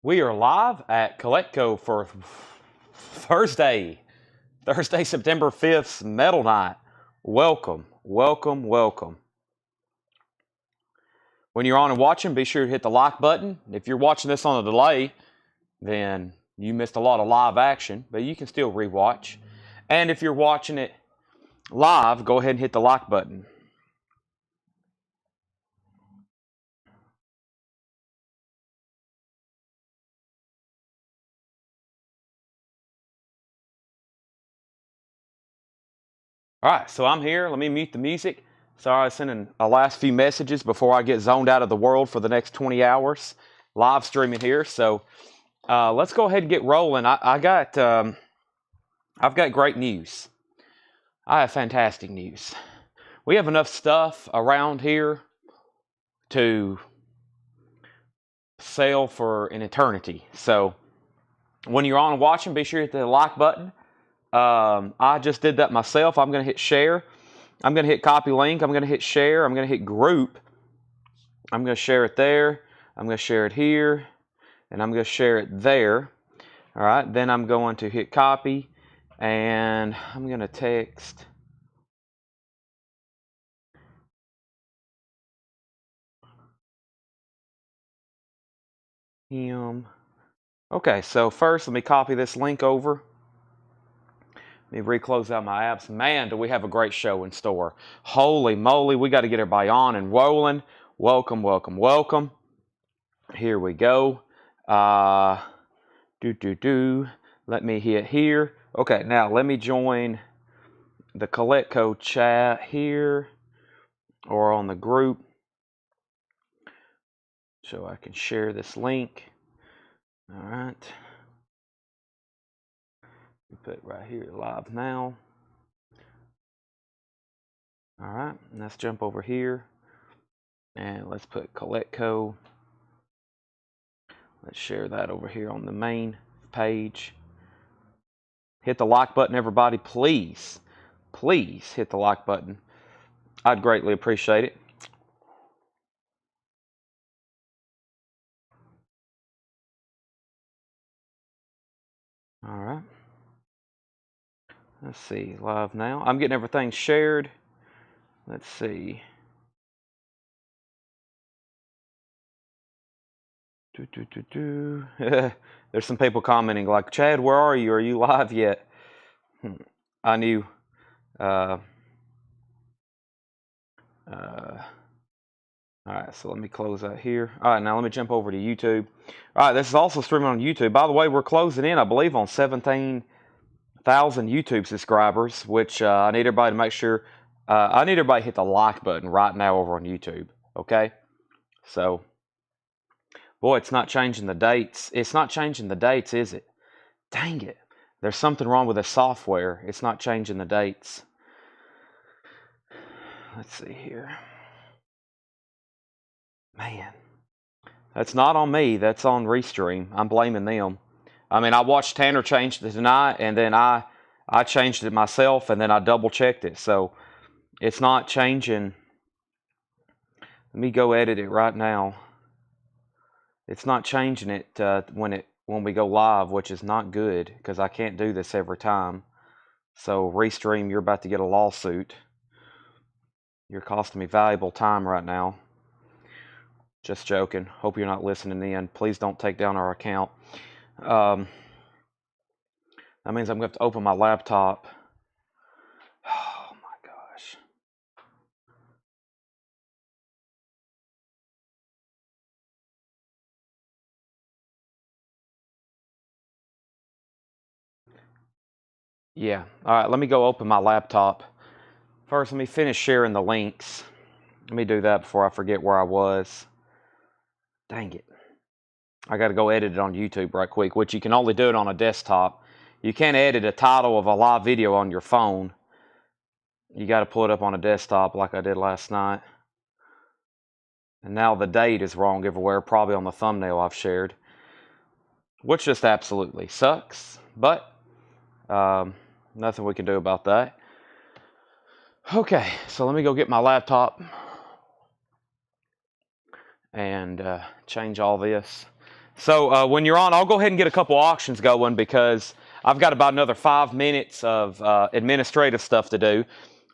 We are live at Coletco for Thursday, September 5th's Metal Night. Welcome, welcome, welcome. When you're on and watching, be sure to hit the like button. If you're watching this on a delay, then you missed a lot of live action, but you can still rewatch. And if you're watching it live, go ahead and hit the like button. All right, so I'm here. Let me mute the music. Sorry, I was sending a last few messages before I get zoned out of the world for the next 20 hours. Live streaming here, so let's go ahead and get rolling. I've got great news. I have fantastic news. We have enough stuff around here to sell for an eternity. So when you're on and watching, be sure to hit the like button. I just did that myself. I'm going to hit share. I'm going to hit copy link. I'm going to hit share. I'm going to hit group. I'm going to share it there. I'm going to share it here. And I'm going to share it there. All right. Then I'm going to hit copy. And I'm going to text him. Okay. So first, let me copy this link over. Let me reclose out my apps. Man, do we have a great show in store. Holy moly, we got to get everybody on and rolling. Welcome, welcome, welcome. Here we go. Let me hit here. Okay, now let me join the Coletco chat here or on the group so I can share this link. All right. Put it right here live now. All right, let's jump over here and let's put Coletco. Let's share that over here on the main page. Hit the like button, everybody. Please, please hit the like button. I'd greatly appreciate it. All right. Let's see, live now. I'm getting everything shared. Let's see. There's some people commenting like, Chad, where are you? Are you live yet? I knew. All right, so let me close that here. All right, now let me jump over to YouTube. All right, this is also streaming on YouTube. By the way, we're closing in, I believe, on 17,000 YouTube subscribers, which I need everybody to make sure. I need everybody to hit the like button right now over on YouTube, okay? So, boy, it's not changing the dates. It's not changing the dates, is it? Dang it. There's something wrong with the software. It's not changing the dates. Let's see here. Man, that's not on me. That's on Restream. I'm blaming them. I mean, I watched Tanner change it tonight, and then I changed it myself, and then I double-checked it. So it's not changing. Let me go edit it right now. It's not changing it when we go live, which is not good because I can't do this every time. So Restream, you're about to get a lawsuit. You're costing me valuable time right now. Just joking. Hope you're not listening in. Please don't take down our account. That means I'm going to have to open my laptop. Oh my gosh. Yeah. All right, let me go open my laptop. First, let me finish sharing the links. Let me do that before I forget where I was. Dang it. I got to go edit it on YouTube right quick, which you can only do it on a desktop. You can't edit a title of a live video on your phone. You got to pull it up on a desktop like I did last night. And now the date is wrong everywhere, probably on the thumbnail I've shared, which just absolutely sucks. But nothing we can do about that. Okay, so let me go get my laptop and change all this. So when you're on, I'll go ahead and get a couple auctions going because I've got about another 5 minutes of administrative stuff to do.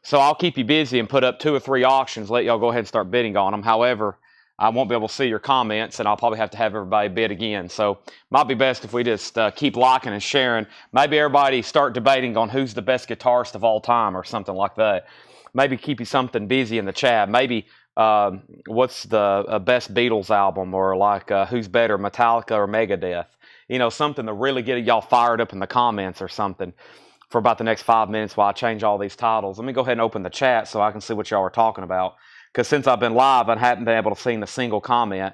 So I'll keep you busy and put up 2 or 3 auctions, let y'all go ahead and start bidding on them. However, I won't be able to see your comments, and I'll probably have to have everybody bid again. So might be best if we just keep liking and sharing. Maybe everybody start debating on who's the best guitarist of all time or something like that. Maybe keep you something busy in the chat. Maybe what's the best Beatles album, or like who's better, Metallica or Megadeth? You know, something to really get y'all fired up in the comments or something for about the next 5 minutes while I change all these titles. Let me go ahead and open the chat so I can see what y'all are talking about. Because since I've been live, I haven't been able to see a single comment.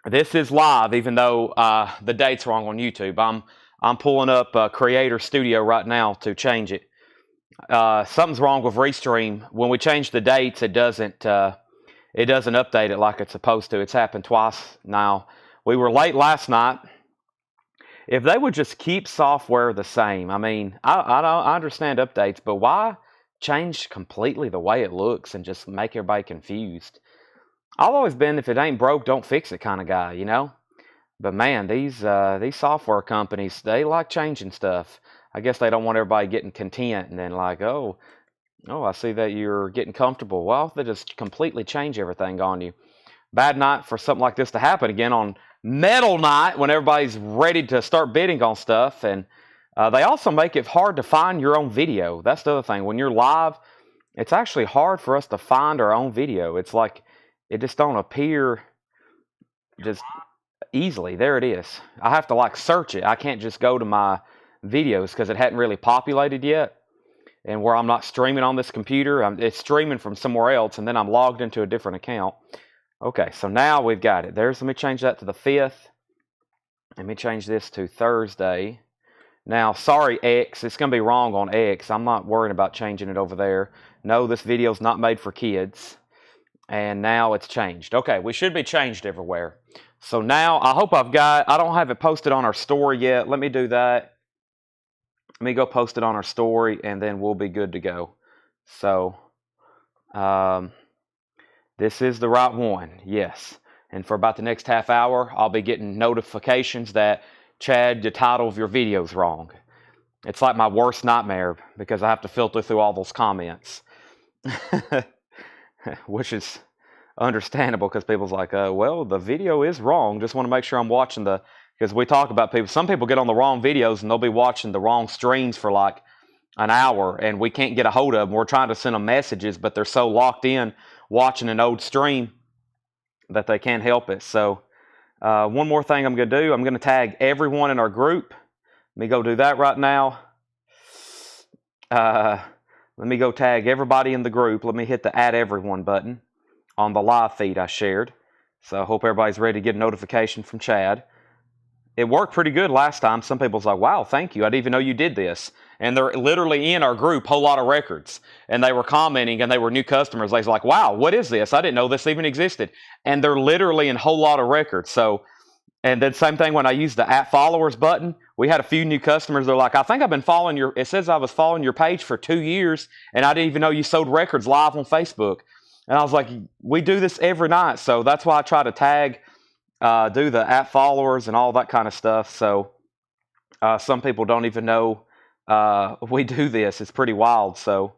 This is live, even though the date's wrong on YouTube. I'm pulling up Creator Studio right now to change it. Something's wrong with Restream. When we change the dates, it doesn't update it like it's supposed to. It's happened twice now. We were late last night. If they would just keep software the same, I mean, I understand updates, but why change completely the way it looks and just make everybody confused? I've always been, if it ain't broke, don't fix it kind of guy, you know? But man, these software companies, they like changing stuff. I guess they don't want everybody getting content and then like, oh, I see that you're getting comfortable. Well, they just completely change everything on you. Bad night for something like this to happen again on Metal Night when everybody's ready to start bidding on stuff. And they also make it hard to find your own video. That's the other thing. When you're live, it's actually hard for us to find our own video. It's like it just don't appear just easily. There it is. I have to like search it. I can't just go to my videos because it hadn't really populated yet. And where I'm not streaming on this computer, it's streaming from somewhere else, and then I'm logged into a different account. Okay, so now we've got it. Let me change that to the 5th. Let me change this to Thursday. Now, sorry, X. It's going to be wrong on X. I'm not worrying about changing it over there. No, this video's not made for kids. And now it's changed. Okay, we should be changed everywhere. So now, I hope I don't have it posted on our story yet. Let me do that. Let me go post it on our story, and then we'll be good to go. So, this is the right one, yes. And for about the next half hour, I'll be getting notifications that, Chad, the title of your video is wrong. It's like my worst nightmare because I have to filter through all those comments. Which is understandable because people's like, well, the video is wrong. Just want to make sure I'm watching because we talk about people. Some people get on the wrong videos and they'll be watching the wrong streams for like an hour and we can't get a hold of them. We're trying to send them messages, but they're so locked in watching an old stream that they can't help it. So one more thing I'm going to do. I'm going to tag everyone in our group. Let me go do that right now. Let me go tag everybody in the group. Let me hit the add everyone button on the live feed I shared. So I hope everybody's ready to get a notification from Chad. It worked pretty good last time. Some people's like, wow, thank you. I didn't even know you did this. And they're literally in our group, Whole Lot of Records. And they were commenting and they were new customers. They was like, wow, what is this? I didn't know this even existed. And they're literally in Whole Lot of Records. So, and then same thing when I used the @followers button. We had a few new customers. They're like, I think I've been following it says I was following your page for 2 years and I didn't even know you sold records live on Facebook. And I was like, we do this every night. So that's why I try to tag, do the @followers and all that kind of stuff. So some people don't even know we do this. It's pretty wild. So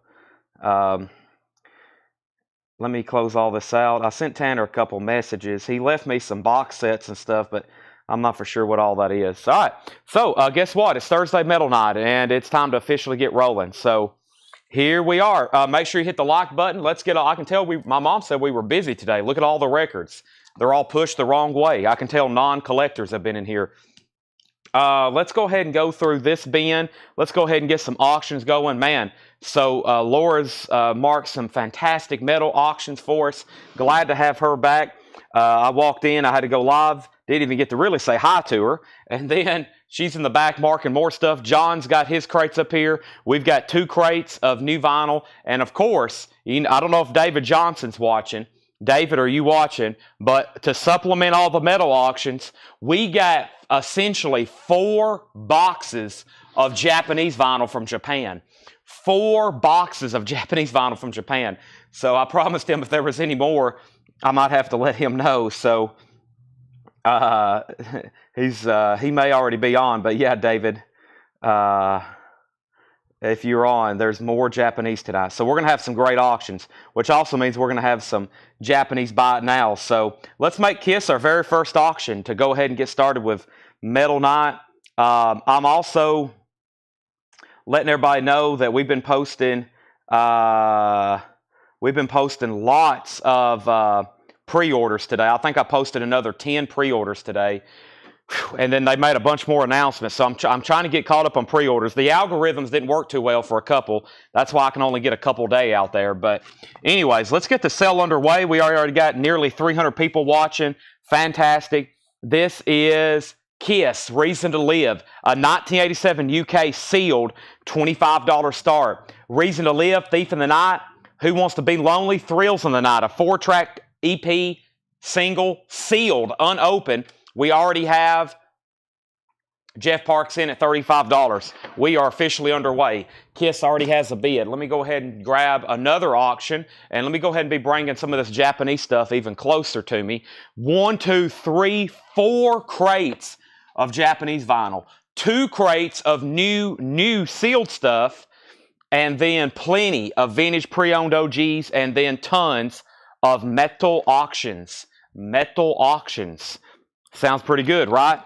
let me close all this out. I sent Tanner a couple messages. He left me some box sets and stuff, but I'm not for sure what all that is. All right. So guess what? It's Thursday Metal Night, and it's time to officially get rolling. So here we are. Make sure you hit the like button. Let's get. I can tell my mom said we were busy today. Look at all the records. They're all pushed the wrong way. I can tell non-collectors have been in here. Let's go ahead and go through this bin. Let's go ahead and get some auctions going. Man, so Laura's marked some fantastic metal auctions for us. Glad to have her back. I walked in. I had to go live. Didn't even get to really say hi to her. And then she's in the back marking more stuff. John's got his crates up here. We've got 2 crates of new vinyl. And of course, I don't know if David Johnson's watching. David, are you watching? But to supplement all the metal auctions, we got essentially 4 boxes of Japanese vinyl from Japan. 4 boxes of Japanese vinyl from Japan. So I promised him if there was any more, I might have to let him know. So Uh, he may already be on, but yeah, David. Uh, if you're on, there's more Japanese tonight. So we're going to have some great auctions, which also means we're going to have some Japanese buy it now. So let's make KISS our very first auction to go ahead and get started with Metal Night. I'm also letting everybody know that we've been posting lots of pre-orders today. I think I posted another 10 pre-orders today. And then they made a bunch more announcements. So I'm trying to get caught up on pre-orders. The algorithms didn't work too well for a couple. That's why I can only get a couple day out there. But anyways, let's get the sale underway. We already got nearly 300 people watching. Fantastic. This is KISS, Reason to Live, a 1987 UK sealed $25 start. Reason to Live, Thief in the Night, Who Wants to Be Lonely, Thrills in the Night, a 4-track EP single, sealed, unopened. We already have Jeff Parks in at $35. We are officially underway. KISS already has a bid. Let me go ahead and grab another auction, and let me go ahead and be bringing some of this Japanese stuff even closer to me. 1, 2, 3, 4 crates of Japanese vinyl. 2 crates of new sealed stuff, and then plenty of vintage pre-owned OGs, and then tons of metal auctions. Metal auctions. Sounds pretty good, right?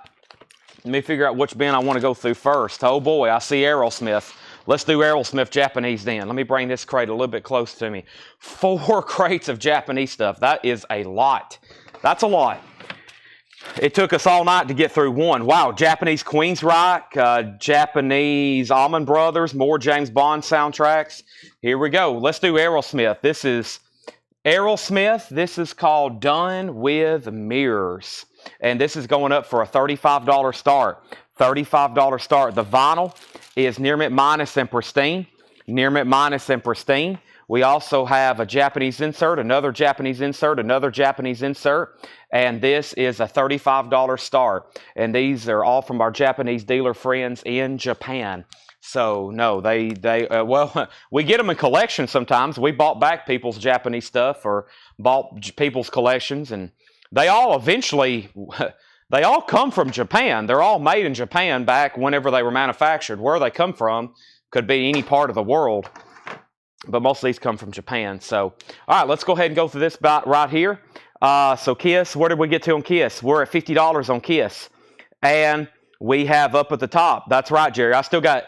Let me figure out which bin I want to go through first. Oh boy, I see Aerosmith. Let's do Aerosmith Japanese then. Let me bring this crate a little bit close to me. 4 crates of Japanese stuff. That is a lot. That's a lot. It took us all night to get through one. Wow, Japanese Queensryche, Japanese Allman Brothers, more James Bond soundtracks. Here we go. Let's do Aerosmith. This is Aerosmith. This is called Done with Mirrors. And this is going up for a $35 start. $35 start. The vinyl is near mint minus and pristine. Near mint minus and pristine. We also have a Japanese insert, another Japanese insert, another Japanese insert. And this is a $35 start. And these are all from our Japanese dealer friends in Japan. So, no, well, we get them in collections sometimes. We bought back people's Japanese stuff or bought people's collections, and they all eventually, they all come from Japan. They're all made in Japan back whenever they were manufactured. Where they come from could be any part of the world, but most of these come from Japan. So, all right, let's go ahead and go through this right here. So KISS, where did we get to on KISS? We're at $50 on KISS. And we have up at the top, that's right, Jerry, I still got,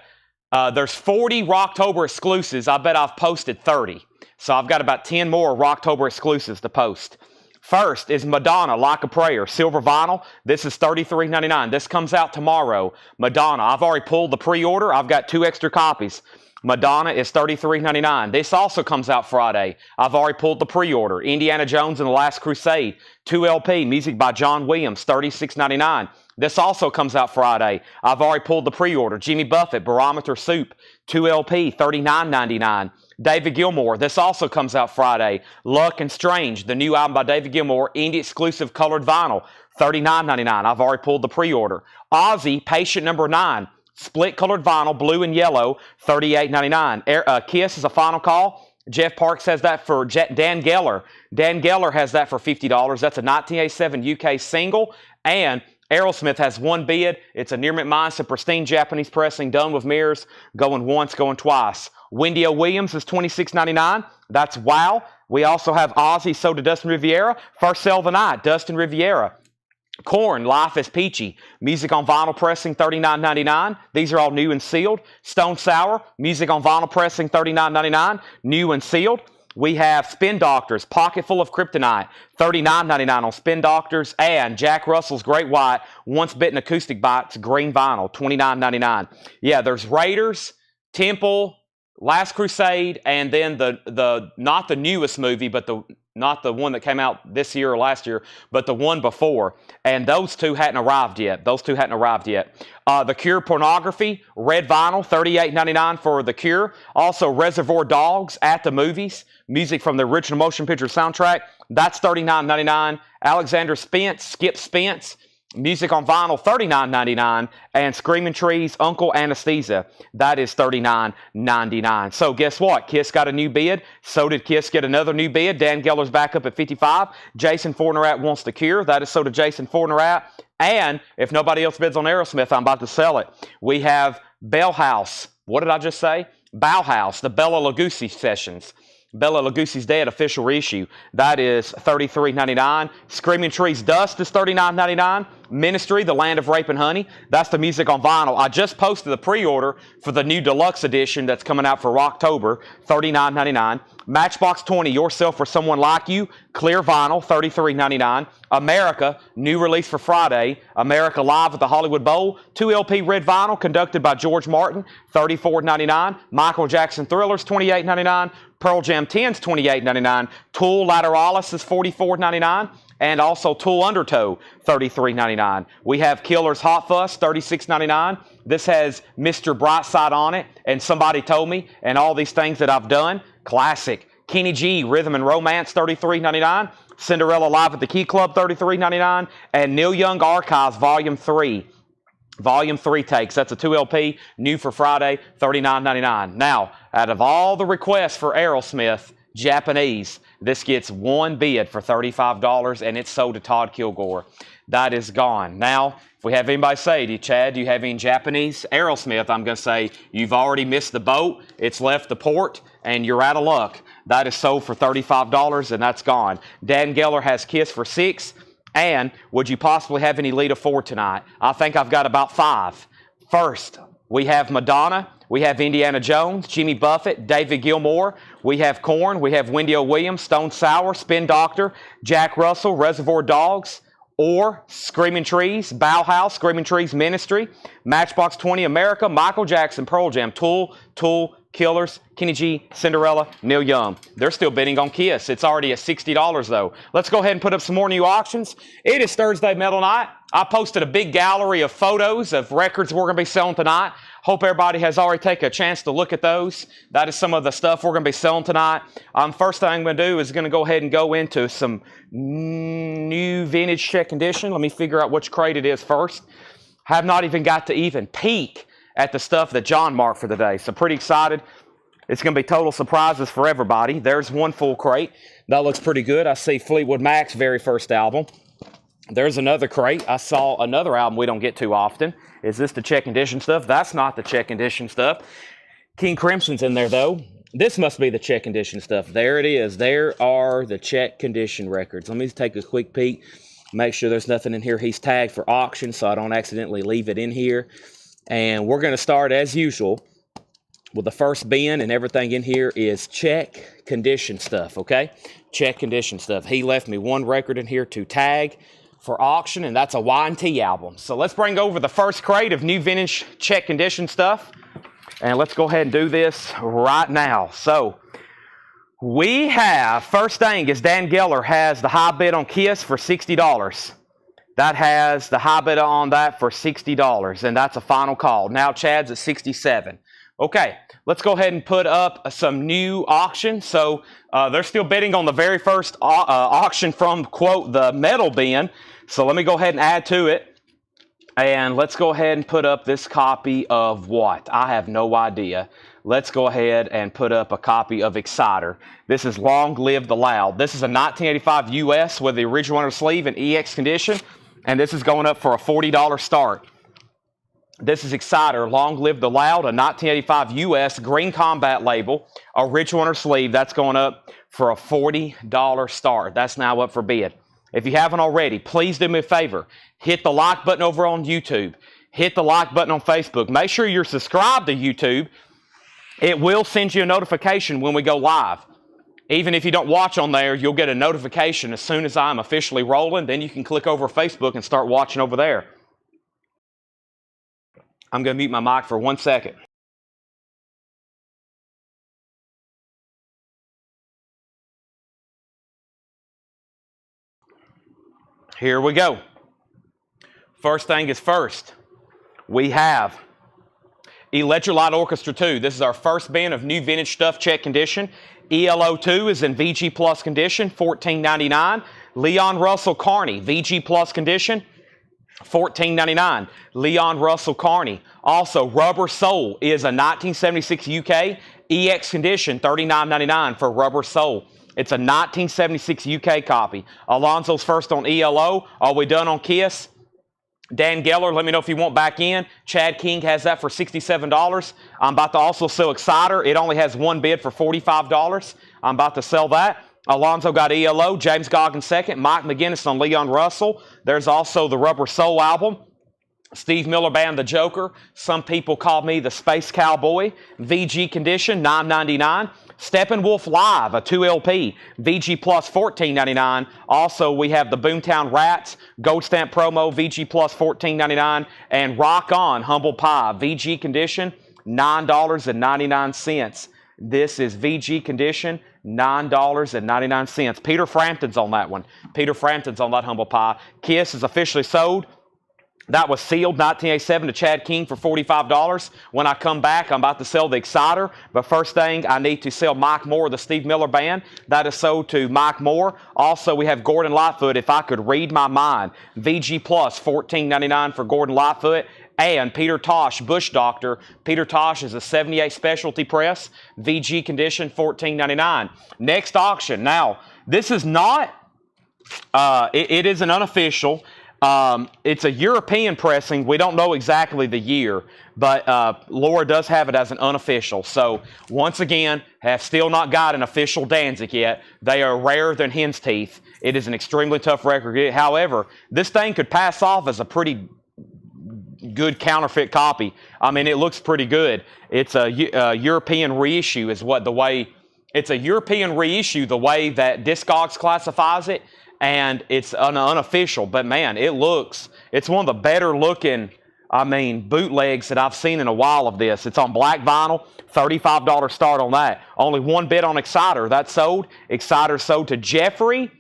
there's 40 Rocktober exclusives. I bet I've posted 30. So I've got about 10 more Rocktober exclusives to post. First is Madonna, Like a Prayer, silver vinyl. This is $33.99. This comes out tomorrow. Madonna, I've already pulled the pre-order. I've got 2 extra copies. Madonna is $33.99. This also comes out Friday. I've already pulled the pre-order. Indiana Jones and the Last Crusade, 2 LP, music by John Williams, $36.99. This also comes out Friday. I've already pulled the pre-order. Jimmy Buffett, Barometer Soup, 2 LP, $39.99. David Gilmour, this also comes out Friday. Luck and Strange, the new album by David Gilmour, indie exclusive colored vinyl, $39.99. I've already pulled the pre-order. Ozzy, Patient Number 9, split colored vinyl, blue and yellow, $38.99. KISS is a final call. Jeff Parks has that for Dan Geller. Dan Geller has that for $50. That's a 1987 UK single. And Aerosmith has 1 bid. It's a near mint minus, a pristine Japanese pressing, done with mirrors, going once, going twice. Wendy O. Williams is $26.99. That's wow. We also have Ozzy, So to Dustin Riviera. First sale of the night, Dustin Riviera. Korn, Life is Peachy. Music on vinyl pressing, $39.99. These are all new and sealed. Stone Sour, music on vinyl pressing, $39.99. New and sealed. We have Spin Doctors, Pocket Full of Kryptonite, $39.99 on Spin Doctors. And Jack Russell's Great White, Once Bitten Acoustic Bites, green vinyl, $29.99. Yeah, there's Raiders, Temple, Last Crusade, and then the not the newest movie, but not the one that came out this year or last year, but the one before. And those 2 hadn't arrived yet. The Cure Pornography, red vinyl, $38.99 for The Cure. Also, Reservoir Dogs, At the Movies, music from the original motion picture soundtrack. That's $39.99. Alexander Spence, Skip Spence, Music on Vinyl, $39.99. And Screaming Trees, Uncle Anesthesia, that is $39.99. So guess what? Kiss got a new bid. So did Kiss get another new bid. Dan Geller's back up at 55. Jason Fornerat wants The Cure. That is so did Jason Fornerat. And if nobody else bids on Aerosmith, I'm about to sell it. We have Bell House. What did I just say? Bauhaus, the Bela Lugosi sessions. Bela Lugosi's Dead official reissue. That is $33.99. Screaming Trees Dust is $39.99. Ministry, The Land of Rape and Honey. That's the music on vinyl. I just posted the pre-order for the new deluxe edition that's coming out for October, $39.99. Matchbox 20, Yourself or Someone Like You, clear vinyl, $33.99. America, new release for Friday. America Live at the Hollywood Bowl, 2 LP red vinyl, conducted by George Martin, $34.99. Michael Jackson Thrillers, $28.99. Pearl Jam 10's $28.99. Tool Lateralis is $44.99. And also Tool Undertow, $33.99. We have Killer's Hot Fuss, $36.99. This has Mr. Brightside on it, and Somebody Told Me, and all these things that I've done. Classic. Kenny G, Rhythm and Romance, $33.99. Cinderella Live at the Key Club, $33.99. And Neil Young Archives, Volume 3. Volume 3 takes. That's a 2 LP, new for Friday, $39.99. Now, out of all the requests for Aerosmith, Japanese, this gets one bid for $35, and it's sold to Todd Kilgore. That is gone. Now, if we have anybody say, Chad, do you have any Japanese Aerosmith? I'm going to say, you've already missed the boat. It's left the port, and you're out of luck. That is sold for $35, and that's gone. Dan Geller has Kiss for $6. And would you possibly have any Lita 4 tonight? I think I've got about 5. First, we have Madonna. We have Indiana Jones, Jimmy Buffett, David Gilmour. We have Korn. We have Wendy O. Williams, Stone Sour, Spin Doctor, Jack Russell, Reservoir Dogs, or Screaming Trees, Bauhaus, Screaming Trees Ministry, Matchbox 20 America, Michael Jackson, Pearl Jam, Tool, Killers, Kenny G, Cinderella, Neil Young. They're still bidding on Kiss. It's already at $60 though. Let's go ahead and put up some more new auctions. It is Thursday Metal Night. I posted a big gallery of photos of records we're going to be selling tonight. Hope everybody has already taken a chance to look at those. That is some of the stuff we're going to be selling tonight. First thing I'm going to do is going to go ahead and go into some new vintage check condition. Let me figure out which crate it is first. Have not even got to even peek at the stuff that John marked for the day. So pretty excited. It's going to be total surprises for everybody. There's one full crate. That looks pretty good. I see Fleetwood Mac's very first album. There's another crate. I saw another album we don't get too often. Is this the check condition stuff? That's not the check condition stuff. King Crimson's in there, though. This must be the check condition stuff. There it is. There are the check condition records. Let me take a quick peek. Make sure there's nothing in here he's tagged for auction so I don't accidentally leave it in here. And we're going to start, as usual, with the first bin, and everything in here is check condition stuff, okay? Check condition stuff. He left me one record in here to tag for auction, and that's a Y&T album. So let's bring over the first crate of new vintage check condition stuff, and let's go ahead and do this right now. So we have, first thing is Dan Geller has the high bid on Kiss for $60. That has the high bid on that for $60, and that's a final call. Now Chad's at $67. Okay, let's go ahead and put up some new auction. So they're still bidding on the very first auction from, quote, the metal bin. So let me go ahead and add to it. And let's go ahead and put up this copy of what? I have no idea. Let's go ahead and put up a copy of Exciter. This is Long Live the Loud. This is a 1985 US with the original under sleeve and EX condition. And this is going up for a $40 start. This is Exciter, Long Live the Loud, a 1985 US Green Combat label, original under sleeve. That's going up for a $40 start. That's now up for bid. If you haven't already, please do me a favor. Hit the like button over on YouTube. Hit the like button on Facebook. Make sure you're subscribed to YouTube. It will send you a notification when we go live. Even if you don't watch on there, you'll get a notification as soon as I'm officially rolling. Then you can click over Facebook and start watching over there. I'm going to mute my mic for 1 second. Here we go. First thing is first. We have Electrolyte Orchestra 2. This is our first bin of new vintage stuff check condition. ELO 2 is in VG Plus condition, $14.99. Leon Russell Carney, VG Plus condition, $14.99. Leon Russell Carney. Also, Rubber Soul is a 1976 UK EX condition, $39.99 for Rubber Soul. It's a 1976 UK copy. Alonzo's first on ELO. Are we done on Kiss? Dan Geller, let me know if you want back in. Chad King has that for $67. I'm about to also sell Exciter. It only has one bid for $45. I'm about to sell that. Alonzo got ELO. James Goggins second. Mike McGinnis on Leon Russell. There's also the Rubber Soul album. Steve Miller Band, The Joker. Some people call me the Space Cowboy. VG condition, $9.99. Steppenwolf Live, a 2LP. VG Plus, $14.99. Also, we have the Boomtown Rats, Gold Stamp Promo, VG Plus, $14.99. And Rock On, Humble Pie, VG condition, $9.99. This is VG condition, $9.99. Peter Frampton's on that one. Peter Frampton's on that Humble Pie. Kiss is officially sold. That was sealed, 1987 to Chad King for $45. When I come back, I'm about to sell the Exciter. But first thing, I need to sell Mike Moore, the Steve Miller Band. That is sold to Mike Moore. Also, we have Gordon Lightfoot, If I Could Read My Mind. VG Plus, $14.99 for Gordon Lightfoot. And Peter Tosh, Bush Doctor. Peter Tosh is a 78 specialty press. VG condition, $14.99. Next auction. Now, this is not, it is an unofficial. It's a European pressing. We don't know exactly the year, but Laura does have it as an unofficial. So, once again, have still not got an official Danzig yet. They are rarer than hen's teeth. It is an extremely tough record. However, this thing could pass off as a pretty good counterfeit copy. I mean, it looks pretty good. It's a European reissue is what the way, it's a European reissue the way that Discogs classifies it. And it's an unofficial, but man, it's one of the better looking, bootlegs that I've seen in a while of this. It's on black vinyl, $35 start on that. Only one bid on Exciter. That's sold. Exciter sold to Jeffrey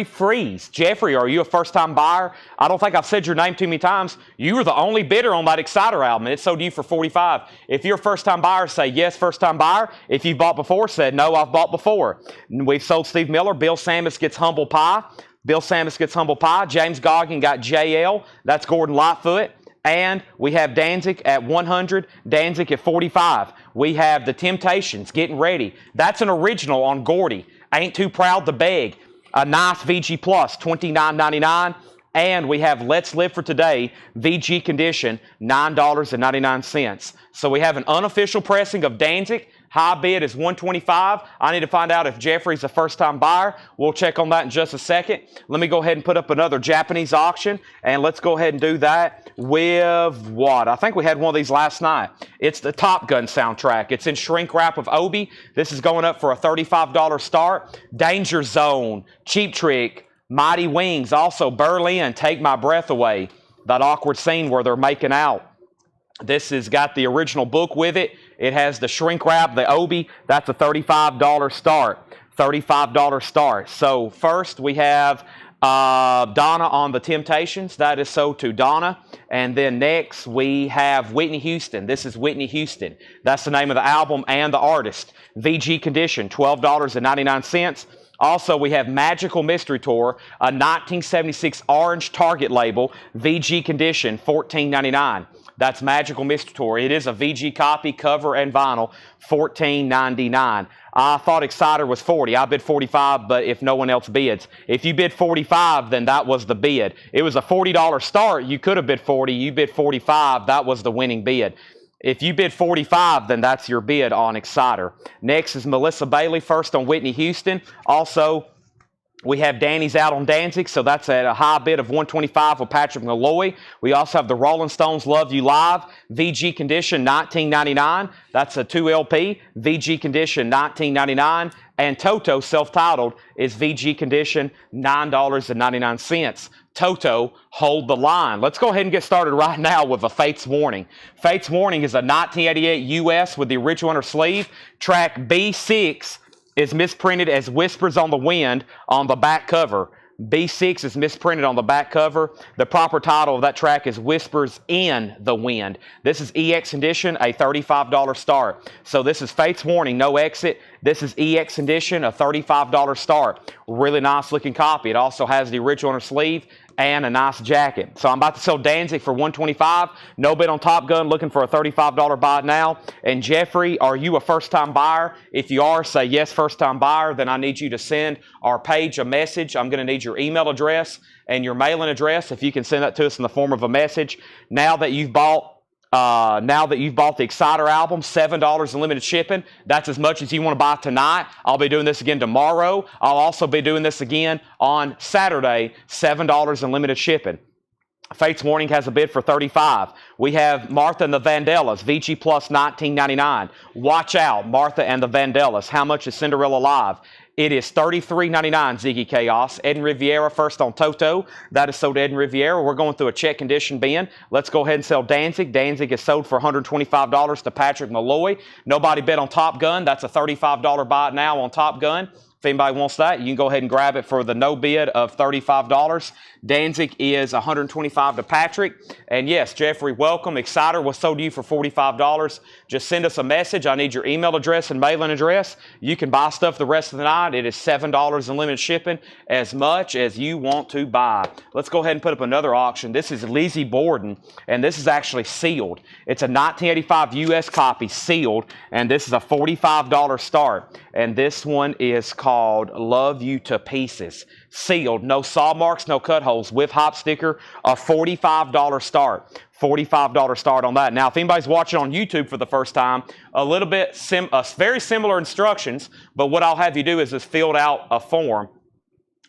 Freeze. Jeffrey, are you a first-time buyer? I don't think I've said your name too many times. You were the only bidder on that Exciter album. It sold to you for $45. If you're a first-time buyer, say yes, first-time buyer. If you've bought before, say no, I've bought before. We've sold Steve Miller. Bill Samus gets Humble Pie. Bill Samus gets Humble Pie. James Goggin got JL. That's Gordon Lightfoot. And we have Danzig at 100, Danzig at 45. We have The Temptations, Getting Ready. That's an original on Gordy. Ain't Too Proud to Beg. A nice VG Plus, $29.99. And we have Let's Live for Today, VG condition, $9.99. So we have an unofficial pressing of Danzig. High bid is $125. I need to find out if Jeffrey's a first-time buyer. We'll check on that in just a second. Let me go ahead and put up another Japanese auction, and let's go ahead and do that with what? I think we had one of these last night. It's the Top Gun soundtrack. It's in shrink wrap of Obi. This is going up for a $35 start. Danger Zone, Cheap Trick, Mighty Wings, also Berlin, Take My Breath Away. That awkward scene where they're making out. This has got the original book with it. It has the shrink wrap, the Obi. That's a $35 start. $35 start. So first we have Donna on The Temptations. That is sold to Donna. And then next we have Whitney Houston. This is Whitney Houston. That's the name of the album and the artist. VG condition, $12.99. Also, we have Magical Mystery Tour, a 1976 orange Target label, VG condition, $14.99. That's Magical Mystery Tour. It is a VG copy, cover, and vinyl, $14.99. I thought Exciter was $40. I bid $45, but if no one else bids. If you bid $45, then that was the bid. It was a $40 start. You could have bid $40. You bid $45. That was the winning bid. If you bid $45, then that's your bid on Exciter. Next is Melissa Bailey, first on Whitney Houston. Also, we have Danny's out on Danzig, so that's at a high bid of $125 with Patrick Malloy. We also have the Rolling Stones Love You Live, VG condition, $19.99. That's a 2LP, VG condition, $19.99. And Toto, self-titled, is VG condition, $9.99. Toto, Hold the Line. Let's go ahead and get started right now with a Fates Warning. Fates Warning is a 1988 US with the original inner sleeve. Track B6 is misprinted as Whispers on the Wind on the back cover. B6 is misprinted on the back cover. The proper title of that track is Whispers in the Wind. This is EX edition, a $35 start. So this is Fates Warning, no exit. This is EX edition, a $35 start. Really nice looking copy. It also has the original inner sleeve and a nice jacket. So I'm about to sell Danzig for $125. No bid on Top Gun, looking for a $35 buy now. And Jeffrey, are you a first-time buyer? If you are, say yes, first-time buyer. Then I need you to send our page a message. I'm going to need your email address and your mailing address. If you can send that to us in the form of a message. Now that you've bought the Exciter album, $7 in limited shipping. That's as much as you want to buy tonight. I'll be doing this again tomorrow. I'll also be doing this again on Saturday, $7 in limited shipping. Fates Warning has a bid for $35. We have Martha and the Vandellas, VG Plus $19.99. Watch out, Martha and the Vandellas. How much is Cinderella Live? It is $33.99, Ziggy Chaos. Ed and Riviera first on Toto. That is sold to Ed and Riviera. We're going through a check condition bin. Let's go ahead and sell Danzig. Danzig is sold for $125 to Patrick Malloy. Nobody bid on Top Gun. That's a $35 buy now on Top Gun. If anybody wants that, you can go ahead and grab it for the no bid of $35. Danzig is $125 to Patrick. And yes, Jeffrey, welcome. Exciter was sold to you for $45. Just send us a message. I need your email address and mailing address. You can buy stuff the rest of the night. It is $7 in limited shipping, as much as you want to buy. Let's go ahead and put up another auction. This is Lizzie Borden, and this is actually sealed. It's a 1985 U.S. copy, sealed, and this is a $45 start. And this one is called Love You to Pieces. Sealed, no saw marks, no cut holes, with hop sticker, a $45 start. $45 start on that. Now, if anybody's watching on YouTube for the first time, a little bit, very similar instructions, but what I'll have you do is just fill out a form.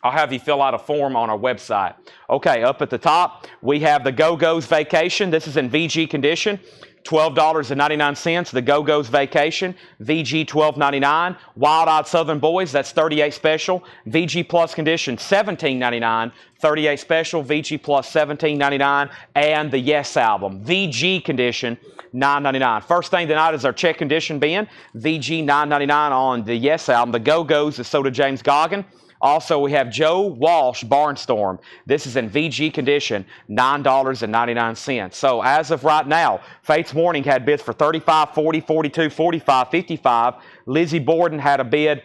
I'll have you fill out a form on our website. Okay, up at the top, we have the Go-Go's Vacation. This is in VG condition. $12.99. The Go-Go's Vacation, VG $12.99. Wild Eyed Southern Boys, that's 38 special. VG Plus condition, $17.99. 38 special, VG Plus $17.99. And the Yes album, VG condition, $9.99. First thing tonight is our check condition bin. VG $9.99 on the Yes album. The Go-Go's is sold to James Goggin. Also, we have Joe Walsh Barnstorm. This is in VG condition, $9.99. So as of right now, Fates Warning had bids for $35, $40, $42, $45, $55. Lizzie Borden had a bid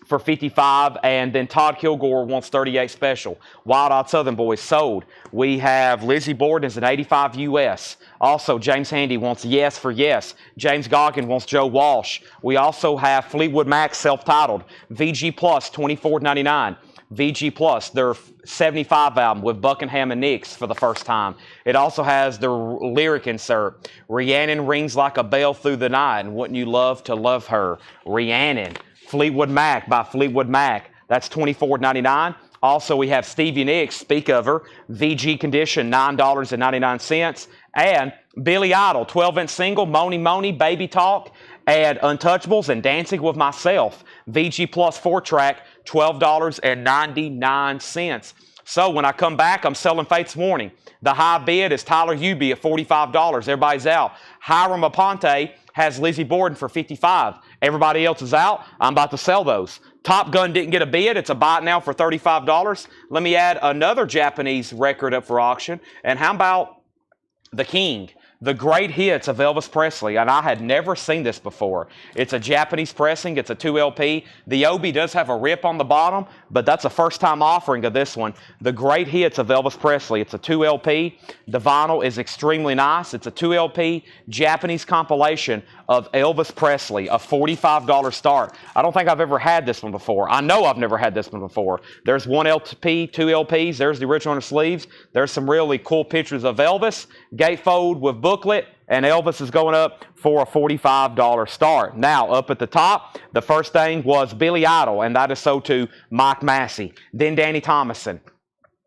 for $55, and then Todd Kilgore wants 38 special. Wild Eyed Southern Boys sold. We have Lizzie Borden is an 85 US. Also, James Handy wants Yes for Yes. James Goggin wants Joe Walsh. We also have Fleetwood Mac self-titled. VG Plus $24.99. VG Plus, their 75 album with Buckingham and Nix for the first time. It also has the lyric insert. Rhiannon rings like a bell through the night, and wouldn't you love to love her? Rhiannon. Fleetwood Mac by Fleetwood Mac. That's $24.99. Also, we have Stevie Nicks, Speak of Her, VG condition, $9.99. And Billy Idol, 12-inch single, Moni Moni, Baby Talk, and Untouchables and Dancing with Myself, VG Plus 4-track, $12.99. So when I come back, I'm selling Fates Warning. The high bid is Tyler Hubie at $45. Everybody's out. Hiram Aponte has Lizzie Borden for $55. Everybody else is out. I'm about to sell those. Top Gun didn't get a bid. It's a buy now for $35. Let me add another Japanese record up for auction. And how about The King? The Great Hits of Elvis Presley, and I had never seen this before. It's a Japanese pressing. It's a 2LP. The OB does have a rip on the bottom, but that's a first-time offering of this one. The Great Hits of Elvis Presley. It's a 2LP. The vinyl is extremely nice. It's a 2LP Japanese compilation of Elvis Presley, a $45 start. I don't think I've ever had this one before. I know I've never had this one before. There's one LP, two LPs. There's the original on the sleeves. There's some really cool pictures of Elvis. Gatefold with booklet, and Elvis is going up for a $45 start. Now, up at the top, the first thing was Billy Idol, and that is sold to Mike Massey, then Danny Thomason,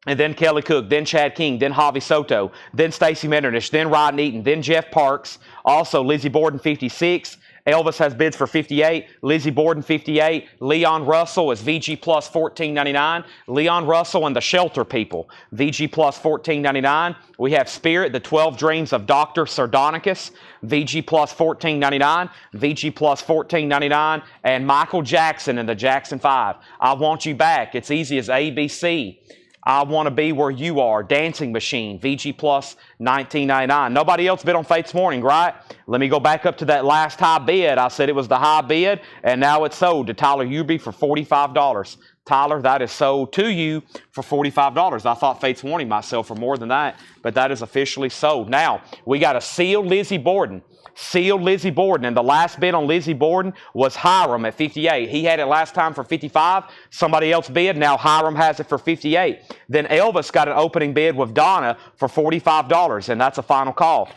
and then Kelly Cook, then Chad King, then Javi Soto, then Stacey Metternich, then Rod Eaton, then Jeff Parks, also Lizzie Borden 56. Elvis has bids for $58. Lizzie Borden, $58. Leon Russell is VG Plus $14.99. Leon Russell and the Shelter People, VG Plus $14.99. We have Spirit, the 12 Dreams of Dr. Sardonicus, VG Plus $14.99. VG Plus $14.99. And Michael Jackson and the Jackson 5. I Want You Back. It's easy as ABC. I Want to Be Where You Are, Dancing Machine, VG Plus $19.99. Nobody else bid on Fates Warning, right? Let me go back up to that last high bid. I said it was the high bid, and now it's sold to Tyler Hubie for $45. Tyler, that is sold to you for $45. I thought Fates Warning might sell for more than that, but that is officially sold. Now, we got a sealed Lizzie Borden. Sealed Lizzie Borden, and the last bid on Lizzie Borden was Hiram at 58. He had it last time for 55. Somebody else bid. Now Hiram has it for 58. Then Elvis got an opening bid with Donna for $45, and that's a final call.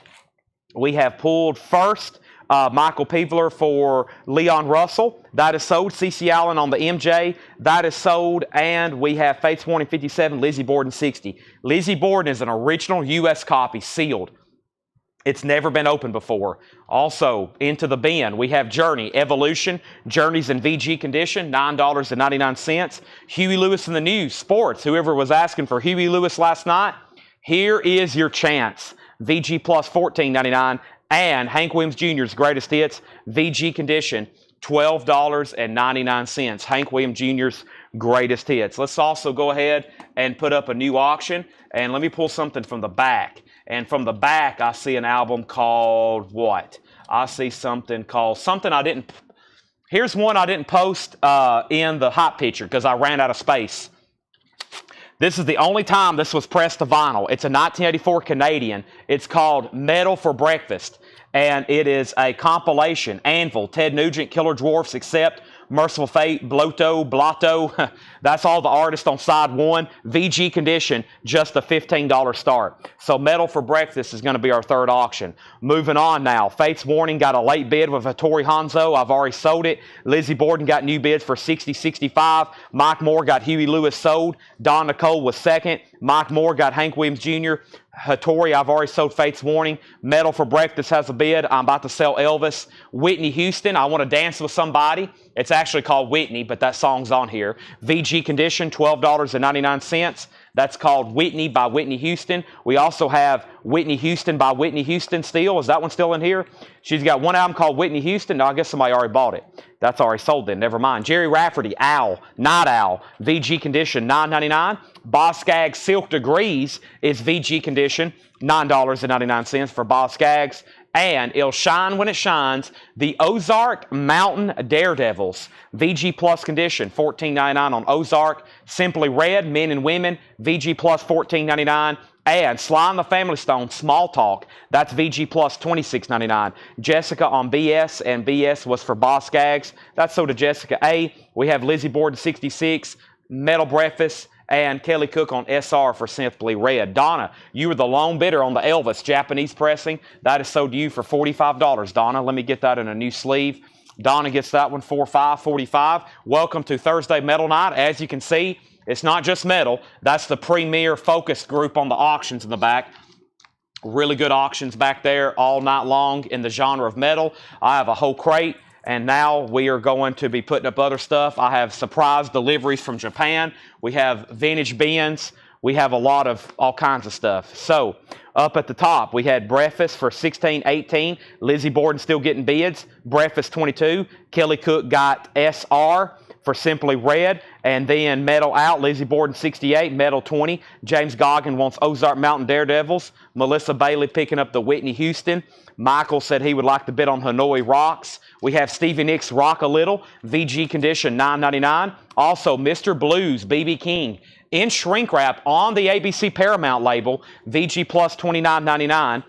We have pulled first Michael Peevler for Leon Russell. That is sold. CeCe Allen on the MJ. That is sold. And we have Fates Warning 57, Lizzie Borden 60. Lizzie Borden is an original U.S. copy, sealed. It's never been opened before. Also, into the bin, we have Journey, Evolution. Journey's in VG condition, $9.99. Huey Lewis in the News, Sports. Whoever was asking for Huey Lewis last night, here is your chance. VG Plus, $14.99. And Hank Williams Jr.'s Greatest Hits, VG condition, $12.99. Hank Williams Jr.'s Greatest Hits. Let's also go ahead and put up a new auction. And let me pull something from the back. And from the back, I see an album called what? I see something called something I didn't. Here's one I didn't post in the hot picture because I ran out of space. This is the only time this was pressed to vinyl. It's a 1984 Canadian. It's called Metal for Breakfast. And it is a compilation. Anvil, Ted Nugent, Killer Dwarfs, Accept, Merciful Fate, Blotto. That's all the artists on side one. VG condition, just a $15 start. So Metal for Breakfast is going to be our third auction. Moving on now. Fates Warning got a late bid with Hattori Hanzo. I've already sold it. Lizzie Borden got new bids for $60, $65. Mike Moore got Huey Lewis sold. Don Nicole was second. Mike Moore got Hank Williams Jr. Hattori, I've already sold Fates Warning. Metal for Breakfast has a bid. I'm about to sell Elvis. Whitney Houston, I Want to Dance with Somebody. It's actually called Whitney, but that song's on here. VG condition, $12.99. That's called Whitney by Whitney Houston. We also have Whitney Houston by Whitney Houston still. Is that one still in here? She's got one album called Whitney Houston. No, I guess somebody already bought it. That's already sold then. Never mind. Jerry Rafferty, Owl, Night Owl. VG condition, $9.99. Boss Skaggs Silk Degrees is VG condition, $9.99 for Boss Skaggs. And it'll shine when it shines. The Ozark Mountain Daredevils, VG Plus condition, $14.99 on Ozark. Simply Red, Men and Women, VG Plus, $14.99. And Sly and the Family Stone, Small Talk, that's VG Plus, $26.99. Jessica on BS, and BS was for Boss Skaggs. That's sold to Jessica A. We have Lizzie Borden, 66, Metal Breakfast, and Kelly Cook on SR for Simply Red. Donna, you were the lone bidder on the Elvis Japanese pressing. That is sold to you for $45. Donna, let me get that in a new sleeve. Donna gets that one for $45. Welcome to Thursday Metal Night. As you can see, it's not just metal. That's the premier focus group on the auctions in the back. Really good auctions back there all night long in the genre of metal. I have a whole crate. And now we are going to be putting up other stuff. I have surprise deliveries from Japan. We have vintage bins. We have a lot of all kinds of stuff. So up at the top, we had Breakfast for $16.18. Lizzie Borden still getting bids. Breakfast $22. Kelly Cook got SR for Simply Red. And then Metal Out, Lizzie Borden $68, Metal $20. James Goggin wants Ozark Mountain Daredevils. Melissa Bailey picking up the Whitney Houston. Michael said he would like to bid on Hanoi Rocks. We have Stevie Nicks Rock a Little, VG condition, $9.99. Also, Mr. Blues, B.B. King, in shrink wrap on the ABC Paramount label, VG Plus, $29.99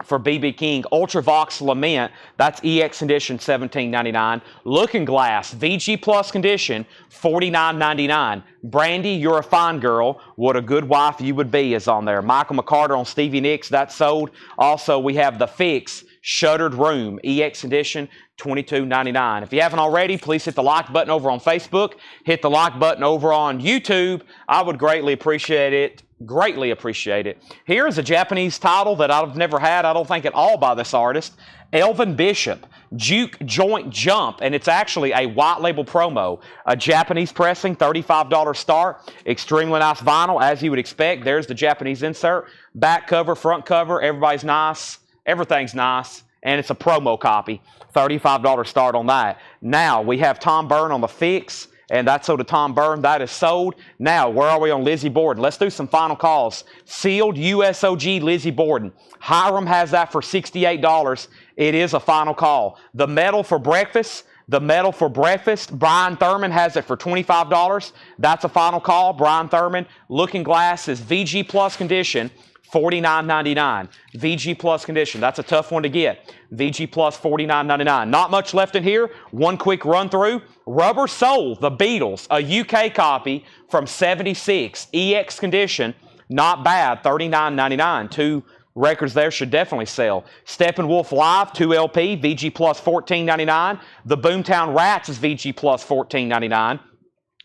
for B.B. King. Ultravox Lament, that's EX condition, $17.99. Looking Glass, VG Plus condition, $49.99. Brandy, You're a Fine Girl, What a Good Wife You Would Be is on there. Michael McCarter on Stevie Nicks, that's sold. Also, we have The Fix, Shuttered Room, EX edition, $22.99. If you haven't already, please hit the like button over on Facebook. Hit the like button over on YouTube. I would greatly appreciate it. Greatly appreciate it. Here is a Japanese title that I've never had, I don't think at all, by this artist. Elvin Bishop, Juke Joint Jump, and it's actually a white label promo. A Japanese pressing, $35 start. Extremely nice vinyl, as you would expect. There's the Japanese insert. Back cover, front cover, everybody's nice. Everything's nice. And it's a promo copy. $35 start on that. Now, we have Tom Byrne on the Fix. And that's sold to Tom Byrne. That is sold. Now, where are we on Lizzie Borden? Let's do some final calls. Sealed USOG Lizzie Borden. Hiram has that for $68. It is a final call. The Metal for Breakfast, The Metal for Breakfast, Brian Thurman has it for $25. That's a final call. Brian Thurman. Looking Glass is VG Plus condition, $49.99. VG Plus condition. That's a tough one to get. VG Plus, $49.99. Not much left in here. One quick run through. Rubber Soul, The Beatles, a UK copy from '76. EX condition. Not bad. $39.99. Two records there should definitely sell. Steppenwolf Live, 2 LP, VG Plus $14.99. The Boomtown Rats is VG Plus $14.99.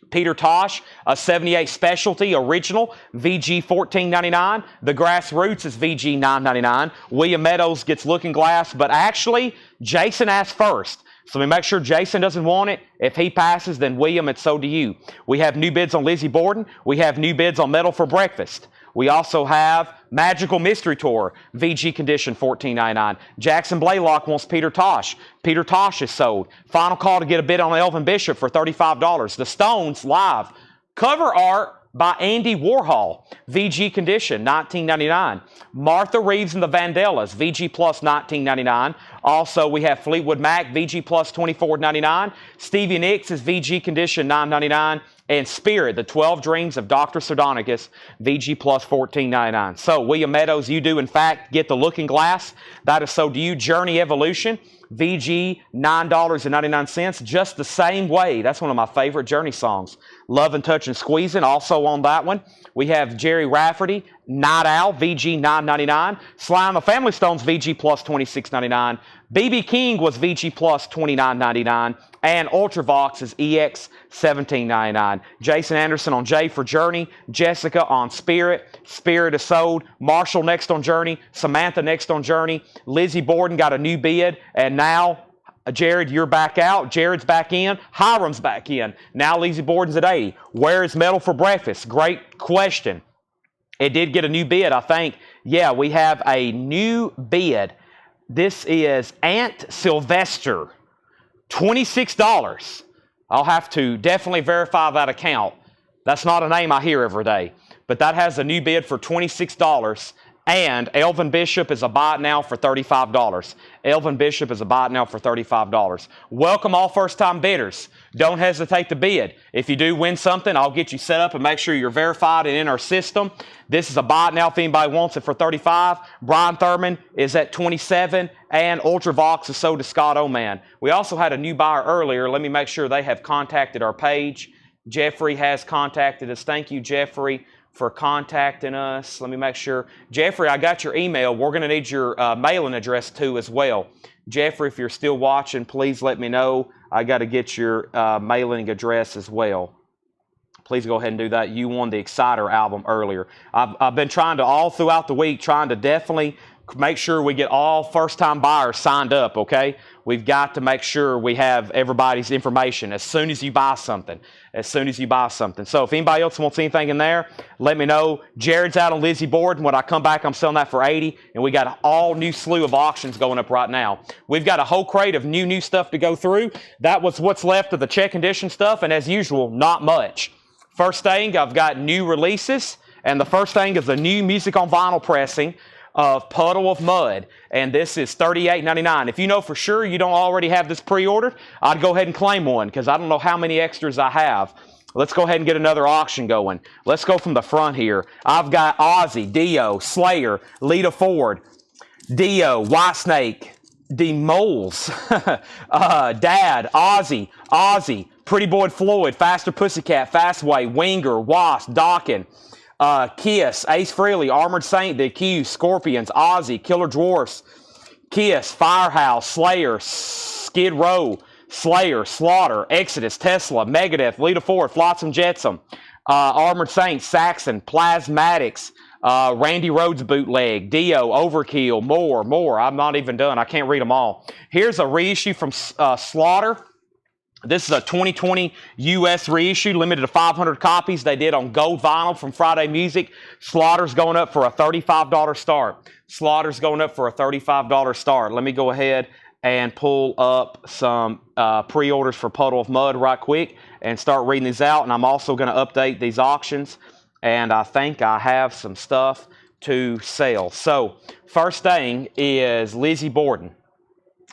Peter Tosh, a 78 Specialty Original, VG $14.99. The Grassroots is VG $9.99. William Meadows gets Looking Glass, but actually, Jason asked first. So we make sure Jason doesn't want it. If he passes, then William, it's so do you. We have new bids on Lizzie Borden. We have new bids on Metal for Breakfast. We also have Magical Mystery Tour, VG condition, $14.99. Jackson Blaylock wants Peter Tosh. Peter Tosh is sold. Final call to get a bid on Elvin Bishop for $35. The Stones, live. Cover art by Andy Warhol, VG condition, $19.99. Martha Reeves and the Vandellas, VG Plus, $19.99. Also, we have Fleetwood Mac, VG Plus, $24.99. Stevie Nicks is VG condition, $9.99. And Spirit, the 12 Dreams of Dr. Sardonicus, VG Plus, $14.99. So, William Meadows, you do, in fact, get the Looking Glass. That is so do you. Journey Evolution, VG, $9.99, just the same way. That's one of my favorite Journey songs. Love and Touch and Squeezing, also on that one. We have Jerry Rafferty, Night Owl, VG, $9.99. Sly and the Family Stones, VG Plus, $26.99. B.B. King was VG Plus, $29.99. And Ultravox is EX, $17.99. Jason Anderson on J for Journey. Jessica on Spirit. Spirit is sold. Marshall next on Journey. Samantha next on Journey. Lizzie Borden got a new bid. And now, Jared, you're back out. Jared's back in. Hiram's back in. Now Lizzie Borden's at 80. Where is Metal for Breakfast? Great question. It did get a new bid, I think. Yeah, we have a new bid. This is Aunt Sylvester. $26. I'll have to definitely verify that account. That's not a name I hear every day. But that has a new bid for $26. And Elvin Bishop is a buy it now for $35. Elvin Bishop is a buy it now for $35. Welcome all first-time bidders. Don't hesitate to bid. If you do win something, I'll get you set up and make sure you're verified and in our system. This is a buy it now if anybody wants it for $35. Brian Thurman is at $27. And Ultravox is sold to Scott Oman. We also had a new buyer earlier. Let me make sure they have contacted our page. Jeffrey has contacted us. Thank you, Jeffrey, for contacting us. Let me make sure. Jeffrey, I got your email. We're going to need your mailing address too as well. Jeffrey, if you're still watching, please let me know. I got to get your mailing address as well. Please go ahead and do that. You won the Exciter album earlier. I've been trying to, all throughout the week, trying to definitely make sure we get all first-time buyers signed up, okay? We've got to make sure we have everybody's information as soon as you buy something. As soon as you buy something. So if anybody else wants anything in there, let me know. Jared's out on Lizzie Borden. When I come back, I'm selling that for $80. And we got an all-new slew of auctions going up right now. We've got a whole crate of new stuff to go through. That was what's left of the check condition stuff. And as usual, not much. First thing, I've got new releases. And the first thing is the new music on vinyl pressing of Puddle of Mud, and this is $38.99. If you know for sure you don't already have this pre-ordered, I'd go ahead and claim one, because I don't know how many extras I have. Let's go ahead and get another auction going. Let's go from the front here. I've got Ozzy, Dio, Slayer, Lita Ford, Dio, Whitesnake, D Moles, Dad, Ozzy, Pretty Boy Floyd, Faster Pussycat, Fastway, Winger, Wasp, Dawkins, Kiss, Ace Frehley, Armored Saint, The Accused, Scorpions, Ozzy, Killer Dwarfs, Kiss, Firehouse, Slayer, Skid Row, Slayer, Slaughter, Exodus, Tesla, Megadeth, Lita Ford, Flotsam Jetsam, Armored Saint, Saxon, Plasmatics, Randy Rhoads Bootleg, Dio, Overkill, more. I'm not even done. I can't read them all. Here's a reissue from Slaughter. This is a 2020 U.S. reissue, limited to 500 copies. They did on gold vinyl from Friday Music. Slaughter's going up for a $35 start. Slaughter's going up for a $35 start. Let me go ahead and pull up some pre-orders for Puddle of Mud right quick and start reading these out. And I'm also going to update these auctions. And I think I have some stuff to sell. So, first thing is Lizzie Borden.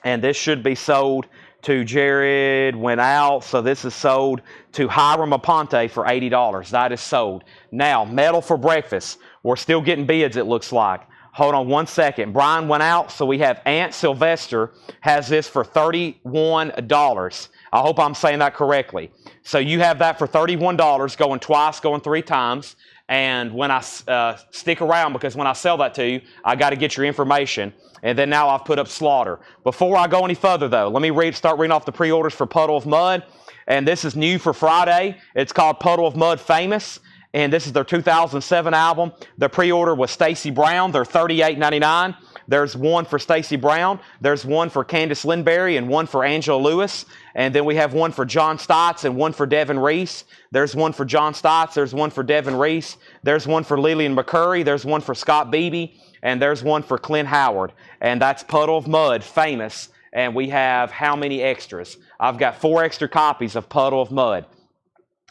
And this should be sold to Jared went out. So this is sold to Hiram Aponte for $80. That is sold. Now, Metal for Breakfast. We're still getting bids, it looks like. Hold on one second. Brian went out, so we have Aunt Sylvester has this for $31. I hope I'm saying that correctly. So you have that for $31, going twice, going 3 times. And when I stick around, because when I sell that to you, I got to get your information. And then now I've put up Slaughter. Before I go any further, though, let me start reading off the pre-orders for Puddle of Mud. And this is new for Friday. It's called Puddle of Mud Famous. And this is their 2007 album. The pre-order was Stacey Brown. They're $38.99. There's one for Stacey Brown. There's one for Candice Lindberry and one for Angela Lewis. And then we have one for John Stotts and one for Devin Reese. There's one for John Stotts. There's one for Devin Reese. There's one for Lillian McCurry. There's one for Scott Beebe. And there's one for Clint Howard. And that's Puddle of Mud, Famous. And we have how many extras? I've got 4 extra copies of Puddle of Mud.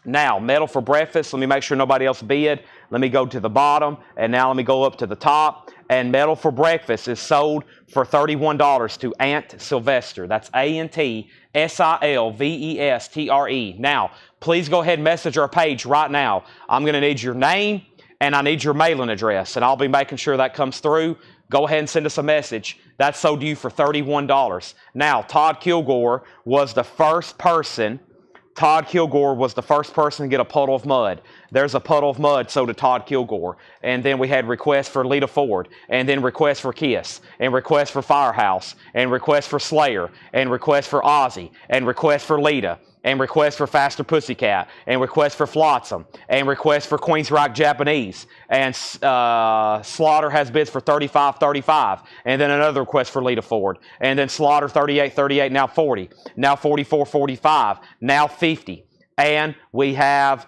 Now, Metal for Breakfast, let me make sure nobody else bid. Let me go to the bottom, and now let me go up to the top. And Metal for Breakfast is sold for $31 to Aunt Sylvester. That's ANTSILVESTRE. Now, please go ahead and message our page right now. I'm going to need your name, and I need your mailing address, and I'll be making sure that comes through. Go ahead and send us a message. That's sold to you for $31. Now, Todd Kilgore was the first person to get a Puddle of Mud. There's a Puddle of Mud sold to Todd Kilgore. And then we had requests for Lita Ford, and then requests for Kiss, and requests for Firehouse, and requests for Slayer, and requests for Ozzy, and requests for Lita, and requests for Faster Pussycat, and requests for Flotsam, and requests for Queensryche Japanese. And Slaughter has bids for $35.35, and then another request for Lita Ford. And then Slaughter $38.38, now $40, now $44.45, now $50. And we have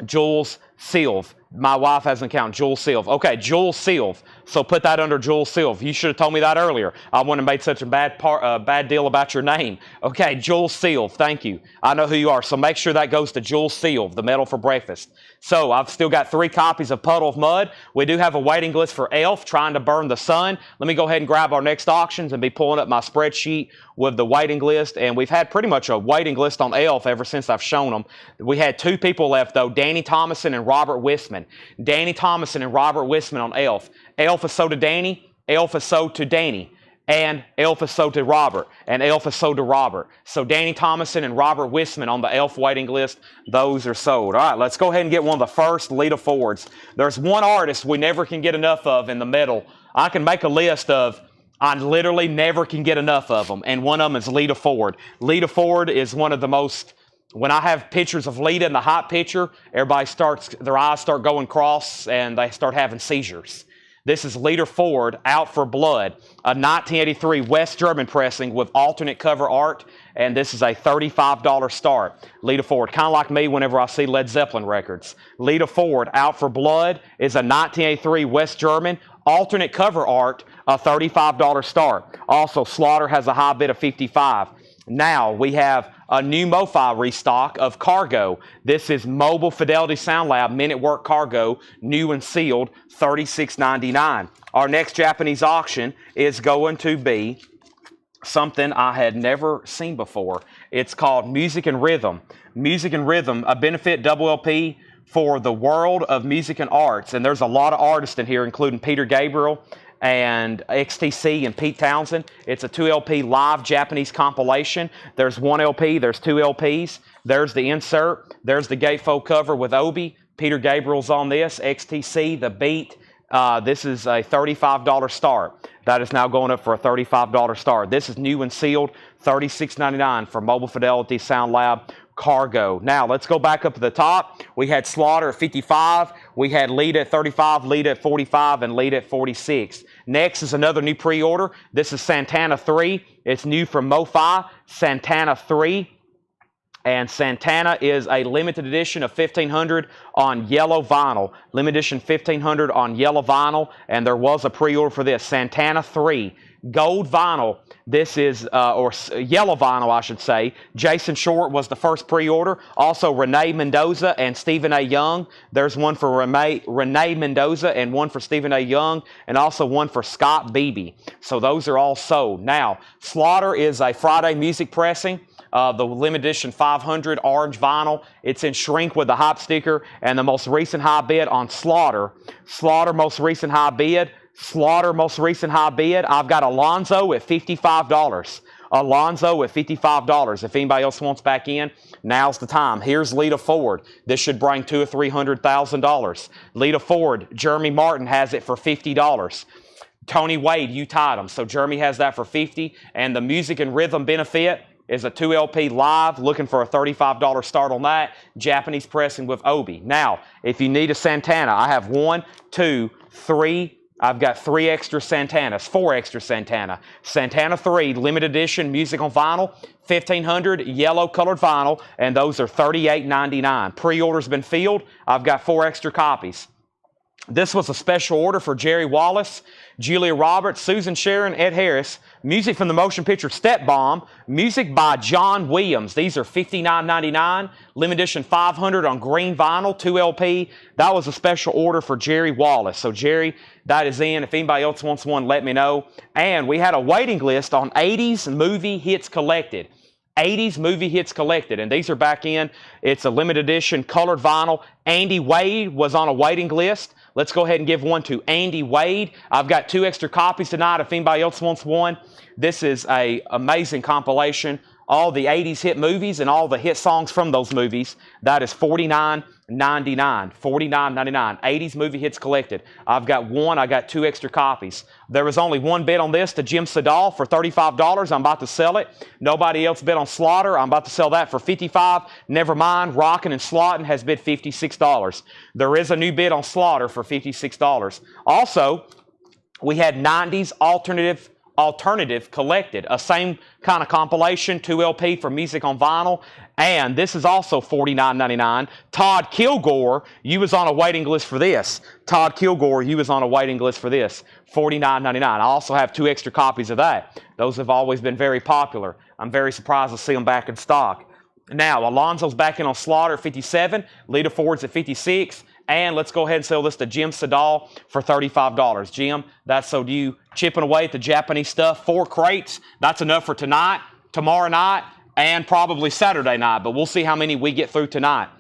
Jules Silv. My wife hasn't counted. Jules Silv. Okay, Jules Silv. So put that under Jules Silv. You should have told me that earlier. I wouldn't have made such a bad deal about your name. Okay, Jules Silv. Thank you. I know who you are. So make sure that goes to Jules Silv, the Metal for Breakfast. So I've still got 3 copies of Puddle of Mud. We do have a waiting list for Elf, Trying to Burn the Sun. Let me go ahead and grab our next auctions and be pulling up my spreadsheet with the waiting list. And we've had pretty much a waiting list on Elf ever since I've shown them. We had 2 people left, though, Danny Thomason and Robert Wisman. Danny Thomason and Robert Wisman on Elf. Elf is sold to Danny, Elf is sold to Danny, and Elf is sold to Robert, and Elf is sold to Robert. So Danny Thomason and Robert Wisman on the Elf waiting list, those are sold. All right, let's go ahead and get one of the first Lita Fords. There's one artist we never can get enough of in the metal. I can make a list of I literally never can get enough of them, and one of them is Lita Ford. Lita Ford is one of the most... When I have pictures of Lita in the hot picture, everybody their eyes start going cross and they start having seizures. This is Lita Ford, Out for Blood, a 1983 West German pressing with alternate cover art, and this is a $35 start. Lita Ford, kind of like me whenever I see Led Zeppelin records. Lita Ford, Out for Blood is a 1983 West German, alternate cover art, a $35 start. Also, Slaughter has a high bid of $55. Now we have a new MoFi restock of Cargo. This is Mobile Fidelity Sound Lab Minute Work Cargo, new and sealed, $36.99. Our next Japanese auction is going to be something I had never seen before. It's called Music and Rhythm. Music and Rhythm, a benefit double LP for the world of music and arts. And there's a lot of artists in here, including Peter Gabriel and XTC and Pete Townsend. It's a 2 LP live Japanese compilation. There's 1 LP, there's 2 LPs. There's the insert. There's the gatefold cover with Obi. Peter Gabriel's on this. XTC, the beat. This is a $35 start. That is now going up for a $35 start. This is new and sealed, $36.99 for Mobile Fidelity Sound Lab Cargo. Now, let's go back up to the top. We had Slaughter at 55. We had Lita at 35, Lita at 45, and Lita at 46. Next is another new pre-order. This is Santana 3. It's new from MoFi, Santana 3. And Santana is a limited edition of 1500 on yellow vinyl. Limited edition 1500 on yellow vinyl. And there was a pre-order for this. Santana 3. Gold vinyl. This is, or yellow vinyl, I should say. Jason Short was the first pre-order. Also, Renee Mendoza and Stephen A. Young. There's one for Renee Mendoza and one for Stephen A. Young, and also one for Scott Beebe. So those are all sold. Now, Slaughter is a Friday music pressing. The limited edition 500 orange vinyl. It's in shrink with the hype sticker, and the most recent high bid on Slaughter. Slaughter most recent high bid. Slaughter most recent high bid. I've got Alonzo at $55. Alonzo at $55. If anybody else wants back in, now's the time. Here's Lita Ford. This should bring $200,000 or $300,000. Lita Ford, Jeremy Martin has it for $50. Tony Wade, you tied them. So Jeremy has that for $50. And the Music and Rhythm Benefit is a 2 LP live, looking for a $35 start on that. Japanese pressing with Obi. Now, if you need a Santana, I have 1, 2, 3. I've got 3 extra Santanas, 4 extra Santana. Santana 3, limited edition, music on vinyl, 1500 yellow colored vinyl, and those are $38.99. Pre-order's been filled. I've got 4 extra copies. This was a special order for Jerry Wallace, Julia Roberts, Susan Sharon, Ed Harris. Music from the motion picture Step Bomb. Music by John Williams. These are $59.99. Limited edition 500 on green vinyl, 2 LP. That was a special order for Jerry Wallace. So Jerry, that is in. If anybody else wants one, let me know. And we had a waiting list on 80s movie hits collected. 80s movie hits collected, and these are back in. It's a limited edition colored vinyl. Andy Wade was on a waiting list. Let's go ahead and give one to Andy Wade. I've got 2 extra copies tonight if anybody else wants one. This is an amazing compilation. All the 80s hit movies and all the hit songs from those movies. That is $49.99. $49.99. 80s movie hits collected. I've got 1. I got 2 extra copies. There was only 1 bid on this to Jim Sedal for $35. I'm about to sell it. Nobody else bid on Slaughter. I'm about to sell that for $55. Never mind. Rockin' and Slottin' has bid $56. There is a new bid on Slaughter for $56. Also, we had 90s alternative collected, a same kind of compilation, 2 LP for music on vinyl, and this is also $49.99. Todd Kilgore, you was on a waiting list for this. Todd Kilgore, you was on a waiting list for this, $49.99. I also have 2 extra copies of that. Those have always been very popular. I'm very surprised to see them back in stock. Now, Alonzo's back in on Slaughter at 57, Lita Ford's at 56, and let's go ahead and sell this to Jim Sedal for $35. Jim, that's so you chipping away at the Japanese stuff. 4 crates. That's enough for tonight, tomorrow night, and probably Saturday night. But we'll see how many we get through tonight.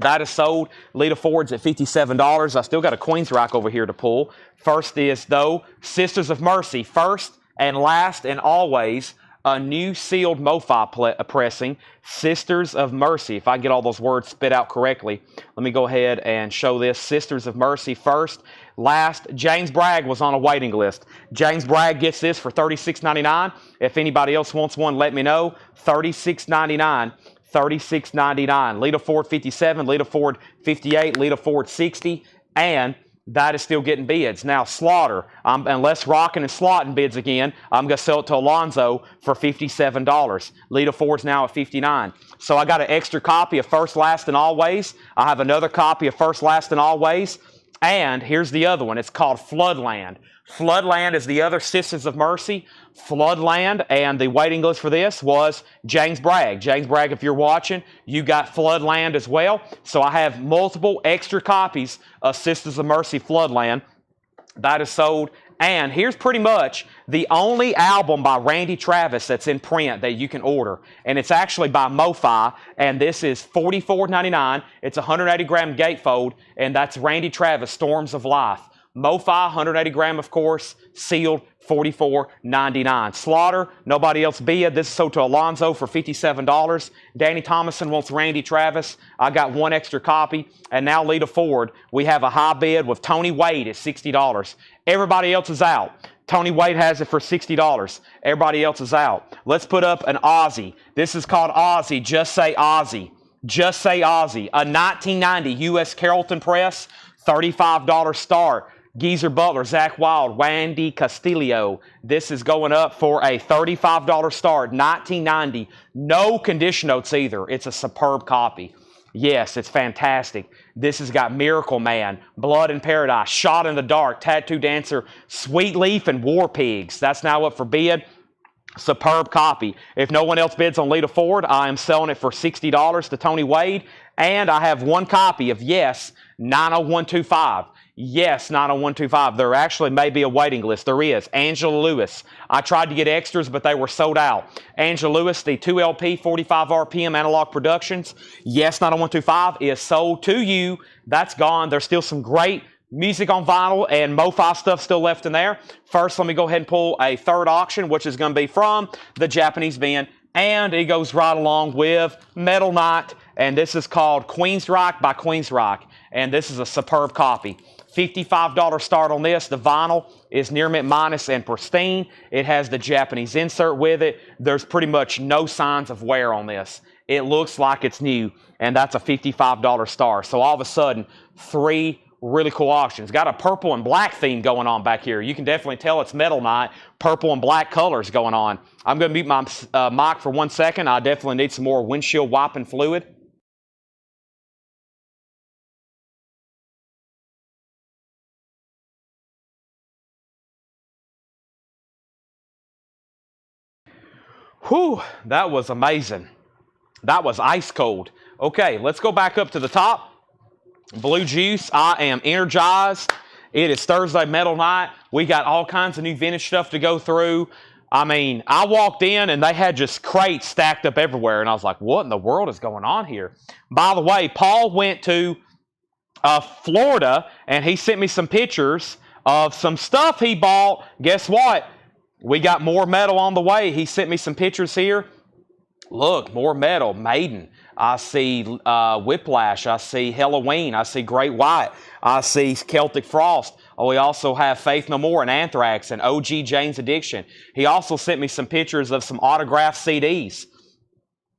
That is sold. Lita Ford's at $57. I still got a Queen's rack over here to pull. First is, though, Sisters of Mercy. First and last and always, a new sealed MoFi pressing, Sisters of Mercy. If I get all those words spit out correctly, let me go ahead and show this. Sisters of Mercy first. Last, James Bragg was on a waiting list. James Bragg gets this for $36.99. If anybody else wants one, let me know. $36.99. $36.99. Lita Ford 57, Lita Ford 58, Lita Ford 60, and that is still getting bids. Now, Slaughter, unless Rockin' and Slottin' bids again, I'm going to sell it to Alonzo for $57. Lita Ford's now at $59. So I got an extra copy of First, Last, and Always. I have another copy of First, Last, and Always. And here's the other one. It's called Floodland. Floodland is the other Sisters of Mercy. Floodland, and the waiting list for this was James Bragg. James Bragg, if you're watching, you got Floodland as well. So I have multiple extra copies of Sisters of Mercy Floodland. That is sold. And here's pretty much the only album by Randy Travis that's in print that you can order. And it's actually by MoFi, and this is $44.99. It's a 180-gram gatefold, and that's Randy Travis, Storms of Life. MoFi, 180 gram, of course, sealed, $44.99. Slaughter, nobody else bid. This is sold to Alonzo for $57. Danny Thomason wants Randy Travis. I got 1 extra copy. And now Lita Ford, we have a high bid with Tony Wade at $60. Everybody else is out. Tony Wade has it for $60. Everybody else is out. Let's put up an Aussie. This is called Aussie. Just say Aussie. Just say Aussie. A 1990 U.S. Carrollton press, $35 start. Geezer Butler, Zach Wild, Wandy Castillo. This is going up for a $35 start, 1990. No condition notes either. It's a superb copy. Yes, it's fantastic. This has got Miracle Man, Blood in Paradise, Shot in the Dark, Tattoo Dancer, Sweet Leaf, and War Pigs. That's now up for bid. Superb copy. If no one else bids on Lita Ford, I am selling it for $60 to Tony Wade. And I have one copy of Yes 90125. Yes 90125. There actually may be a waiting list. There is. Angela Lewis. I tried to get extras, but they were sold out. Angela Lewis, the 2LP 45 RPM Analog Productions. Yes 90125 is sold to you. That's gone. There's still some great music on vinyl and MoFi stuff still left in there. First, let me go ahead and pull a third auction, which is going to be from the Japanese band. And it goes right along with Metal Knight. And this is called Queensryche by Queensryche. And this is a superb copy. $55 start on this. The vinyl is near mint minus and pristine. It has the Japanese insert with it. There's pretty much no signs of wear on this. It looks like it's new. And that's a $55 star. So all of a sudden, 3 really cool auctions. Got a purple and black theme going on back here. You can definitely tell it's Metal Knight. Purple and black colors going on. I'm going to mute my mic for 1 second. I definitely need some more windshield wiping fluid. Whew, that was amazing. That was ice cold. Okay, let's go back up to the top. Blue Juice, I am energized. It is Thursday Metal Night. We got all kinds of new vintage stuff to go through. I mean, I walked in and they had just crates stacked up everywhere. And I was like, what in the world is going on here? By the way, Paul went to Florida and he sent me some pictures of some stuff he bought. Guess what? We got more metal on the way. He sent me some pictures here. Look, more metal. Maiden. I see Whiplash. I see Halloween. I see Great White. I see Celtic Frost. Oh, we also have Faith No More and Anthrax and OG Jane's Addiction. He also sent me some pictures of some autographed CDs.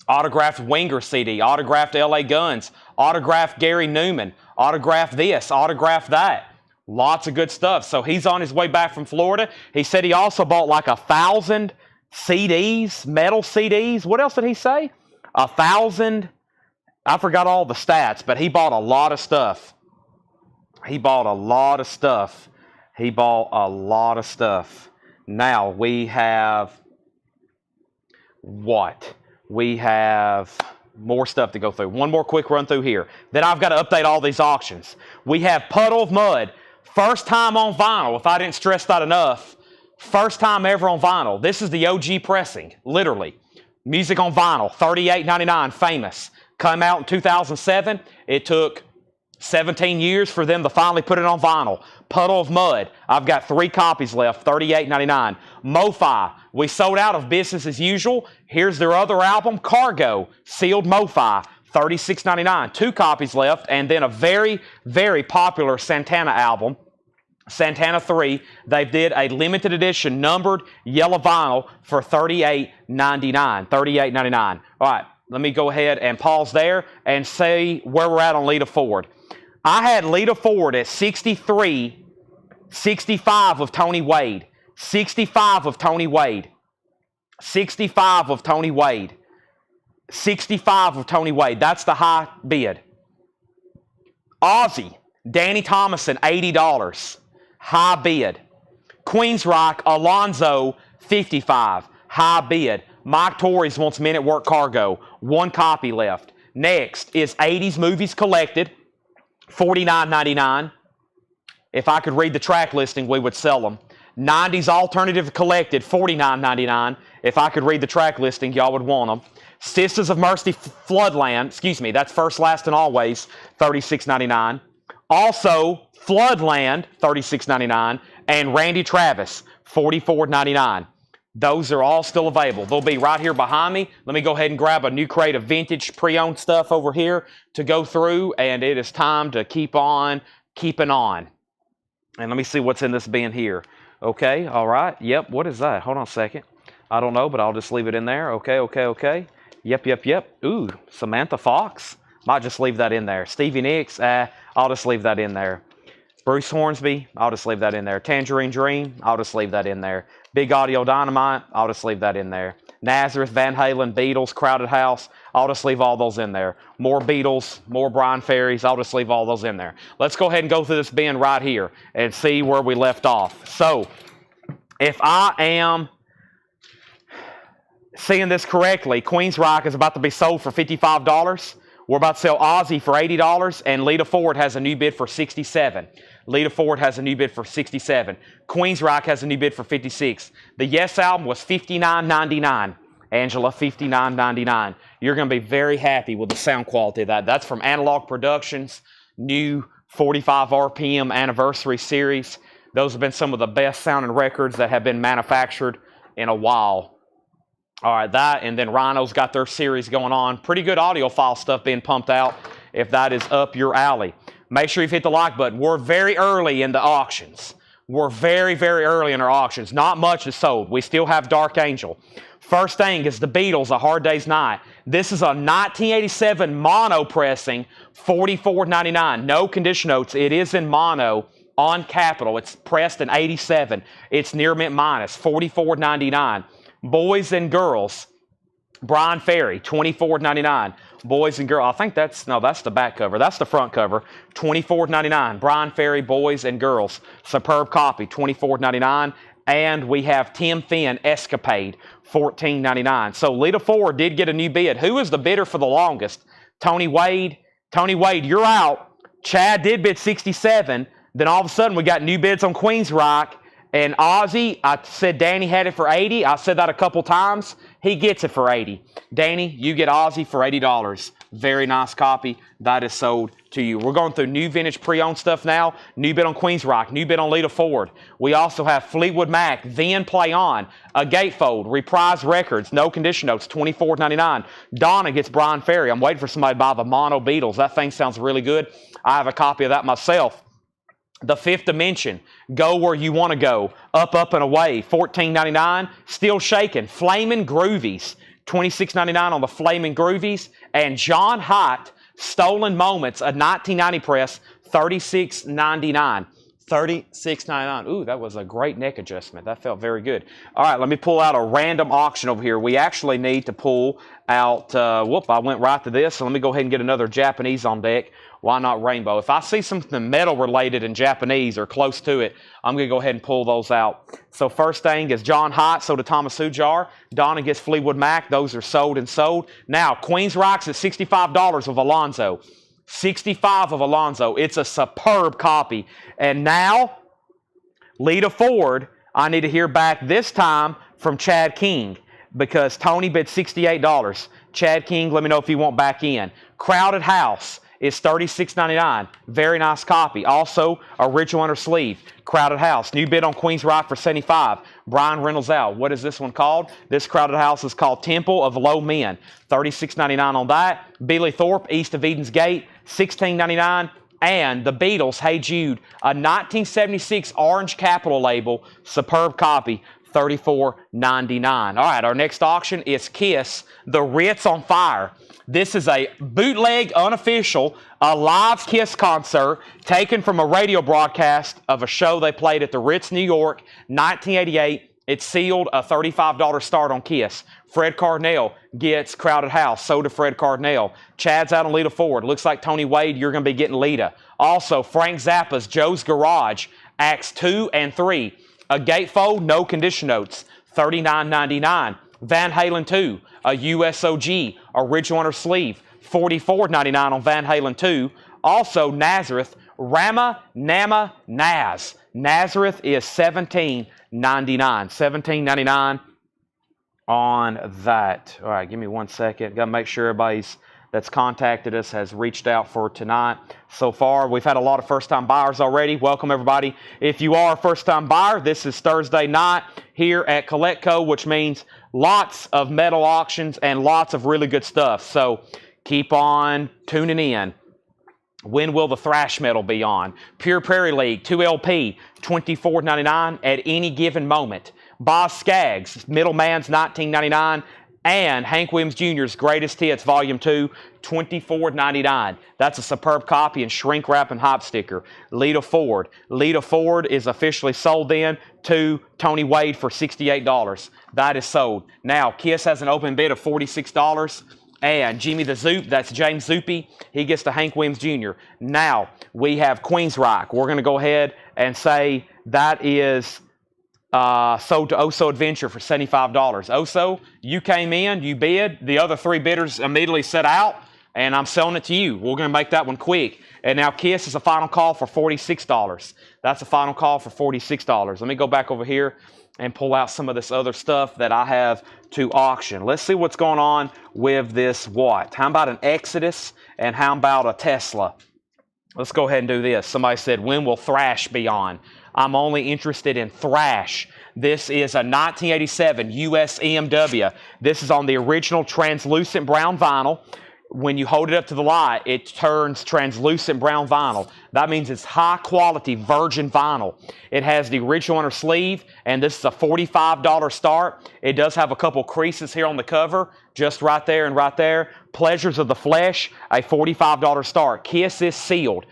Autographed Winger CD. Autographed LA Guns. Autographed Gary Newman. Autographed this. Autographed that. Lots of good stuff. So he's on his way back from Florida. He said he also bought like 1,000 CDs, metal CDs. What else did he say? 1,000. I forgot all the stats, but he bought a lot of stuff. He bought a lot of stuff. He bought a lot of stuff. Now we have what? We have more stuff to go through. One more quick run through here. Then I've got to update all these auctions. We have Puddle of Mud. First time on vinyl, if I didn't stress that enough. First time ever on vinyl. This is the OG pressing, literally. Music on vinyl, $38.99, famous. Come out in 2007. It took 17 years for them to finally put it on vinyl. Puddle of Mud. I've got 3 copies left, $38.99. MoFi. We sold out of Business as Usual. Here's their other album, Cargo. Sealed MoFi. $36.99. 2 copies left. And then a very, very popular Santana album. Santana 3, they did a limited edition numbered yellow vinyl for $38.99. $38.99. All right, let me go ahead and pause there and say where we're at on Lita Ford. I had Lita Ford at 63, 65 of Tony Wade. 65 of Tony Wade. 65 of Tony Wade. 65 of Tony Wade. That's the high bid. Ozzy, Danny Thomason, $80. High bid. Queensryche, Alonzo, $55. High bid. Mike Torres wants Men at Work Cargo. 1 copy left. Next is 80s Movies Collected, $49.99. If I could read the track listing, we would sell them. 90s Alternative Collected, $49.99. If I could read the track listing, y'all would want them. Sisters of Mercy Floodland, that's First, Last, and Always, $36.99. Also, Floodland, $36.99, and Randy Travis, $44.99. Those are all still available. They'll be right here behind me. Let me go ahead and grab a new crate of vintage pre-owned stuff over here to go through, and it is time to keep on keeping on. And let me see what's in this bin here. Okay, all right. Yep, what is that? Hold on a second. I don't know, but I'll just leave it in there. Okay. Yep. Ooh, Samantha Fox. Might just leave that in there. Stevie Nicks, I'll just leave that in there. Bruce Hornsby, I'll just leave that in there. Tangerine Dream, I'll just leave that in there. Big Audio Dynamite, I'll just leave that in there. Nazareth, Van Halen, Beatles, Crowded House, I'll just leave all those in there. More Beatles, more Brian Ferries, I'll just leave all those in there. Let's go ahead and go through this bin right here and see where we left off. So, if I am seeing this correctly, Queensryche is about to be sold for $55. We're about to sell Ozzy for $80, and Lita Ford has a new bid for $67. Lita Ford has a new bid for $67. Queensryche has a new bid for $56. The Yes album was $59.99. Angela, $59.99. You're going to be very happy with the sound quality of that. That's from Analog Productions, new 45 RPM anniversary series. Those have been some of the best sounding records that have been manufactured in a while. All right, that, and then Rhino's got their series going on. Pretty good audiophile stuff being pumped out if that is up your alley. Make sure you've hit the like button. We're very early in the auctions. We're very, very early in our auctions. Not much is sold. We still have Dark Angel. First thing is the Beatles, A Hard Day's Night. This is a 1987 mono pressing, $44.99. No condition notes. It is in mono on Capitol. It's pressed in 87. It's near mint minus, $44.99. Boys and Girls, Brian Ferry, $24.99. Boys and Girls, I think that's the back cover. That's the front cover, $24.99. Brian Ferry, Boys and Girls. Superb copy, $24.99. And we have Tim Finn, Escapade, $14.99. So Lita Ford did get a new bid. Who was the bidder for the longest? Tony Wade. Tony Wade, you're out. Chad did bid 67. Then all of a sudden we got new bids on Queensryche. And Ozzy, I said Danny had it for $80. I said that a couple times. He gets it for $80. Danny, you get Ozzy for $80. Very nice copy. That is sold to you. We're going through new vintage pre-owned stuff now. New bid on Queensryche. New bid on Lita Ford. We also have Fleetwood Mac, Then Play On, a Gatefold, Reprise Records, no condition notes, $24.99. Donna gets Brian Ferry. I'm waiting for somebody to buy the Mono Beatles. That thing sounds really good. I have a copy of that myself. The Fifth Dimension, Go Where You Want to Go, Up, Up, and Away, $14.99. Still Shaking, Flamin' Groovies, $26.99 on the Flamin' Groovies. And John Hott, Stolen Moments, a 1990 press, $36.99. $36.99. Ooh, that was a great neck adjustment. That felt very good. All right, let me pull out a random auction over here. We actually need to pull out, I went right to this. So let me go ahead and get another Japanese on deck. Why not rainbow? If I see something metal related in Japanese or close to it, I'm going to go ahead and pull those out. So first thing is John Hott, sold to Thomas Hujar. Donna gets Fleetwood Mac. Those are sold and sold. Now, Queensryche's at $65 of Alonzo. 65 of Alonzo. It's a superb copy. And now, Lita Ford, I need to hear back this time from Chad King because Tony bid $68. Chad King, let me know if you want back in. Crowded House is $36.99. Very nice copy. Also, original under sleeve. Crowded House. New bid on Queensryche for $75. Brian Reynolds out. What is this one called? This Crowded House is called Temple of Low Men. $36.99 on that. Billy Thorpe, East of Eden's Gate, $16.99. And the Beatles, Hey Jude, a 1976 orange Capitol label. Superb copy. $34.99. All right, our next auction is Kiss, The Ritz on Fire. This is a bootleg, unofficial, a live Kiss concert taken from a radio broadcast of a show they played at the Ritz, New York, 1988. It's sealed, a $35 start on Kiss. Fred Cardinale gets Crowded House, so to Fred Cardinale. Chad's out on Lita Ford. Looks like Tony Wade, you're going to be getting Lita. Also, Frank Zappa's Joe's Garage, Acts 2 and 3. A gatefold, no condition notes, $39.99. Van Halen 2, a USOG, original under sleeve, $44.99 on Van Halen 2. Also, Nazareth, Rama Nama Naz. Nazareth is $17.99. $17.99 on that. All right, give me 1 second. Got to make sure everybody's that's contacted us has reached out for tonight. So far, we've had a lot of first-time buyers already. Welcome, everybody. If you are a first-time buyer, this is Thursday night here at CollectCo, which means lots of metal auctions and lots of really good stuff. So keep on tuning in. When will the thrash metal be on? Pure Prairie League, 2LP, $24.99 at any given moment. Boz Scaggs, Middleman's $19.99. And Hank Williams Jr.'s Greatest Hits Volume 2, $24.99. That's a superb copy and shrink wrap and hop sticker. Lita Ford. Lita Ford is officially sold then to Tony Wade for $68. That is sold. Now, Kiss has an open bid of $46. And Jimmy the Zoop, that's James Zoopy, he gets to Hank Williams Jr. Now, we have Queensryche. We're going to go ahead and say that is sold to Oso Adventure for $75. Oso, you came in, you bid. The other 3 bidders immediately set out, and I'm selling it to you. We're going to make that one quick. And now Kiss is a final call for $46. That's a final call for $46. Let me go back over here and pull out some of this other stuff that I have to auction. Let's see what's going on with this what. How about an Exodus and how about a Tesla? Let's go ahead and do this. Somebody said, when will Thrash be on? I'm only interested in Thrash. This is a 1987 US EMW. This is on the original translucent brown vinyl. When you hold it up to the light, it turns translucent brown vinyl. That means it's high quality virgin vinyl. It has the original inner sleeve, and this is a $45 start. It does have a couple creases here on the cover, just right there and right there. Pleasures of the Flesh, a $45 start. Kiss is sealed.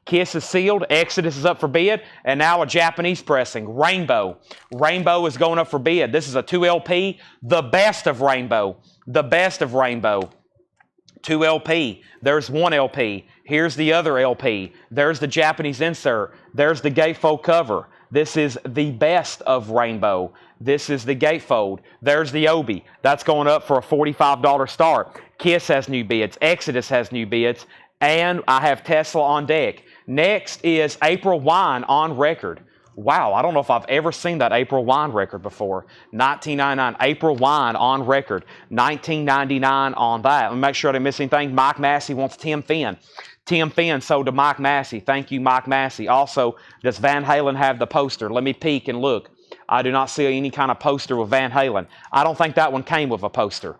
Kiss is sealed. Exodus is up for bid. And now a Japanese pressing, Rainbow. Rainbow is going up for bid. This is a 2 LP, the best of Rainbow. The best of Rainbow. 2 LP. There's 1 LP. Here's the other LP. There's the Japanese insert. There's the gatefold cover. This is the best of Rainbow. This is the gatefold. There's the Obi. That's going up for a $45 start. Kiss has new bids. Exodus has new bids. And I have Tesla on deck. Next is April Wine on record. Wow, I don't know if I've ever seen that April Wine record before. 1999, April Wine on record. 1999 on that. Let me make sure I didn't miss anything. Mike Massey wants Tim Finn. Tim Finn sold to Mike Massey. Thank you, Mike Massey. Also, does Van Halen have the poster? Let me peek and look. I do not see any kind of poster with Van Halen. I don't think that one came with a poster.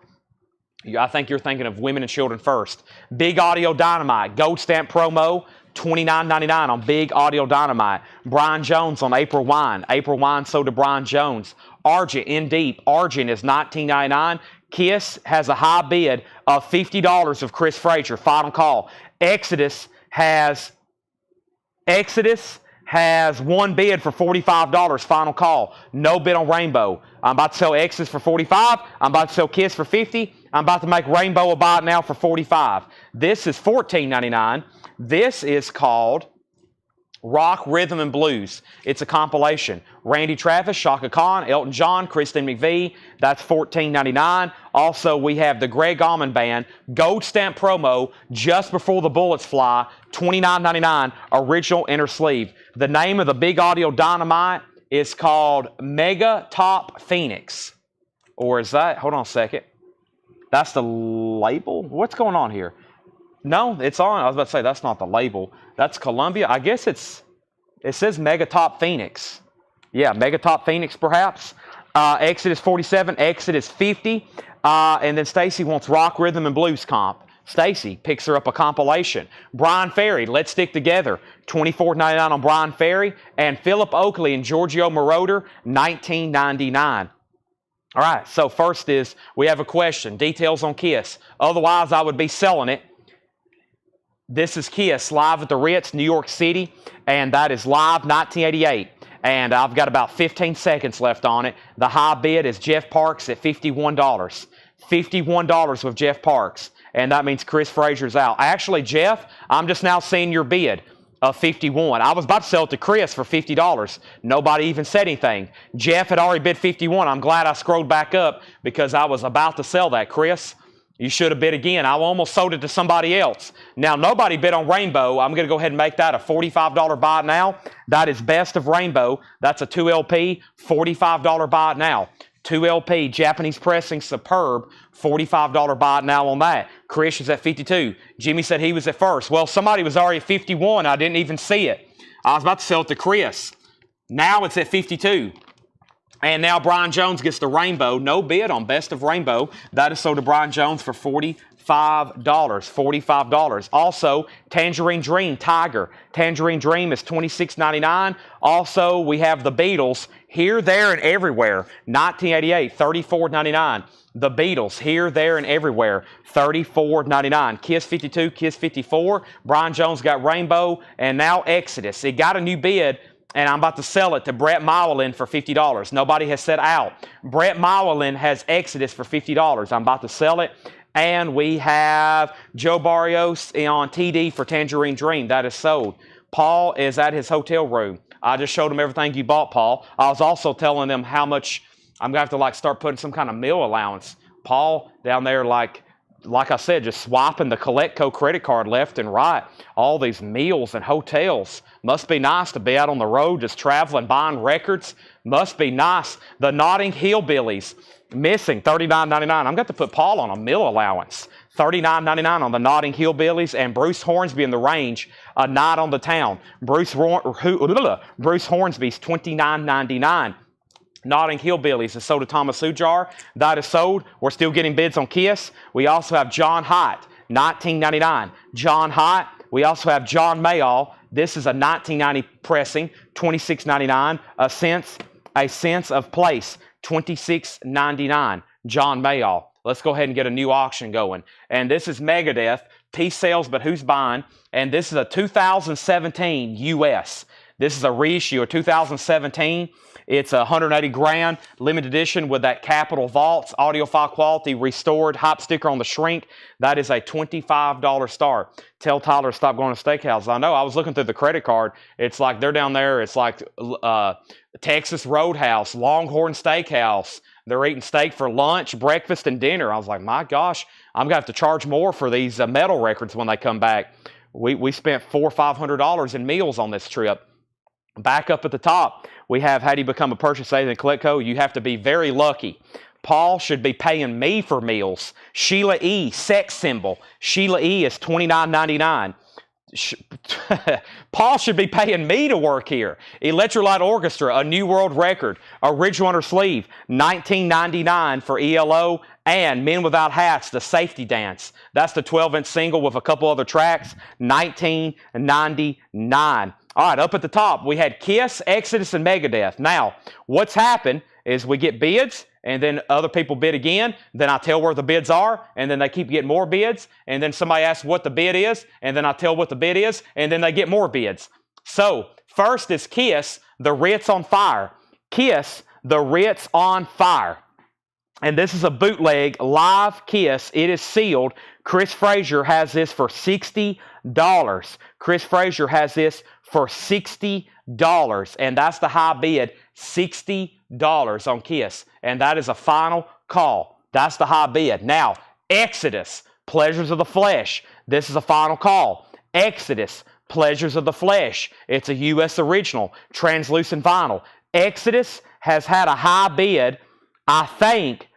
I think you're thinking of Women and Children First. Big Audio Dynamite, gold stamp promo, $29.99 on Big Audio Dynamite. Brian Jones on April Wine. April Wine sold to Brian Jones. Argent in deep. Argent is $19.99. Kiss has a high bid of $50 of Chris Frazier. Final call. Exodus has 1 bid for $45. Final call. No bid on Rainbow. I'm about to sell Exodus for $45. I'm about to sell Kiss for $50. I'm about to make Rainbow a buy it now for $45. This is $14.99. This is called Rock, Rhythm, and Blues. It's a compilation. Randy Travis, Shaka Khan, Elton John, Kristen McVie. That's $14.99. Also, we have the Greg Allman Band, gold stamp promo, Just Before the Bullets Fly, $29.99, original inner sleeve. The name of the Big Audio Dynamite is called Mega Top Phoenix. Or is that, hold on a second. That's the label? What's going on here? No, it's on. I was about to say, that's not the label. That's Columbia. I guess it says Mega Top Phoenix. Yeah, Mega Top Phoenix, perhaps. Exodus 47, Exodus 50. And then Stacy wants Rock, Rhythm, and Blues comp. Stacy picks her up a compilation. Brian Ferry, Let's Stick Together, $24.99 on Brian Ferry. And Philip Oakley and Giorgio Moroder, $19.99. All right, so first is, we have a question. Details on Kiss. Otherwise, I would be selling it. This is Kiss live at the Ritz, New York City, and that is live 1988. And I've got about 15 seconds left on it. The high bid is Jeff Parks at $51. $51 with Jeff Parks, and that means Chris Frazier's out. Actually, Jeff, I'm just now seeing your bid of $51. I was about to sell it to Chris for $50. Nobody even said anything. Jeff had already bid $51. I'm glad I scrolled back up because I was about to sell that, Chris. You should have bid again. I almost sold it to somebody else. Now, nobody bid on Rainbow. I'm going to go ahead and make that a $45 buy now. That is best of Rainbow. That's a 2 LP, $45 buy now. 2 LP, Japanese pressing, superb, $45 buy now on that. Chris is at 52. Jimmy said he was at first. Well, somebody was already at 51. I didn't even see it. I was about to sell it to Chris. Now it's at 52. And now Brian Jones gets the Rainbow. No bid on Best of Rainbow. That is sold to Brian Jones for $45. $45. Also, Tangerine Dream Tiger. Tangerine Dream is $26.99. Also, we have the Beatles, Here, There, and Everywhere. 1988, $34.99. The Beatles, Here, There, and Everywhere. $34.99. Kiss 52, Kiss 54. Brian Jones got Rainbow. And now Exodus. It got a new bid, and I'm about to sell it to Brett Mowlin for $50. Nobody has said out. Brett Mowlin has Exodus for $50. I'm about to sell it. And we have Joe Barrios on TD for Tangerine Dream. That is sold. Paul is at his hotel room. I just showed him everything you bought, Paul. I was also telling them how much I'm going to have to start putting some kind of meal allowance. Paul down there, like I said, just swiping the Colectco credit card left and right. All these meals and hotels. Must be nice to be out on the road just traveling, buying records. Must be nice. The Notting Hillbillies. Missing $39.99. I'm going to put Paul on a meal allowance. $39.99 on the Notting Hillbillies, and Bruce Hornsby in the Range, A Night on the Town. Bruce Hornsby's $29.99. Notting Hillbillies is sold to Thomas Ujar. That is sold. We're still getting bids on Kiss. We also have John Haidt, $19.99. John Haidt. We also have John Mayall. This is a 1990 pressing, $26.99. A Sense of Place, $26.99. John Mayall. Let's go ahead and get a new auction going. And this is Megadeth. Peace Sales, but who's buying? And this is a 2017 US. This is a reissue of 2017. It's 180 grand, limited edition with that Capitol Vaults, audiophile quality, restored, hype sticker on the shrink. That is a $25 start. Tell Tyler to stop going to steakhouses. I know, I was looking through the credit card. It's like they're down there. It's like Texas Roadhouse, Longhorn Steakhouse. They're eating steak for lunch, breakfast, and dinner. I was like, my gosh, I'm going to have to charge more for these metal records when they come back. We spent $400 or $500 in meals on this trip. Back up at the top, we have how do you become a purchase agent in Colectco? You have to be very lucky. Paul should be paying me for meals. Sheila E., sex symbol. Sheila E. is $29.99. Paul should be paying me to work here. Electrolyte Orchestra, A New World Record. Original under sleeve, $19.99 for ELO. And Men Without Hats, The Safety Dance. That's the 12-inch single with a couple other tracks, $19.99. All right, up at the top, we had Kiss, Exodus, and Megadeth. Now, what's happened is we get bids, and then other people bid again. Then I tell where the bids are, and then they keep getting more bids. And then somebody asks what the bid is, and then I tell what the bid is, and then they get more bids. So, first is Kiss, The Ritz on Fire. Kiss, The Ritz on Fire. And this is a bootleg live Kiss. It is sealed. Chris Frazier has this for $60. Chris Frazier has this for $60. And that's the high bid, $60 on Kiss. And that is a final call. That's the high bid. Now, Exodus, Pleasures of the Flesh. This is a final call. Exodus, Pleasures of the Flesh. It's a U.S. original, translucent vinyl. Exodus has had a high bid, I think,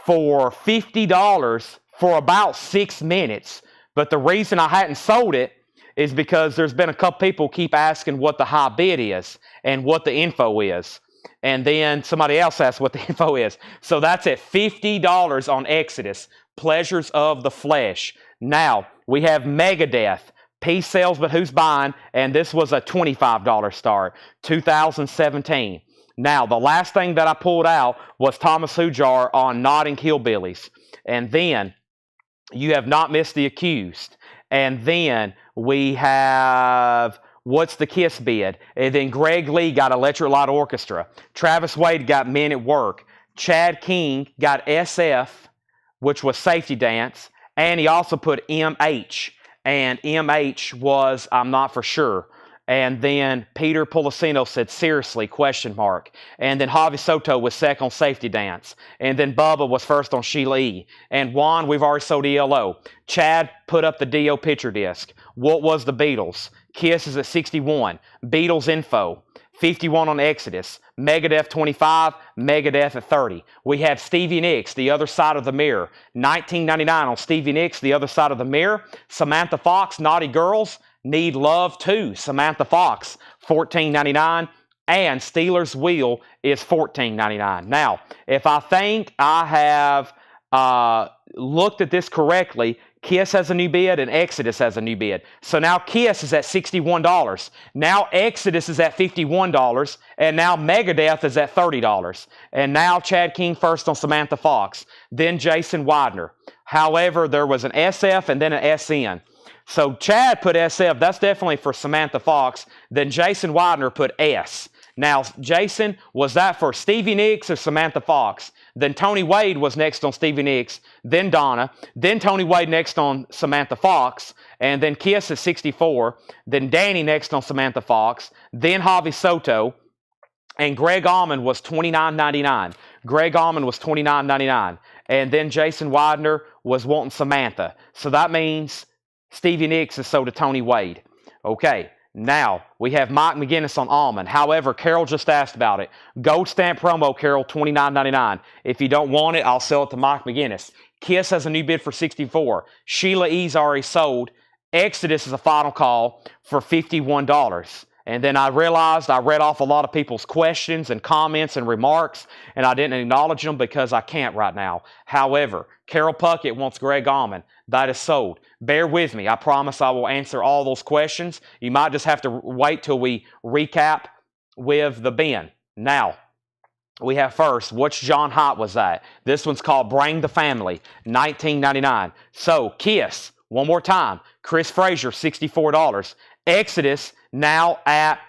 for $50 for about 6 minutes. But the reason I hadn't sold it is because there's been a couple people keep asking what the high bid is and what the info is. And then somebody else asks what the info is. So that's at $50 on Exodus, Pleasures of the Flesh. Now, we have Megadeth, Peace Sales, but who's buying? And this was a $25 start, 2017. Now, the last thing that I pulled out was Thomas Ujar on Notting Hillbillies. And then you have Not Missed the Accused. And then we have What's the Kiss bid? And then Greg Lee got Electric Light Orchestra. Travis Wade got Men at Work. Chad King got SF, which was Safety Dance. And he also put MH. And MH was, I'm not for sure. And then Peter Policino said, seriously, question mark. And then Javi Soto was second on Safety Dance. And then Bubba was first on Sheila E. And Juan, we've already sold ELO. Chad put up the Dio picture disc. What was the Beatles? Kiss is at 61. Beatles info, 51 on Exodus. Megadeth 25, Megadeth at 30. We have Stevie Nicks, The Other Side of the Mirror. $19.99 on Stevie Nicks, The Other Side of the Mirror. Samantha Fox, Naughty Girls, Need Love Too. Samantha Fox, $14.99. and Steelers Wheel is $14.99. Now, if I think I have looked at this correctly, Kiss has a new bid and Exodus has a new bid. So now Kiss is at $61. Now Exodus is at $51. And now Megadeth is at $30. And now Chad King first on Samantha Fox. Then Jason Widener. However, there was an SF and then an SN. So Chad put SF. That's definitely for Samantha Fox. Then Jason Widener put S. Now, Jason, was that for Stevie Nicks or Samantha Fox? Then Tony Wade was next on Stevie Nicks, then Donna, then Tony Wade next on Samantha Fox, and then Kiss is 64, then Danny next on Samantha Fox, then Javi Soto, and Greg Allman was $29.99. Greg Allman was $29.99. And then Jason Widener was wanting Samantha. So that means Stevie Nicks is sold to Tony Wade. Okay. Now, we have Mike McGinnis on Almond. However, Carol just asked about it. Gold stamp promo, Carol, $29.99. If you don't want it, I'll sell it to Mike McGinnis. Kiss has a new bid for $64. Sheila E's already sold. Exodus is a final call for $51. And then I realized I read off a lot of people's questions and comments and remarks, and I didn't acknowledge them because I can't right now. However, Carol Puckett wants Greg Allman. That is sold. Bear with me. I promise I will answer all those questions. You might just have to wait till we recap with the bin. Now, we have first, which John Hott was that? This one's called Bring the Family, $19.99. So, Kiss, one more time. Chris Frazier, $64. Exodus, now at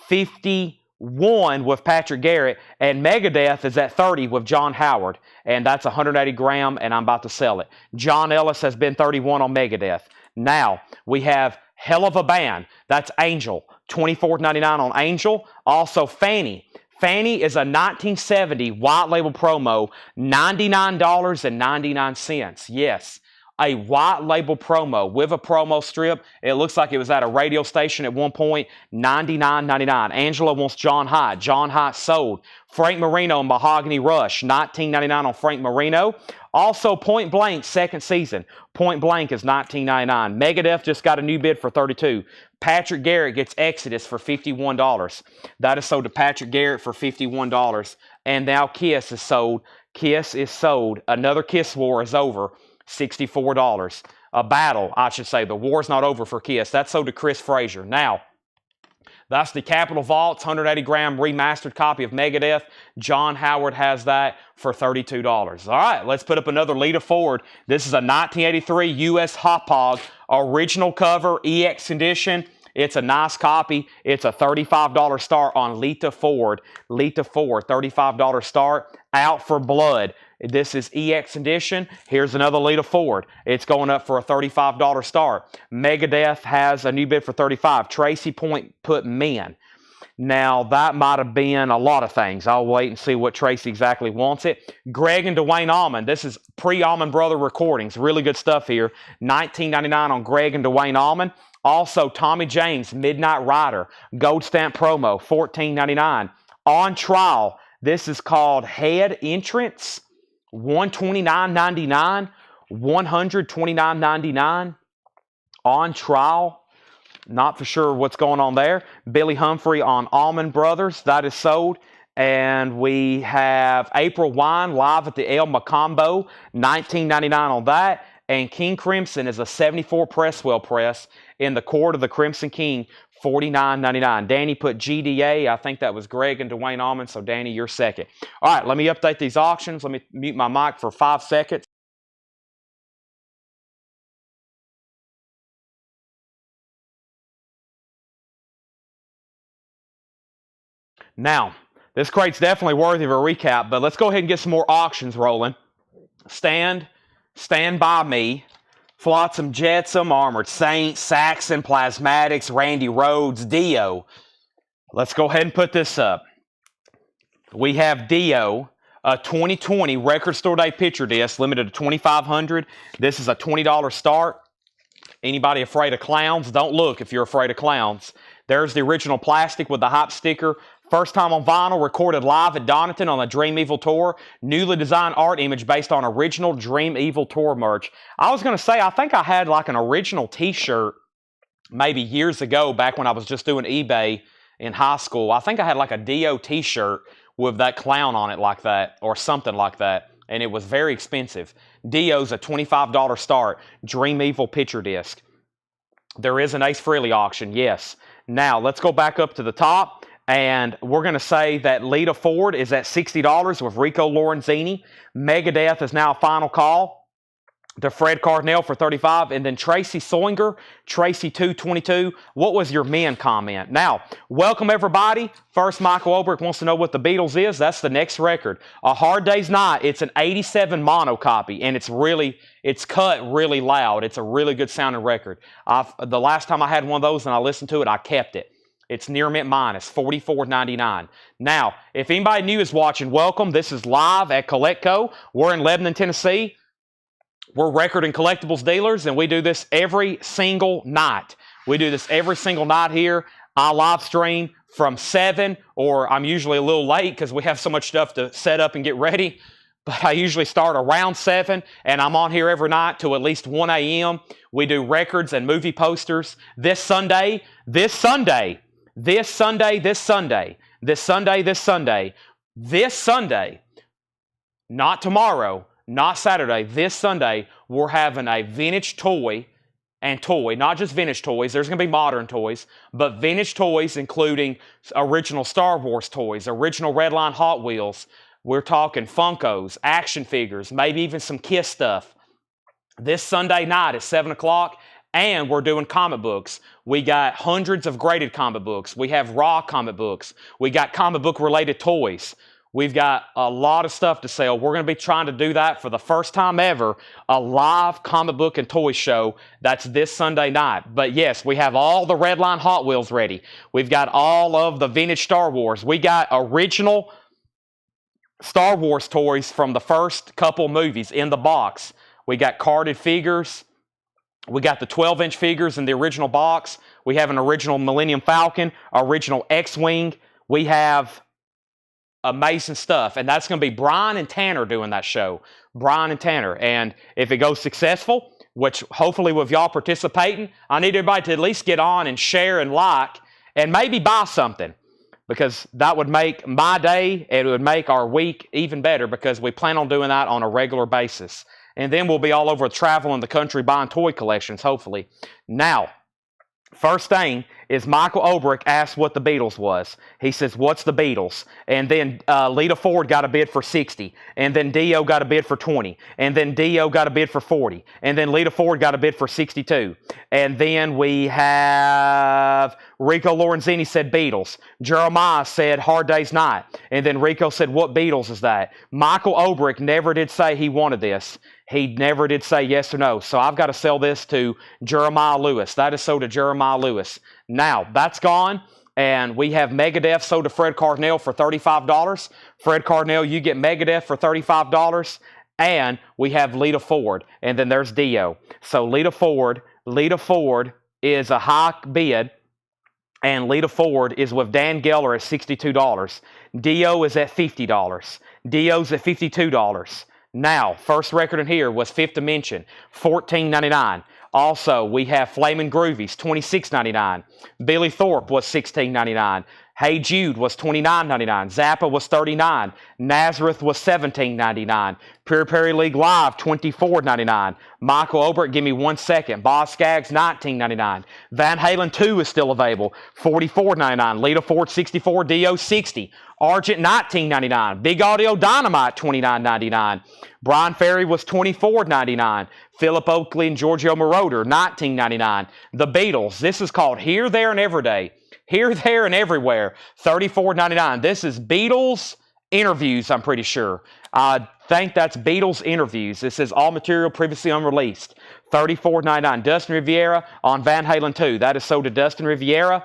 $51 with Patrick Garrett, and Megadeth is at $30 with John Howard, and that's 180 gram, and I'm about to sell it. John Ellis has been $31 on Megadeth. Now, we have Hell of a Band. That's Angel, $24.99 on Angel. Also, Fanny. Fanny is a 1970 white label promo, $99.99. Yes. A white label promo with a promo strip. It looks like it was at a radio station at one point. $99.99. Angela wants John Hott. John Hott sold. Frank Marino and Mahogany Rush. $19.99 on Frank Marino. Also, Point Blank, second season. Point Blank is $19.99. Megadeth just got a new bid for $32. Patrick Garrett gets Exodus for $51. That is sold to Patrick Garrett for $51. And now Kiss is sold. Kiss is sold. Another Kiss war is over. $64. A battle, I should say. The war's not over for Kiss. That's sold to Chris Frazier. Now, that's the Capitol Vaults 180 gram remastered copy of Megadeth. John Howard has that for $32. All right, let's put up another Lita Ford. This is a 1983 US Hot Pog original cover EX edition. It's a nice copy. It's a $35 start on Lita Ford. Lita Ford, $35 start. Out for Blood. This is EX edition. Here's another Lita Ford. It's going up for a $35 start. Megadeth has a new bid for $35. Tracy Point put Men. Now, that might have been a lot of things. I'll wait and see what Tracy exactly wants it. Greg and Dwayne Allman. This is pre-Allman Brother recordings. Really good stuff here. $19.99 on Greg and Dwayne Allman. Also, Tommy James, Midnight Rider. Gold stamp promo, $14.99. On Trial. This is called Head Entrance. $129.99, $129.99 on Trial. Not for sure what's going on there. Billy Humphrey on Allman Brothers. That is sold. And we have April Wine live at the El Macombo. $19.99 on that. And King Crimson is a 74 Presswell press in the court of the Crimson King. $49.99. Danny put GDA. I think that was Greg and Dwayne Allman. So, Danny, you're second. All right, let me update these auctions. Let me mute my mic for 5 seconds. Now, this crate's definitely worthy of a recap, but let's go ahead and get some more auctions rolling. Stand by me. Flotsam Jetsam, Armored Saint, Saxon, Plasmatics, Randy Rhodes, Dio. Let's go ahead and put this up. We have Dio, a 2020 Record Store Day picture disc, limited to 2,500. This is a $20 start. Anybody afraid of clowns? Don't look if you're afraid of clowns. There's the original plastic with the hype sticker. First time on vinyl, recorded live at Donington on the Dream Evil Tour. Newly designed art image based on original Dream Evil Tour merch. I was going to say, I think I had like an original t-shirt maybe years ago, back when I was just doing eBay in high school. I think I had like a Dio t-shirt with that clown on it like that or something like that. And it was very expensive. Dio's a $25 start. Dream Evil picture disc. There is an Ace Frehley auction, yes. Now, let's go back up to the top. And we're going to say that Lita Ford is at $60 with Rico Lorenzini. Megadeth is now a final call to Fred Cardinale for $35, and then Tracy Soinger, Tracy 222. What was your men comment? Now, welcome everybody. First, Michael Obrick wants to know what the Beatles is. That's the next record. A Hard Day's Night. It's an 87 mono copy, and it's cut really loud. It's a really good sounding record. The last time I had one of those and I listened to it, I kept it. It's near mint minus, $44.99. Now, if anybody new is watching, welcome. This is live at Collectco. We're in Lebanon, Tennessee. We're record and collectibles dealers, and we do this every single night. We do this every single night here. I live stream from 7, or I'm usually a little late because we have so much stuff to set up and get ready. But I usually start around 7, and I'm on here every night till at least 1 a.m. We do records and movie posters. This Sunday, not tomorrow, not Saturday, this Sunday, we're having a vintage toy, not just vintage toys. There's going to be modern toys, but vintage toys including original Star Wars toys, original Redline Hot Wheels. We're talking Funkos, action figures, maybe even some Kiss stuff. This Sunday night at 7 o'clock, and we're doing comic books. We got hundreds of graded comic books. We have raw comic books. We got comic book related toys. We've got a lot of stuff to sell. We're going to be trying to do that for the first time ever, a live comic book and toy show. That's this Sunday night. But yes, we have all the Redline Hot Wheels ready. We've got all of the vintage Star Wars. We got original Star Wars toys from the first couple movies in the box. We got carded figures. We got the 12-inch figures in the original box. We have an original Millennium Falcon, original X-Wing. We have amazing stuff, and that's going to be Brian and Tanner doing that show. Brian and Tanner. And if it goes successful, which hopefully with y'all participating, I need everybody to at least get on and share and like and maybe buy something, because that would make my day, and it would make our week even better, because we plan on doing that on a regular basis. And then we'll be all over traveling the country buying toy collections, hopefully. Now, first thing is Michael Obrick asked what the Beatles was. He says, what's the Beatles? And then Lita Ford got a bid for 60. And then Dio got a bid for 20. And then Dio got a bid for 40. And then Lita Ford got a bid for 62. And then we have Rico Lorenzini said Beatles. Jeremiah said Hard Day's Night. And then Rico said, what Beatles is that? Michael Obrick never did say he wanted this. He never did say yes or no. So I've got to sell this to Jeremiah Lewis. That is sold to Jeremiah Lewis. Now, that's gone. And we have Megadeth sold to Fred Cardinale for $35. Fred Cardinale, you get Megadeth for $35. And we have Lita Ford. And then there's Dio. So Lita Ford is a high bid. And Lita Ford is with Dan Geller at $62. Dio is at $50. Dio's at $52. Now, first record in here was Fifth Dimension, $14.99. Also, we have Flamin' Groovies, $26.99. Billy Thorpe was $16.99. Hey Jude was $29.99. Zappa was $39. Nazareth was $17.99. Pure Perry League Live, $24.99. Michael Obrick, give me 1 second. Boz Scaggs, $19.99. Van Halen 2 is still available, $44.99. Lita Ford, $64. Dio, $60. Argent, $19.99. Big Audio Dynamite, $29.99. Brian Ferry was $24.99. Philip Oakley and Giorgio Moroder, $19.99. The Beatles, this is called Here, There, and Everyday. Here, There, and Everywhere, $34.99. This is Beatles interviews, I'm pretty sure. I think that's Beatles interviews. This is all material previously unreleased. $34.99. Dustin Riviera on Van Halen 2. That is sold to Dustin Riviera.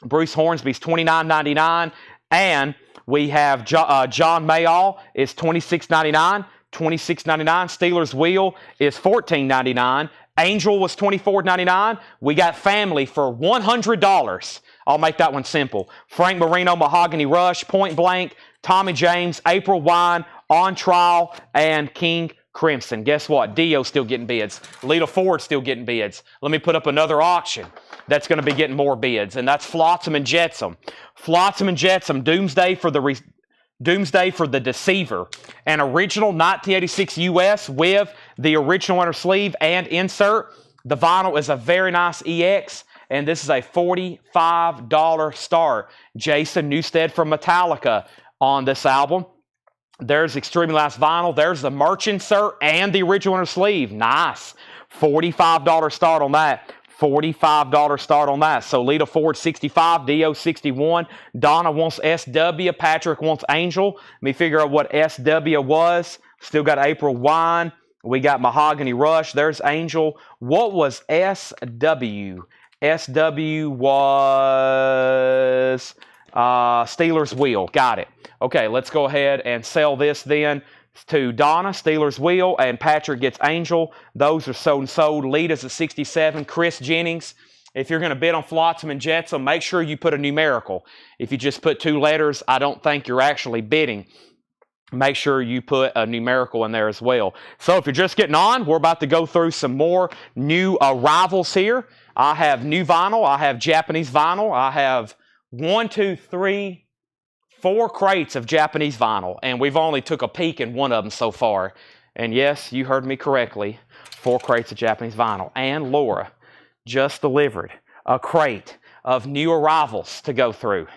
Bruce Hornsby's $29.99. And we have John Mayall is $26.99. $26.99. Steelers Wheel is $14.99. Angel was $24.99. We got Family for $100. I'll make that one simple. Frank Marino, Mahogany Rush, Point Blank, Tommy James, April Wine, On Trial, and King Crimson. Guess what? Dio's still getting bids. Lita Ford's still getting bids. Let me put up another auction. that's going to be getting more bids, and that's Flotsam and Jetsam. Flotsam and Jetsam, Doomsday for the Deceiver, an original 1986 US with the original inner sleeve and insert. The vinyl is a very nice EX, and this is a $45 start. Jason Newsted from Metallica on this album. There's extremely nice vinyl. There's the merch insert and the original inner sleeve. Nice. $45 start on that. $45 start on that. So Lita Ford 65, Dio 61. Donna wants SW. Patrick wants Angel. Let me figure out what SW was. Still got April Wine. We got Mahogany Rush. There's Angel. What was SW? SW was Steelers Wheel. Got it. Okay, let's go ahead and sell this then to Donna, Steelers Wheel, and Patrick gets Angel. Those are sold and sold. Lita's at 67. Chris Jennings, if you're going to bid on Flotsam and Jetsam, make sure you put a numerical. If you just put 2 letters, I don't think you're actually bidding. Make sure you put a numerical in there as well. So if you're just getting on, we're about to go through some more new arrivals here. I have new vinyl. I have Japanese vinyl. I have 4 crates of Japanese vinyl, and we've only took a peek in one of them so far. And yes, you heard me correctly, 4 crates of Japanese vinyl. And Laura just delivered a crate of new arrivals to go through.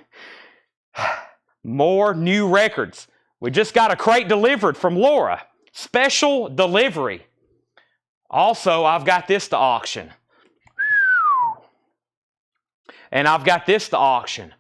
More new records. We just got a crate delivered from Laura. Special delivery. Also, I've got this to auction. And I've got this to auction.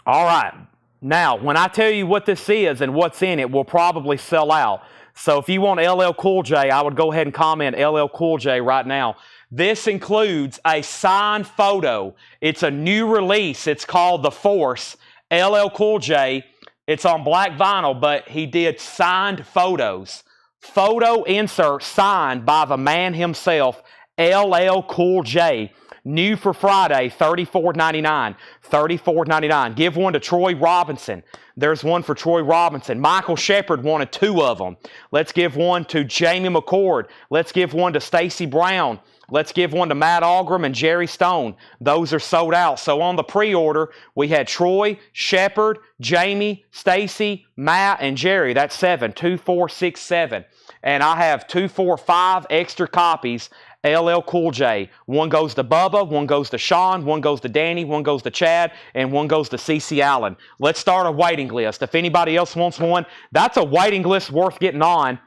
All right, now when I tell you what this is and what's in it, we'll probably sell out. So if you want LL Cool J, I would go ahead and comment LL Cool J right now. This includes a signed photo. It's a new release. It's called The Force. LL Cool J, it's on black vinyl, but he did signed photos. Photo insert signed by the man himself, LL Cool J. New for Friday, $34.99. $34.99. Give one to Troy Robinson. There's one for Troy Robinson. Michael Shepard wanted 2 of them. Let's give one to Jamie McCord. Let's give one to Stacy Brown. Let's give one to Matt Algram and Jerry Stone. Those are sold out. So on the pre-order, we had Troy, Shepard, Jamie, Stacy, Matt, and Jerry. That's 7. 2, 4, 6, 7. And I have 2, 4, 5 extra copies. LL Cool J. One goes to Bubba, one goes to Sean, one goes to Danny, one goes to Chad, and one goes to CeCe Allen. Let's start a waiting list. If anybody else wants one, that's a waiting list worth getting on.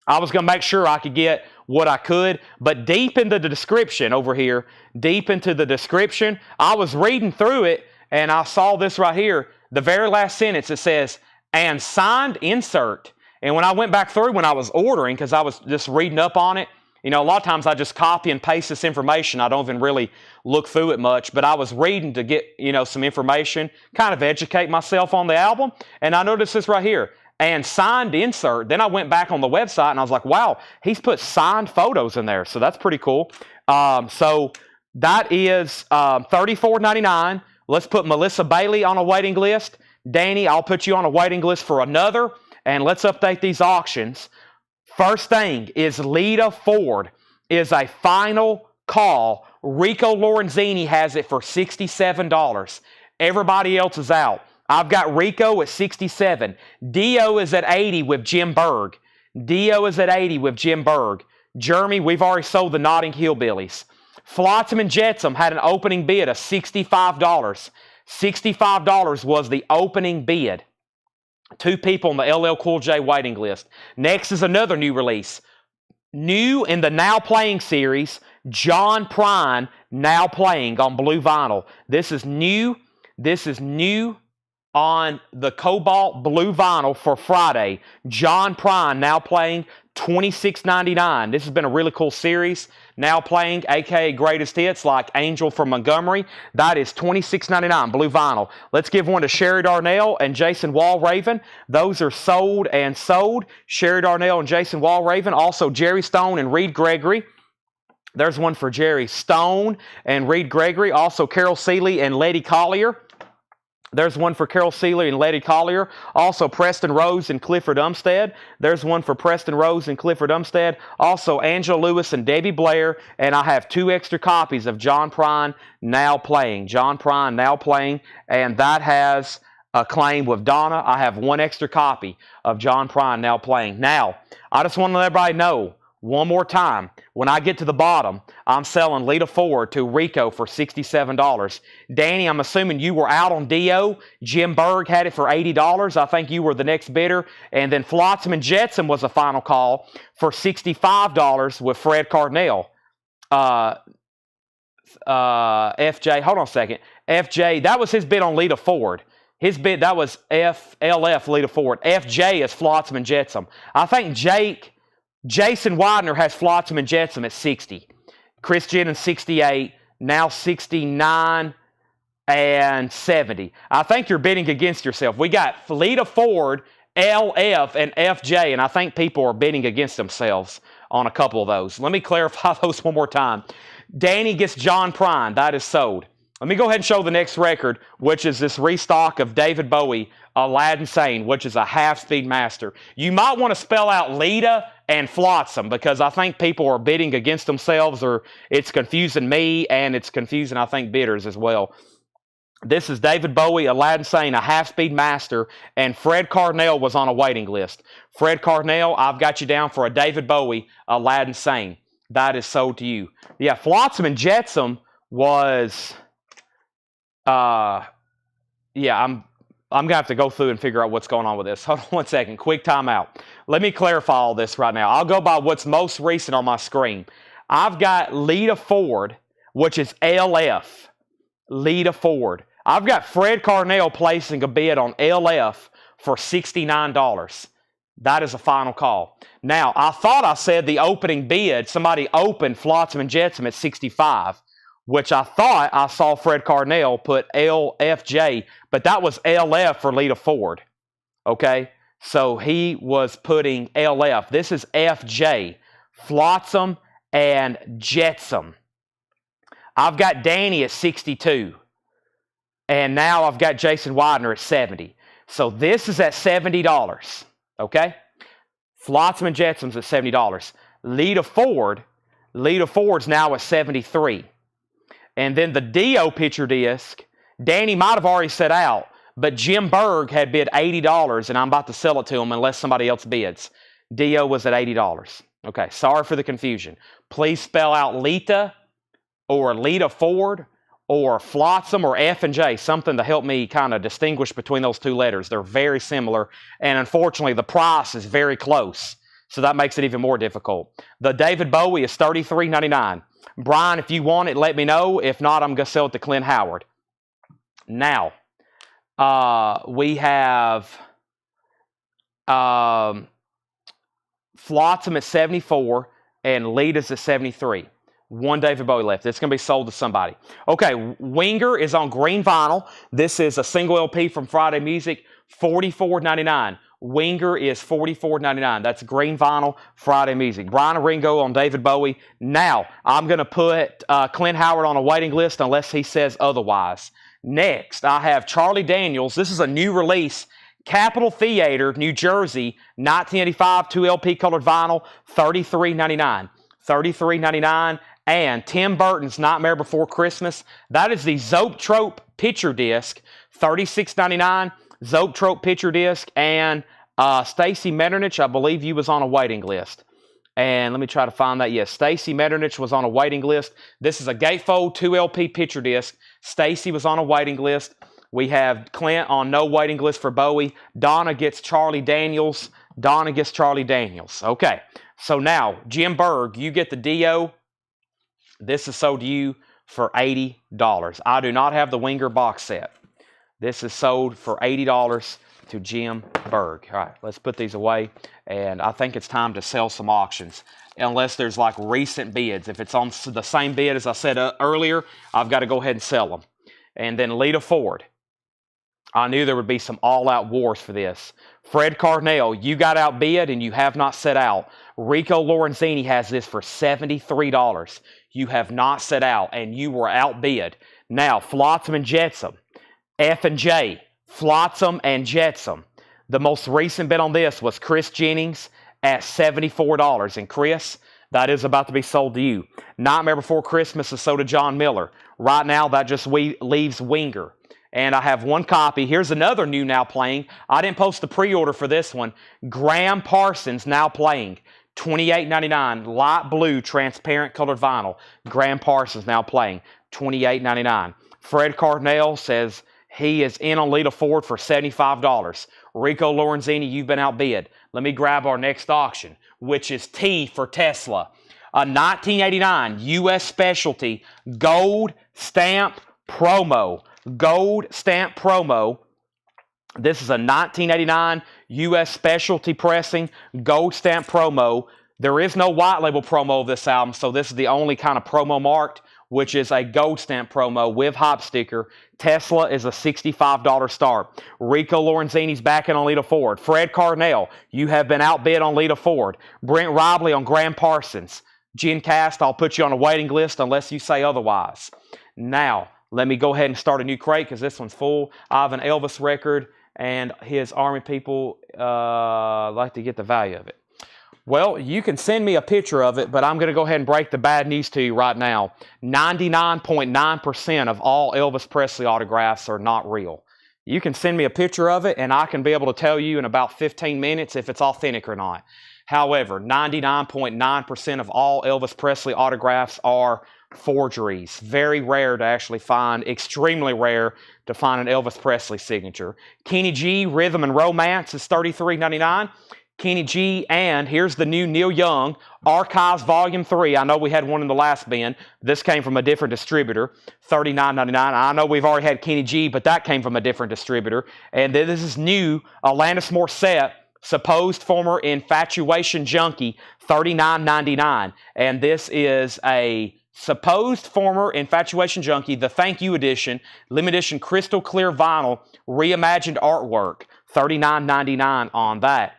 I was going to make sure I could get what I could, but deep into the description over here, deep into the description, I was reading through it, and I saw this right here. The very last sentence, it says, and signed insert. And when I went back through when I was ordering, because I was just reading up on it, you know, a lot of times I just copy and paste this information. I don't even really look through it much, but I was reading to get, you know, some information, kind of educate myself on the album, and I noticed this right here, and signed insert. Then I went back on the website, and I was like, wow, he's put signed photos in there, so that's pretty cool. So that is $34.99. Let's put Melissa Bailey on a waiting list. Danny, I'll put you on a waiting list for another, and let's update these auctions. First thing is Lita Ford is a final call. Rico Lorenzini has it for $67. Everybody else is out. I've got Rico at 67. Dio is at 80 with Jim Berg. Dio is at 80 with Jim Berg. Jeremy, we've already sold the Notting Hillbillies. Flotsam and Jetsam had an opening bid of $65. $65 was the opening bid. 2 people on the LL Cool J waiting list. Next is another new release. New in the Now Playing series, John Prine now playing on blue vinyl. This is new. This is new on the Cobalt blue vinyl for Friday. John Prine now playing, $26.99. This has been a really cool series. Now playing, aka Greatest Hits, like Angel from Montgomery. That is $26.99, blue vinyl. Let's give one to Sherry Darnell and Jason Walraven. Those are sold and sold. Sherry Darnell and Jason Walraven. Also Jerry Stone and Reed Gregory. There's one for Jerry Stone and Reed Gregory. Also Carol Seeley and Letty Collier. There's one for Carol Seeley and Letty Collier. Also, Preston Rose and Clifford Umstead. There's one for Preston Rose and Clifford Umstead. Also, Angela Lewis and Debbie Blair. And I have 2 extra copies of John Prine Now Playing. John Prine Now Playing. And that has a claim with Donna. I have 1 extra copy of John Prine Now Playing. Now, I just want to let everybody know, one more time, when I get to the bottom, I'm selling Lita Ford to Rico for $67. Danny, I'm assuming you were out on Dio. Jim Berg had it for $80. I think you were the next bidder. And then Flotsam and Jetsam was a final call for $65 with Fred Cardinale. FJ, hold on a second. FJ, that was his bid on Lita Ford. His bid, that was FLF Lita Ford. FJ is Flotsam and Jetsam. I think Jason Widener has Flotsam and Jetsam at 60. Chris Jennings 68, now 69 and 70. I think you're bidding against yourself. We got Lita Ford, LF, and FJ, and I think people are bidding against themselves on a couple of those. Let me clarify those one more time. Danny gets John Prine. That is sold. Let me go ahead and show the next record, which is this restock of David Bowie, Aladdin Sane, which is a half-speed master. You might want to spell out Lita and Flotsam because I think people are bidding against themselves, or it's confusing me and it's confusing, I think, bidders as well. This is David Bowie, Aladdin Sane, a half-speed master, and Fred Cardinale was on a waiting list. Fred Cardinale, I've got you down for a David Bowie, Aladdin Sane. That is sold to you. Yeah, Flotsam and Jetsam was... yeah, I'm going to have to go through and figure out what's going on with this. Hold on one second. Quick timeout. Let me clarify all this right now. I'll go by what's most recent on my screen. I've got Lita Ford, which is LF. Lita Ford. I've got Fred Cardinale placing a bid on LF for $69. That is a final call. Now, I thought I said the opening bid, somebody opened Flotsam and Jetsam at 65. Which I thought I saw Fred Cardinale put LFJ, but that was LF for Lita Ford. Okay? So he was putting LF. This is FJ, Flotsam and Jetsam. I've got Danny at 62. And now I've got Jason Widener at 70. So this is at $70. Okay? Flotsam and Jetsam's at $70. Lita Ford's now at 73. And then the Dio picture disc, Danny might have already set out, but Jim Berg had bid $80, and I'm about to sell it to him unless somebody else bids. Dio was at $80. Okay, sorry for the confusion. Please spell out Lita or Lita Ford or Flotsam or F and J, something to help me kind of distinguish between those 2 letters. They're very similar, and unfortunately, the price is very close, so that makes it even more difficult. The David Bowie is $33.99. Brian, if you want it, let me know. If not, I'm going to sell it to Clint Howard. Now, we have Flotsam at 74 and Lita's at 73. 1 David Bowie left. It's going to be sold to somebody. Okay, Winger is on green vinyl. This is a single LP from Friday Music, $44.99. Winger is $44.99. That's green vinyl, Friday Music. Brian Ringo on David Bowie. Now, I'm going to put Clint Howard on a waiting list unless he says otherwise. Next, I have Charlie Daniels. This is a new release. Capitol Theater, New Jersey, 1985, 2 LP colored vinyl, $33.99. $33.99. And Tim Burton's Nightmare Before Christmas. That is the Zoetrope picture disc, $36.99. Zoetrope picture disc, and Stacy Metternich, I believe you was on a waiting list. And let me try to find that. Yes, Stacy Metternich was on a waiting list. This is a gatefold 2 LP picture disc. Stacy was on a waiting list. We have Clint on no waiting list for Bowie. Donna gets Charlie Daniels. Donna gets Charlie Daniels. Okay, so now, Jim Berg, you get the Dio. This is sold to you for $80. I do not have the Winger box set. This is sold for $80 to Jim Berg. All right, let's put these away. And I think it's time to sell some auctions. Unless there's like recent bids. If it's on the same bid as I said earlier, I've got to go ahead and sell them. And then Lita Ford. I knew there would be some all-out wars for this. Fred Cardinale, you got outbid and you have not set out. Rico Lorenzini has this for $73. You have not set out and you were outbid. Now, Flotsam and Jetsam. F&J, Flotsam and Jetsam. The most recent bid on this was Chris Jennings at $74. And Chris, that is about to be sold to you. Nightmare Before Christmas is sold to John Miller. Right now, that just leaves Winger. And I have one copy. Here's another new now playing. I didn't post the pre-order for this one. Graham Parsons now playing. $28.99. Light blue, transparent colored vinyl. Graham Parsons now playing. $28.99. Fred Cardinale says he is in on Lita Ford for $75. Rico Lorenzini, you've been outbid. Let me grab our next auction, which is T for Tesla. A 1989 U.S. Specialty Gold Stamp Promo. Gold Stamp Promo. This is a 1989 U.S. Specialty Pressing Gold Stamp Promo. There is no white label promo of this album, so this is the only kind of promo marked, which is a gold stamp promo with hop sticker. Tesla is a $65 start. Rico Lorenzini's backing on Lita Ford. Fred Cardinale, you have been outbid on Lita Ford. Brent Robley on Graham Parsons. GenCast, I'll put you on a waiting list unless you say otherwise. Now, let me go ahead and start a new crate because this one's full. I have an Elvis record, and his Army people like to get the value of it. Well, you can send me a picture of it, but I'm going to go ahead and break the bad news to you right now. 99.9% of all Elvis Presley autographs are not real. You can send me a picture of it, and I can be able to tell you in about 15 minutes if it's authentic or not. However, 99.9% of all Elvis Presley autographs are forgeries. Very rare to actually find, extremely rare to find an Elvis Presley signature. Kenny G, Rhythm and Romance is $33.99. Kenny G, and here's the new Neil Young, Archives Volume 3. I know we had one in the last bin. This came from a different distributor, $39.99. I know we've already had Kenny G, but that came from a different distributor. And then this is new, Alanis Morissette, supposed former infatuation junkie, $39.99. And this is a supposed former infatuation junkie, the thank you edition, limited edition crystal clear vinyl, reimagined artwork, $39.99 on that.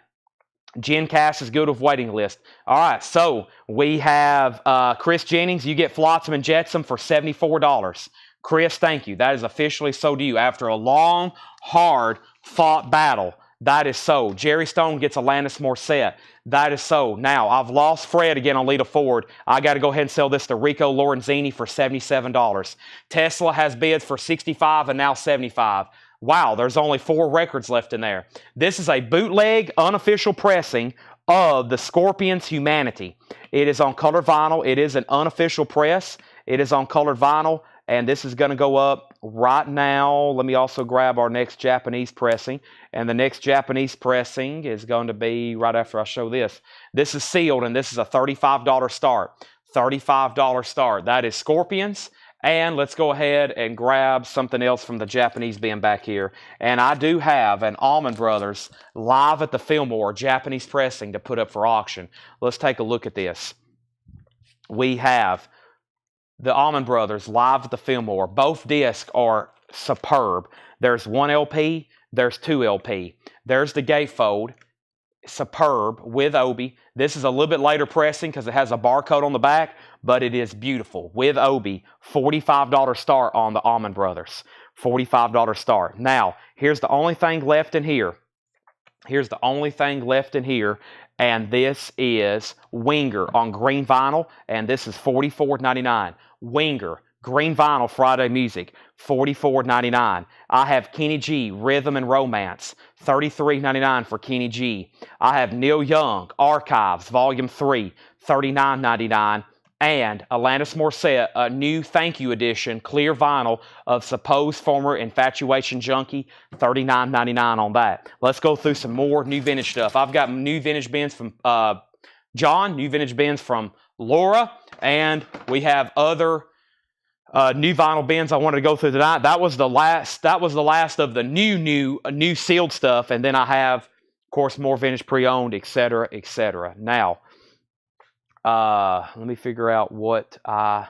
GenCast is good with waiting list. All right, so we have Chris Jennings. You get Flotsam and Jetsam for $74. Chris, thank you. That is officially sold to you after a long, hard fought battle. That is sold. Jerry Stone gets Alanis Morissette. That is sold. Now, I've lost Fred again on Lita Ford. I got to go ahead and sell this to Rico Lorenzini for $77. Tesla has bids for $65 and now $75. Wow, there's only 4 records left in there. This is a bootleg, unofficial pressing of the Scorpions' Humanity. It is on colored vinyl. It is an unofficial press. It is on colored vinyl, and this is going to go up right now. Let me also grab our next Japanese pressing, and the next Japanese pressing is going to be right after I show this. This is sealed, and this is a $35 start. $35 start. That is Scorpions. And let's go ahead and grab something else from the Japanese bin back here. And I do have an Allman Brothers Live at the Fillmore Japanese pressing to put up for auction. Let's take a look at this. We have the Allman Brothers Live at the Fillmore. Both discs are superb. There's 1 LP, there's 2 LP. There's the gatefold. Superb with Obi. This is a little bit later pressing because it has a barcode on the back, but it is beautiful with Obi. $45 start on the Allman Brothers. $45 start. Now, here's the only thing left in here. Here's the only thing left in here, and this is Winger on green vinyl, and this is $44.99. Winger. Green vinyl Friday music, $44.99. I have Kenny G, Rhythm and Romance, $33.99 for Kenny G. I have Neil Young, Archives, Volume 3, $39.99. And Alanis Morissette, a new thank you edition, clear vinyl of supposed former infatuation junkie, $39.99 on that. Let's go through some more new vintage stuff. I've got new vintage bins from John, new vintage bins from Laura, and we have other new vinyl bins I wanted to go through tonight. That was the last of the new sealed stuff, and then I have, of course, more vintage pre-owned, etc., etc. Now, let me figure out what I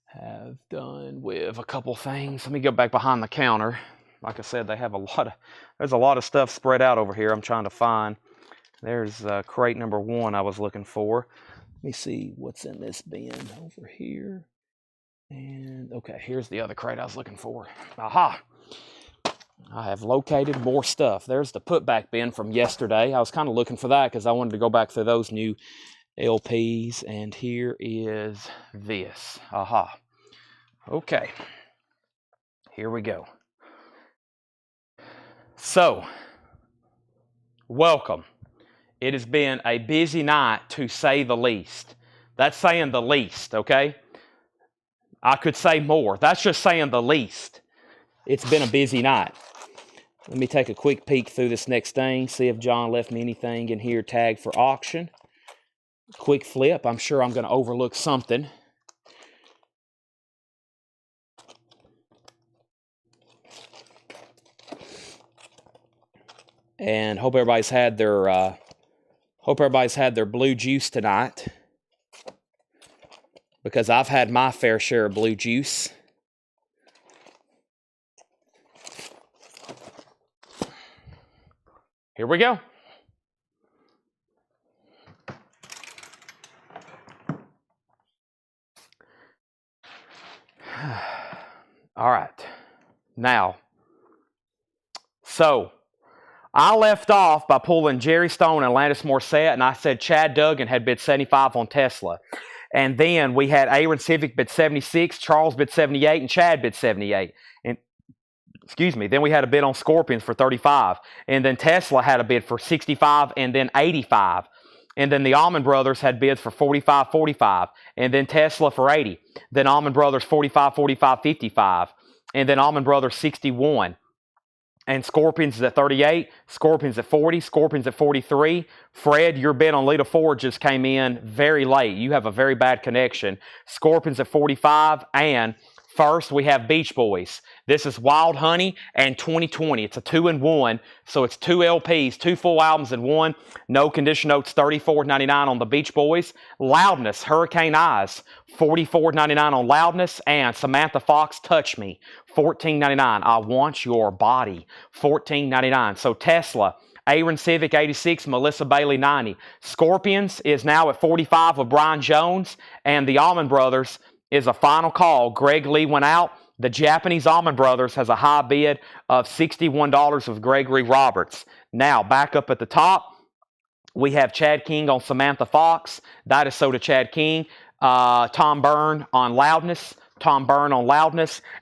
have done with a couple things. Let me go back behind the counter. Like I said, they have there's a lot of stuff spread out over here I'm trying to find. There's crate number 1 I was looking for. Let me see what's in this bin over here. And okay, here's the other crate I was looking for. Aha! I have located more stuff. There's the putback bin from yesterday. I was kind of looking for that because I wanted to go back through those new LPs. And here is this. Aha. Okay. Here we go. So, welcome. It has been a busy night, to say the least. That's saying the least, okay? I could say more. That's just saying the least. It's been a busy night. Let me take a quick peek through this next thing, see if John left me anything in here tagged for auction. Quick flip. I'm sure I'm going to overlook something. And hope everybody's had their blue juice tonight, because I've had my fair share of blue juice. Here we go. All right. Now, so I left off by pulling Jerry Stone and Alanis Morissette, and I said Chad Duggan had bid 75 on Tesla. And then we had Aaron Civic bid 76, Charles bid 78, and Chad bid 78. And then we had a bid on Scorpions for 35. And then Tesla had a bid for 65 and then 85. And then the Allman Brothers had bids for 45, 45. And then Tesla for 80. Then Allman Brothers 45, 45, 55. And then Allman Brothers 61. And Scorpions is at 38, Scorpions at 40, Scorpions at 43. Fred, your bid on Lita Ford just came in very late. You have a very bad connection. Scorpions at 45, and first we have Beach Boys. This is Wild Honey and 2020. It's a 2-in-1, so it's 2 LPs, 2 full albums in one. No condition notes, $34.99 on the Beach Boys. Loudness, Hurricane Eyes, $44.99 on Loudness. And Samantha Fox, Touch Me, $14.99. I Want Your Body, $14.99. So Tesla, Aaron Civic 86, Melissa Bailey 90. Scorpions is now at 45 with Brian Jones, and the Allman Brothers is a final call. Greg Lee went out. The Japanese Allman Brothers has a high bid of $61 with Gregory Roberts. Now, back up at the top, we have Chad King on Samantha Fox. That is so to Chad King. Tom Byrne on Loudness.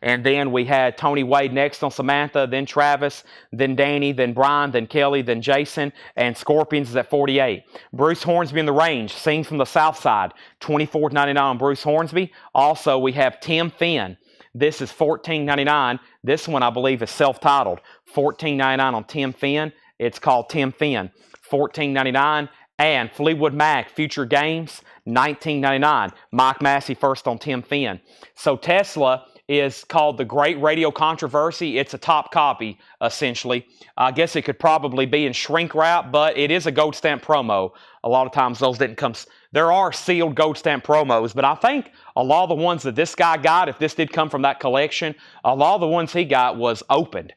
And then we had Tony Wade next on Samantha, then Travis, then Danny, then Brian, then Kelly, then Jason, and Scorpions is at 48. Bruce Hornsby in the Range, Sings from the South Side, $24.99 on Bruce Hornsby. Also, we have Tim Finn. This is $14.99. This one, I believe, is self-titled. $14.99 on Tim Finn. It's called Tim Finn. $14.99. And Fleetwood Mac, Future Games, $19.99. Mike Massey first on Tim Finn. So Tesla is called The Great Radio Controversy. It's a top copy, essentially. I guess it could probably be in shrink wrap, but it is a gold stamp promo. A lot of times those didn't come. There are sealed gold stamp promos, but I think a lot of the ones that this guy got, if this did come from that collection, a lot of the ones he got was opened.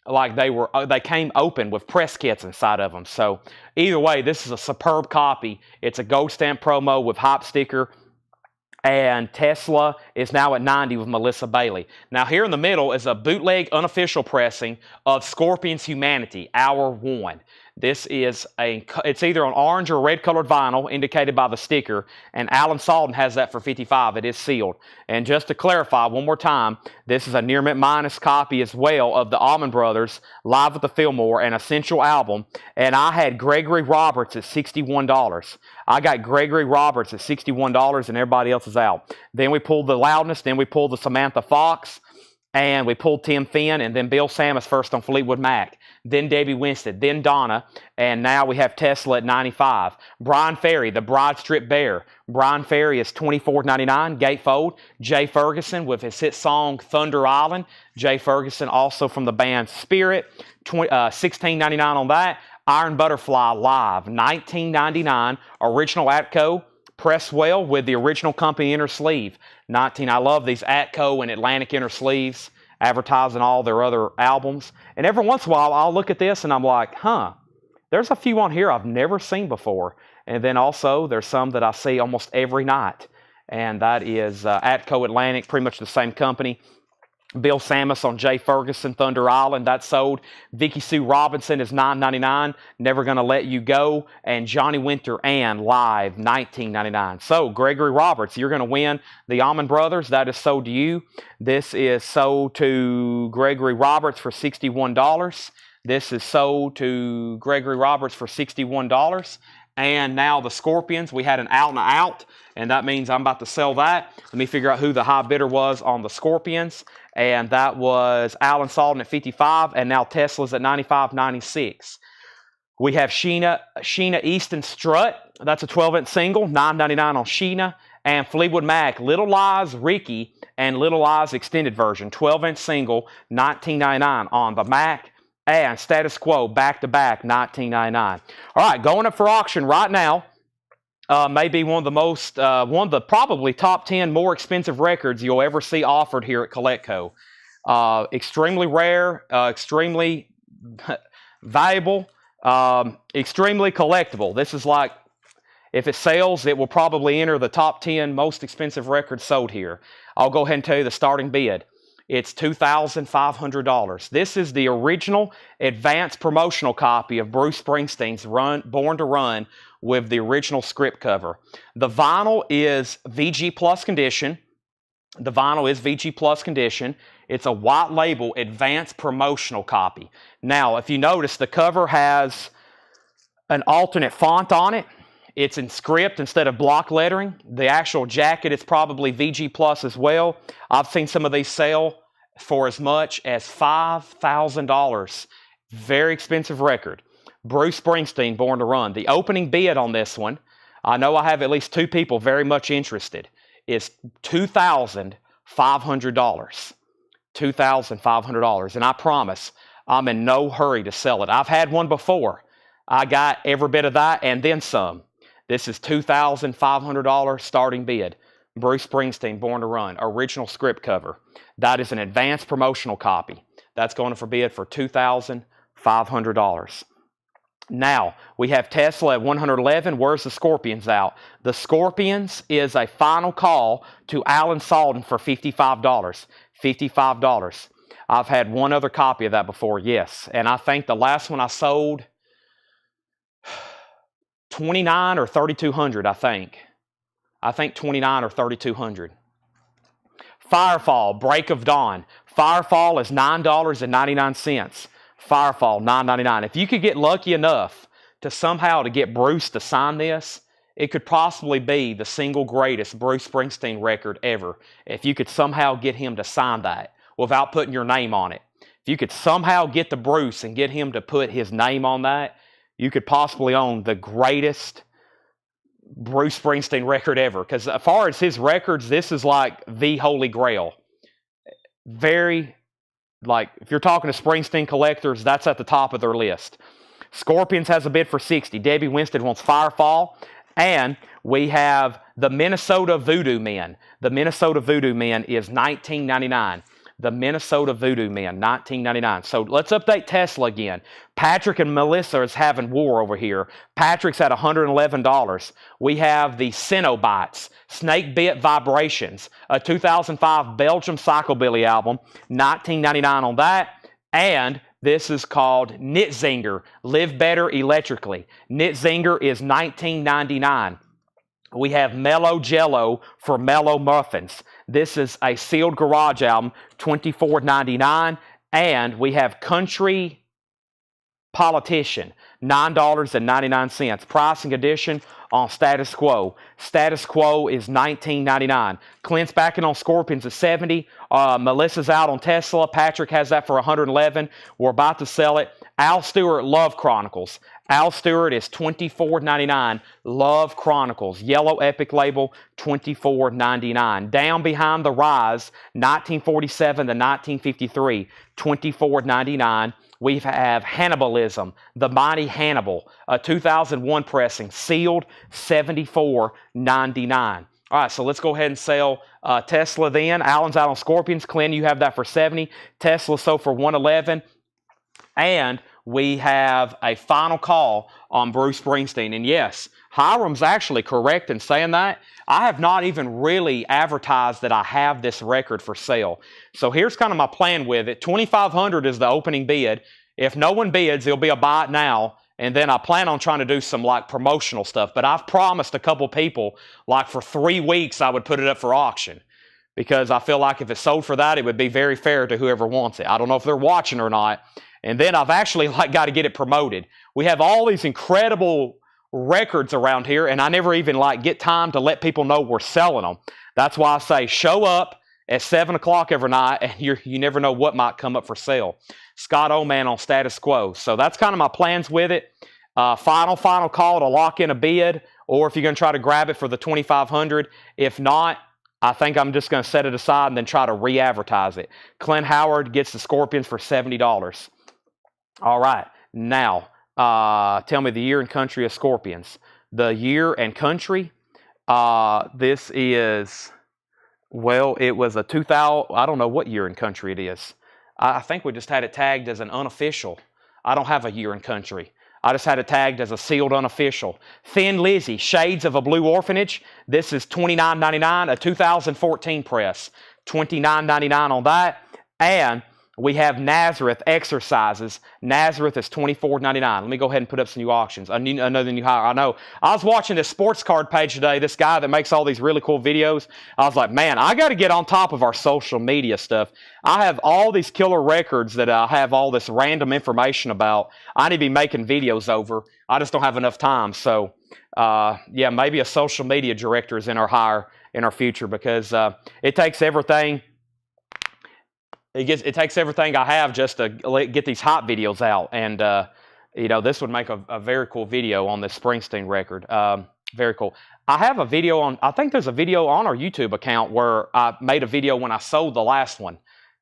Like they came open with press kits inside of them. So either way, this is a superb copy. It's a gold stamp promo with hop sticker. And Tesla is now at 90 with Melissa Bailey. Now here in the middle is a bootleg unofficial pressing of Scorpions Humanity, Hour 1. This is it's either an orange or red colored vinyl indicated by the sticker, and Alan Salden has that for $55. It is sealed. And just to clarify one more time, this is a near mint minus copy as well of the Allman Brothers Live at the Fillmore, an essential album, and I had Gregory Roberts at $61. I got Gregory Roberts at $61 and everybody else is out. Then we pulled the Loudness, then we pulled the Samantha Fox, and we pulled Tim Finn, and then Bill Samus first on Fleetwood Mac. Then Debbie Winstead, then Donna, and now we have Tesla at 95. Brian Ferry, the Broad Strip Bear. Brian Ferry is $24.99, gatefold. Jay Ferguson with his hit song Thunder Island. Jay Ferguson also from the band Spirit, $16.99 on that. Iron Butterfly Live, $19.99. Original Atco, pressed well with the original company inner sleeve. I love these Atco and Atlantic inner sleeves, advertising all their other albums. And every once in a while, I'll look at this and I'm like, there's a few on here I've never seen before. And then also, there's some that I see almost every night. And that is Atco Atlantic, pretty much the same company. Bill Samus on Jay Ferguson, Thunder Island, that sold. Vicky Sue Robinson is $9.99, Never Gonna Let You Go. And Johnny Winter and Live, $19.99. So, Gregory Roberts, you're going to win the Almond Brothers. That is sold to you. This is sold to Gregory Roberts for $61. This is sold to Gregory Roberts for $61. And now the Scorpions, we had an out and out, and that means I'm about to sell that. Let me figure out who the high bidder was on the Scorpions. And that was Alan Salden at 55, and now Tesla's at 95.96. We have Sheena Easton Strut. That's a 12-inch single, $9.99 on Sheena. And Fleetwood Mac, Little Lies Ricky and Little Lies extended version, 12-inch single, $19.99 on the Mac. And Status Quo, back-to-back, $19.99. All right, going up for auction right now. Maybe one of the probably top 10 more expensive records you'll ever see offered here at CollectCo. Extremely rare, extremely valuable, extremely collectible. This is like, if it sells, it will probably enter the top 10 most expensive records sold here. I'll go ahead and tell you the starting bid. It's $2,500. This is the original advanced promotional copy of Bruce Springsteen's Born to Run with the original script cover. The vinyl is VG Plus condition. It's a white label advanced promotional copy. Now, if you notice, the cover has an alternate font on it. It's in script instead of block lettering. The actual jacket is probably VG Plus as well. I've seen some of these sell for as much as $5,000. Very expensive record. Bruce Springsteen, Born to Run. The opening bid on this one, I know I have at least two people very much interested, is $2,500. $2,500. And I promise, I'm in no hurry to sell it. I've had one before. I got every bit of that and then some. This is $2,500 starting bid. Bruce Springsteen, Born to Run, original script cover. That is an advanced promotional copy. That's going for bid for $2,500. Now, we have Tesla at 111. Where's the Scorpions out? The Scorpions is a final call to Alan Salden for $55. $55. I've had one other copy of that before, yes. And I think the last one I sold, 29 or 3,200, I think. I think 29 or 3,200. Firefall, Break of Dawn. Firefall is $9.99. Firefall, $9.99. If you could get lucky enough to somehow to get Bruce to sign this, it could possibly be the single greatest Bruce Springsteen record ever. If you could somehow get him to sign that without putting your name on it. If you could somehow get to Bruce and get him to put his name on that, you could possibly own the greatest Bruce Springsteen record ever. Because as far as his records, this is like the holy grail. Very, like, if you're talking to Springsteen collectors, that's at the top of their list. Scorpions has a bid for $60. Debbie Winston wants Firefall. And we have the Minnesota Voodoo Men. The Minnesota Voodoo Men is $19.99. The Minnesota Voodoo Men, $19.99. So let's update Tesla again. Patrick and Melissa is having war over here. Patrick's at $111. We have the Cenobites, Snake Bit Vibrations, a 2005 Belgium Psychobilly album, $19.99 on that. And this is called Nitzinger, Live Better Electrically. Nitzinger is $19.99. We have Mellow Jello for Mellow Muffins. This is a sealed garage album, $24.99. And we have Country Politician, $9.99. Pricing edition on Status Quo. Status Quo is $19.99. Clint's backing on Scorpions at $70. Melissa's out on Tesla. Patrick has that for $111. We're about to sell it. Al Stewart, Love Chronicles. Al Stewart is $24.99. Love Chronicles, yellow epic label, $24.99. Down Behind the Rise, 1947 to 1953, $24.99. We have Hannibalism, The Mighty Hannibal, a 2001 pressing, sealed, $74.99. All right, so let's go ahead and sell Tesla then. Alan's out on Scorpions. Clint, you have that for $70. Tesla sold for $111. And we have a final call on Bruce Springsteen. And yes, Hiram's actually correct in saying that. I have not even really advertised that I have this record for sale. So here's kind of my plan with it. $2,500 is the opening bid. If no one bids, it'll be a buy it now. And then I plan on trying to do some like promotional stuff. But I've promised a couple people, like for 3 weeks, I would put it up for auction. Because I feel like if it sold for that, it would be very fair to whoever wants it. I don't know if they're watching or not. And then I've actually got to get it promoted. We have all these incredible records around here, and I never even get time to let people know we're selling them. That's why I say show up at 7 o'clock every night, and you never know what might come up for sale. Scott Oman on status quo. So that's kind of my plans with it. Final call to lock in a bid, or if you're going to try to grab it for the $2,500. If not, I think I'm just going to set it aside and then try to re-advertise it. Clint Howard gets the Scorpions for $70. All right. Now, tell me the year and country of Scorpions. The year and country, this is, well, it was a 2000, I don't know what year and country it is. I think we just had it tagged as an unofficial. I don't have a year and country. I just had it tagged as a sealed unofficial. Thin Lizzy, Shades of a Blue Orphanage. This is $29.99, a 2014 press. $29.99 on that. And we have Nazareth Exercises. Nazareth is $24.99. Let me go ahead and put up some new auctions. Another new hire. I know. I was watching this sports card page today. This guy that makes all these really cool videos. I was like, man, I got to get on top of our social media stuff. I have all these killer records that I have all this random information about. I need to be making videos over. I just don't have enough time. So, yeah, maybe a social media director is in our hire in our future because it takes everything. It takes everything I have just to get these hot videos out. And, this would make a very cool video on this Springsteen record. Very cool. I have a video I think there's a video on our YouTube account where I made a video when I sold the last one.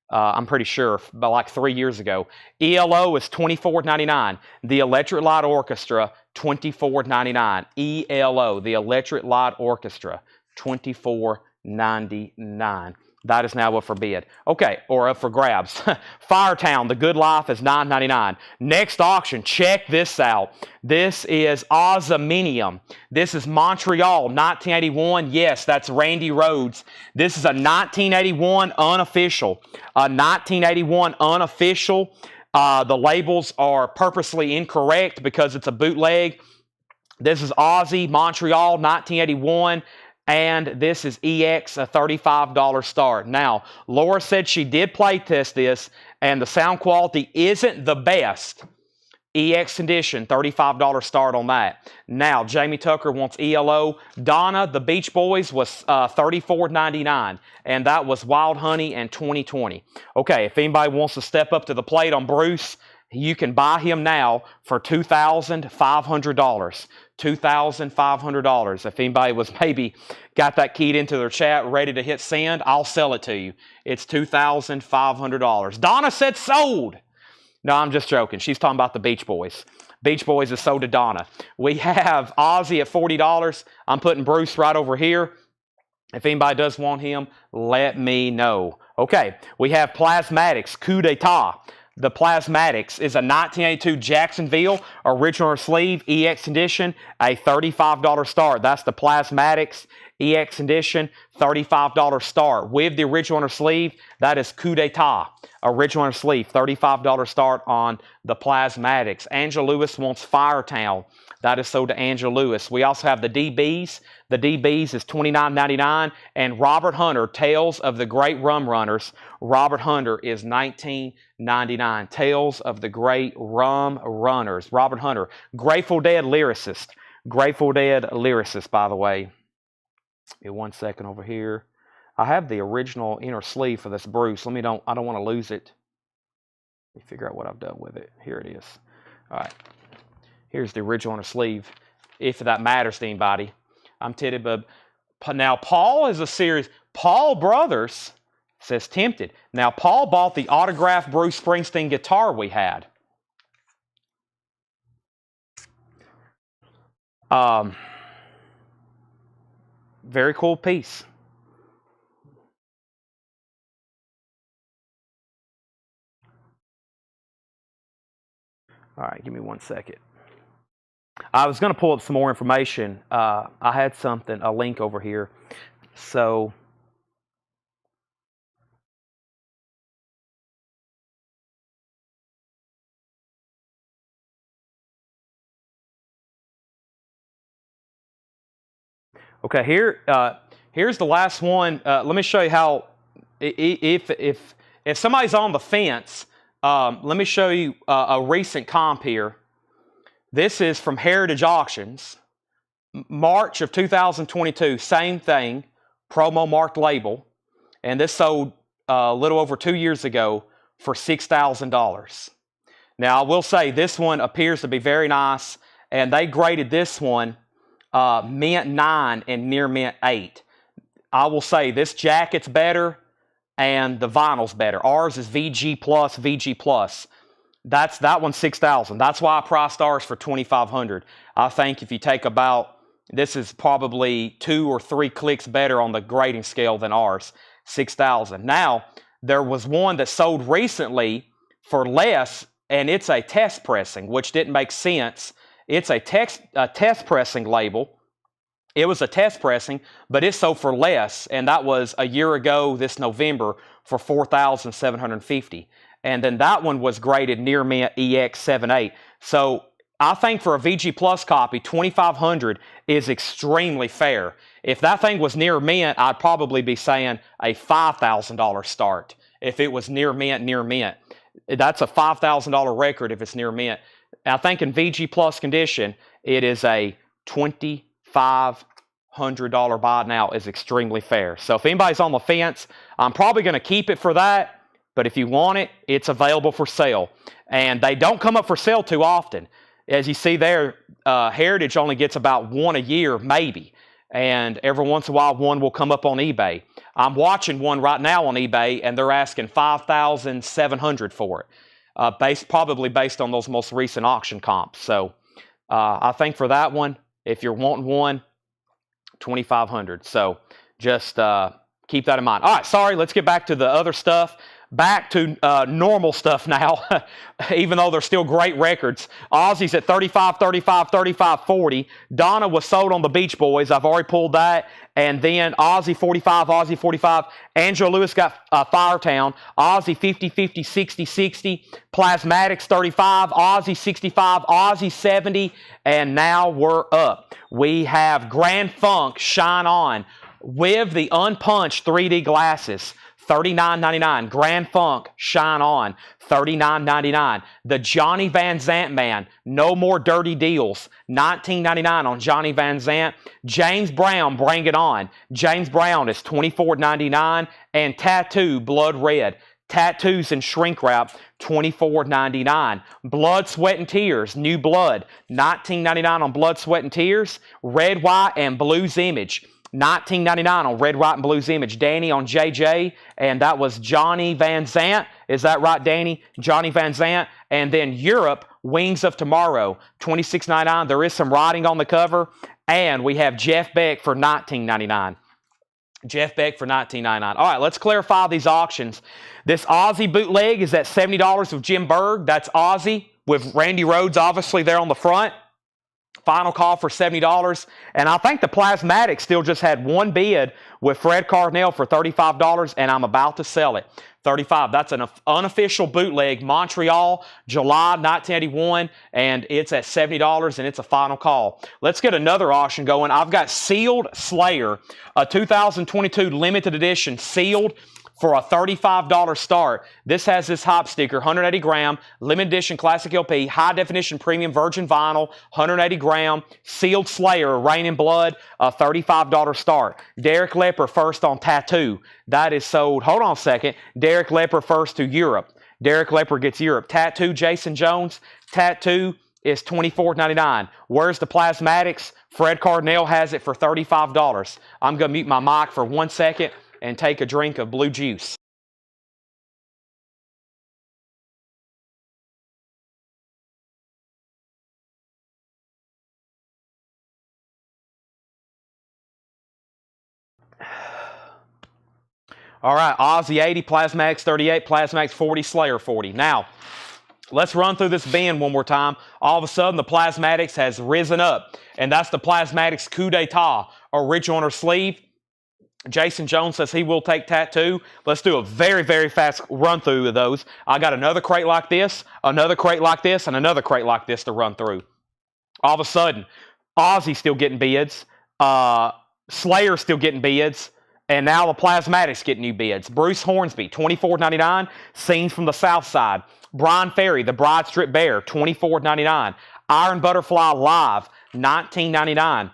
I'm pretty sure, but like 3 years ago. ELO is $24.99. The Electric Light Orchestra, $24.99. ELO, the Electric Light Orchestra, $24.99. That is now up for bid. Okay, or up for grabs. Firetown, The Good Life is $9.99. Next auction, check this out. This is Ozaminium. This is Montreal, 1981. Yes, that's Randy Rhoads. This is a 1981 unofficial. A 1981 unofficial. The labels are purposely incorrect because it's a bootleg. This is Ozzy, Montreal, 1981. And this is EX, a $35 start. Now, Laura said she did play test this, and the sound quality isn't the best. EX condition, $35 start on that. Now, Jamie Tucker wants ELO. Donna, the Beach Boys, was $34.99, and that was Wild Honey and 2020. Okay, if anybody wants to step up to the plate on Bruce, you can buy him now for $2,500. $2,500. If anybody was maybe got that keyed into their chat, ready to hit send, I'll sell it to you. It's $2,500. Donna said sold. No, I'm just joking. She's talking about the Beach Boys. Beach Boys is sold to Donna. We have Ozzy at $40. I'm putting Bruce right over here. If anybody does want him, let me know. Okay, we have Plasmatics, Coup d'etat. The Plasmatics is a 1982 Jacksonville original sleeve EX condition, a $35 start. That's the Plasmatics EX condition, $35 start. With the original sleeve, that is Coup d'etat. Original sleeve, $35 start on the Plasmatics. Angela Lewis wants Firetown. That is sold to Angela Lewis. We also have the DBs. The DBs is $29.99. And Robert Hunter, Tales of the Great Rum Runners. Robert Hunter is $19.99. Tales of the Great Rum Runners. Robert Hunter, Grateful Dead lyricist. Grateful Dead lyricist, by the way. Give me 1 second over here. I have the original inner sleeve for this Bruce. I don't want to lose it. Let me figure out what I've done with it. Here it is. All right. Here's the original inner sleeve, if that matters to anybody. I'm Titty Bub. Now, Paul is a series. Paul Brothers says tempted. Now, Paul bought the autographed Bruce Springsteen guitar we had. Very cool piece. All right, give me 1 second. I was going to pull up some more information. I had a link over here. So, okay, here's the last one. Let me show you how, if somebody's on the fence, let me show you a recent comp here. This is from Heritage Auctions, March of 2022, same thing, promo marked label, and this sold a little over 2 years ago for $6,000. Now, I will say this one appears to be very nice, and they graded this one mint 9 and near mint 8. I will say this jacket's better and the vinyl's better. Ours is VG plus, VG plus. That one's $6,000. That's why I priced ours for $2,500. I think if you take this is probably 2 or 3 clicks better on the grading scale than ours, $6,000. Now, there was one that sold recently for less, and it's a test pressing, which didn't make sense. It's a test pressing label. It was a test pressing, but it sold for less, and that was a year ago this November for $4,750. And then that one was graded near mint EX78. So I think for a VG Plus copy, $2,500 is extremely fair. If that thing was near mint, I'd probably be saying a $5,000 start. If it was near mint, that's a $5,000 record if it's near mint. I think in VG Plus condition, it is a $2,500 buy now is extremely fair. So if anybody's on the fence, I'm probably going to keep it for that. But if you want it, it's available for sale. And they don't come up for sale too often. As you see there, Heritage only gets about one a year, maybe. And every once in a while, one will come up on eBay. I'm watching one right now on eBay, and they're asking $5,700 for it, probably based on those most recent auction comps. So I think for that one, if you're wanting one, $2,500. So just keep that in mind. All right, sorry, let's get back to the other stuff. Back to normal stuff now, even though they're still great records. Ozzy's at 35, 35, 35, 40. Donna was sold on the Beach Boys. I've already pulled that. And then Ozzy 45, Ozzy 45. Angela Lewis got Firetown. Ozzy 50, 50, 60, 60. Plasmatics 35, Ozzy 65, Ozzy 70. And now we're up. We have Grand Funk Shine On with the unpunched 3D glasses. $39.99. Grand Funk Shine On, $39.99. The Johnny Van Zant Man, No More Dirty Deals, $19.99 on Johnny Van Zant. James Brown, Bring It On. James Brown is $24.99. And Tattoo, Blood Red. Tattoos and Shrink Wrap, $24.99. Blood, Sweat, and Tears, New Blood, $19.99 on Blood, Sweat, and Tears. Red, White, and Blues Image, $19.99 on Red, White, and Blues Image. Danny on JJ, and that was Johnny Van Zant. Is that right, Danny? Johnny Van Zant. And then Europe, Wings of Tomorrow, $26.99. There is some writing on the cover. And we have Jeff Beck for $19.99. Jeff Beck for $19.99. All right, let's clarify these auctions. This Ozzy bootleg is at $70 with Jim Berg. That's Ozzy with Randy Rhoads obviously there on the front. Final call for $70. And I think the Plasmatic still just had one bid with Fred Cardinal for $35, and I'm about to sell it. $35. That's an unofficial bootleg, Montreal, July 1981, and it's at $70, and it's a final call. Let's get another auction going. I've got Sealed Slayer, a 2022 limited edition sealed for a $35 start. This has this hop sticker, 180 gram, limited edition classic LP, high definition premium virgin vinyl, 180 gram, Sealed Slayer, Rain in Blood, a $35 start. Derek Lepper first on Tattoo. That is sold, hold on a second, Derek Lepper first to Europe. Derek Lepper gets Europe. Tattoo, Jason Jones, Tattoo is $24.99. Where's the Plasmatics? Fred Cardinal has it for $35. I'm going to mute my mic for 1 second and take a drink of blue juice. All right, Ozzy 80, Plasmax 38, Plasmax 40, Slayer 40. Now, Let's run through this bin one more time. All of a sudden, the Plasmatics has risen up, and that's the Plasmatics Coup d'etat, original on her sleeve. Jason Jones says he will take tattoo. Let's do a very, very fast run through of those. I got another crate like this, another crate like this, and another crate like this to run through. All of a sudden, Ozzy's still getting bids. Slayer's still getting bids. And now the Plasmatics get new bids. Bruce Hornsby, $24.99. Scenes from the South Side. Brian Ferry, The Bride Strip Bear, $24.99. Iron Butterfly Live, $19.99.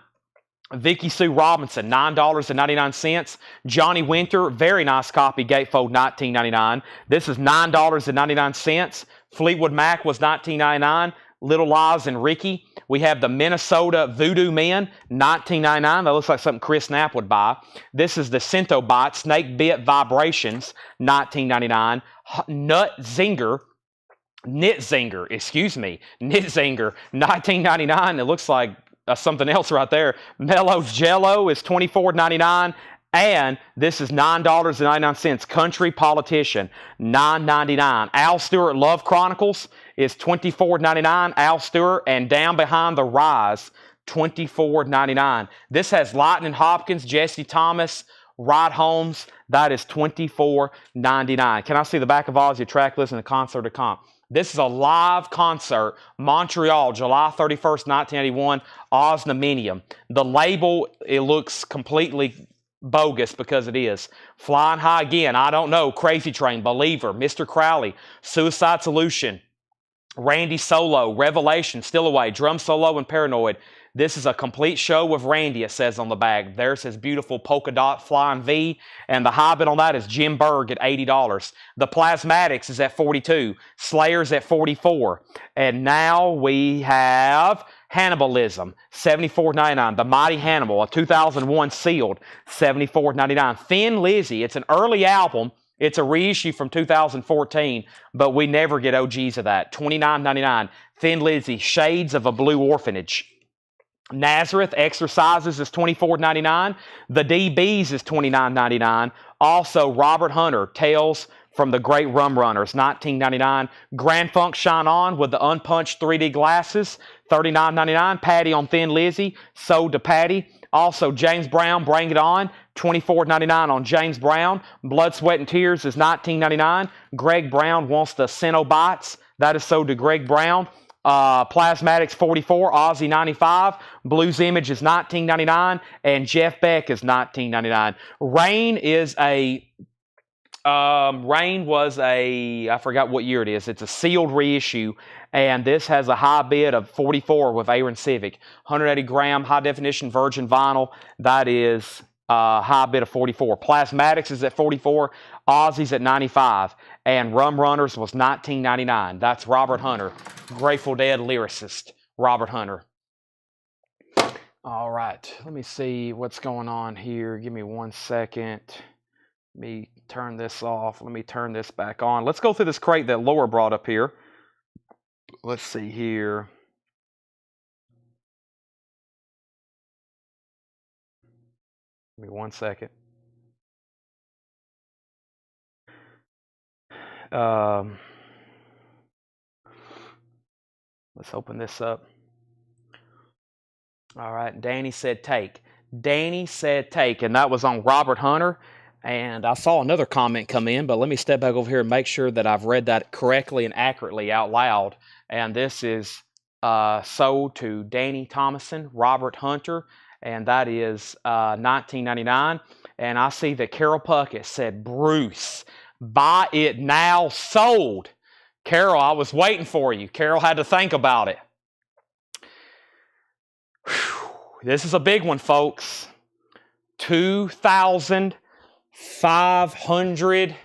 Vicky Sue Robinson, $9.99. Johnny Winter, very nice copy, gatefold, $19.99. This is $9.99. Fleetwood Mac was $19.99. Little Lies and Ricky. We have the Minnesota Voodoo Men, $19.99. That looks like something Chris Knapp would buy. This is the Centobot Snake Bit Vibrations, $19.99. Knitzinger, $19.99. It looks like something else right there. Mellow Jello is $24.99. And this is $9.99. Country Politician, $9.99. Al Stewart Love Chronicles is $24.99. Al Stewart, and Down Behind the Rise, $24.99. This has Lightning Hopkins, Jesse Thomas, Rod Holmes. That is $24.99. Can I see the back of Ozzy track list and the concert to comp? This is a live concert, Montreal, July 31st, 1981, Osnominium. The label, it looks completely bogus because it is. Flying High Again, I Don't Know, Crazy Train, Believer, Mr. Crowley, Suicide Solution, Randy Solo, Revelation, Still Away, Drum Solo, and Paranoid. This is a complete show with Randy, it says on the bag. There's his beautiful polka dot flying V, and the high bid on that is Jim Berg at $80. The Plasmatics is at $42. Slayer's at $44. And now we have Hannibalism, $74.99. The Mighty Hannibal, a 2001 sealed, $74.99. Thin Lizzy, it's an early album. It's a reissue from 2014, but we never get OGs of that. $29.99. Thin Lizzy, Shades of a Blue Orphanage. Nazareth Exercises is $24.99. The DBs is $29.99. Also, Robert Hunter, Tales from the Great Rum Runners, $19.99. Grand Funk Shine On with the unpunched 3D glasses, $39.99. Patty on Thin Lizzy, Sold to Patty. Also, James Brown, Bring It On, $24.99 on James Brown. Blood, Sweat, and Tears is $19.99. Greg Brown wants the Cenobites. That is sold to Greg Brown. Plasmatics $44, Ozzy $95, Blues Image is $19.99, and Jeff Beck is $19.99. Rain was a, I forgot what year it is. It's a sealed reissue, and this has a high bid of $44 with Aaron Civic. 180 gram high definition virgin vinyl. That is high bid of $44. Plasmatics is at $44. Ozzy's at $95. And Rum Runners was $19.99. That's Robert Hunter, Grateful Dead lyricist, Robert Hunter. All right, let me see what's going on here. Give me 1 second. Let me turn this off. Let me turn this back on. Let's go through this crate that Laura brought up here. Let's see here. Give me 1 second. Let's open this up. All right, Danny said take. Danny said take, and that was on Robert Hunter. And I saw another comment come in, but let me step back over here and make sure that I've read that correctly and accurately out loud. And this is sold to Danny Thomason, Robert Hunter, and that is $19.99. And I see that Carol Puckett said, Bruce, buy it now, sold. Carol, I was waiting for you. Carol had to think about it. Whew. This is a big one, folks. 2,500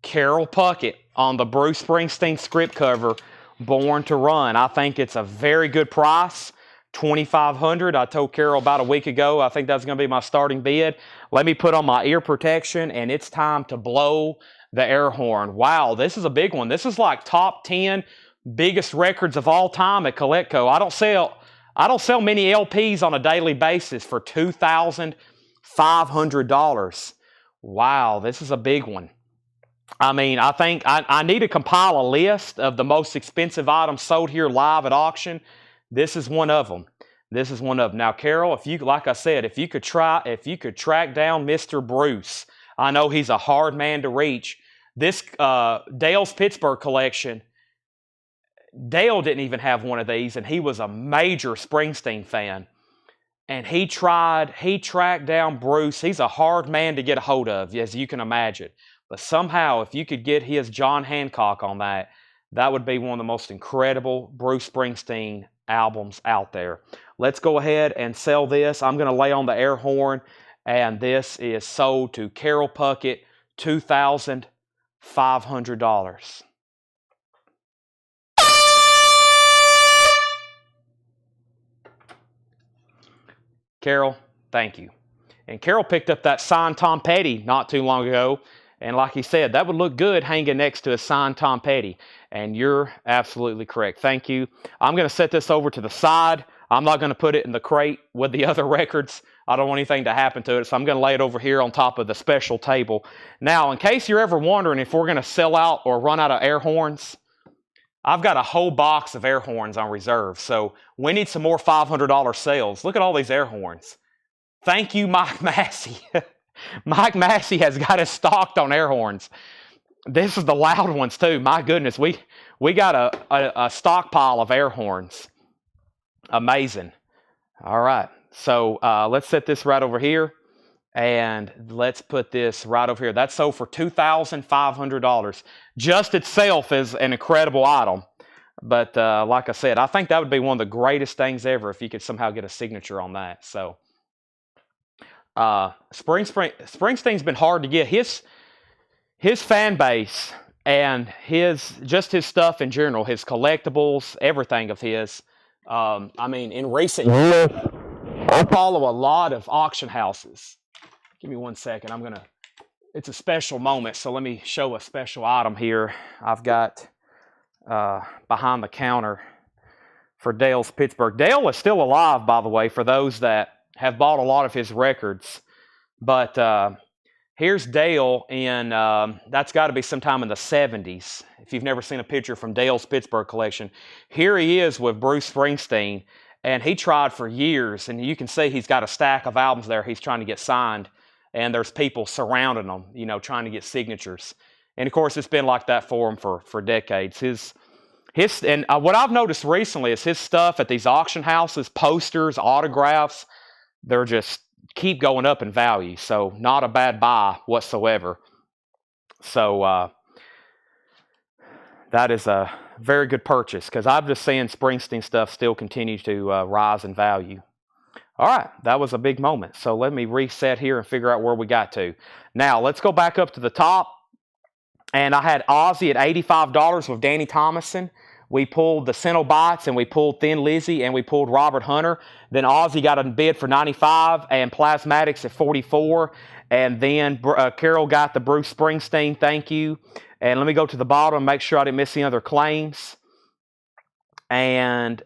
Carol Puckett on the Bruce Springsteen script cover, Born to Run. I think it's a very good price. $2,500. I told Carol about a week ago, I think that's going to be my starting bid. Let me put on my ear protection, and it's time to blow the air horn. Wow, this is a big one. This is like top 10 biggest records of all time at Coletco. I don't sell many LPs on a daily basis for $2,500. Wow, this is a big one. I mean, I think I need to compile a list of the most expensive items sold here live at auction. This is one of them. This is one of them. Now, Carol, if you, like I said, if you could track down Mr. Bruce, I know he's a hard man to reach. This Dale's Pittsburgh collection, Dale didn't even have one of these, and he was a major Springsteen fan. And he tracked down Bruce. He's a hard man to get a hold of, as you can imagine. But somehow, if you could get his John Hancock on that, that would be one of the most incredible Bruce Springsteen albums out there. Let's go ahead and sell this. I'm going to lay on the air horn, and this is sold to Carol Puckett, $2,500. Carol, thank you. And Carol picked up that signed Tom Petty not too long ago. And like he said, that would look good hanging next to a signed Tom Petty. And you're absolutely correct. Thank you. I'm going to set this over to the side. I'm not going to put it in the crate with the other records. I don't want anything to happen to it. So I'm going to lay it over here on top of the special table. Now, in case you're ever wondering if we're going to sell out or run out of air horns, I've got a whole box of air horns on reserve, so we need some more $500 sales. Look at all these air horns. Thank you, Mike Massey. Mike Massey has got us stocked on air horns. This is the loud ones, too. My goodness, we got a stockpile of air horns. Amazing. All right, so let's set this right over here, and let's put this right over here. That's sold for $2,500. Just itself is an incredible item. But like I said, I think that would be one of the greatest things ever if you could somehow get a signature on that. So Springsteen's been hard to get. His fan base and his stuff in general, his collectibles, everything of his. I mean, in recent years, I follow a lot of auction houses. Give me 1 second. It's a special moment, so let me show a special item here. I've got behind the counter for Dale's Pittsburgh. Dale is still alive, by the way, for those that have bought a lot of his records. But here's Dale in, that's got to be sometime in the 70s. If you've never seen a picture from Dale's Pittsburgh collection. Here he is with Bruce Springsteen, and he tried for years, and you can see he's got a stack of albums there he's trying to get signed. And there's people surrounding them, you know, trying to get signatures. And of course, it's been like that for him for decades. What I've noticed recently is his stuff at these auction houses, posters, autographs, they're just keep going up in value. So not a bad buy whatsoever. So that is a very good purchase because I've just seen Springsteen stuff still continue to rise in value. All right, that was a big moment. So let me reset here and figure out where we got to. Now, let's go back up to the top. And I had Ozzy at $85 with Danny Thomason. We pulled the Cenobites, and we pulled Thin Lizzy, and we pulled Robert Hunter. Then Ozzy got a bid for $95, and Plasmatics at $44. And then Carol got the Bruce Springsteen, thank you. And let me go to the bottom and make sure I didn't miss any other claims. And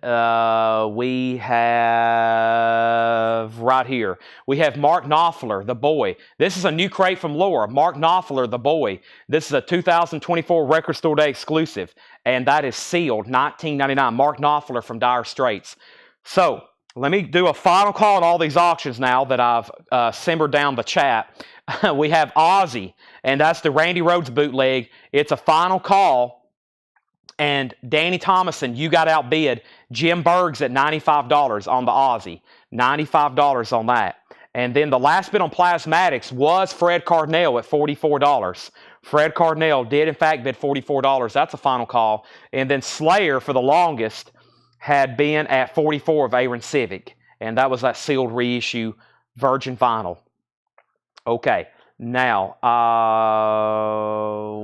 we have right here, we have Mark Knopfler, The Boy. This is a new crate from Laura. Mark Knopfler, The Boy. This is a 2024 Record Store Day exclusive, and that is sealed, $19.99. Mark Knopfler from Dire Straits. So let me do a final call on all these auctions now that I've simmered down the chat. We have Ozzy, and that's the Randy Rhoads bootleg. It's a final call. And Danny Thomason, you got outbid. Jim Berg's at $95 on the Ozzy. $95 on that. And then the last bid on Plasmatics was Fred Cardinale at $44. Fred Cardinale did, in fact, bid $44. That's a final call. And then Slayer, for the longest, had been at $44 of Aaron Civic. And that was that sealed reissue virgin vinyl. Okay. Now,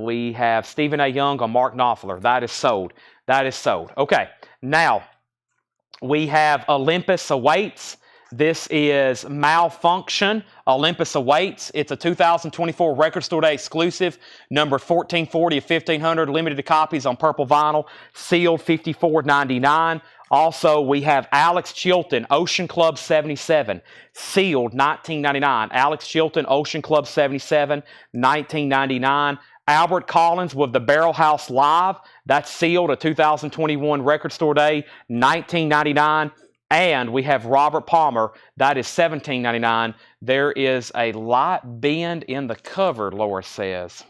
we have Stephen A. Young on Mark Knopfler. That is sold. That is sold. Okay. Now, we have Olympus Awaits. This is Malfunction. Olympus Awaits. It's a 2024 Record Store Day exclusive. Number 1440 of 1500. Limited copies on purple vinyl. Sealed $54.99. Also, we have Alex Chilton, Ocean Club 77, sealed $19.99. Alex Chilton, Ocean Club 77, $19.99. Albert Collins with the Barrel House Live. That's sealed a 2021 Record Store Day, $19.99. And we have Robert Palmer. That is $17.99. There is a light bend in the cover, Laura says.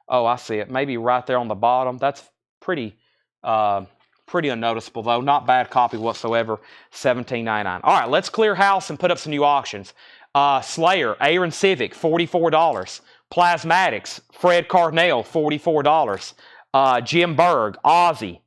Oh, I see it. Maybe right there on the bottom. That's pretty unnoticeable, though. Not bad copy whatsoever. $17.99. All right, let's clear house and put up some new auctions. Slayer, Aaron Civic, $44. Plasmatics, Fred Cardinale, $44. Jim Berg, Ozzy,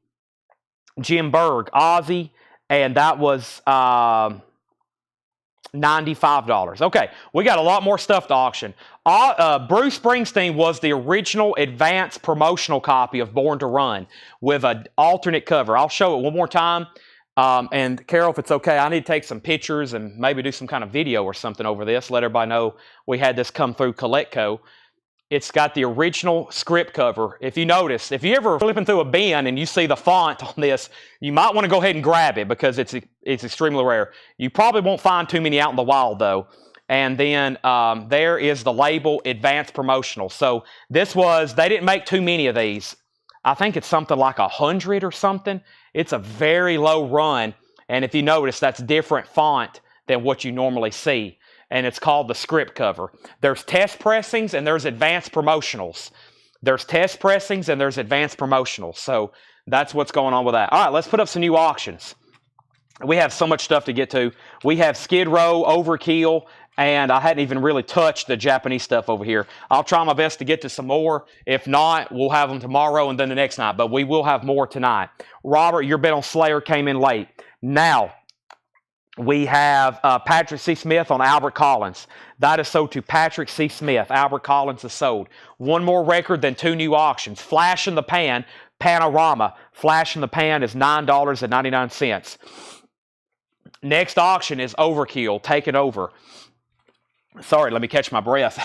and that was $95. Okay, we got a lot more stuff to auction. Bruce Springsteen was the original advance promotional copy of Born to Run with an alternate cover. I'll show it one more time. And Carol, if it's okay, I need to take some pictures and maybe do some kind of video or something over this. Let everybody know we had this come through Coletco. It's got the original script cover. If you notice, if you ever flipping through a bin and you see the font on this, you might want to go ahead and grab it because it's extremely rare. You probably won't find too many out in the wild though. And then there is the label Advanced Promotional. So this was, they didn't make too many of these. I think it's something like 100 or something. It's a very low run. And if you notice, that's different font than what you normally see. And it's called the script cover. There's test pressings and there's advanced promotionals. There's test pressings and there's advanced promotionals. So that's what's going on with that. All right, let's put up some new auctions. We have so much stuff to get to. We have Skid Row, Overkill, and I hadn't even really touched the Japanese stuff over here. I'll try my best to get to some more. If not, we'll have them tomorrow and then the next night. But we will have more tonight. Robert, your bet on Slayer came in late. Now, we have Patrick C. Smith on Albert Collins. That is sold to Patrick C. Smith. Albert Collins is sold. One more record, then two new auctions. Flash in the Pan, Panorama. Flash in the Pan is $9.99. Next auction is Overkill, Taking Over. Sorry, let me catch my breath.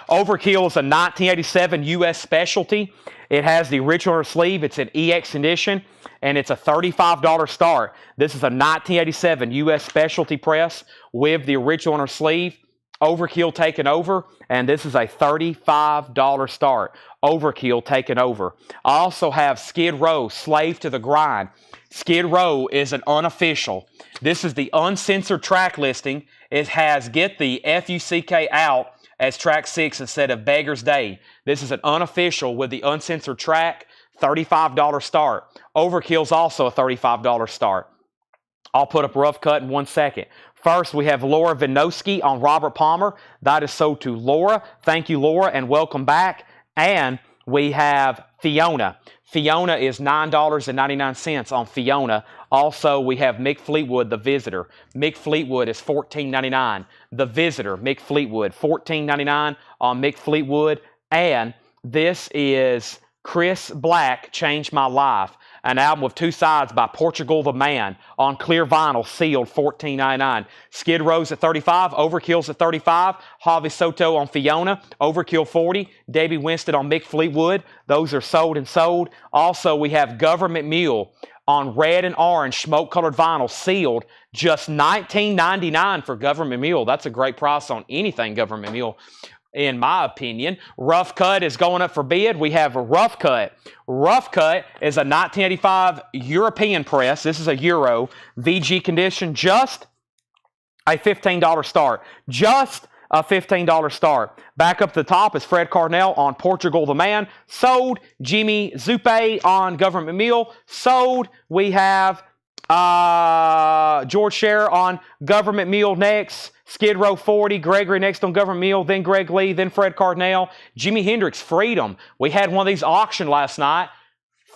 Overkill is a 1987 U.S. specialty. It has the original sleeve. It's an EX edition, and it's a $35 start. This is a 1987 U.S. specialty press with the original sleeve. Overkill Taking Over, and this is a $35 start. Overkill Taking Over. I also have Skid Row, Slave to the Grind. Skid Row is an unofficial. This is the uncensored track listing. It has Get the F-U-C-K Out as track 6 instead of Beggar's Day. This is an unofficial with the uncensored track, $35 start. Overkill's also a $35 start. I'll put up Rough Cut in 1 second. First, we have Laura Vinosky on Robert Palmer. That is sold to Laura. Thank you, Laura, and welcome back. And we have Fiona. Fiona is $9.99 on Fiona. Also, we have Mick Fleetwood, The Visitor. Mick Fleetwood is $14.99. The Visitor, Mick Fleetwood, $14.99 on Mick Fleetwood. And this is Chris Black, Changed My Life, an album with two sides by Portugal the Man on clear vinyl, sealed, $14.99. Skid Row's at $35, Overkill's at $35, Javi Soto on Fiona, Overkill $40, Debbie Winston on Mick Fleetwood. Those are sold and sold. Also, we have Government Mule on red and orange smoke-colored vinyl, sealed, just $19.99 for Government Mule. That's a great price on anything Government Mule, in my opinion. Rough Cut is going up for bid. We have a Rough Cut. Rough Cut is a 1985 European press. This is a Euro VG condition. Just a $15 start. Just a $15 start. Back up to the top is Fred Cardinale on Portugal the Man. Sold. Jimmy Zuppe on Government Mule. Sold. We have George Scherer on Government Mule next. Skid Row 40, Gregory next on Government Mule, then Greg Lee, then Fred Cardinale. Jimi Hendrix, Freedom. We had one of these auctioned last night,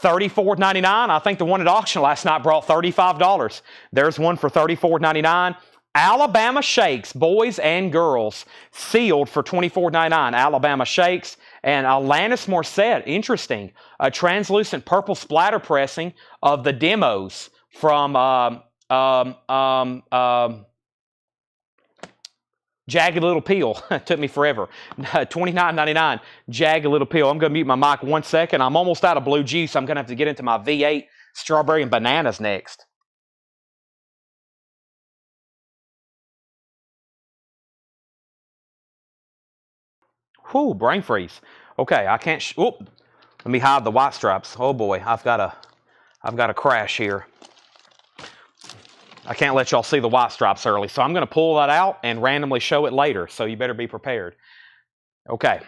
$34.99. I think the one at auction last night brought $35. There's one for $34.99. Alabama Shakes, Boys and Girls, sealed for $24.99. Alabama Shakes. And Alanis Morissette, interesting, a translucent purple splatter pressing of the demos from Jagged Little Pill. It took me forever. $29.99, Jagged Little Pill. I'm going to mute my mic 1 second. I'm almost out of blue juice. I'm going to have to get into my V8 Strawberry and Bananas next. Whew, brain freeze. Okay, I can't. Oop, let me hide the white stripes. Oh boy, I've got a crash here. I can't let y'all see the white stripes early, so I'm going to pull that out and randomly show it later. So you better be prepared. Okay.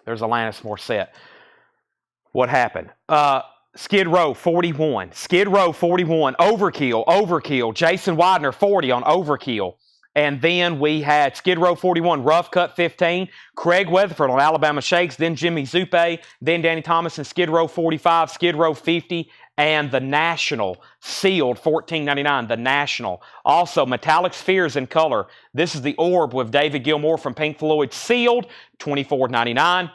There's Alanis Morissette. What happened? Skid Row 41. Skid Row 41. Overkill. Jason Widener 40 on Overkill. And then we had Skid Row 41, Rough Cut 15, Craig Weatherford on Alabama Shakes, then Jimmy Zuppe, then Danny Thomas and Skid Row 45, Skid Row 50, and The National, sealed $14.99, The National. Also, Metallic Spheres in color. This is the Orb with David Gilmour from Pink Floyd, sealed $24.99.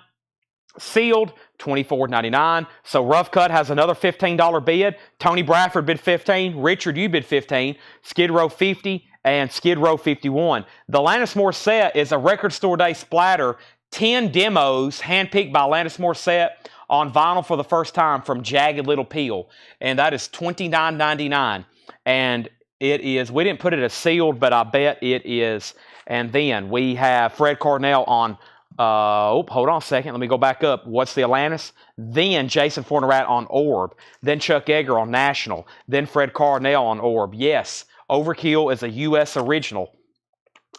Sealed $24.99. So Rough Cut has another $15 bid. Tony Bradford bid $15. Richard, you bid $15. Skid Row 50 and Skid Row 51. The Alanis Morissette is a Record Store Day splatter. 10 demos handpicked by Alanis Morissette on vinyl for the first time from Jagged Little Pill. And that is $29.99. And it is, we didn't put it as sealed, but I bet it is. And then we have Fred Cornell on hold on a second. Let me go back up. What's the Alanis? Then Jason Fornerat on Orb. Then Chuck Yeager on National. Then Fred Cornell on Orb. Yes, Overkill is a U.S. original.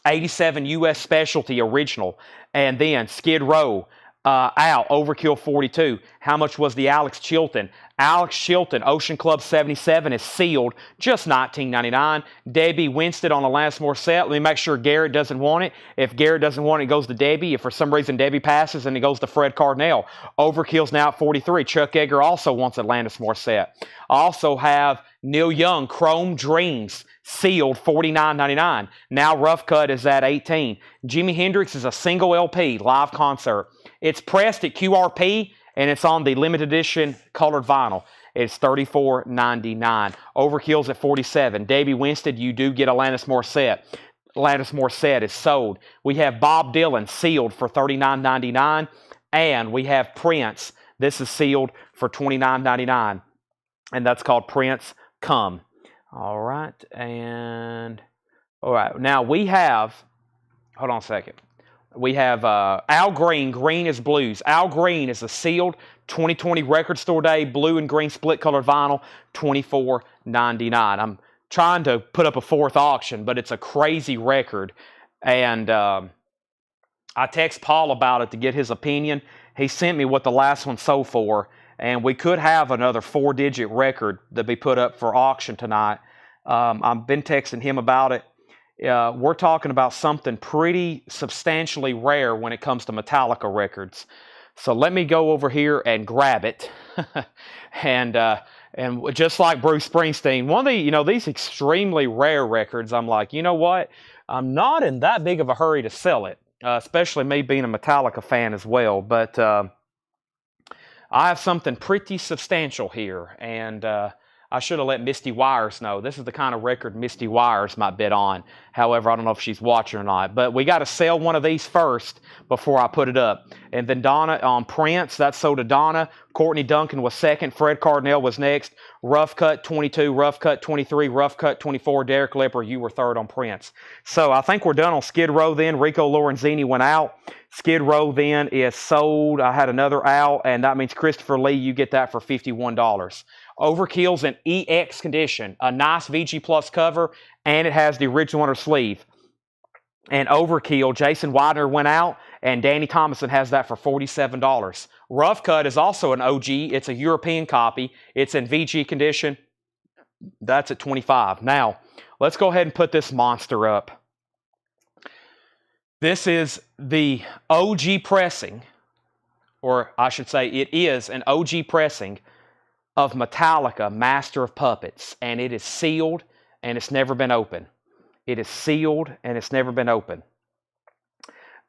87 U.S. specialty original. And then Skid Row out. Overkill 42. How much was the Alex Chilton? Alex Chilton, Ocean Club 77 is sealed, just $19.99. Debbie Winstead on Alanis Morissette. Let me make sure Garrett doesn't want it. If Garrett doesn't want it, it goes to Debbie. If for some reason Debbie passes, then it goes to Fred Cornell. Overkill's now at 43. Chuck Yeager also wants Alanis Morissette. I also have Neil Young, Chrome Dreams, sealed $49.99. Now Rough Cut is at 18. Jimi Hendrix is a single LP, live concert. It's pressed at QRP, and it's on the limited edition colored vinyl. It's $34.99. Overkill's at 47. Debbie Winstead, you do get Alanis Morissette. Alanis Morissette is sold. We have Bob Dylan sealed for $39.99. And we have Prince. This is sealed for $29.99. And that's called Prince Come. All right. And, all right. Now we have, hold on a second. We have Al Green, Green is Blues. Al Green is a sealed 2020 Record Store Day blue and green split colored vinyl, $24.99. I'm trying to put up a fourth auction, but it's a crazy record. And I text Paul about it to get his opinion. He sent me what the last one sold for, and we could have another 4-digit record that be put up for auction tonight. I've been texting him about it. We're talking about something pretty substantially rare when it comes to Metallica records. So let me go over here and grab it. and just like Bruce Springsteen, one of the, these extremely rare records, I'm like, you know what? I'm not in that big of a hurry to sell it, especially me being a Metallica fan as well. But I have something pretty substantial here, and I should have let Misty Wires know. This is the kind of record Misty Wires might bid on. However, I don't know if she's watching or not. But we got to sell one of these first before I put it up. And then Donna on Prince, that's sold to Donna. Courtney Duncan was second. Fred Cornell was next. Rough Cut 22, Rough Cut 23, Rough Cut 24. Derek Lipper, you were third on Prince. So I think we're done on Skid Row then. Rico Lorenzini went out. Skid Row then is sold. I had another out, and that means Christopher Lee, you get that for $51. Overkill's in EX condition, a nice VG Plus cover, and it has the original under sleeve. And Overkill, Jason Widener went out, and Danny Thomason has that for $47. Rough Cut is also an OG. It's a European copy. It's in VG condition. That's at $25. Now, let's go ahead and put this monster up. This is the OG pressing, or I should say it is an OG pressing of Metallica, Master of Puppets, and it is sealed and it's never been opened. It is sealed and it's never been opened.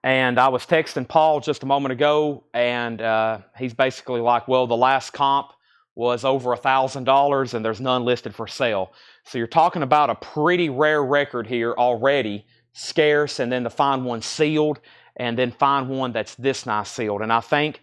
And I was texting Paul just a moment ago, and he's basically like, well, the last comp was over $1,000 and there's none listed for sale. So you're talking about a pretty rare record here already, scarce, and then to find one sealed, and then find one that's this nice sealed. And I think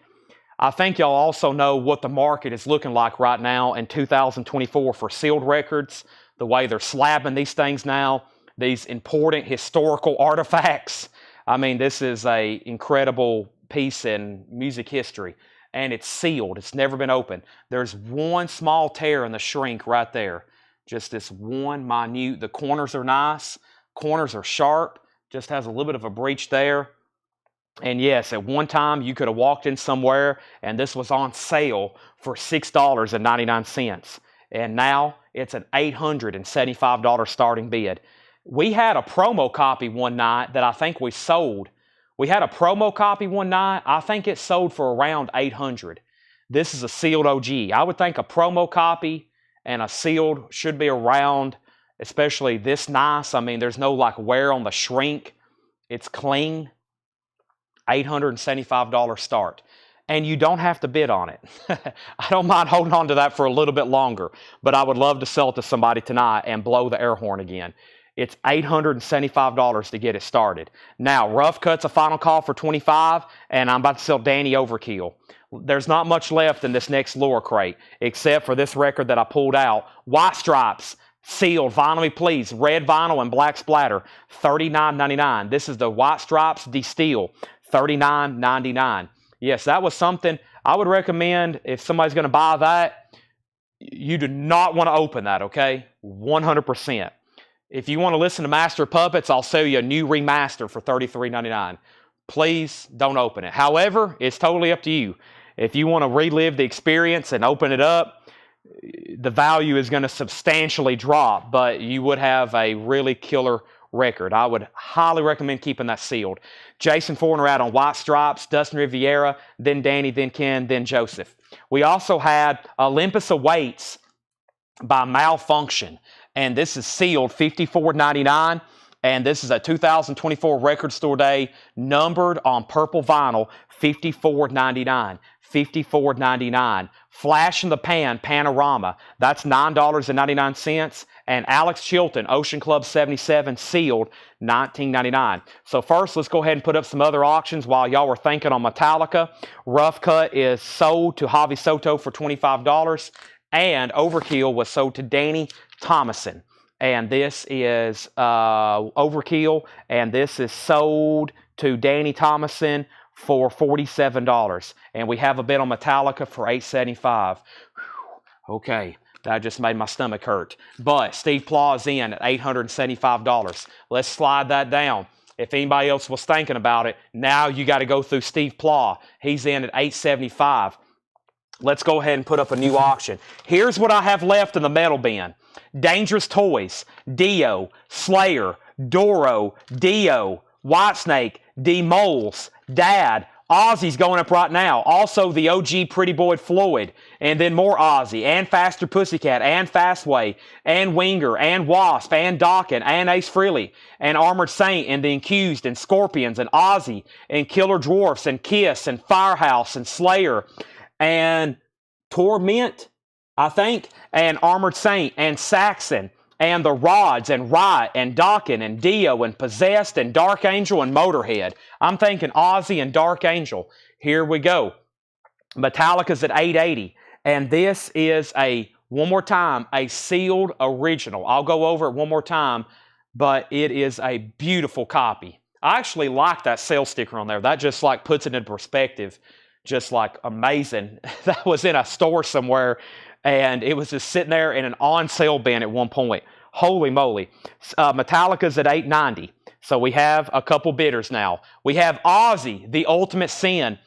y'all also know what the market is looking like right now in 2024 for sealed records, the way they're slabbing these things now, these important historical artifacts. I mean, this is a incredible piece in music history. And it's sealed. It's never been opened. There's one small tear in the shrink right there. Just this one minute. The corners are nice. Corners are sharp. Just has a little bit of a breach there. And yes, at one time you could have walked in somewhere and this was on sale for $6.99. And now it's an $875 starting bid. We had a promo copy one night that I think we sold. We had a promo copy one night. I think it sold for around $800. This is a sealed OG. I would think a promo copy and a sealed should be around, especially this nice. I mean, there's no like wear on the shrink. It's clean. $875 start. And you don't have to bid on it. I don't mind holding on to that for a little bit longer, but I would love to sell it to somebody tonight and blow the air horn again. It's $875 to get it started. Now, Rough Cut's a final call for $25, and I'm about to sell Danny Overkill. There's not much left in this next lower crate, except for this record that I pulled out. White Stripes, sealed, vinyl me please, red vinyl and black splatter, $39.99. This is the White Stripes Destill, $39.99. Yes, that was something I would recommend if somebody's going to buy that. You do not want to open that, okay? 100%. If you want to listen to Master of Puppets, I'll sell you a new remaster for $33.99. Please don't open it. However, it's totally up to you. If you want to relive the experience and open it up, the value is going to substantially drop, but you would have a really killer record. I would highly recommend keeping that sealed. Jason Forner out on White Stripes, Dustin Riviera, then Danny, then Ken, then Joseph. We also had Olympus Awaits by Malfunction, and this is sealed $54.99, and this is a 2024 Record Store Day, numbered on purple vinyl, $54.99. $54.99. Flash in the Pan Panorama, that's $9.99. And Alex Chilton, Ocean Club 77, sealed, $19.99. So first, let's go ahead and put up some other auctions while y'all were thinking on Metallica. Rough Cut is sold to Javi Soto for $25. And Overkill was sold to Danny Thomason. And this is Overkill. And this is sold to Danny Thomason for $47. And we have a bid on Metallica for $875. Okay, that just made my stomach hurt. But Steve Plau is in at $875. Let's slide that down. If anybody else was thinking about it, now you got to go through Steve Plau. He's in at $875. Let's go ahead and put up a new auction. Here's what I have left in the metal bin. Dangerous Toys, Dio, Slayer, Doro, Dio, Whitesnake, D-Moles, Dad, Ozzy's going up right now. Also the OG Pretty Boy Floyd, and then more Ozzy, and Faster Pussycat, and Fastway, and Winger, and Wasp, and Dokken, and Ace Frehley, and Armored Saint, and The Accused, and Scorpions, and Ozzy, and Killer Dwarfs, and Kiss, and Firehouse, and Slayer, and Torment, I think, and Armored Saint, and Saxon, and The Rods, and Riot, and Dokken, and Dio, and Possessed, and Dark Angel, and Motorhead. I'm thinking Ozzy and Dark Angel. Here we go. Metallica's at $880. And this is one more time, a sealed original. I'll go over it one more time, but it is a beautiful copy. I actually like that sale sticker on there. That just like puts it in perspective. Just like amazing. That was in a store somewhere, and it was just sitting there in an on-sale bin at one point. Holy moly. Metallica's at $890. So we have a couple bidders now. We have Ozzy, The Ultimate Sin.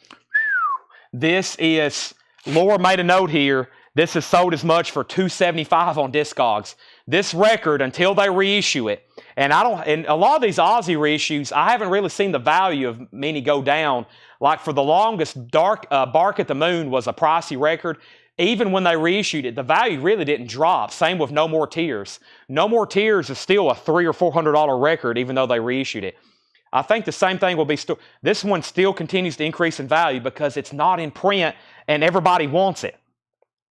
This is, Laura made a note here, this is sold as much for $275 on Discogs. This record, until they reissue it, and a lot of these Ozzy reissues, I haven't really seen the value of many go down. Like for the longest, Bark at the Moon was a pricey record. Even when they reissued it, the value really didn't drop. Same with No More Tears. No More Tears is still a $300 or $400 record, even though they reissued it. I think the same thing will be this one still continues to increase in value because it's not in print and everybody wants it.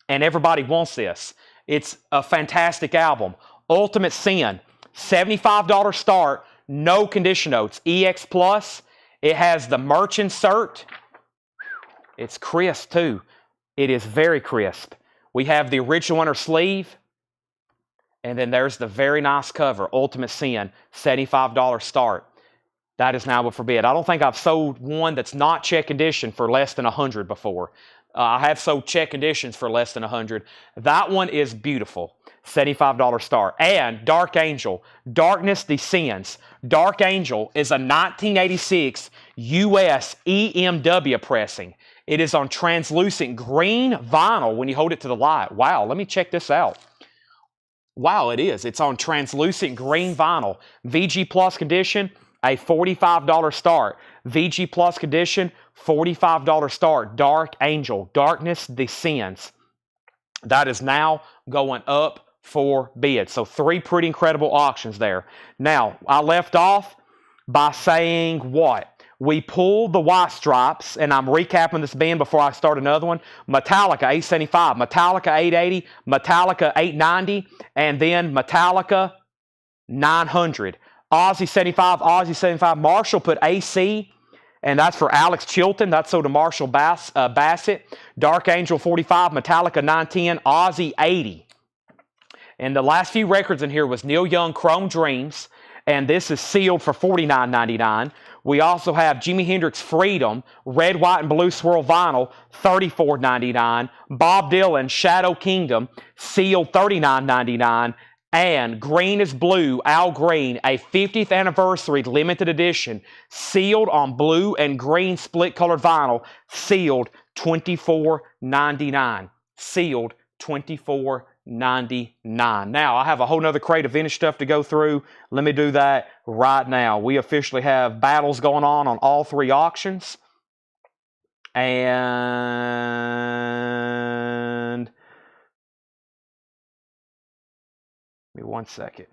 And everybody wants this. It's a fantastic album. Ultimate Sin, $75 start, no condition notes. EX Plus, it has the merch insert. It's crisp too. It is very crisp. We have the original inner sleeve. And then there's the very nice cover, Ultimate Sin, $75 start. That is now up for bid. I don't think I've sold one that's not check condition for less than 100 before. I have sold check conditions for less than 100. That one is beautiful. $75 start. And Dark Angel, Darkness Descends. Dark Angel is a 1986 US EMW pressing. It is on translucent green vinyl when you hold it to the light. Wow, let me check this out. Wow, it is. It's on translucent green vinyl. VG Plus condition, a $45 start. VG Plus condition, $45 start. Dark Angel, Darkness Descends. That is now going up for bid. So 3 pretty incredible auctions there. Now, I left off by saying what? We pulled the white stripes, and I'm recapping this bin before I start another one. Metallica 875, Metallica 880, Metallica 890, and then Metallica 900. Aussie 75, Aussie 75. Marshall put AC, and that's for Alex Chilton. That's sold to Marshall Bassett. Dark Angel 45, Metallica 910, Aussie 80. And the last few records in here was Neil Young, Chrome Dreams, and this is sealed for $49.99. We also have Jimi Hendrix Freedom, red, white, and blue swirl vinyl, $34.99. Bob Dylan, Shadow Kingdom, sealed $39.99. And Green is Blue, Al Green, a 50th anniversary limited edition, sealed on blue and green split colored vinyl, sealed $24.99. Sealed $24.99. Now, I have a whole nother crate of vintage stuff to go through. Let me do that right now. We officially have battles going on all 3 auctions. And give me 1 second.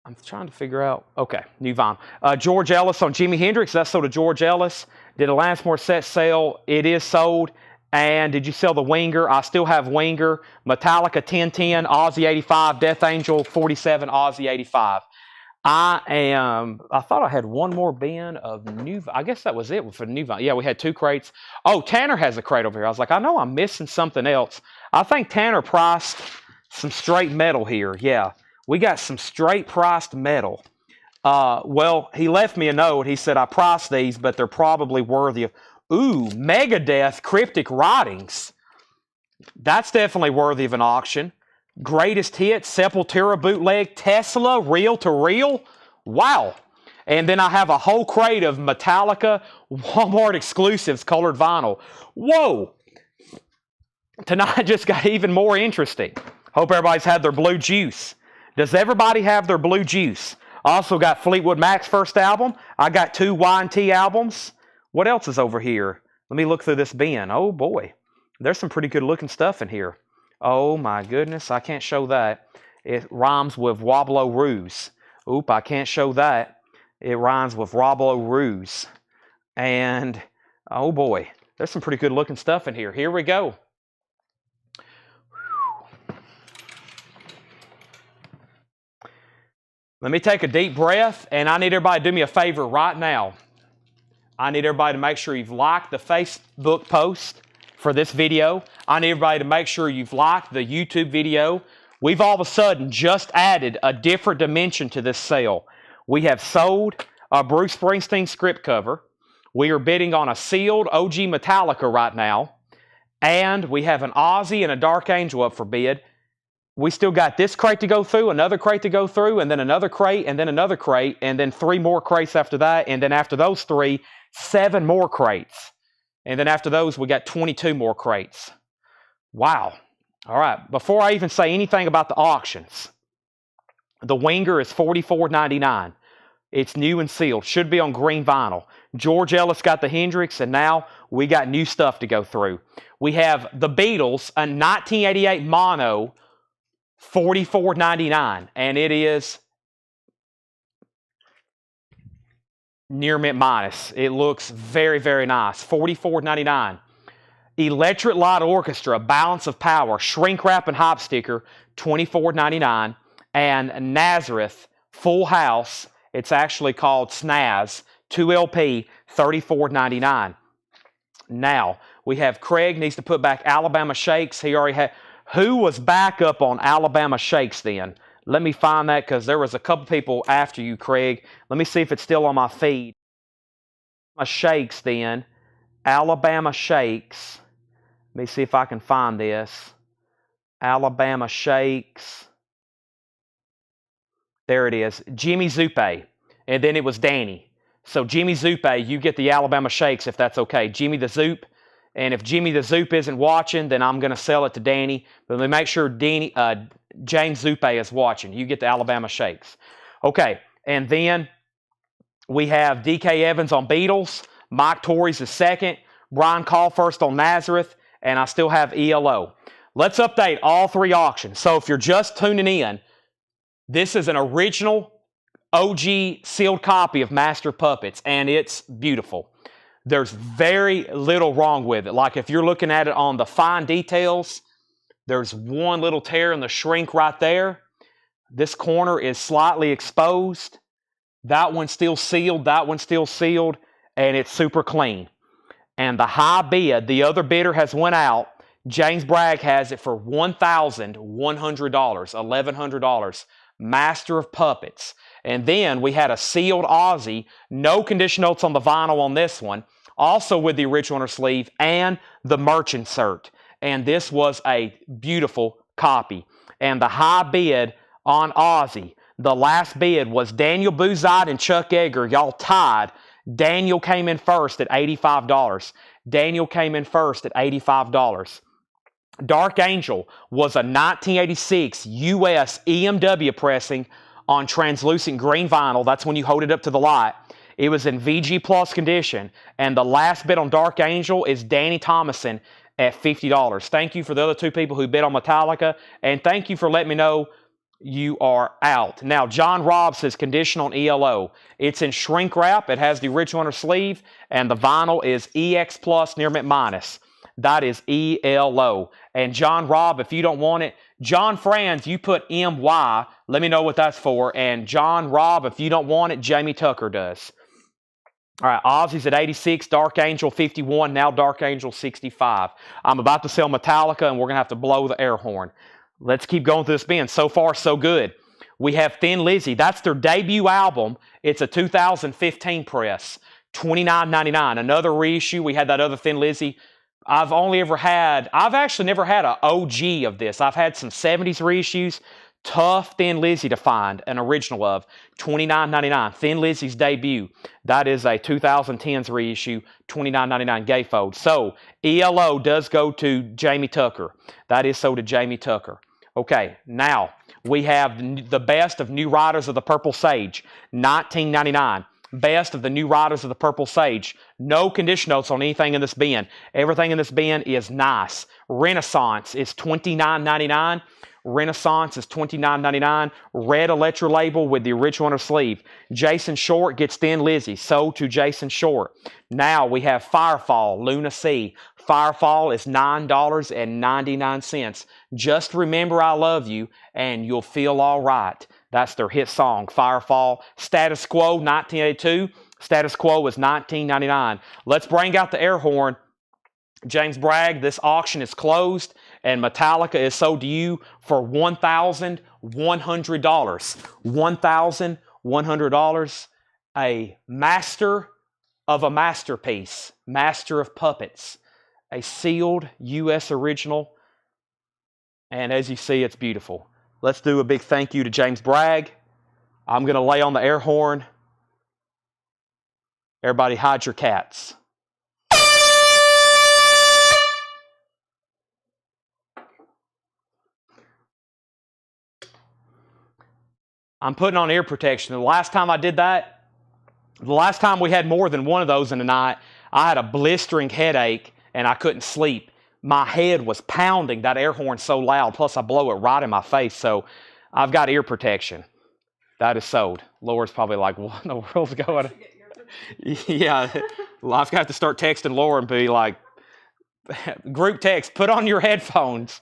I'm trying to figure out. Okay, new vinyl. George Ellis on Jimi Hendrix. That's sold to George Ellis. Did a Lance Morissette sale? It is sold. And did you sell the Winger? I still have Winger. Metallica 1010, Aussie 85, Death Angel 47, Aussie 85. I thought I had one more bin of new. I guess that was it for new vinyl. Yeah, we had 2 crates. Oh, Tanner has a crate over here. I was like, I know I'm missing something else. I think Tanner priced some straight metal here. Yeah. We got some straight priced metal. Well, he left me a note. He said, I priced these, but they're probably worthy of... Ooh, Megadeth Cryptic Writings. That's definitely worthy of an auction. Greatest Hits, Sepultura Bootleg, Tesla, Reel to Reel. Wow. And then I have a whole crate of Metallica Walmart exclusives colored vinyl. Whoa. Tonight just got even more interesting. Hope everybody's had their blue juice. Does everybody have their blue juice? Also got Fleetwood Mac's first album. I got 2 Y&T albums. What else is over here? Let me look through this bin. Oh boy, there's some pretty good looking stuff in here. Oh my goodness, I can't show that. It rhymes with Woblo Ruse. Oop, I can't show that. It rhymes with Woblo Ruse. And oh boy, there's some pretty good looking stuff in here. Here we go. Let me take a deep breath, and I need everybody to do me a favor right now. I need everybody to make sure you've liked the Facebook post for this video. I need everybody to make sure you've liked the YouTube video. We've all of a sudden just added a different dimension to this sale. We have sold a Bruce Springsteen script cover. We are bidding on a sealed OG Metallica right now. And we have an Aussie and a Dark Angel up for bid. We still got this crate to go through, another crate to go through, and then another crate, and then another crate, and then 3 more crates after that, and then after those 3, 7 more crates. And then after those, we got 22 more crates. Wow. All right, before I even say anything about the auctions, the Winger is $44.99. It's new and sealed. Should be on green vinyl. George Ellis got the Hendrix, and now we got new stuff to go through. We have the Beatles, a 1988 mono, $44.99, and it is near mint minus. It looks very, very nice. $44.99. Electric Light Orchestra, Balance of Power, Shrink Wrap and Hop Sticker, $24.99. And Nazareth, Full House, it's actually called Snaz, 2LP, $34.99. Now, we have Craig needs to put back Alabama Shakes. He already had... Who was backup on Alabama Shakes then? Let me find that because there was a couple people after you, Craig. Let me see if it's still on my feed. Shakes then. Alabama Shakes. Let me see if I can find this. Alabama Shakes. There it is. Jimmy Zuppe. And then it was Danny. So Jimmy Zuppe, you get the Alabama Shakes if that's okay. Jimmy the Zoop. And if Jimmy the Zoop isn't watching, then I'm going to sell it to Danny. But let me make sure James Zuppe is watching. You get the Alabama Shakes. Okay. And then we have DK Evans on Beatles. Mike Torres is second. Brian Call first on Nazareth. And I still have ELO. Let's update all three auctions. So if you're just tuning in, this is an original OG sealed copy of Master of Puppets, and it's beautiful. There's very little wrong with it. Like if you're looking at it on the fine details, there's one little tear in the shrink right there. This corner is slightly exposed. That one's still sealed. That one's still sealed, and it's super clean. And the high bid, the other bidder has went out. James Bragg has it for $1,100, $1,100. Master of Puppets. And then we had a sealed Aussie, no condition notes on the vinyl on this one, also with the original inner sleeve and the merch insert. And this was a beautiful copy. And the high bid on Aussie, the last bid was Daniel Buzide and Chuck Edgar. Y'all tied. Daniel came in first at $85. Daniel came in first at $85. Dark Angel was a 1986 US EMW pressing on translucent green vinyl. That's when you hold it up to the light. It was in VG Plus condition. And the last bid on Dark Angel is Danny Thomason at $50. Thank you for the other two people who bid on Metallica. And thank you for letting me know you are out. Now, John Robb says condition on ELO. It's in shrink wrap. It has the original inner sleeve. And the vinyl is EX Plus near mint minus. That is ELO. And John Robb, if you don't want it, John Franz, you put MY. Let me know what that's for. And John Robb, if you don't want it, Jamie Tucker does. All right, Ozzy's at 86, Dark Angel 51, now Dark Angel 65. I'm about to sell Metallica, and we're going to have to blow the air horn. Let's keep going through this bin. So far, so good. We have Thin Lizzy. That's their debut album. It's a 2015 press, $29.99. Another reissue. We had that other Thin Lizzy. I've actually never had an OG of this. I've had some 70s reissues. Tough Thin Lizzy to find an original of. $29.99. Thin Lizzy's debut. That is a 2010s reissue. $29.99 gatefold. So, ELO does go to Jamie Tucker. That is so to Jamie Tucker. Okay, now we have the best of New Riders of the Purple Sage. $19.99. Best of the New Riders of the Purple Sage. No condition notes on anything in this bin. Everything in this bin is nice. Renaissance is $29.99. Renaissance is $29.99. Red Electro label with the original inner sleeve. Jason Short gets Thin Lizzy. Sold to Jason Short. Now we have Firefall, Luna Sea. Firefall is $9.99. Just remember I love you and you'll feel all right. That's their hit song, Firefall. Status Quo, 1982. Status Quo is $19.99. Let's bring out the air horn. James Bragg, this auction is closed, and Metallica is sold to you for $1,100. $1,100. A master of a masterpiece. Master of Puppets. A sealed U.S. original. And as you see, it's beautiful. Let's do a big thank you to James Bragg. I'm going to lay on the air horn. Everybody hide your cats. I'm putting on ear protection. The last time I did that, the last time we had more than one of those in the night, I had a blistering headache and I couldn't sleep. My head was pounding that air horn so loud, plus I blow it right in my face, so I've got ear protection. That is sold. Laura's probably like, what in the world's going on? Yeah, I've got to start texting Laura and be like, group text, put on your headphones.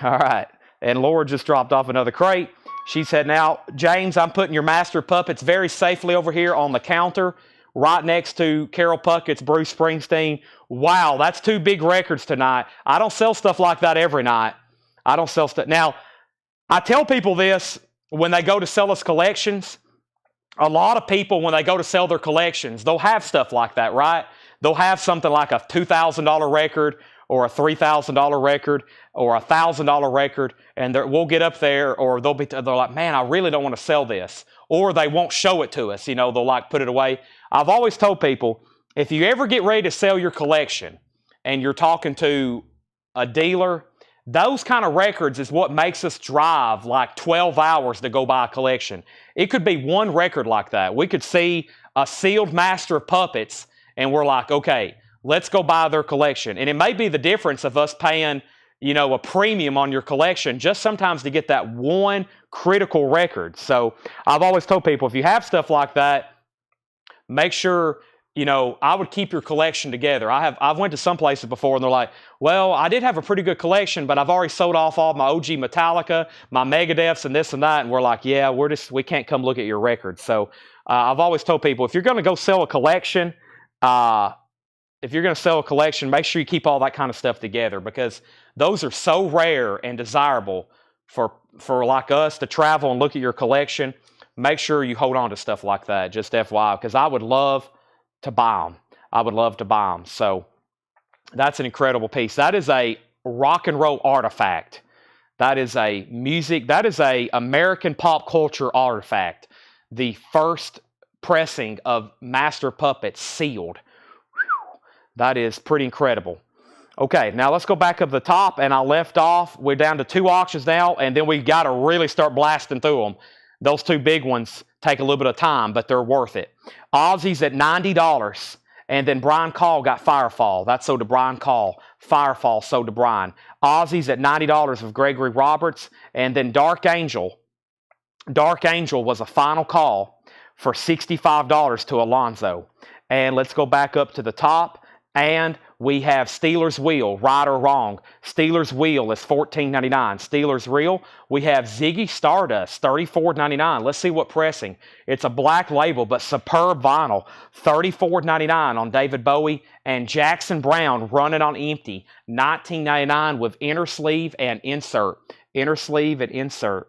All right, and Laura just dropped off another crate. She said, now, James, I'm putting your Master Puppets very safely over here on the counter, right next to Carol Puckett's Bruce Springsteen. Wow, that's two big records tonight. I don't sell stuff like that every night. I don't sell stuff. Now, I tell people this when they go to sell us collections. A lot of people, when they go to sell their collections, they'll have stuff like that, right? They'll have something like a $2,000 record or a $3,000 record or a $1,000 record, and we'll get up there, or they're like, man, I really don't want to sell this. Or they won't show it to us. They'll like put it away. I've always told people, if you ever get ready to sell your collection and you're talking to a dealer, those kind of records is what makes us drive like 12 hours to go buy a collection. It could be one record like that. We could see a sealed Master of Puppets, and we're like, okay, let's go buy their collection. And it may be the difference of us paying, a premium on your collection just sometimes to get that one critical record. So I've always told people, if you have stuff like that, make sure, I would keep your collection together. I've went to some places before, and they're like, well, I did have a pretty good collection, but I've already sold off all my OG Metallica, my Megadeths, and this and that. And we're like, yeah, we can't come look at your records. So I've always told people, if you're going to go sell a collection, make sure you keep all that kind of stuff together, because those are so rare and desirable for like us to travel and look at your collection. Make sure you hold on to stuff like that, just FYI, because I would love to buy them. So that's an incredible piece. That is a rock and roll artifact. That is a American pop culture artifact. The first pressing of Master Puppets sealed. Whew. That is pretty incredible. Okay, now let's go back up the top, and I left off. We're down to 2 auctions now, and then we got to really start blasting through them. Those 2 big ones take a little bit of time, but they're worth it. Ozzy's at $90, and then Brian Call got Firefall. That's sold to Brian Call. Firefall sold to Brian. Ozzy's at $90 of Gregory Roberts, and then Dark Angel. Dark Angel was a final call for $65 to Alonzo. And let's go back up to the top, and we have Steelers Wheel, right or wrong. Steelers Wheel is $14.99. Steelers Reel, we have Ziggy Stardust, $34.99. Let's see what pressing. It's a black label, but superb vinyl, $34.99 on David Bowie. And Jackson Browne, Running on Empty, $19.99 with inner sleeve and insert. Inner sleeve and insert.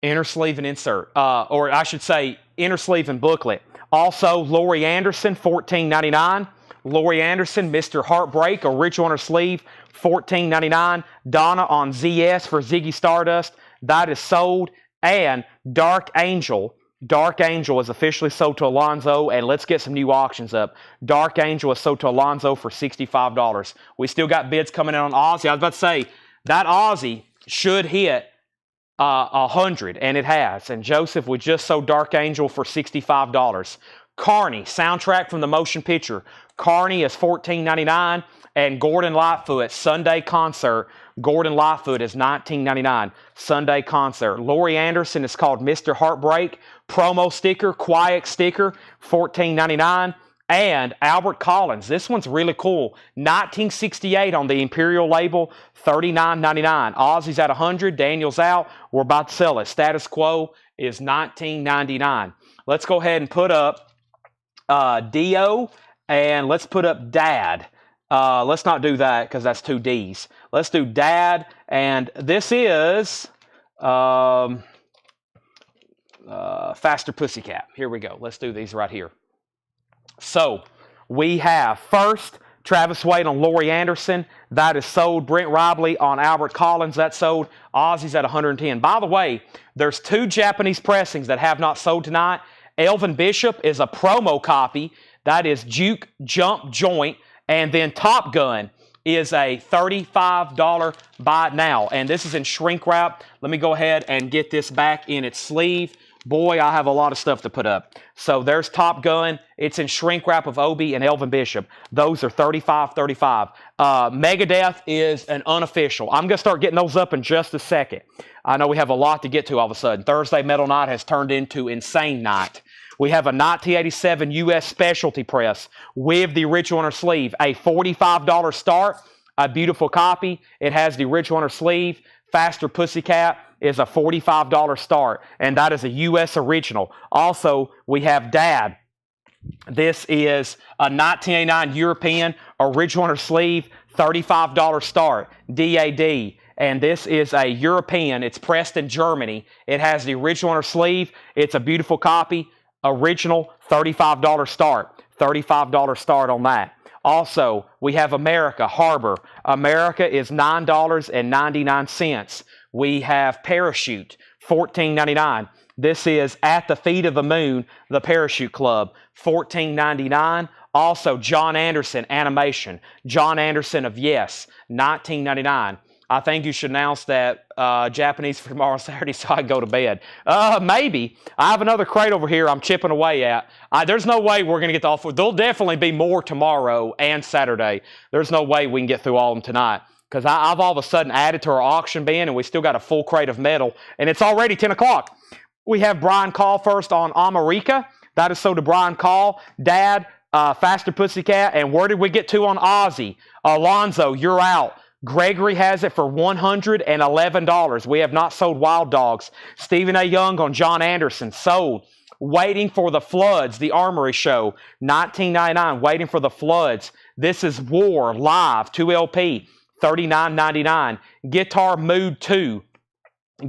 Inner sleeve and insert, or I should say inner sleeve and booklet. Also, Laurie Anderson, $14.99. Laurie Anderson, Mr. Heartbreak, original inner sleeve, $14.99. Donna on ZS for Ziggy Stardust, that is sold. And Dark Angel is officially sold to Alonzo, and let's get some new auctions up. Dark Angel is sold to Alonzo for $65. We still got bids coming in on Ozzy. I was about to say, that Ozzy should hit 100, and it has. And Joseph, we just sold Dark Angel for $65. Carney, soundtrack from the motion picture. Carney is $14.99, and Gordon Lightfoot, Sunday Concert. Gordon Lightfoot is $19.99. Sunday Concert. Laurie Anderson is called Mr. Heartbreak. Promo sticker, quiet sticker, $14.99. And Albert Collins, this one's really cool. 1968 on the Imperial label, $39.99. Ozzy's at 100, Daniel's out. We're about to sell it. Status quo is $19.99. Let's go ahead and put up Dio, and let's put up Dad. Let's not do that because that's 2 Ds. Let's do Dad, and this is Faster Pussycat. Here we go. Let's do these right here. So we have first Travis Wade on Laurie Anderson. That is sold. Brent Ribley on Albert Collins. That's sold. Ozzy's at 110. By the way, there's 2 Japanese pressings that have not sold tonight. Elvin Bishop is a promo copy. That is Juke Jump Joint. And then Top Gun is a $35 buy it now. And this is in shrink wrap. Let me go ahead and get this back in its sleeve. Boy, I have a lot of stuff to put up. So there's Top Gun. It's in shrink wrap of Obi and Elvin Bishop. Those are $35.35. Megadeth is an unofficial. I'm going to start getting those up in just a second. I know we have a lot to get to all of a sudden. Thursday Metal Night has turned into Insane Night. We have a 1987 U.S. specialty press with the original inner sleeve. A $45 start. A beautiful copy. It has the original inner sleeve. Faster Pussycat is a $45 start, and that is a U.S. original. Also, we have Dad. This is a 1989 European original inner sleeve, $35 start, DAD. And this is a European. It's pressed in Germany. It has the original inner sleeve. It's a beautiful copy. Original, $35 start. $35 start on that. Also, we have America, Harbor. America is $9.99. We have Parachute, $14.99. This is At the Feet of the Moon, the Parachute Club, $14.99. Also, John Anderson Animation. John Anderson of Yes, $19.99. I think you should announce that Japanese for tomorrow Saturday so I can go to bed. Maybe. I have another crate over here I'm chipping away at. There's no way we're going to get to all four. There'll definitely be more tomorrow and Saturday. There's no way we can get through all of them tonight. Because I've all of a sudden added to our auction bin and we still got a full crate of metal. And it's already 10 o'clock. We have Brian Call first on America. That is so to Brian Call. Dad, Faster Pussycat. And where did we get to on Ozzy? Alonzo, you're out. Gregory has it for $111. We have not sold Wild Dogs. Stephen A. Young on John Anderson, sold. Waiting for the Floods, the Armory Show, $19.99. Waiting for the Floods. This is War, live, 2LP, $39.99. Guitar Mood 2.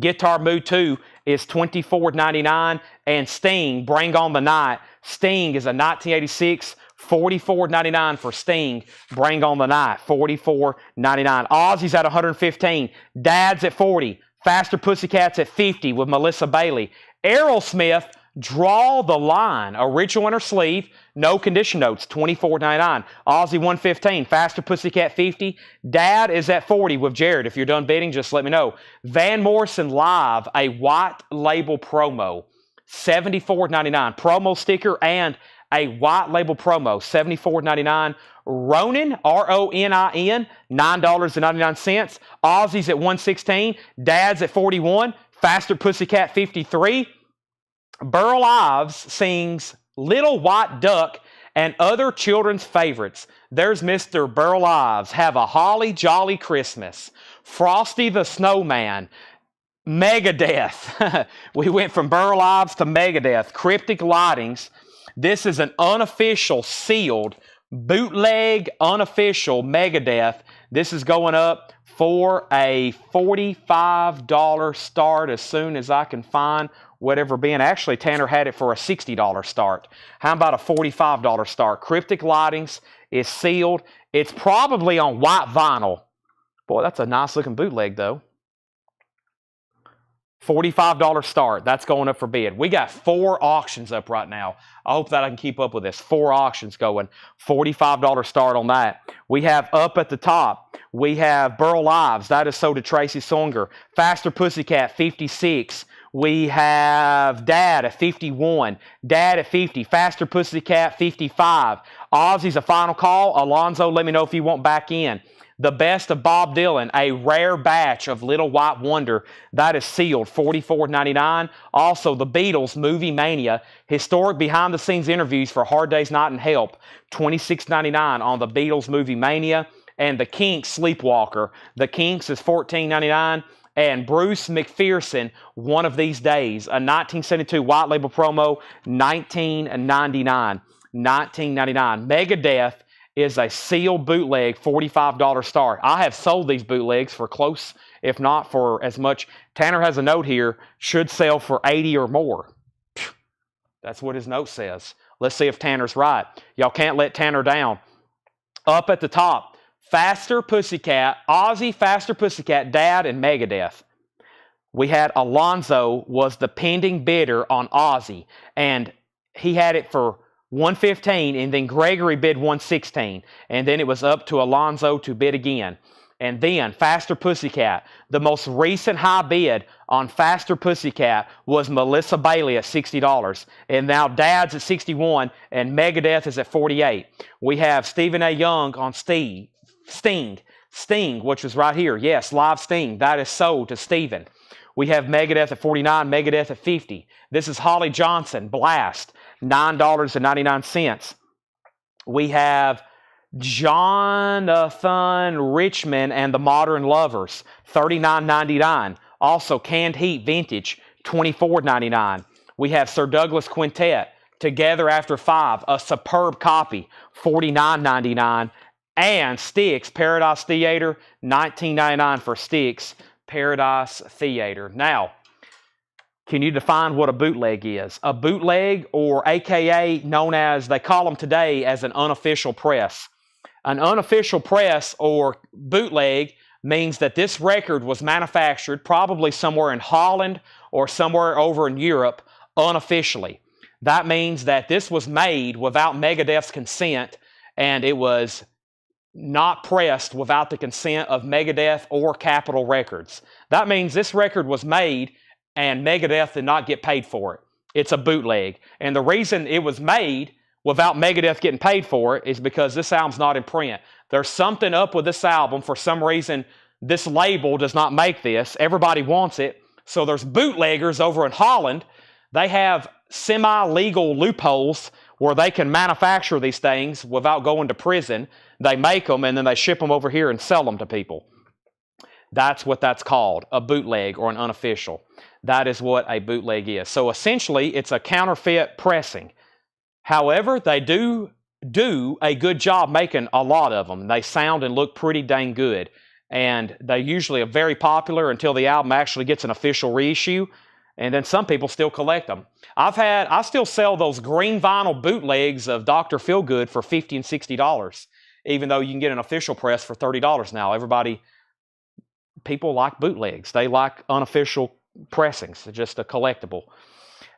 Guitar Mood 2 is $24.99. And Sting, Bring on the Night. Sting is a 1986, $44.99 for Sting. Bring on the Night, $44.99. Ozzy's at $115. Dad's at $40. Faster Pussycats at $50 with Melissa Bailey. Aerosmith, Draw the Line. Original inner sleeve, no condition notes, $24.99. Ozzy $115. Faster Pussycat $50. Dad is at $40 with Jared. If you're done bidding, just let me know. Van Morrison Live, a white label promo, $74.99. Promo sticker and a white label promo, $74.99. Ronin, R-O-N-I-N, $9.99. Ozzy's at $116. Dad's at $41. Faster Pussycat $53. Burl Ives sings Little White Duck and other children's favorites. There's Mr. Burl Ives. Have a holly jolly Christmas. Frosty the Snowman. Megadeth. We went from Burl Ives to Megadeth. Cryptic Lightings. This is an unofficial, sealed, bootleg, unofficial Megadeth. This is going up for a $45 start as soon as I can find whatever bin. Actually, Tanner had it for a $60 start. How about a $45 start? Cryptic Lightings is sealed. It's probably on white vinyl. Boy, that's a nice looking bootleg though. $45 start. That's going up for bid. We got 4 auctions up right now. I hope that I can keep up with this. 4 auctions going. $45 start on that. We have up at the top. We have Burl Ives. That is sold to Tracy Songer. Faster Pussycat, $56. We have Dad at $51. Dad at $50. Faster Pussycat, $55. Ozzy's a final call. Alonzo, let me know if you want back in. The Best of Bob Dylan, a rare batch of Little White Wonder. That is sealed, $44.99. Also, the Beatles, Movie Mania, historic behind-the-scenes interviews for Hard Day's Night and Help, $26.99 on the Beatles, Movie Mania. And the Kinks, Sleepwalker. The Kinks is $14.99. And Bruce McPherson, One of These Days, a 1972 white label promo, $19.99. $19.99. Megadeth is a sealed bootleg, $45 start. I have sold these bootlegs for close, if not for as much. Tanner has a note here, should sell for $80 or more. That's what his note says. Let's see if Tanner's right. Y'all can't let Tanner down. Up at the top, Faster Pussycat, Ozzy, Faster Pussycat, Dad, and Megadeth. We had Alonzo was the pending bidder on Ozzy, and he had it for $115, and then Gregory bid $116, and then it was up to Alonzo to bid again. And then Faster Pussycat, the most recent high bid on Faster Pussycat was Melissa Bailey at $60, and now Dad's at $61, and Megadeth is at $48. We have Stephen A. Young on Sting, which was right here. Yes, live Sting. That is sold to Stephen. We have Megadeth at $49, Megadeth at $50. This is Holly Johnson, Blast, $9.99. We have Jonathan Richman and the Modern Lovers, $39.99. Also, Canned Heat Vintage, $24.99. We have Sir Douglas Quintet, Together After 5, a superb copy, $49.99. And Styx, Paradise Theater, $19.99 for Styx, Paradise Theater. Now, can you define what a bootleg is? A bootleg, or AKA known as, they call them today as an unofficial press. An unofficial press or bootleg means that this record was manufactured probably somewhere in Holland or somewhere over in Europe unofficially. That means that this was made without Megadeth's consent, and it was not pressed without the consent of Megadeth or Capitol Records. That means this record was made and Megadeth did not get paid for it. It's a bootleg. And the reason it was made without Megadeth getting paid for it is because this album's not in print. There's something up with this album. For some reason, this label does not make this. Everybody wants it. So there's bootleggers over in Holland. They have semi-legal loopholes where they can manufacture these things without going to prison. They make them and then they ship them over here and sell them to people. That's what that's called, a bootleg or an unofficial. That is what a bootleg is. So essentially, it's a counterfeit pressing. However, they do a good job making a lot of them. They sound and look pretty dang good. And they usually are very popular until the album actually gets an official reissue. And then some people still collect them. I still sell those green vinyl bootlegs of Dr. Feelgood for $50 and $60, even though you can get an official press for $30 now. People like bootlegs. They like unofficial pressings. It's just a collectible.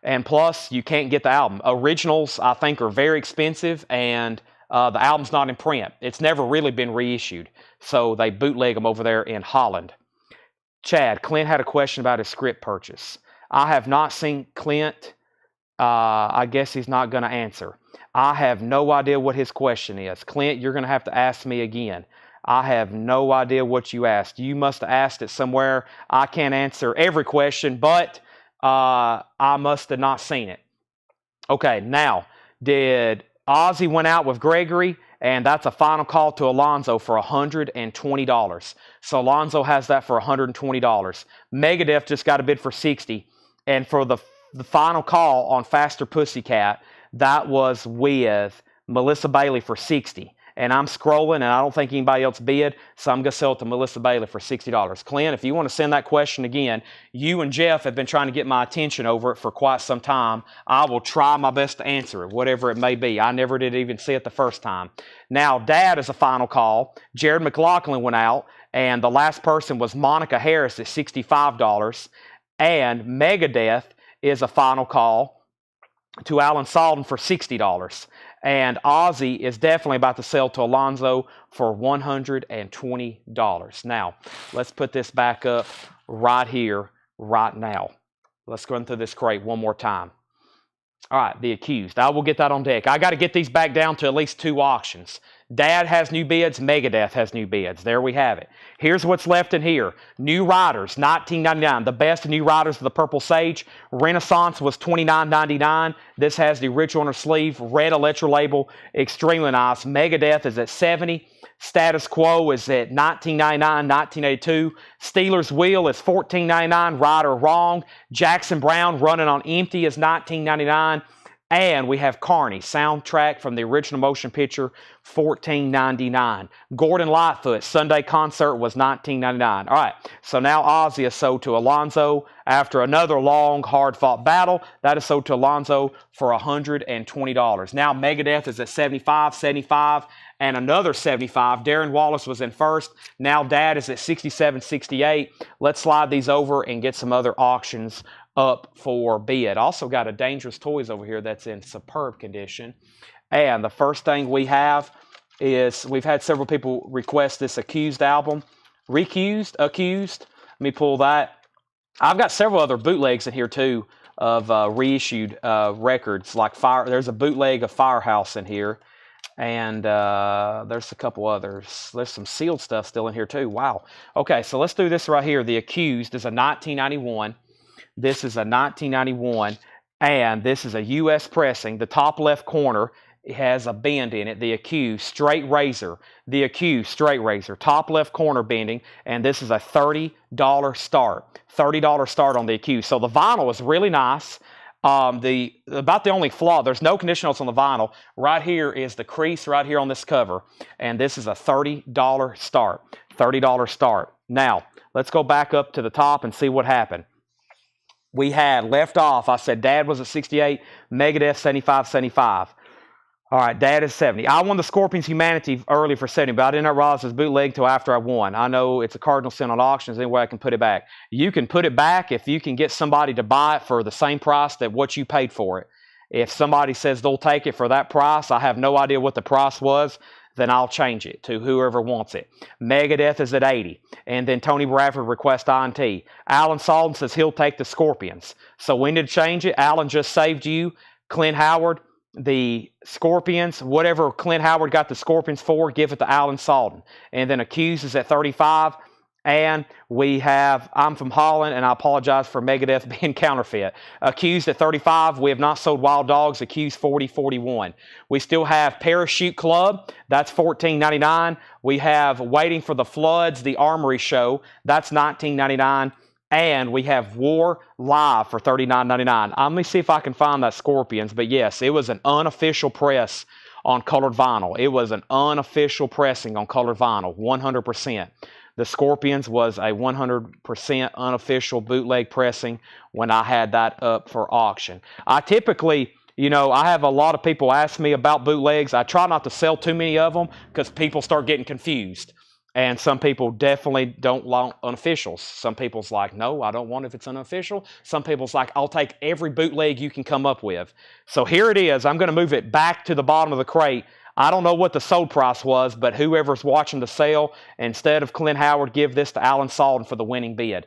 And plus, you can't get the album. Originals, I think, are very expensive, and the album's not in print. It's never really been reissued. So they bootleg them over there in Holland. Chad, Clint had a question about his script purchase. I have not seen Clint. I guess he's not going to answer. I have no idea what his question is. Clint, you're going to have to ask me again. I have no idea what you asked. You must have asked it somewhere. I can't answer every question, but I must have not seen it. Okay, now, did Ozzy went out with Gregory, and that's a final call to Alonzo for $120. So Alonzo has that for $120. Megadeth just got a bid for $60. And for the final call on Faster Pussycat, that was with Melissa Bailey for $60. And I'm scrolling, and I don't think anybody else bid, so I'm going to sell it to Melissa Bailey for $60. Clint, if you want to send that question again, you and Jeff have been trying to get my attention over it for quite some time. I will try my best to answer it, whatever it may be. I never did even see it the first time. Now, Dad is a final call. Jared McLaughlin went out, and the last person was Monica Harris at $65. And Megadeth is a final call to Alan Salden for $60. And Ozzy is definitely about to sell to Alonzo for $120. Now, let's put this back up right here, right now. Let's run through this crate one more time. All right, The Accused. I will get that on deck. I got to get these back down to at least 2 auctions. Dad has new bids. Megadeth has new bids. There we have it. Here's what's left in here. New Riders, $19.99. The best new Riders of the Purple Sage. Renaissance was $29.99. This has the original on her sleeve. Red Electro label. Extremely nice. Megadeth is at $70. Status Quo is at $19.99, 1982. Steelers Wheel is $14.99. Right or Wrong. Jackson Brown Running on Empty is $19.99. And we have Carney, soundtrack from the original motion picture, $14.99. Gordon Lightfoot, Sunday Concert was $19.99. All right, so now Ozzy is sold to Alonzo after another long, hard-fought battle. That is sold to Alonzo for $120. Now Megadeth is at $75, and another $75. Darren Wallace was in first. Now Dad is at $67, $68. Let's slide these over and get some other auctions up for bid. Also got a Dangerous Toys over here that's in superb condition. And the first thing we have is, we've had several people request this Accused album. Accused. Let me pull that. I've got several other bootlegs in here too of reissued records. Like there's a bootleg of Firehouse in here. And there's a couple others. There's some sealed stuff still in here too. Wow. Okay, so let's do this right here. The Accused is a 1991. This is a 1991, and this is a U.S. pressing. The top left corner has a bend in it. The Accused Straight Razor. The Accused Straight Razor. Top left corner bending, and this is a $30 start. $30 start on the Accused. So the vinyl is really nice. About the only flaw, there's no condition notes on the vinyl. Right here is the crease right here on this cover, and this is a $30 start. $30 start. Now, let's go back up to the top and see what happened. We had left off, I said Dad was at 68, Megadeth 75, 75. All right, Dad is 70. I won the Scorpions Humanity early for 70, but I did not realize it was bootleg until after I won. I know it's a cardinal sin on auctions. Any way I can put it back? You can put it back if you can get somebody to buy it for the same price that what you paid for it. If somebody says they'll take it for that price, I have no idea what the price was, then I'll change it to whoever wants it. Megadeth is at 80. And then Tony Bradford requests INT. Alan Salden says he'll take the Scorpions. So we need to change it. Alan just saved you. Clint Howard, the Scorpions, whatever Clint Howard got the Scorpions for, give it to Alan Salden. And then Accused is at 35. And we have I'm from Holland, and I apologize for Megadeth being counterfeit. Accused at 35. We have not sold Wild Dogs. Accused 40, 41. We still have Parachute Club. That's $14.99. We have Waiting for the Floods, the Armory Show. That's $19.99. And we have War Live for $39.99. Let me see if I can find that Scorpions. But yes, it was an unofficial press on colored vinyl. It was an unofficial pressing on colored vinyl, 100%. The Scorpions was a 100% unofficial bootleg pressing when I had that up for auction. I typically, I have a lot of people ask me about bootlegs. I try not to sell too many of them because people start getting confused. And some people definitely don't want unofficials. Some people's like, no, I don't want it if it's unofficial. Some people's like, I'll take every bootleg you can come up with. So here it is. I'm going to move it back to the bottom of the crate. I don't know what the sold price was, but whoever's watching the sale, instead of Clint Howard, give this to Alan Salden for the winning bid.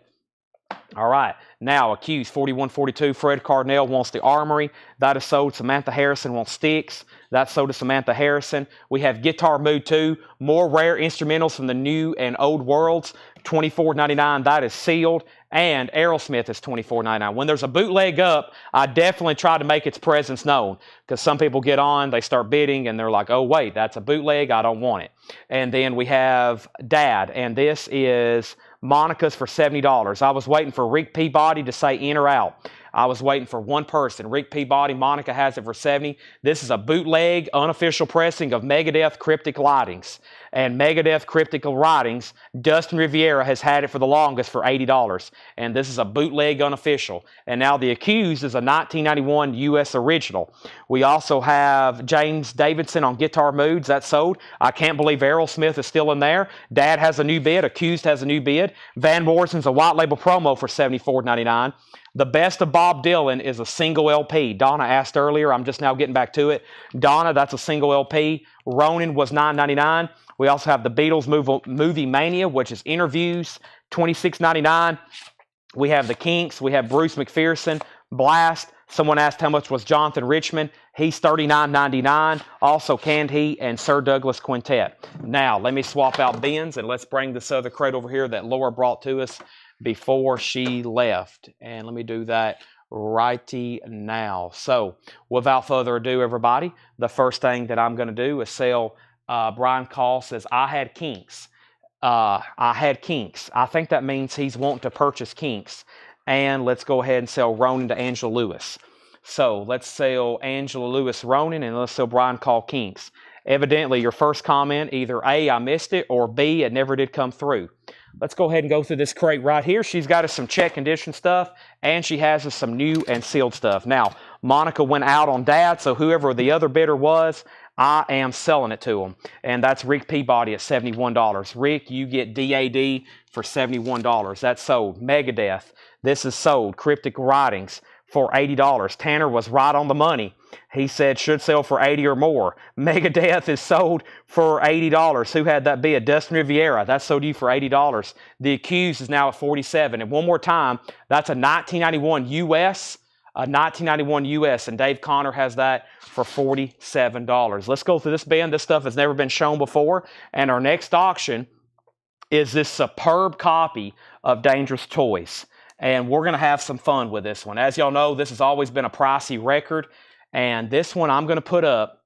All right, now Accused 4142. Fred Cardinal wants the Armory. That is sold. Samantha Harrison wants Sticks. That's sold to Samantha Harrison. We have Guitar Mood 2. More rare instrumentals from the new and old worlds. $24.99. That is sealed. And Aerosmith is $24.99. When there's a bootleg up, I definitely try to make its presence known. Because some people get on, they start bidding, and they're like, oh, wait, that's a bootleg. I don't want it. And then we have Dad. And this is Monica's for $70. I was waiting for Rick Peabody to say in or out. I was waiting for one person. Rick Peabody, Monica has it for $70. This is a bootleg, unofficial pressing of Megadeth Cryptic Writings. And Megadeth Cryptic Writings, Dustin Riviera has had it for the longest for $80. And this is a bootleg unofficial. And now the Accused is a 1991 U.S. original. We also have James Davidson on Guitar Moods. That's sold. I can't believe Aerosmith is still in there. Dad has a new bid. Accused has a new bid. Van Morrison's a white label promo for $74.99. The Best of Bob Dylan is a single LP. Donna asked earlier. I'm just now getting back to it. Donna, that's a single LP. Ronin was $9.99. We also have the Beatles Movie Mania, which is interviews, $26.99. We have the Kinks. We have Bruce McPherson, Blast. Someone asked how much was Jonathan Richman. He's $39.99. Also Canned Heat and Sir Douglas Quintet. Now, let me swap out bins and let's bring this other crate over here that Laura brought to us before she left. And let me do that righty now. So, without further ado, everybody, the first thing that I'm going to do is sell. Brian Call says, I had Kinks. I had Kinks. I think that means he's wanting to purchase Kinks. And let's go ahead and sell Ronin to Angela Lewis. So, let's sell Angela Lewis Ronin and let's sell Brian Call Kinks. Evidently, your first comment, either A, I missed it, or B, it never did come through. Let's go ahead and go through this crate right here. She's got us some check condition stuff, and she has us some new and sealed stuff. Now, Monica went out on Dad, so whoever the other bidder was, I am selling it to him. And that's Rick Peabody at $71. Rick, you get DAD for $71. That's sold. Megadeth, this is sold. Cryptic Writings for $80. Tanner was right on the money. He said should sell for $80 or more. Megadeth is sold for $80. Who had that bid? Dustin Riviera. That sold you for $80. The Accused is now at $47. And one more time, that's a 1991 US. A 1991 US. And Dave Connor has that for $47. Let's go through this bin. This stuff has never been shown before. And our next auction is this superb copy of Dangerous Toys. And we're going to have some fun with this one. As y'all know, this has always been a pricey record. And this one I'm going to put up.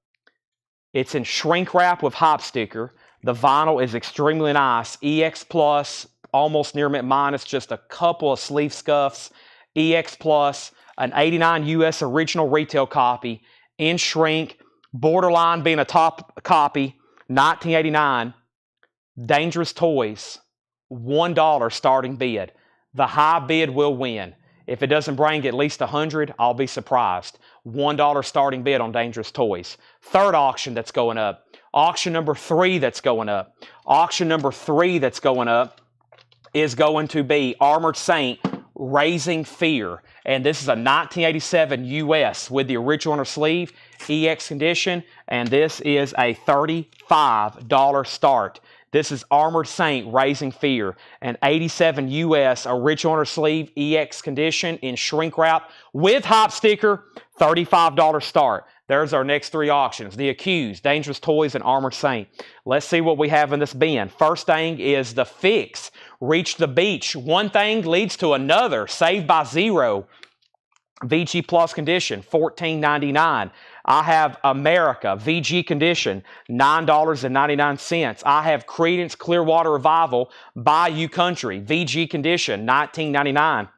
It's in shrink wrap with hop sticker. The vinyl is extremely nice. EX Plus, almost near mint minus, just a couple of sleeve scuffs. EX Plus, an 89 US original retail copy, in shrink, borderline being a top copy, 1989, Dangerous Toys, $1 starting bid. The high bid will win. If it doesn't bring at least 100, I'll be surprised. $1 starting bid on Dangerous Toys. Third auction that's going up. Auction number 3 that's going up. Auction number 3 that's going up is going to be Armored Saint Raising Fear. And this is a 1987 US with the original inner sleeve, EX condition, and this is a $35 start. This is Armored Saint Raising Fear, an 87 US original inner sleeve, EX condition in shrink wrap with hop sticker, $35 start. There's our next 3 auctions. The Accused, Dangerous Toys, and Armored Saint. Let's see what we have in this bin. First thing is the Fix, Reach the Beach. One thing leads to another. Saved by Zero, VG Plus condition, $14.99. I have America, VG condition, $9.99. I have Creedence Clearwater Revival, Bayou Country, VG condition, $19.99.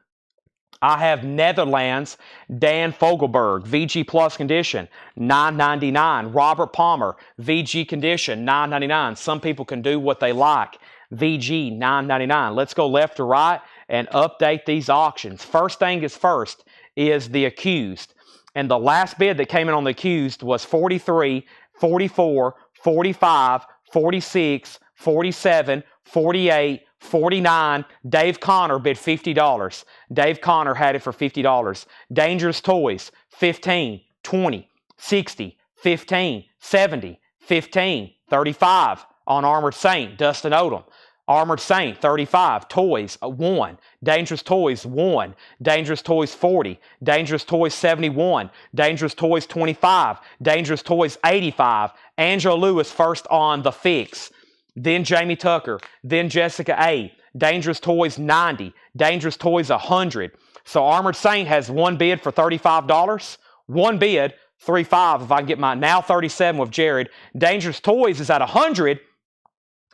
I have Netherlands, Dan Fogelberg, VG Plus condition, $9.99. Robert Palmer, VG condition, $9.99. Some people can do what they like. VG, $9.99. Let's go left to right and update these auctions. First thing is first is the Accused. And the last bid that came in on the Accused was 43, 44, 45, 46, 47, 48, 49. Dave Connor bid $50. Dave Connor had it for $50. Dangerous Toys, 15, 20, 60, 15, 70, 15, 35 on Armored Saint, Dustin Odom. Armored Saint, 35. Toys, 1. Dangerous Toys, 1. Dangerous Toys, 40. Dangerous Toys, 71. Dangerous Toys, 25. Dangerous Toys, 85. Angela Lewis first on the Fix. Then Jamie Tucker. Then Jessica A. Dangerous Toys, 90. Dangerous Toys, 100. So Armored Saint has one bid for $35. One bid, 35 if I can get my now 37 with Jared. Dangerous Toys is at 100.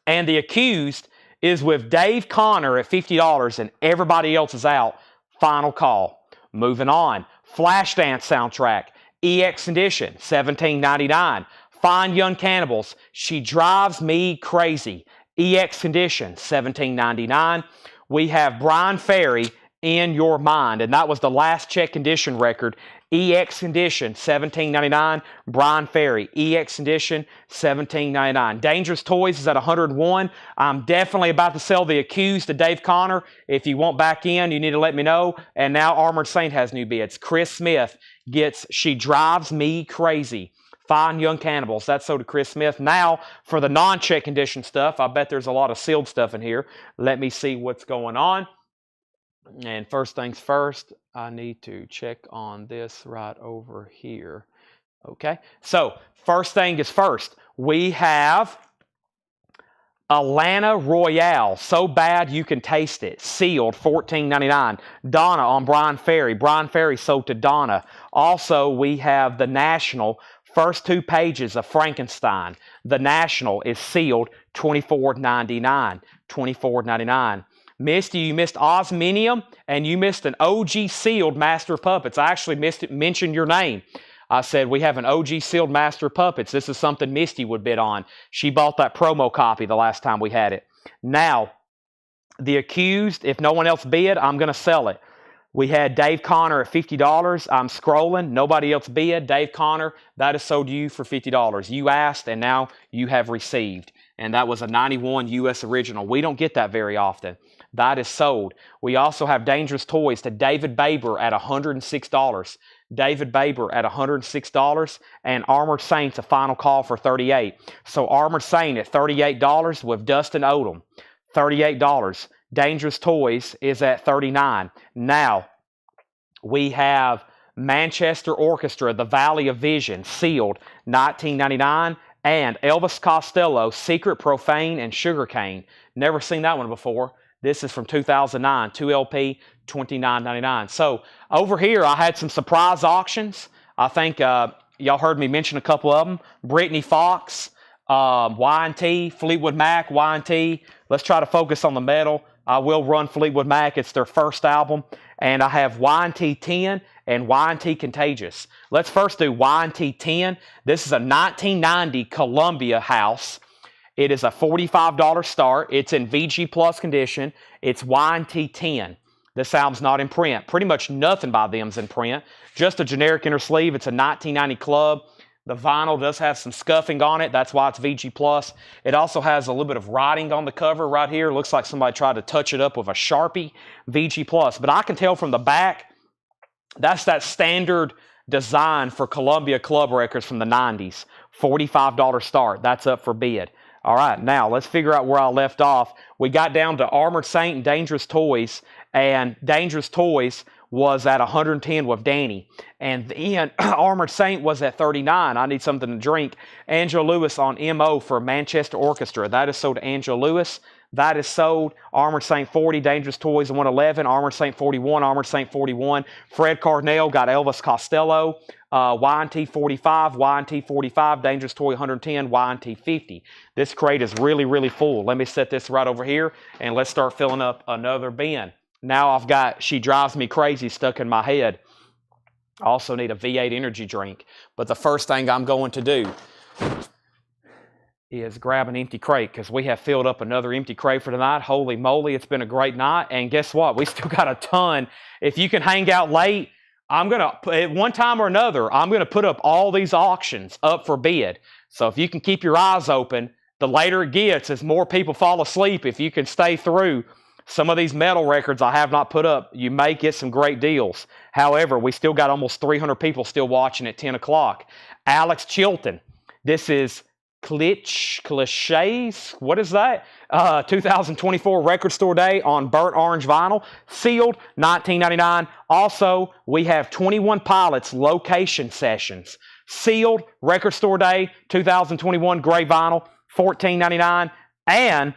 And the Accused is with Dave Connor at $50 and everybody else is out. Final call. Moving on. Flashdance soundtrack. EX edition, $17.99. Fine Young Cannibals, She Drives Me Crazy. EX condition, $17.99. We have Brian Ferry, In Your Mind, and that was the last check condition record. EX condition, $17.99. Brian Ferry, EX condition, $17.99. Dangerous Toys is at 101. I'm definitely about to sell the Accused to Dave Connor. If you want back in, you need to let me know. And now Armored Saint has new bids. Chris Smith gets She Drives Me Crazy. Fine Young Cannibals. That's sold to Chris Smith. Now, for the non-check condition stuff, I bet there's a lot of sealed stuff in here. Let me see what's going on. And first things first, I need to check on this right over here. Okay, so first thing is first. We have Atlanta Royale, So Bad You Can Taste It, sealed, $14.99. Donna on Brian Ferry. Brian Ferry sold to Donna. Also, we have The National, first 2 pages of Frankenstein. The National is sealed, $24.99. $24.99. Misty, you missed Osminium, and you missed an OG sealed Master of Puppets. I actually mentioned your name. I said, we have an OG sealed Master of Puppets. This is something Misty would bid on. She bought that promo copy the last time we had it. Now, the Accused, if no one else bid, I'm going to sell it. We had Dave Connor at $50. I'm scrolling. Nobody else bid. Dave Connor, that is sold to you for $50. You asked, and now you have received. And that was a 91 US original. We don't get that very often. That is sold. We also have Dangerous Toys to David Baber at $106. David Baber at $106. And Armored Saints, a final call for $38. So Armored Saint at $38 with Dustin Odom. $38. Dangerous Toys is at $39. Now, we have Manchester Orchestra, The Valley of Vision, sealed, $19.99. And Elvis Costello, Secret, Profane, and Sugarcane. Never seen that one before. This is from 2009, 2LP, $29.99. So over here, I had some surprise auctions. I think y'all heard me mention a couple of them. Brittany Fox, Y&T, Fleetwood Mac, Y&T. Let's try to focus on the metal. I will run Fleetwood Mac. It's their first album. and I have Y&T 10 and Y&T Contagious. Let's first do Y&T 10. This is a 1990 Columbia house. It is a $45 start. It's in VG Plus condition. It's Y&T 10. This album's not in print. Pretty much nothing by them's in print. Just a generic inner sleeve. It's a 1990 club. The vinyl does have some scuffing on it. That's why it's VG Plus. It also has a little bit of writing on the cover right here. Looks like somebody tried to touch it up with a Sharpie. VG Plus. But I can tell from the back, that's that standard design for Columbia Club records from the 90s. $45 start. That's up for bid. All right, now let's figure out where I left off. We got down to Armored Saint and Dangerous Toys, and Dangerous Toys was at 110 with Danny. And then Armored Saint was at 39. I need something to drink. Angela Lewis on MO for Manchester Orchestra. That is sold to Angela Lewis. That is sold. Armored Saint 40, Dangerous Toys 111, Armored Saint 41, Armored Saint 41. Fred Cardinale got Elvis Costello. Y&T 45, Y&T 45, Dangerous Toy 110, Y&T 50. This crate is really, really full. Let me set this right over here, and let's start filling up another bin. Now I've got She Drives Me Crazy stuck in my head. I also need a V8 energy drink. But the first thing I'm going to do is grab an empty crate, because we have filled up another empty crate for tonight. Holy moly, it's been a great night. And guess what? We still got a ton. If you can hang out late, I'm going to, at one time or another, I'm going to put up all these auctions up for bid. So if you can keep your eyes open, the later it gets, as more people fall asleep, if you can stay through some of these metal records I have not put up, you may get some great deals. However, we still got almost 300 people still watching at 10 o'clock. Alex Chilton. This is Cliches. What is that? 2024 Record Store Day on burnt orange vinyl. Sealed, $19.99. Also, we have 21 Pilots Location Sessions. Sealed, Record Store Day, 2021 gray vinyl, $14.99. And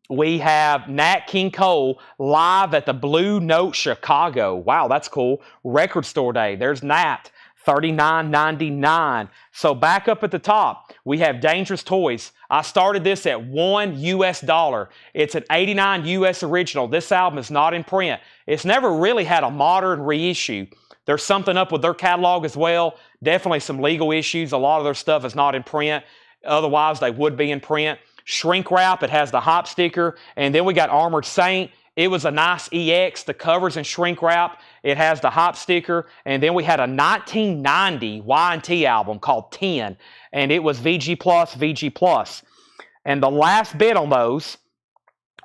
we have Nat King Cole live at the Blue Note Chicago. Wow, that's cool. Record Store Day. There's Nat. $39.99. So back up at the top, we have Dangerous Toys. I started this at $1 US. It's an 89 US original. This album is not in print. It's never really had a modern reissue. There's something up with their catalog as well. Definitely some legal issues. A lot of their stuff is not in print. Otherwise, they would be in print. Shrink wrap. It has the hop sticker. And then we got Armored Saint. It was a nice EX. The cover's in shrink wrap. It has the hop sticker. And then we had a 1990 Y&T album called 10. And it was VG Plus, VG Plus. And the last bid on those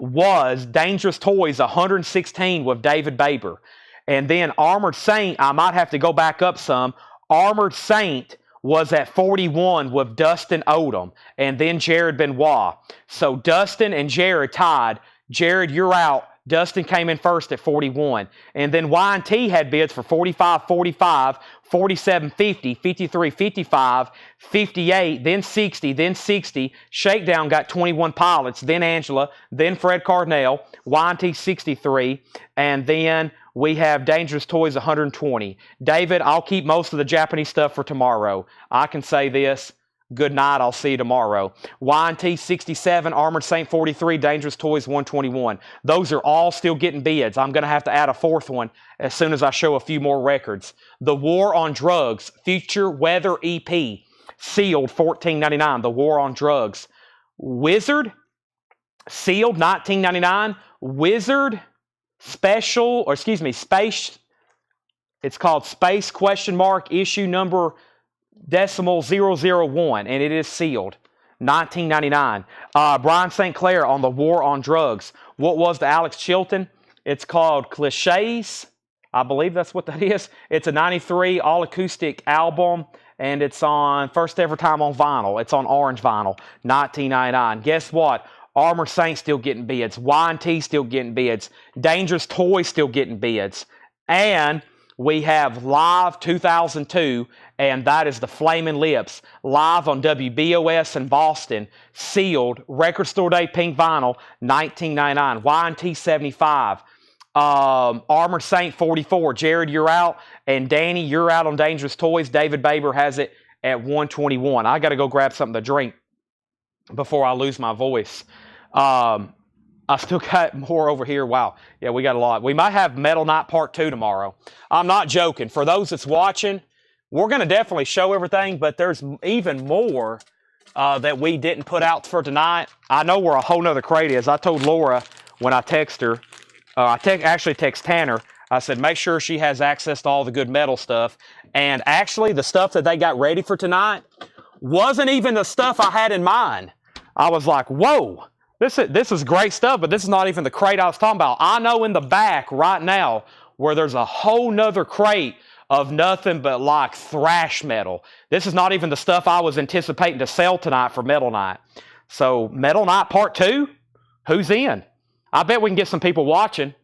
was Dangerous Toys 116 with David Baber. And then Armored Saint, I might have to go back up some. Armored Saint was at 41 with Dustin Odom. And then Jared Benoit. So Dustin and Jared tied. Jared, you're out. Dustin came in first at 41. And then Y&T had bids for 45, 45, 47, 50, 53, 55, 58, then 60, then 60. Shakedown got 21 Pilots, then Angela, then Fred Cardinale, Y&T 63, and then we have Dangerous Toys 120. David, I'll keep most of the Japanese stuff for tomorrow. I can say this. Good night. I'll see you tomorrow. Y&T 67, Armored Saint 43, Dangerous Toys 121. Those are all still getting bids. I'm going to have to add a fourth one as soon as I show a few more records. The War on Drugs, Future Weather EP, sealed $14.99. The War on Drugs. Wizard, sealed $19.99. Wizard, special, or excuse me, Space, it's called Space question mark issue number .001, and it is sealed. $19.99. Brian St. Clair on the War on Drugs. What was the Alex Chilton? It's called Cliches. I believe that's what that is. It's a 93 all-acoustic album, and it's on first ever time on vinyl. It's on orange vinyl. $19.99. Guess what? Armored Saint still getting bids. Y&T still getting bids. Dangerous Toys still getting bids. And we have Live 2002, and that is the Flaming Lips, live on WBOS in Boston, sealed, Record Store Day pink vinyl, $19.99. Y&T 75, Armored Saint 44. Jared, you're out, and Danny, you're out on Dangerous Toys. David Baber has it at 121. I got to go grab something to drink before I lose my voice. I still got more over here. Wow. Yeah, we got a lot. We might have Metal Night Part 2 tomorrow. I'm not joking. For those that's watching, we're going to definitely show everything, but there's even more that we didn't put out for tonight. I know where a whole nother crate is. I told Laura when I text her, actually text Tanner, I said, make sure she has access to all the good metal stuff. And actually, the stuff that they got ready for tonight wasn't even the stuff I had in mind. I was like, whoa, this is great stuff, but this is not even the crate I was talking about. I know in the back right now where there's a whole nother crate of nothing but like thrash metal. This is not even the stuff I was anticipating to sell tonight for Metal Night. So Metal Night Part 2, who's in? I bet we can get some people watching.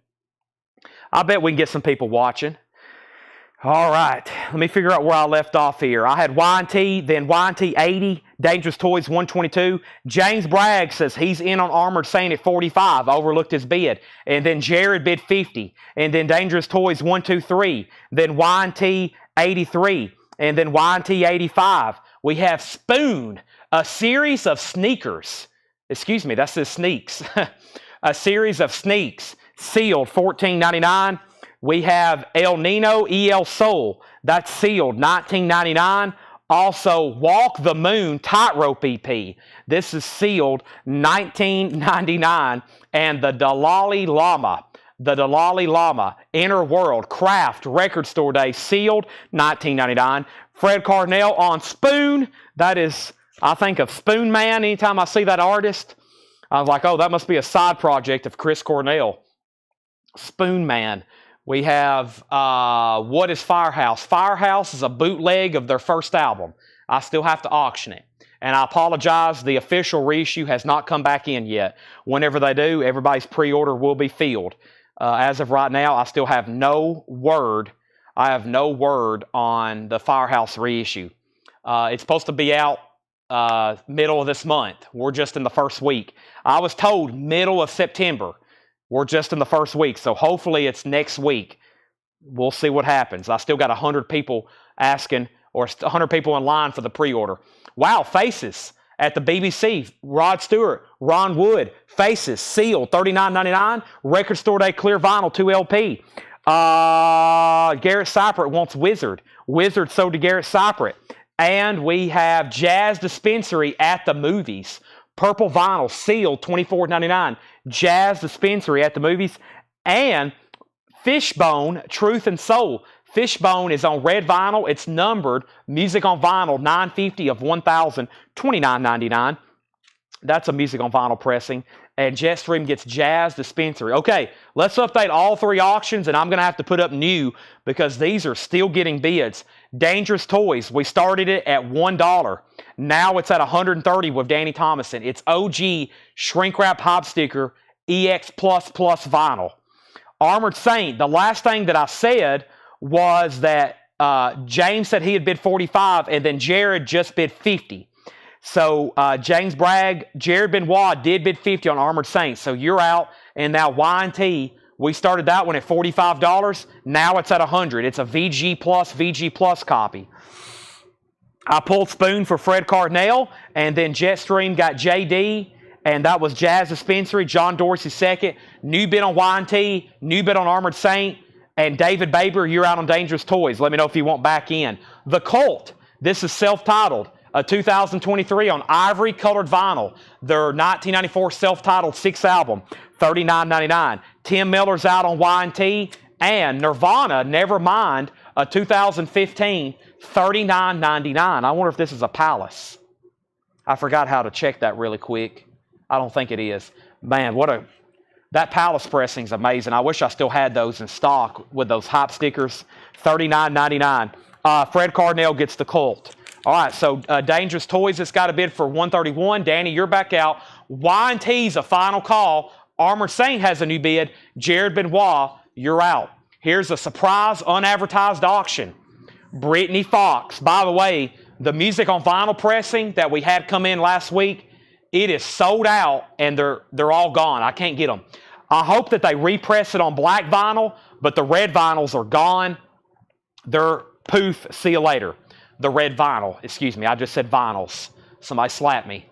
All right, let me figure out where I left off here. I had Y&T, then Y&T 80, Dangerous Toys 122. James Bragg says he's in on Armored Saint at 45, overlooked his bid. And then Jared bid 50. And then Dangerous Toys 123. Then Y&T 83. And then Y&T 85. We have Spoon, a series of sneakers. Excuse me, that says sneaks. A series of sneaks, sealed $14.99. We have El Nino EL Soul, that's sealed $19.99. Also, Walk the Moon Tightrope EP, this is sealed $19.99. And the Dalai Lama, Inner World, Craft, Record Store Day, sealed $19.99. Fred Carnell on Spoon, that is, I think of Spoon Man anytime I see that artist. I was like, oh, that must be a side project of Chris Cornell. Spoon Man. We have, what is Firehouse? Firehouse is a bootleg of their first album. I still have to auction it. And I apologize, the official reissue has not come back in yet. Whenever they do, everybody's pre-order will be filled. As of right now, I still have no word. I have no word on the Firehouse reissue. It's supposed to be out middle of this month. We're just in the first week. I was told middle of September. We're just in the first week, so hopefully it's next week. We'll see what happens. I still got 100 people asking, or 100 people in line for the pre-order. Wow, Faces at the BBC. Rod Stewart, Ron Wood, Faces, sealed, $39.99. Record Store Day Clear Vinyl, 2 LP. Garrett Cypret wants Wizard. Wizard sold to Garrett Cypret. And we have Jazz Dispensary at the movies. Purple vinyl, sealed, $24.99. Jazz Dispensary at the movies. And Fishbone, Truth and Soul. Fishbone is on red vinyl. It's numbered. Music on vinyl, 950 of 1,000, $29.99. That's a music on vinyl pressing. And Jetstream gets Jazz Dispensary. Okay, let's update all three auctions, and I'm going to have to put up new because these are still getting bids. Dangerous Toys, we started it at $1. Now it's at $130 with Danny Thomason. It's OG shrink wrap hop sticker EX++ vinyl. Armored Saint, the last thing that I said was that James said he had bid 45, and then Jared just bid 50. So James Bragg, Jared Benoit did bid 50 on Armored Saints. So you're out. And now Y&T, we started that one at $45. Now it's at $100. It's a VG Plus copy. I pulled Spoon for Fred Cardinale. And then Jetstream got JD. And that was Jazz Dispensary, John Dorsey second. New bid on Y&T. New bid on Armored Saint. And David Baber, you're out on Dangerous Toys. Let me know if you want back in. The Cult, this is self-titled. 2023 on ivory colored vinyl. Their 1994 self-titled 6th album, $39.99. Tim Miller's out on Y&T. And Nirvana, Nevermind, 2015, $39.99. I wonder if this is a Palace. I forgot how to check that really quick. I don't think it is. Man, that Palace pressing's amazing. I wish I still had those in stock with those hop stickers. $39.99. Fred Cardinale gets the Cult. All right, so Dangerous Toys, it's got a bid for $131. Danny, you're back out. Y&T's a final call. Armored Saint has a new bid. Jared Benoit, you're out. Here's a surprise unadvertised auction. Brittany Fox. By the way, the music on vinyl pressing that we had come in last week, it is sold out and they're all gone. I can't get them. I hope that they repress it on black vinyl, but the red vinyls are gone. They're poof. See you later. The red vinyl. Excuse me, I just said vinyls. Somebody slapped me.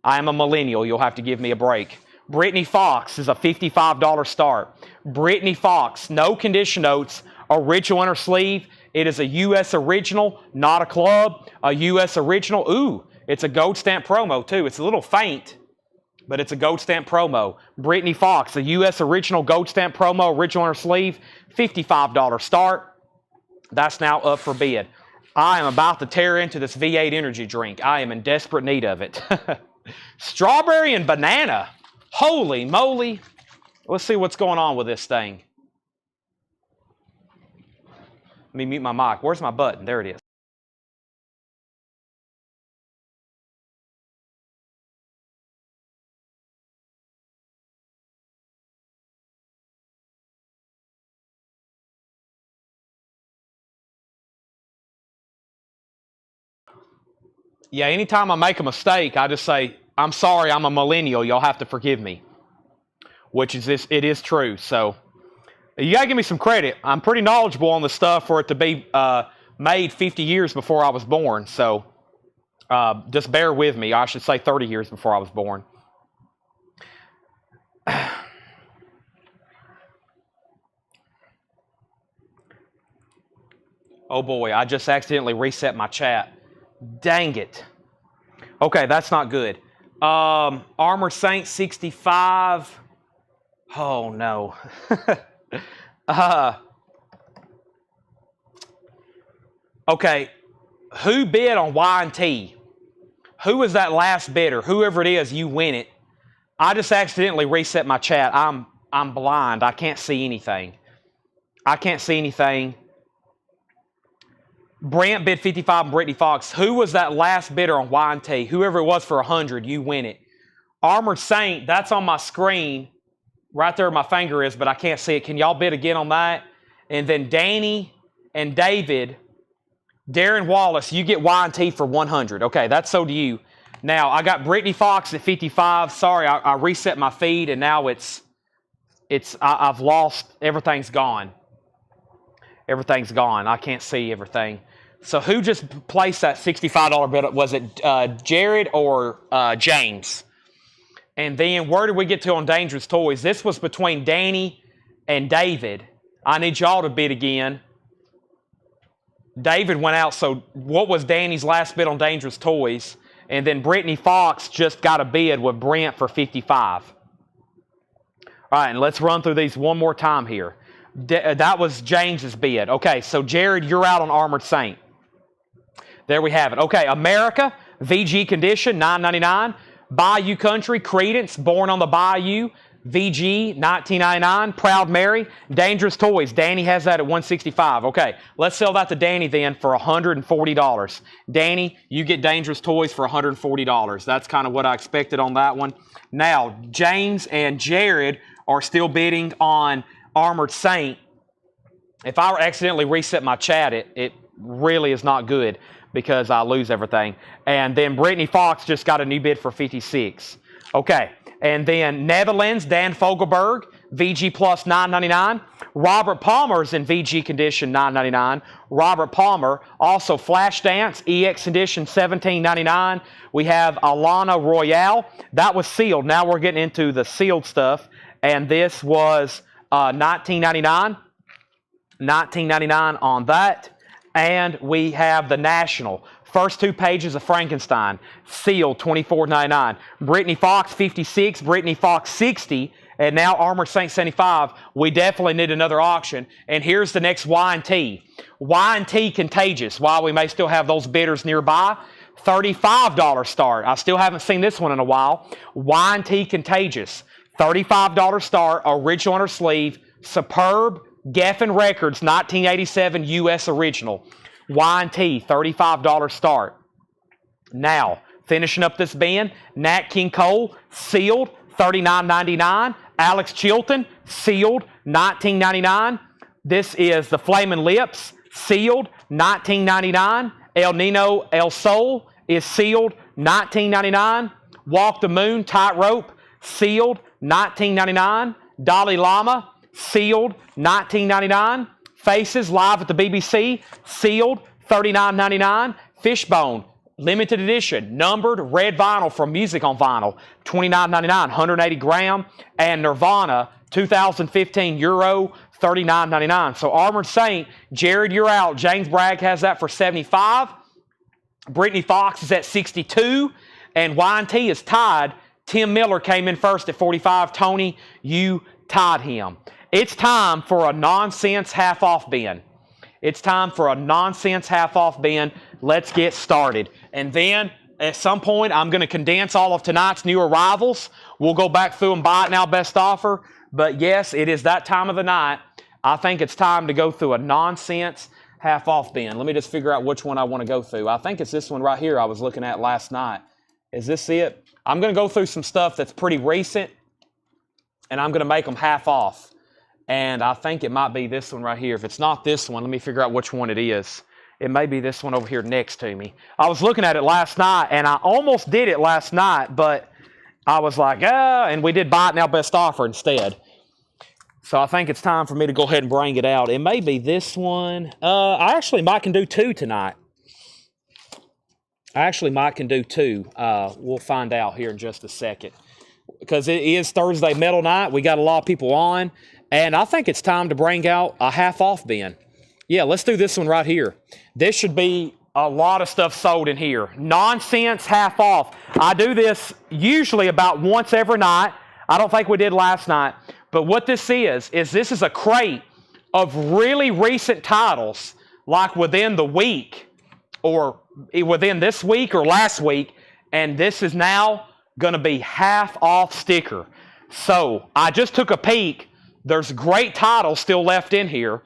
I am a millennial. You'll have to give me a break. Brittany Fox is a $55 start. Brittany Fox, no condition notes, original inner sleeve. It is a U.S. original, not a club. A U.S. original. Ooh, it's a gold stamp promo too. It's a little faint, but it's a gold stamp promo. Brittany Fox, a U.S. original gold stamp promo, original inner sleeve, $55 start. That's now up for bid. I am about to tear into this V8 energy drink. I am in desperate need of it. Strawberry and banana. Holy moly. Let's see what's going on with this thing. Let me mute my mic. Where's my button? There it is. Yeah, anytime I make a mistake, I just say, I'm sorry, I'm a millennial. Y'all have to forgive me. Which is this, it is true. So you got to give me some credit. I'm pretty knowledgeable on the stuff for it to be made 50 years before I was born. So just bear with me. I should say 30 years before I was born. Oh boy, I just accidentally reset my chat. Dang it. Okay, that's not good. Armor Saint 65. Oh no. Okay, who bid on Y&T? Who was that last bidder? Whoever it is, you win it. I just accidentally reset my chat. I'm blind. I can't see anything. I can't see anything. Brant bid 55 and Brittany Fox. Who was that last bidder on Y&T? Whoever it was for 100, you win it. Armored Saint, that's on my screen. Right there where my finger is, but I can't see it. Can y'all bid again on that? And then Danny and David, Darren Wallace, you get Y&T for 100. Okay, that's so do you. Now, I got Brittany Fox at 55. Sorry, I reset my feed, and now I've lost, everything's gone. Everything's gone. I can't see everything. So who just placed that $65 bid? Was it Jared or James? And then where did we get to on Dangerous Toys? This was between Danny and David. I need y'all to bid again. David went out, so what was Danny's last bid on Dangerous Toys? And then Brittany Fox just got a bid with Brent for 55. All right, and let's run through these one more time here. That was James's bid. Okay, so Jared, you're out on Armored Saint. There we have it. Okay, America, VG condition, $9.99. Bayou Country, Credence, Born on the Bayou, VG, $19.99. Proud Mary, Dangerous Toys. Danny has that at $165. Okay, let's sell that to Danny then for $140. Danny, you get Dangerous Toys for $140. That's kind of what I expected on that one. Now, James and Jared are still bidding on Armored Saint. If I accidentally reset my chat, it really is not good because I lose everything. And then Brittany Fox just got a new bid for 56. Okay, and then Netherlands, Dan Fogelberg, VG plus $9.99. Robert Palmer's in VG condition, $9.99. Robert Palmer, also Flashdance, EX condition, $17.99. We have Alana Royale. That was sealed. Now we're getting into the sealed stuff. And this was $19.99. $19.99 on that. And we have the National. First two pages of Frankenstein. Sealed, $24.99. Brittany Fox, 56. Brittany Fox, 60. And now Armored Saint 75. We definitely need another auction. And here's the next Y&T. Y&T Contagious. While we may still have those bidders nearby, $35 start. I still haven't seen this one in a while. Y&T Contagious. $35 start, original on her sleeve, superb, Geffen Records, 1987 U.S. original. Y&T, $35 start. Now, finishing up this bin, Nat King Cole, sealed, $39.99. Alex Chilton, sealed, $19.99. This is the Flamin' Lips, sealed, $19.99. El Nino El Sol is sealed, $19.99. Walk the Moon, Tightrope, sealed, $19.99. Dalai Lama, sealed, $19.99. Faces, live at the BBC, sealed, $39.99. Fishbone, limited edition, numbered, red vinyl from Music on Vinyl, $29.99, 180 gram, and Nirvana, 2015 Euro, $39.99. So Armored Saint, Jared, you're out. James Bragg has that for $75. Brittany Fox is at $62, and Y&T is tied. Tim Miller came in first at $45. Tony, you tied him. It's time for a nonsense half-off bin. It's time for a nonsense half-off bin. Let's get started. And then, at some point, I'm going to condense all of tonight's new arrivals. We'll go back through and buy it now, best offer. But yes, it is that time of the night. I think it's time to go through a nonsense half-off bin. Let me just figure out which one I want to go through. I think it's this one right here I was looking at last night. Is this it? I'm going to go through some stuff that's pretty recent, and I'm going to make them half off. And I think it might be this one right here. If it's not this one, let me figure out which one it is. It may be this one over here next to me. I was looking at it last night, and I almost did it last night, but I was like, and we did buy it now best offer instead. So I think it's time for me to go ahead and bring it out. It may be this one. I actually might can do two tonight. We'll find out here in just a second. Because it is Thursday Metal Night. We got a lot of people on. And I think it's time to bring out a half-off bin. Yeah, let's do this one right here. This should be a lot of stuff sold in here. Nonsense half-off. I do this usually about once every night. I don't think we did last night. But what this is this is a crate of really recent titles, like within the week, or within this week or last week. And this is now going to be half-off sticker. So I just took a peek. There's great titles still left in here.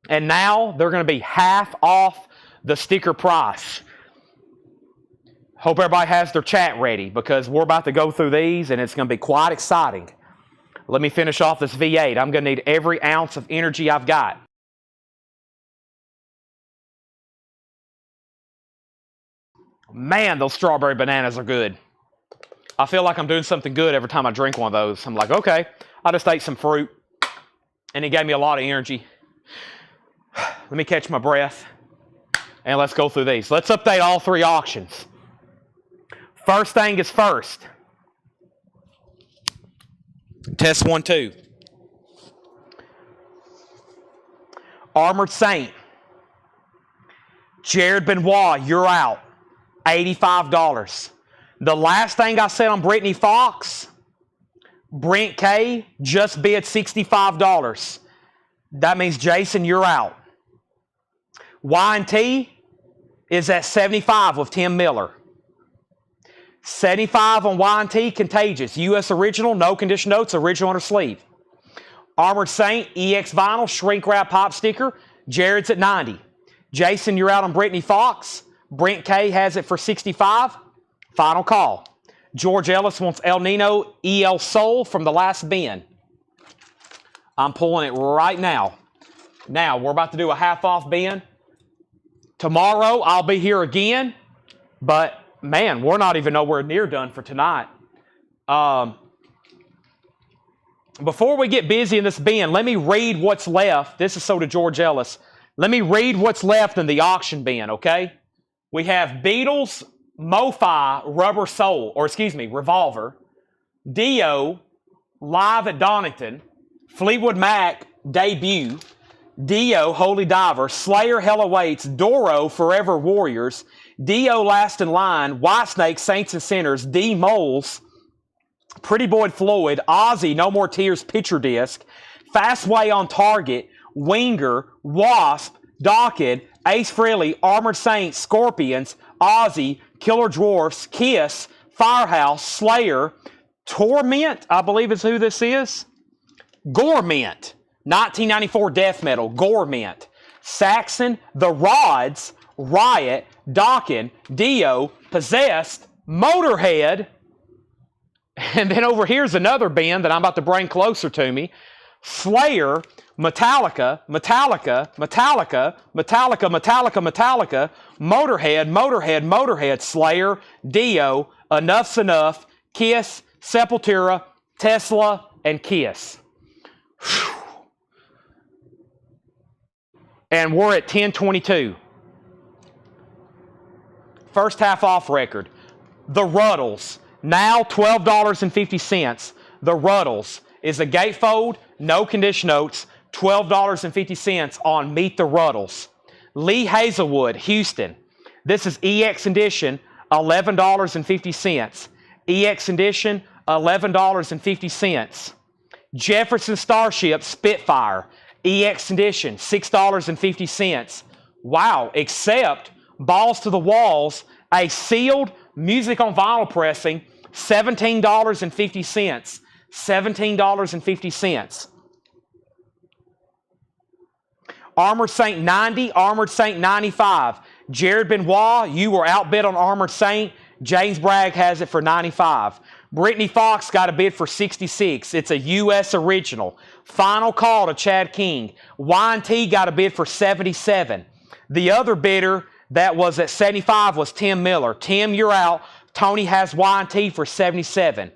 And now they're going to be half off the sticker price. Hope everybody has their chat ready because we're about to go through these and it's going to be quite exciting. Let me finish off this V8. I'm going to need every ounce of energy I've got. Man, those strawberry bananas are good. I feel like I'm doing something good every time I drink one of those. I'm like, okay, I just ate some fruit, and it gave me a lot of energy. Let me catch my breath, and let's go through these. Let's update all three auctions. First thing is first. Test 1, 2. Armored Saint. Jared Benoit, you're out. $85. The last thing I said on Brittany Fox, Brent K just bid $65. That means, Jason, you're out. Y&T is at $75 with Tim Miller. $75 on Y&T, Contagious. U.S. original, no condition notes, original under sleeve. Armored Saint, EX vinyl, shrink wrap pop sticker. Jared's at $90. Jason, you're out on Brittany Fox. Brent K has it for $65. Final call. George Ellis wants El Nino EL Soul from the last bin. I'm pulling it right now. Now, we're about to do a half-off bin. Tomorrow, I'll be here again. But, man, we're not even nowhere near done for tonight. Before we get busy in this bin, let me read what's left. This is so to George Ellis. Let me read what's left in the auction bin, okay? We have Beatles, Mo-Fi, Rubber Soul, Revolver, Dio, Live at Donington, Fleetwood Mac, Debut, Dio, Holy Diver, Slayer, Hell Awaits, Doro, Forever Warriors, Dio, Last in Line, Whitesnake, Saints and Sinners, D. Moles, Pretty Boy Floyd, Ozzy, No More Tears, Picture Disc, Fastway on Target, Winger, Wasp, Docked, Ace Frehley, Armored Saints, Scorpions, Ozzy, Killer Dwarfs, Kiss, Firehouse, Slayer, Torment, I believe is who this is. Gorement, 1994 death metal, Gorement. Saxon, The Rods, Riot, Dokken, Dio, Possessed, Motorhead, and then over here's another band that I'm about to bring closer to me. Slayer, Metallica, Metallica, Metallica, Metallica, Metallica, Metallica, Motorhead, Slayer, Dio, Enough's Enough, Kiss, Sepultura, Tesla, and Kiss. Whew. And we're at 1022. First half off record. The Ruddles, now $12.50. The Ruddles is a gatefold, no condition notes, $12.50 on Meet the Ruddles. Lee Hazelwood, Houston. This is EX Edition, $11.50. EX Edition, $11.50. Jefferson Starship Spitfire, EX Edition, $6.50. Wow, except Balls to the Walls, a sealed music on vinyl pressing, $17.50. $17.50. Armored Saint 90, Armored Saint 95. Jared Benoit, you were outbid on Armored Saint. James Bragg has it for 95. Brittany Fox got a bid for 66. It's a U.S. original. Final call to Chad King. Y&T got a bid for 77. The other bidder that was at 75 was Tim Miller. Tim, you're out. Tony has Y&T for 77.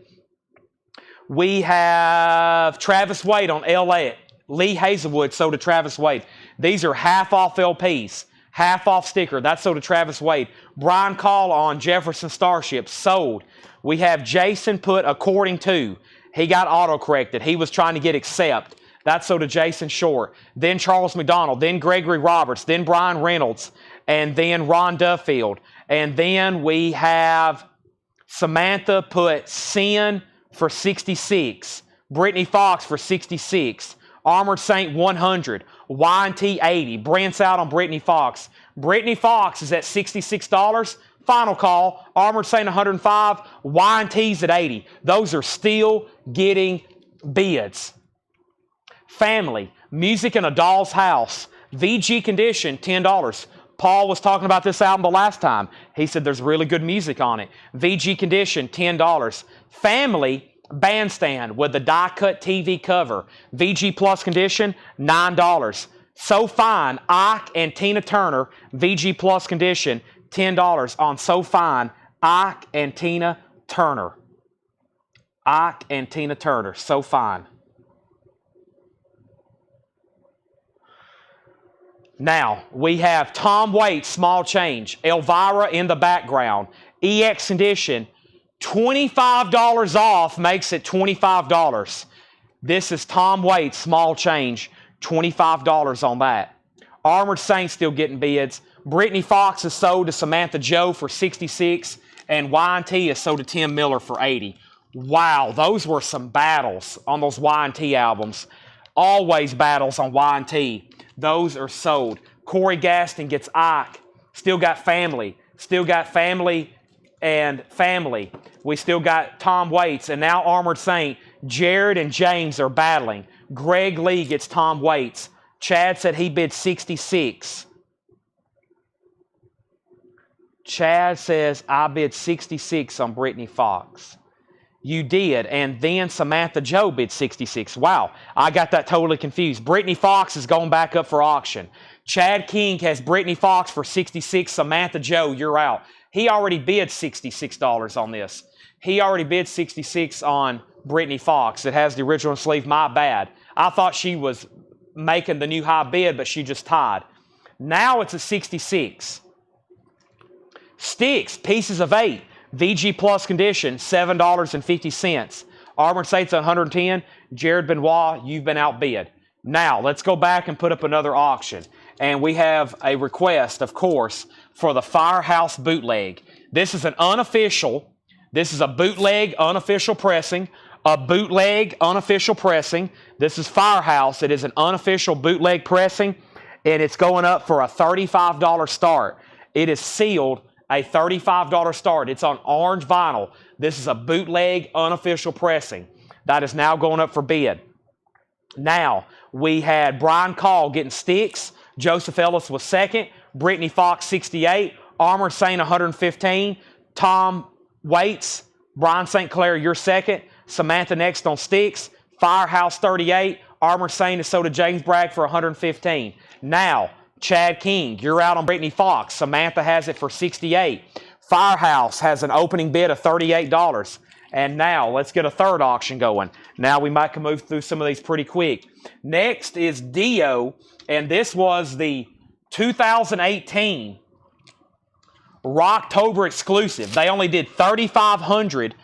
We have Travis Wade on LA. Lee Hazelwood sold to Travis Wade. These are half off LPs. Half off sticker. That's sold to Travis Wade. Brian Call on Jefferson Starship. Sold. We have Jason put according to. He got auto-corrected. He was trying to get accept. That's sold to Jason Short. Then Charles McDonald. Then Gregory Roberts. Then Brian Reynolds. And then Ron Duffield. And then we have Samantha put Sin for 66. Brittany Fox for 66. Armored Saint 100. Y&T 80. Brent's out on Brittany Fox. Brittany Fox is at $66. Final call. Armored Saint 105. Y&T's at 80. Those are still getting bids. Family. Music in a Doll's House. VG Condition, $10. Paul was talking about this album the last time. He said there's really good music on it. VG Condition, $10. Family Bandstand with the die-cut TV cover. VG Plus Condition, $9. So Fine, Ike and Tina Turner, VG Plus Condition, $10 on So Fine, Ike and Tina Turner. Ike and Tina Turner, So Fine. Now, we have Tom Waits, Small Change. Elvira in the background. EX Edition, $25 off makes it $25. This is Tom Waits, Small Change, $25 on that. Armored Saint still getting bids. Brittany Fox is sold to Samantha Joe for 66, and Y&T is sold to Tim Miller for 80. Wow, those were some battles on those Y&T albums. Always battles on Y&T. Those are sold. Corey Gaston gets Ike. Still got Family. Still got Family and Family. We still got Tom Waits. And now Armored Saint. Jared and James are battling. Greg Lee gets Tom Waits. Chad said he bid 66. Chad says, I bid 66 on Brittany Fox. You did, and then Samantha Joe bid 66. Wow, I got that totally confused. Brittany Fox is going back up for auction. Chad King has Brittany Fox for 66. Samantha Joe, you're out. He already bid $66 on this. He already bid 66 on Brittany Fox. It has the original sleeve. My bad. I thought she was making the new high bid, but she just tied. Now it's a 66. Sticks, Pieces of 8. VG Plus Condition, $7.50. Armored Saints 110. Jared Benoit, you've been outbid. Now, let's go back and put up another auction. And we have a request, of course, for the Firehouse bootleg. This is an unofficial. This is a bootleg unofficial pressing. A bootleg unofficial pressing. This is Firehouse. It is an unofficial bootleg pressing. And it's going up for a $35 start. It is sealed. A $35 start. It's on orange vinyl. This is a bootleg unofficial pressing. That is now going up for bid. Now, we had Brian Call getting Sticks. Joseph Ellis was second. Brittany Fox, 68. Armored Saint, 115. Tom Waits. Brian St. Clair, you're second. Samantha next on Sticks. Firehouse, 38. Armored Saint is sold to James Bragg for 115. Now, Chad King, you're out on Brittany Fox. Samantha has it for 68. Firehouse has an opening bid of $38. And now, let's get a third auction going. Now, we might can move through some of these pretty quick. Next is Dio, and this was the 2018 Rocktober exclusive. They only did 3,500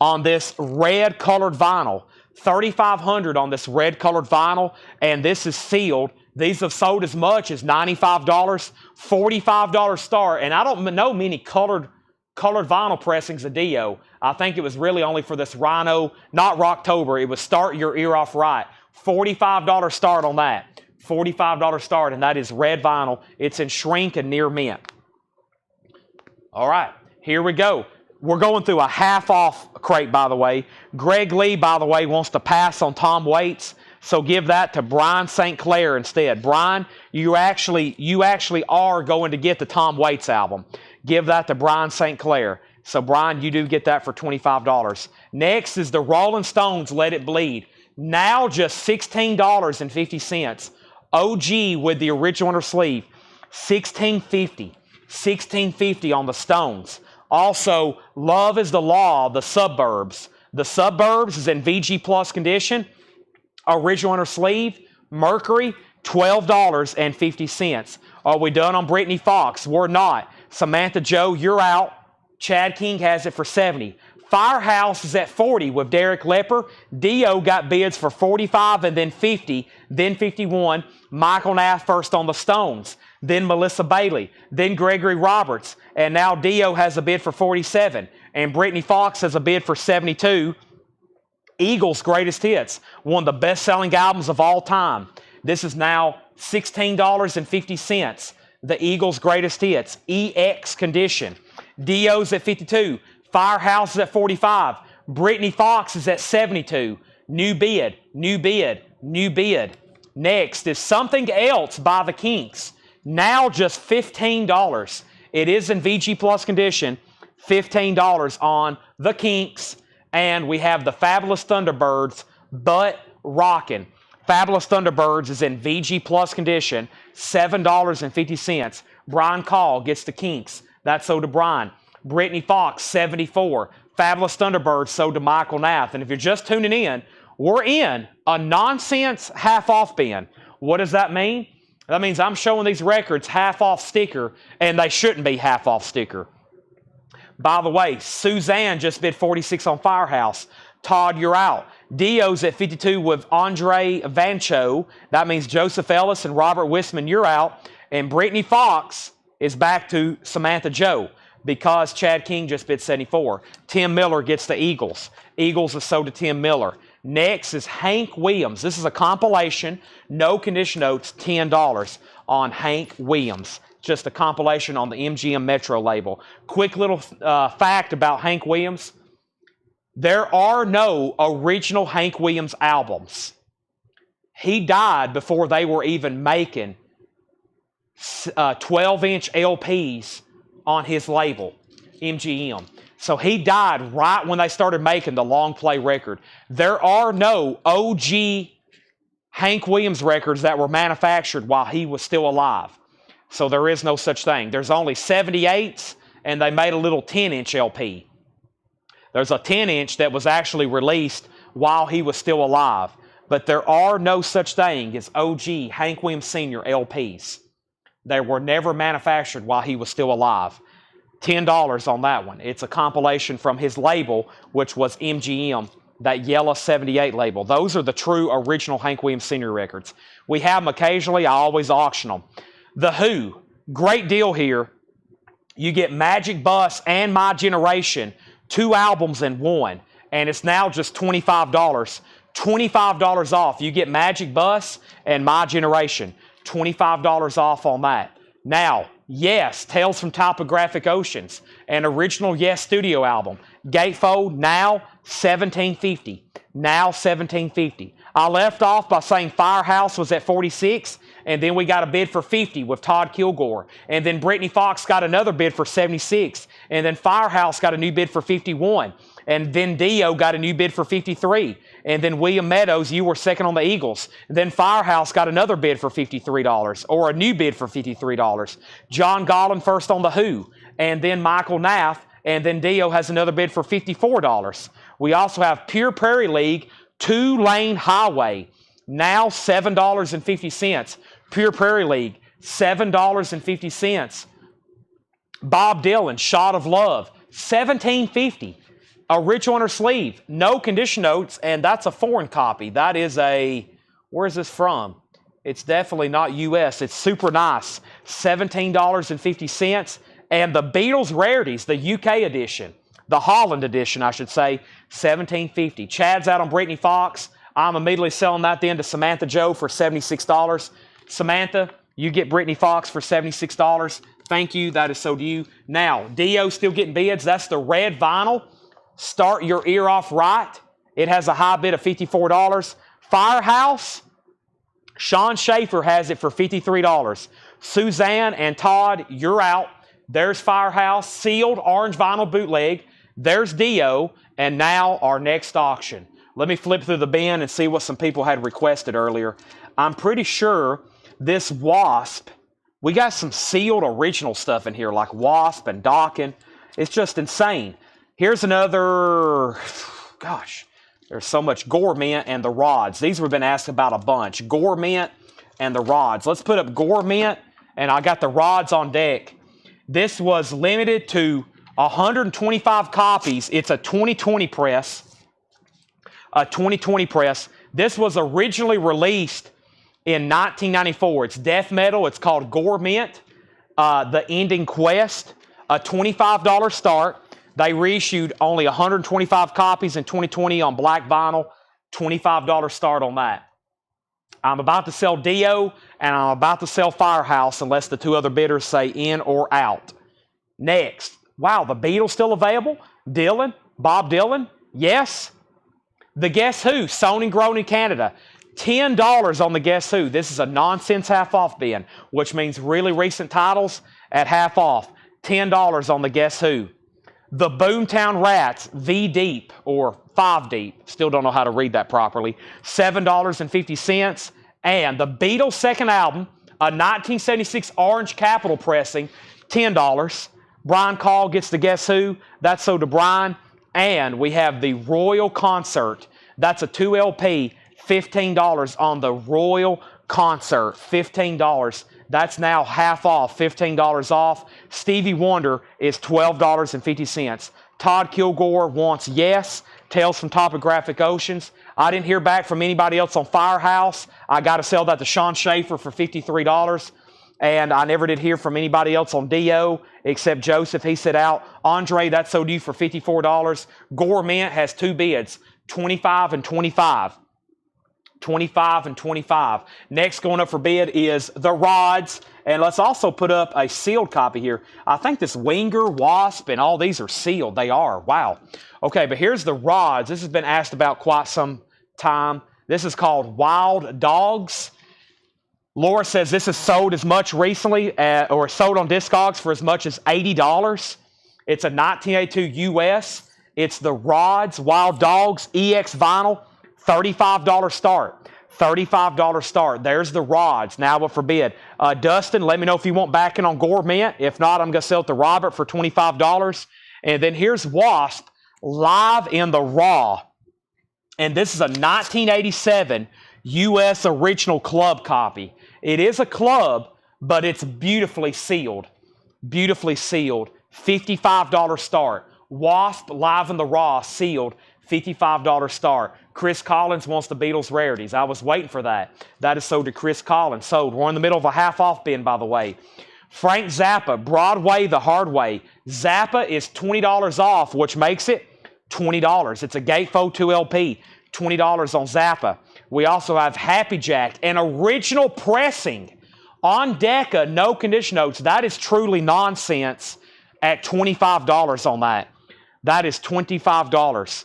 on this red colored vinyl. 3,500 on this red colored vinyl, and this is sealed. These have sold as much as $95, $45 start, and I don't know many colored vinyl pressings of Dio. I think it was really only for this Rhino, not Rocktober. It was Start Your Ear Off Right. $45 start on that. $45 start, and that is red vinyl. It's in shrink and near mint. All right, here we go. We're going through a half-off crate, by the way. Greg Lee, by the way, wants to pass on Tom Waits, so give that to Brian St. Clair instead. Brian, you actually are going to get the Tom Waits album. Give that to Brian St. Clair. So, Brian, you do get that for $25. Next is the Rolling Stones Let It Bleed. Now just $16.50. OG with the original inner sleeve. $16.50. $16.50 on the Stones. Also, Love is the Law, the Suburbs. The Suburbs is in VG Plus condition. Original inner sleeve. Mercury, $12.50. Are we done on Brittany Fox? We're not. Samantha Joe, you're out. Chad King has it for $70. Firehouse is at $40 with Derek Lepper. Dio got bids for $45 and then $50, then $51. Michael Nath first on the Stones, then Melissa Bailey, then Gregory Roberts, and now Dio has a bid for $47, and Brittany Fox has a bid for $72. Eagles' Greatest Hits, one of the best-selling albums of all time. This is now $16.50. The Eagles' Greatest Hits, EX condition. Dio's at $52. Firehouse is at $45. Brittany Fox is at $72. New bid, new bid, new bid. Next is Something Else by the Kinks. Now just $15. It is in VG Plus condition. $15 on the Kinks. And we have the Fabulous Thunderbirds, But Rockin'. Fabulous Thunderbirds is in VG Plus condition. $7.50. Brian Call gets the Kinks. That's sold to Brian. Brittany Fox, $74. Fabulous Thunderbirds sold to Michael Nath. And if you're just tuning in, we're in a nonsense half-off bin. What does that mean? That means I'm showing these records half-off sticker, and they shouldn't be half-off sticker. By the way, Suzanne just bid $46 on Firehouse. Todd, you're out. Dio's at $52 with Andre Vancho. That means Joseph Ellis and Robert Wisman, you're out. And Brittany Fox is back to Samantha Joe because Chad King just bid $74. Tim Miller gets the Eagles. Eagles is sold to Tim Miller. Next is Hank Williams. This is a compilation, no condition notes, $10 on Hank Williams. Just a compilation on the MGM Metro label. Quick little fact about Hank Williams. There are no original Hank Williams albums. He died before they were even making 12-inch LPs on his label, MGM. So he died right when they started making the long play record. There are no OG Hank Williams records that were manufactured while he was still alive. So there is no such thing. There's only 78s, and they made a little 10-inch LP. There's a 10-inch that was actually released while he was still alive. But there are no such thing as OG Hank Williams Sr. LPs. They were never manufactured while he was still alive. $10 on that one. It's a compilation from his label, which was MGM, that yellow 78 label. Those are the true original Hank Williams Sr. records. We have them occasionally. I always auction them. The Who, great deal here. You get Magic Bus and My Generation, 2 albums in one, and it's now just $25. $25 off. You get Magic Bus and My Generation, $25 off on that. Now, Yes, Tales from Topographic Oceans, an original Yes studio album. Gatefold, now $17.50. Now $17.50. I left off by saying Firehouse was at $46, and then we got a bid for $50 with Todd Kilgore. And then Brittany Fox got another bid for $76. And then Firehouse got a new bid for $51. And then Dio got a new bid for $53. And then William Meadows, you were second on the Eagles. And then Firehouse got another bid for $53, or a new bid for $53. John Gollin first on the Who. And then Michael Nath. And then Dio has another bid for $54. We also have Pure Prairie League, 2-lane highway, now $7.50. Pure Prairie League, $7.50. Bob Dylan, Shot of Love, $17.50. Original inner sleeve, no condition notes, and that's a foreign copy. That is where is this from? It's definitely not U.S. It's super nice, $17.50. And the Beatles Rarities, the UK edition, the Holland edition, I should say, $17.50. Chad's out on Brittany Fox. I'm immediately selling that then to Samantha Joe for $76. Samantha, you get Brittany Fox for $76. Thank you. That is so due. Now, Dio still getting bids. That's the red vinyl. Start Your Ear Off Right. It has a high bid of $54. Firehouse, Sean Schaefer has it for $53. Suzanne and Todd, you're out. There's Firehouse, sealed orange vinyl bootleg. There's Dio, and now our next auction. Let me flip through the bin and see what some people had requested earlier. I'm pretty sure this Wasp, we got some sealed original stuff in here, like Wasp and Dawkins. It's just insane. Here's another, gosh, there's so much Gore Mint and the Rods. These have been asked about a bunch. Gore Mint and the Rods. Let's put up Gore Mint, and I got the Rods on deck. This was limited to 125 copies. It's a 2020 press. A 2020 press. This was originally released in 1994. It's death metal. It's called Gore Mint. The Ending Quest. A $25 start. They reissued only 125 copies in 2020 on black vinyl. $25 start on that. I'm about to sell Dio, and I'm about to sell Firehouse unless the two other bidders say in or out. Next. Wow, the Beatles still available? Dylan? Bob Dylan? Yes. The Guess Who? Sony grown in Canada. $10 on the Guess Who. This is a nonsense half off bin, which means really recent titles at half off. $10 on the Guess Who. The Boomtown Rats, V Deep, or 5 Deep, still don't know how to read that properly, $7.50. And the Beatles' second album, a 1976 orange Capitol pressing, $10. Brian Call gets the Guess Who, that's so to Brian. And we have the Royal Concert, that's a 2 LP, $15 on the Royal Concert, $15. That's now half off, $15 off. Stevie Wonder is $12.50. Todd Kilgore wants Yes, Tales from Topographic Oceans. I didn't hear back from anybody else on Firehouse. I got to sell that to Sean Schaefer for $53. And I never did hear from anybody else on Dio except Joseph. He said out. Andre, that's so due for $54. Gore Mint has two bids, 25 and 25. 25 and 25. Next going up for bid is the Rods. And let's also put up a sealed copy here. I think this Winger, Wasp, and all these are sealed. They are. Wow. Okay, but here's the Rods. This has been asked about quite some time. This is called Wild Dogs. Laura says this is sold as much recently, or sold on Discogs for as much as $80. It's a 1982 US. It's the Rods Wild Dogs EX vinyl. $35 start. $35 start. There's the Rods. Now up for bid. Dustin, let me know if you want backing on Gore Mint. If not, I'm going to sell it to Robert for $25. And then here's Wasp live in the raw. And this is a 1987 U.S. original club copy. It is a club, but it's beautifully sealed. Beautifully sealed. $55 start. Wasp live in the raw sealed. $55 start. Chris Collins wants the Beatles Rarities. I was waiting for that. That is sold to Chris Collins. Sold. We're in the middle of a half-off bin, by the way. Frank Zappa, Broadway the Hard Way. Zappa is $20 off, which makes it $20. It's a Gatefold 2 LP. $20 on Zappa. We also have Happy Jack, an original pressing on Decca, no condition notes. That is truly nonsense at $25 on that. That is $25.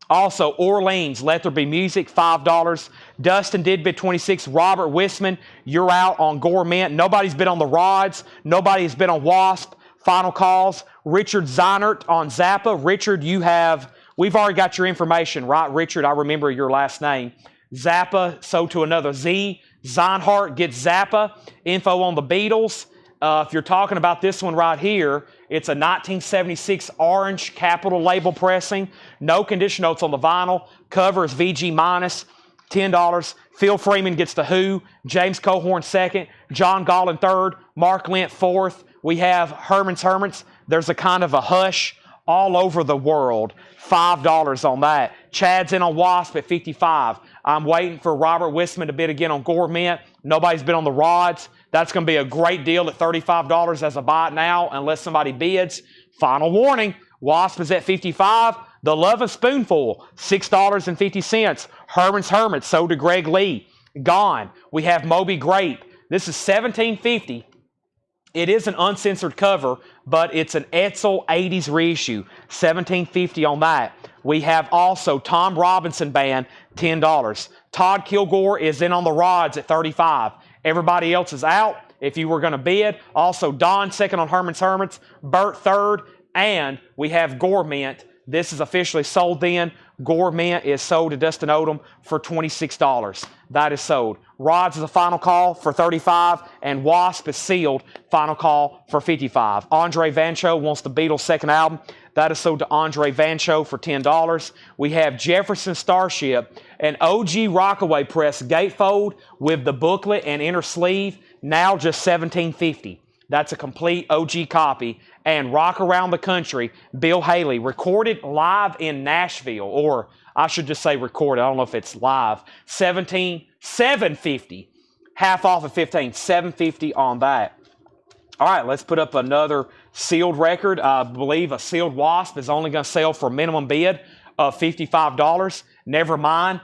Also, Orleans, Let There Be Music, $5. Dustin did bid 26. Robert Wisman, you're out on Gore Mint. Nobody's bid on the Rods. Nobody's bid on Wasp. Final calls. Richard Zeinert on Zappa. Richard, we've already got your information, right, Richard? I remember your last name. Zappa, so to another Z. Zeinhart gets Zappa. Info on the Beatles. If you're talking about this one right here, it's a 1976 orange Capitol label pressing. No condition notes on the vinyl. Cover is VG minus. $10. Phil Freeman gets the Who. James Cohorn second. John Gollin third. Mark Lent fourth. We have Herman's Hermits. There's a kind of a hush all over the world. $5 on that. Chad's in on Wasp at $55. I'm waiting for Robert Wisman to bid again on Gore Mint. Nobody's bid on the rods. That's going to be a great deal at $35 as a buy it now, unless somebody bids. Final warning, Wasp is at $55. The Love and Spoonful, $6.50. Herman's Hermits, sold to Greg Lee. Gone. We have Moby Grape. This is $17.50. It is an uncensored cover, but it's an Etzel 80s reissue. $17.50 on that. We have also Tom Robinson Band, $10. Todd Kilgore is in on the rods at $35. Everybody else is out if you were going to bid. Also, Don second on Herman's Hermits, Burt third, and we have Gore Mint. This is officially sold then. Gore Mint is sold to Dustin Odom for $26. That is sold. Rods is a final call for $35, and Wasp is sealed. Final call for $55. Andre Vancho wants the Beatles' second album. That is sold to Andre Vancho for $10. We have Jefferson Starship, an OG Rockaway press gatefold with the booklet and inner sleeve, now just $17.50. That's a complete OG copy. And Rock Around the Country, Bill Haley, recorded live in Nashville, or I should just say recorded. I don't know if it's live. $750. Half off of $15. $750 on that. All right, let's put up another sealed record. I believe a sealed Wasp is only going to sell for a minimum bid of $55. Never mind.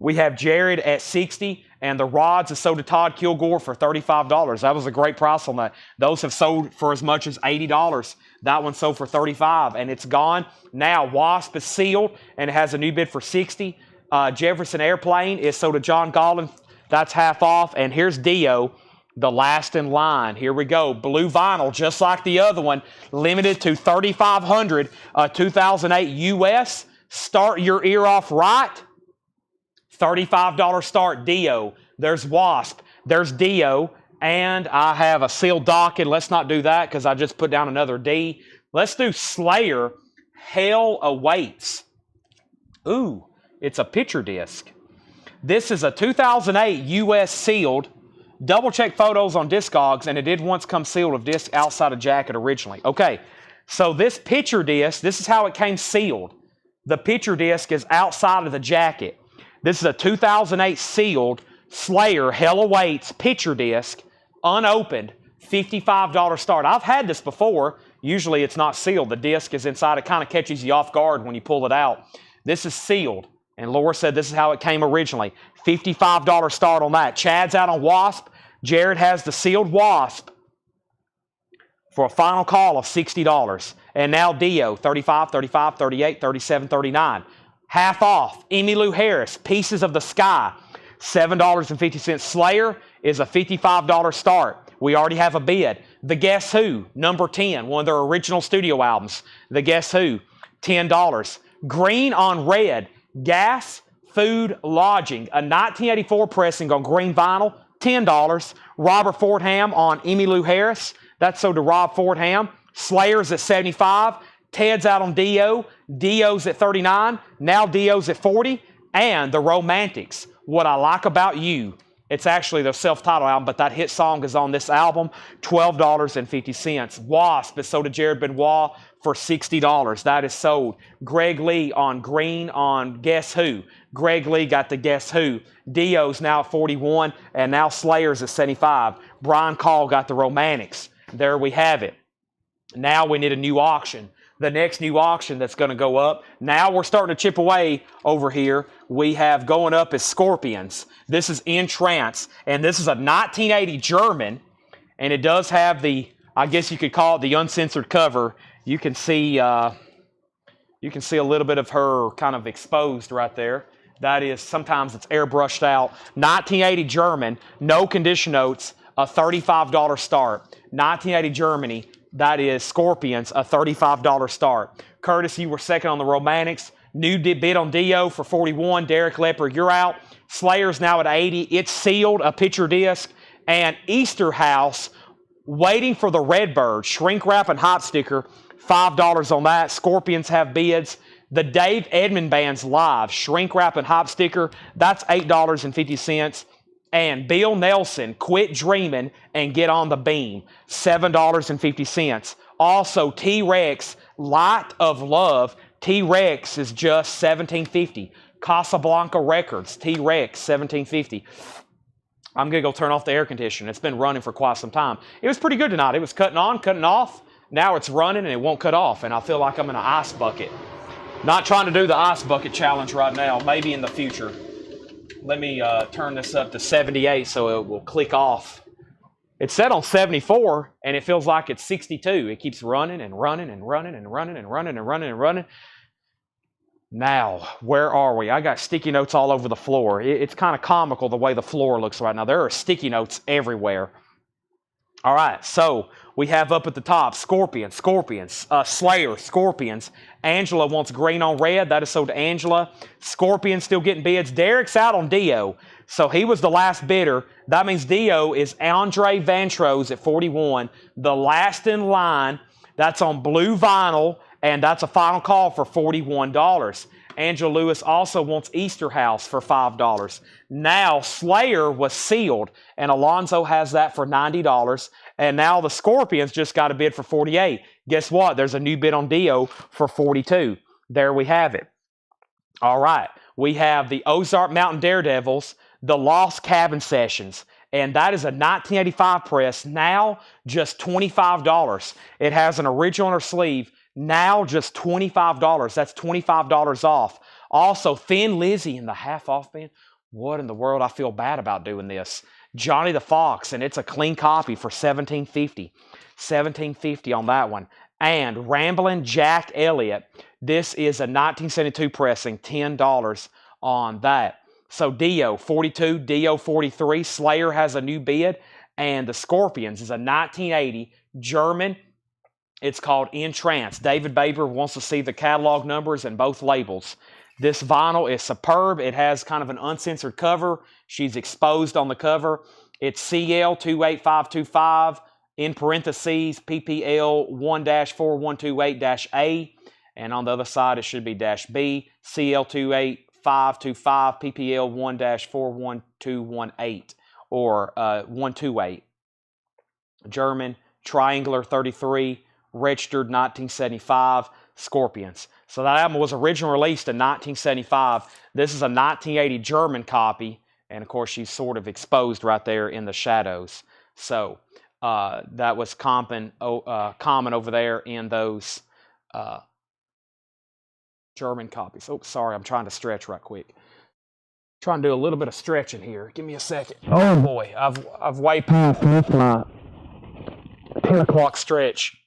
We have Jared at $60, and the rods is sold to Todd Kilgore for $35. That was a great price on that. Those have sold for as much as $80. That one sold for $35, and it's gone. Now, Wasp is sealed, and it has a new bid for $60. Jefferson Airplane is sold to John Golden. That's half off. And here's Dio, the last in line. Here we go. Blue vinyl, just like the other one, limited to 3,500, 2008 US. Start your ear off right. $35 start, Dio. There's Wasp. There's Dio. And I have a sealed docket. Let's not do that because I just put down another D. Let's do Slayer, Hell Awaits. Ooh, it's a picture disc. This is a 2008 US sealed. Double check photos on Discogs, and it did once come sealed with disc outside a jacket originally. Okay, so this picture disc, this is how it came sealed. The picture disc is outside of the jacket. This is a 2008 sealed Slayer Hell Awaits picture disc, unopened, $55 start. I've had this before. Usually it's not sealed. The disc is inside. It kind of catches you off guard when you pull it out. This is sealed, and Laura said this is how it came originally. $55 start on that. Chad's out on Wasp. Jared has the sealed Wasp for a final call of $60. And now Dio, $35, $35, $38, $37, $39. Half off, Emmylou Harris, Pieces of the Sky, $7.50. Slayer is a $55 start. We already have a bid. The Guess Who, number 10, one of their original studio albums. The Guess Who, $10. Green on Red, Gas, Food, Lodging, a 1984 pressing on green vinyl, $10. Robert Fordham on Emmylou Harris, that's sold to Rob Fordham. Slayer's at $75. Ted's out on Dio. Dio's at $39. Now Dio's at $40. And The Romantics, What I Like About You. It's actually their self-titled album, but that hit song is on this album, $12.50. Wasp is sold to Jared Benoit for $60. That is sold. Greg Lee on Green on Guess Who. Greg Lee got the Guess Who. Dio's now at $41, and now Slayer's at $75. Brian Call got the Romantics. There we have it. Now we need a new auction. The next new auction that's going to go up. Now we're starting to chip away over here. We have going up is Scorpions. This is In Trance, and this is a 1980 German, and it does have the, I guess you could call it the uncensored cover. You can see a little bit of her kind of exposed right there. That is, sometimes it's airbrushed out. 1980 German, no condition notes, a $35 start. 1980 Germany. That is Scorpions, a $35 start. Curtis, you were second on the Romantics. New bid on Dio for $41. Derek Lepper, you're out. Slayer's now at $80. It's sealed, a picture disc. And Easter House, waiting for the Redbird, shrink wrap and hot sticker, $5 on that. Scorpions have bids. The Dave Edmund Band's live, shrink wrap and hop sticker, that's $8.50. And Bill Nelson, Quit Dreaming and Get on the Beam, $7.50. Also, T-Rex, Light of Love, T-Rex is just $17.50. Casablanca Records, T-Rex, $17.50. I'm going to go turn off the air conditioner. It's been running for quite some time. It was pretty good tonight. It was cutting on, cutting off. Now it's running and it won't cut off, and I feel like I'm in an ice bucket. Not trying to do the ice bucket challenge right now, maybe in the future. Let me turn this up to 78 so it will click off. It's set on 74, and it feels like it's 62. It keeps running and running and running and running and running and running and running. Now, where are we? I got sticky notes all over the floor. It's kind of comical the way the floor looks right now. There are sticky notes everywhere. All right, so we have up at the top, Scorpions, Slayer, Scorpions. Angela wants green on red. That is sold to Angela. Scorpions still getting bids. Derek's out on Dio. So he was the last bidder. That means Dio is Andre Vantros at 41. The last in line. That's on blue vinyl, and that's a final call for $41. Angela Lewis also wants Easter House for $5. Now Slayer was sealed, and Alonzo has that for $90. And now the Scorpions just got a bid for $48. Guess what? There's a new bid on Dio for $42. There we have it. All right. We have the Ozark Mountain Daredevils, the Lost Cabin Sessions, and that is a 1985 press, now just $25. It has an original on her sleeve, now just $25. That's $25 off. Also, Thin Lizzy in the half-off bin. What in the world? I feel bad about doing this. Johnny the Fox, and it's a clean copy for $17.50. $17.50 on that one. And Ramblin' Jack Elliott. This is a 1972 pressing, $10 on that. So Dio, 42, Dio, 43. Slayer has a new bid. And the Scorpions is a 1980 German. It's called In Trance. David Baber wants to see the catalog numbers and both labels. This vinyl is superb. It has kind of an uncensored cover. She's exposed on the cover. It's CL 28525, in parentheses, PPL 1-4128-A. And on the other side, it should be -B, CL 28525, PPL 1-41218, or 128. German, triangular 33, registered 1975, Scorpions. So that album was originally released in 1975. This is a 1980 German copy. And, of course, she's sort of exposed right there in the shadows. So that was common over there in those German copies. Oh, sorry, I'm trying to stretch right quick. Trying to do a little bit of stretching here. Give me a second. Oh, boy, I've way past my 10 o'clock stretch.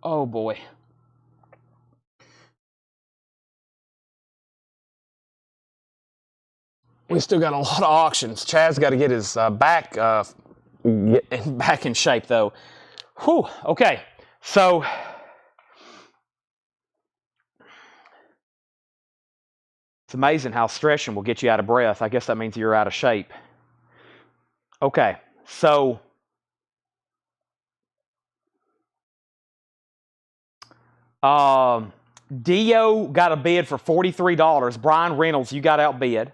Oh, boy. We still got a lot of auctions. Chad's got to get his back in shape, though. Whew. Okay. So it's amazing how stretching will get you out of breath. I guess that means you're out of shape. Okay. So Dio got a bid for $43. Brian Reynolds, you got outbid.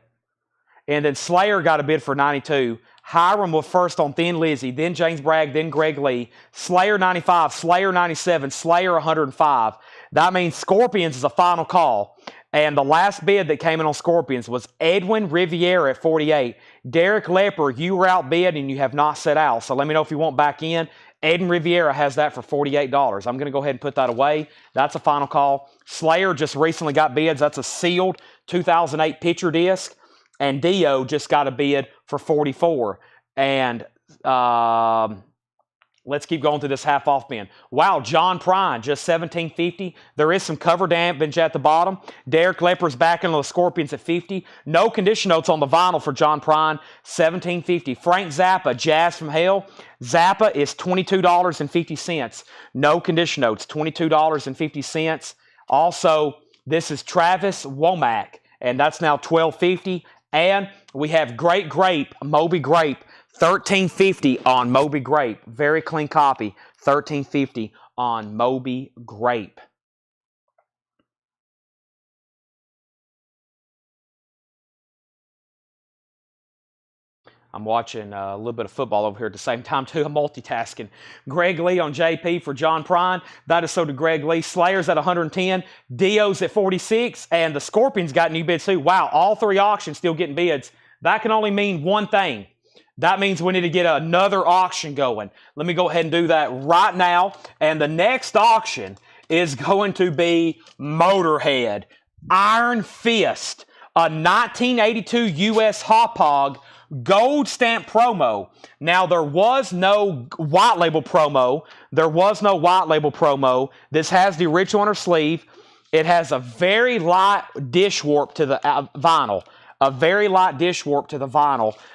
And then Slayer got a bid for $92. Hiram was first on Thin Lizzy, then James Bragg, then Greg Lee. Slayer 95, Slayer 97, Slayer 105. That means Scorpions is a final call. And the last bid that came in on Scorpions was Edwin Riviera at 48. Derek Lepper, you were outbid and you have not set out. So let me know if you want back in. Edwin Riviera has that for $48. I'm going to go ahead and put that away. That's a final call. Slayer just recently got bids. That's a sealed 2008 picture disc. And Dio just got a bid for $44. And let's keep going through this half-off bin. Wow, John Prine, just $17.50. There is some cover damage at the bottom. Derek Lepper's back in the Scorpions at $50. No condition notes on the vinyl for John Prine, $17.50. Frank Zappa, Jazz from Hell. Zappa is $22.50. No condition notes, $22.50. Also, this is Travis Womack, and that's now $12.50. And we have Great Grape, Moby Grape, $13.50 on Moby Grape. Very clean copy, $13.50 on Moby Grape. I'm watching a little bit of football over here at the same time, too. I'm multitasking. Greg Lee on JP for John Prine. That is so to Greg Lee. Slayer's at 110. Dio's at 46. And the Scorpions got new bids, too. Wow, all 3 auctions still getting bids. That can only mean one thing. That means we need to get another auction going. Let me go ahead and do that right now. And the next auction is going to be Motorhead. Iron Fist. A 1982 U.S. Hauppauge gold stamp promo. Now, there was no white label promo. This has the original on her sleeve. It has a very light dish warp to the vinyl.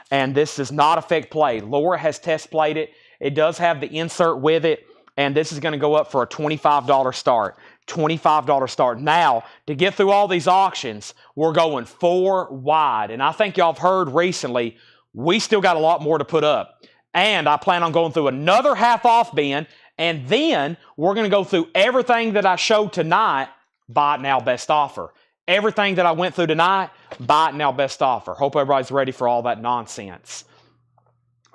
And this does not affect play. Laura has test played it. It does have the insert with it, and this is going to go up for a $25 start. $25 start. Now, to get through all these auctions, we're going 4 wide. And I think y'all have heard recently, we still got a lot more to put up. And I plan on going through another half off bin, and then we're going to go through everything that I showed tonight, buy it now, best offer. Everything that I went through tonight, buy it now, best offer. Hope everybody's ready for all that nonsense.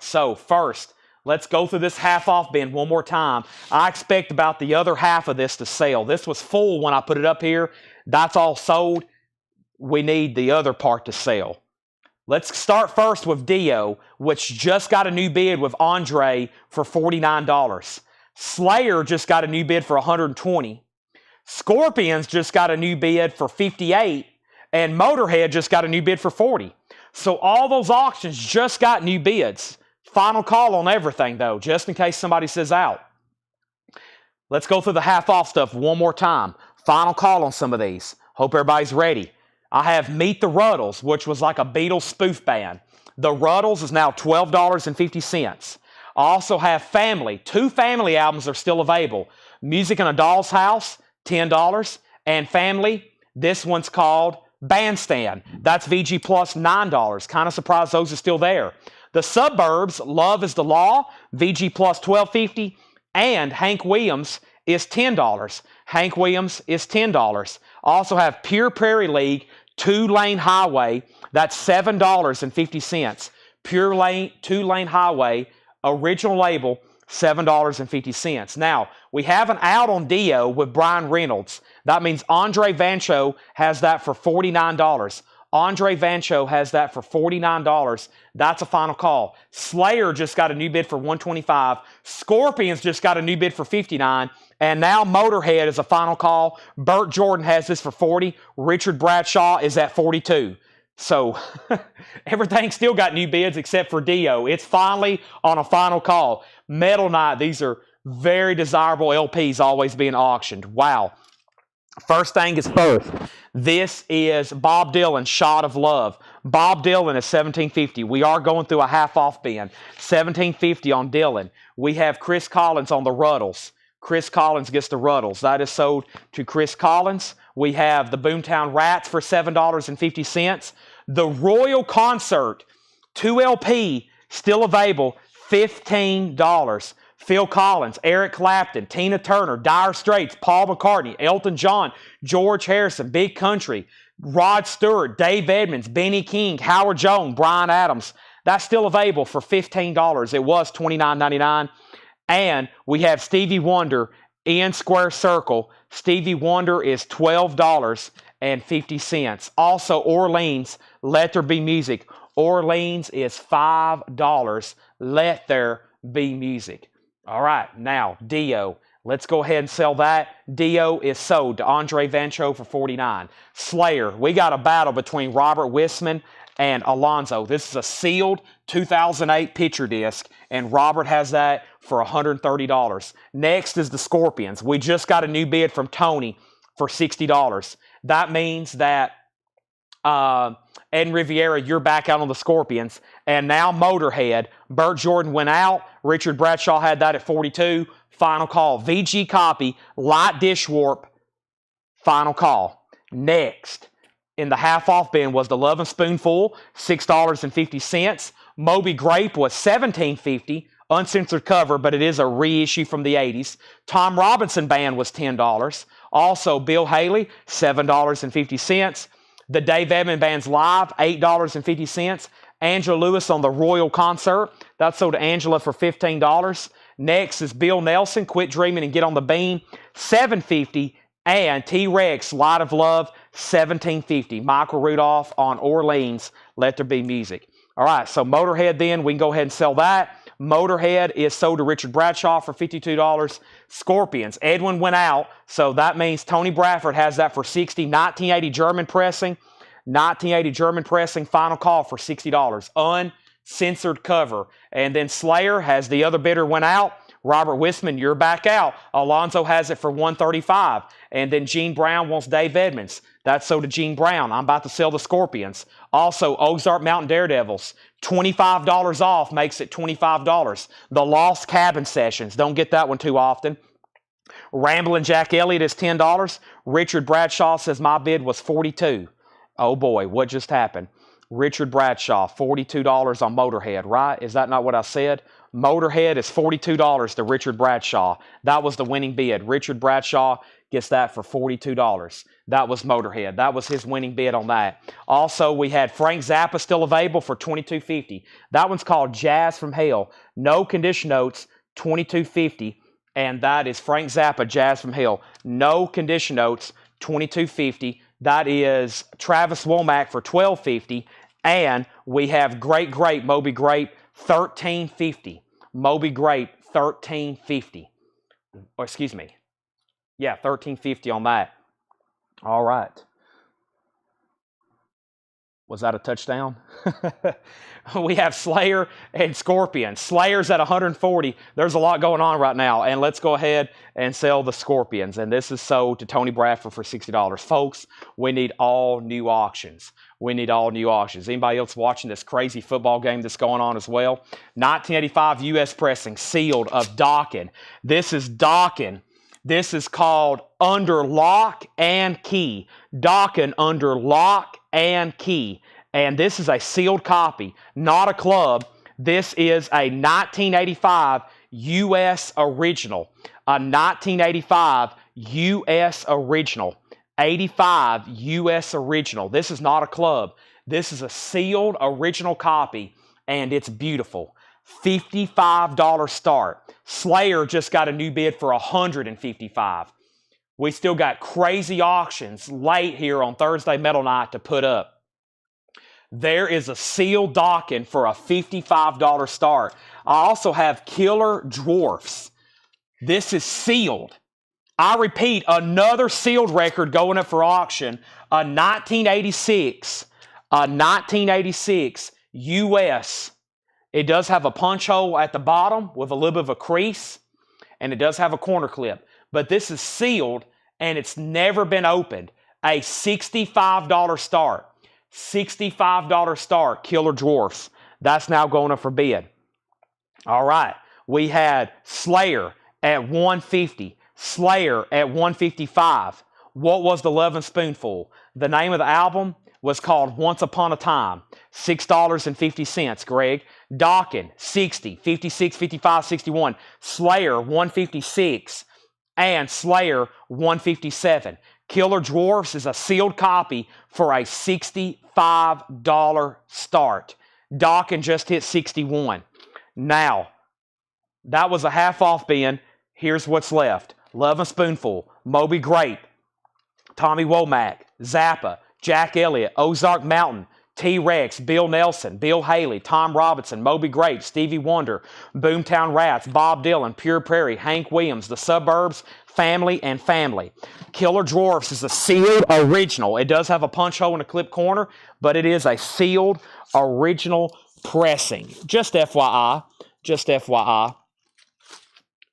So first, let's go through this half off bin one more time. I expect about the other half of this to sell. This was full when I put it up here. That's all sold. We need the other part to sell. Let's start first with Dio, which just got a new bid with Andre for $49. Slayer just got a new bid for $120. Scorpions just got a new bid for $58. And Motorhead just got a new bid for $40. So all those auctions just got new bids. Final call on everything, though, just in case somebody says out. Let's go through the half-off stuff one more time. Final call on some of these. Hope everybody's ready. I have Meet the Ruddles, which was like a Beatles spoof band. The Ruddles is now $12.50. I also have Family. 2 Family albums are still available. Music in a Doll's House, $10. And Family, this one's called Bandstand. That's VG Plus, $9. Kind of surprised those are still there. The Suburbs, Love is the Law, VG Plus $12.50, and Hank Williams is $10. Hank Williams is $10. Also have Pure Prairie League, 2-lane highway, that's $7.50. Pure lane, 2-lane highway, original label, $7.50. Now, we have an out on Dio with Brian Reynolds. That means Andre Vancho has that for $49. Andre Vancho has that for $49. That's a final call. Slayer just got a new bid for $125. Scorpions just got a new bid for $59. And now Motorhead is a final call. Burt Jordan has this for $40. Richard Bradshaw is at $42. So everything still got new bids except for Dio. It's finally on a final call. Metal Night, these are very desirable LPs always being auctioned. Wow. First thing is first. This is Bob Dylan, Shot of Love. Bob Dylan is $17.50. We are going through a half-off bin. $17.50 on Dylan. We have Chris Collins on the Ruddles. Chris Collins gets the Ruddles. That is sold to Chris Collins. We have the Boomtown Rats for $7.50. The Royal Concert, 2 LP, still available, $15. Phil Collins, Eric Clapton, Tina Turner, Dire Straits, Paul McCartney, Elton John, George Harrison, Big Country, Rod Stewart, Dave Edmunds, Benny King, Howard Jones, Bryan Adams. That's still available for $15. It was $29.99. And we have Stevie Wonder in Square Circle. Stevie Wonder is $12.50. Also, Orleans, Let There Be Music. Orleans is $5. Let There Be Music. All right, now, Dio. Let's go ahead and sell that. Dio is sold to Andre Vancho for $49. Slayer, we got a battle between Robert Wisman and Alonzo. This is a sealed 2008 picture disc, and Robert has that for $130. Next is the Scorpions. We just got a new bid from Tony for $60. That means that Ed Riviera, you're back out on the Scorpions. And now Motorhead. Burt Jordan went out. Richard Bradshaw had that at $42. Final call. VG copy. Light dish warp. Final call. Next, in the half-off bin was the Love and Spoonful, $6.50. Moby Grape was $17.50. Uncensored cover, but it is a reissue from the 80s. Tom Robinson Band was $10. Also, Bill Haley, $7.50. The Dave Edmunds Band's Live, $8.50. Angela Lewis on the Royal Concert. That sold to Angela for $15. Next is Bill Nelson, Quit Dreaming and Get on the Beam, $7.50. And T-Rex, Light of Love, $17.50. Michael Rudolph on Orleans, Let There Be Music. All right, so Motorhead then, we can go ahead and sell that. Motorhead is sold to Richard Bradshaw for $52. Scorpions, Edwin went out, so that means Tony Bradford has that for $60. 1980 German pressing. 1980 German pressing, final call for $60. Uncensored cover. And then Slayer has the other bidder went out. Robert Wisman, you're back out. Alonzo has it for $135. And then Gene Brown wants Dave Edmonds. That's sold to Gene Brown. I'm about to sell the Scorpions. Also, Ozark Mountain Daredevils, $25 off makes it $25. The Lost Cabin Sessions, don't get that one too often. Ramblin' Jack Elliott is $10. Richard Bradshaw says my bid was $42. Oh boy, what just happened? Richard Bradshaw, $42 on Motorhead, right? Is that not what I said? Motorhead is $42 to Richard Bradshaw. That was the winning bid. Richard Bradshaw gets that for $42. That was Motorhead. That was his winning bid on that. Also, we had Frank Zappa still available for $22.50. That one's called Jazz from Hell. No condition notes, $22.50. And that is Frank Zappa, Jazz from Hell. No condition notes, $22.50. That is Travis Womack for $12.50. And we have Great Grape, Moby Grape, $13.50. Moby Grape, $13.50. Or excuse me. Yeah, $13.50 on that. All right. Was that a touchdown? We have Slayer and Scorpion. Slayer's at $140. There's a lot going on right now. And let's go ahead and sell the Scorpions. And this is sold to Tony Bradford for $60. Folks, we need all new auctions. We need all new auctions. Anybody else watching this crazy football game that's going on as well? 1985 U.S. pressing, sealed of Dokken. This is Dokken. This is called Under Lock and Key. Dokken Under Lock and Key. And this is a sealed copy, not a club. This is a 1985 U.S. original. A 1985 U.S. original. 85 U.S. original. This is not a club. This is a sealed original copy, and it's beautiful. $55 start. Slayer just got a new bid for $155. We still got crazy auctions late here on Thursday Metal Night to put up. There is a sealed Dokken for a $55 start. I also have Killer Dwarfs. This is sealed. I repeat, another sealed record going up for auction. A 1986 U.S. It does have a punch hole at the bottom with a little bit of a crease, and it does have a corner clip. But this is sealed, and it's never been opened. A $65 start. $65 start, Killer Dwarfs. That's now going up for bid. All right. We had Slayer at $150. Slayer at $155. What was the Lovin' Spoonful? The name of the album was called Once Upon a Time. $6.50, Greg. Dokken, $60, $56, $55, $61. Slayer, $156. And Slayer, $157. Killer Dwarfs is a sealed copy for a $65 start. Dokken just hit $61. Now, that was a half off bin. Here's what's left. Lovin' Spoonful, Moby Grape, Tommy Womack, Zappa, Jack Elliott, Ozark Mountain, T-Rex, Bill Nelson, Bill Haley, Tom Robinson, Moby Grape, Stevie Wonder, Boomtown Rats, Bob Dylan, Pure Prairie, Hank Williams, The Suburbs, Family, and Family. Killer Dwarfs is a sealed original. It does have a punch hole in the clip corner, but it is a sealed original pressing. Just FYI. Just FYI.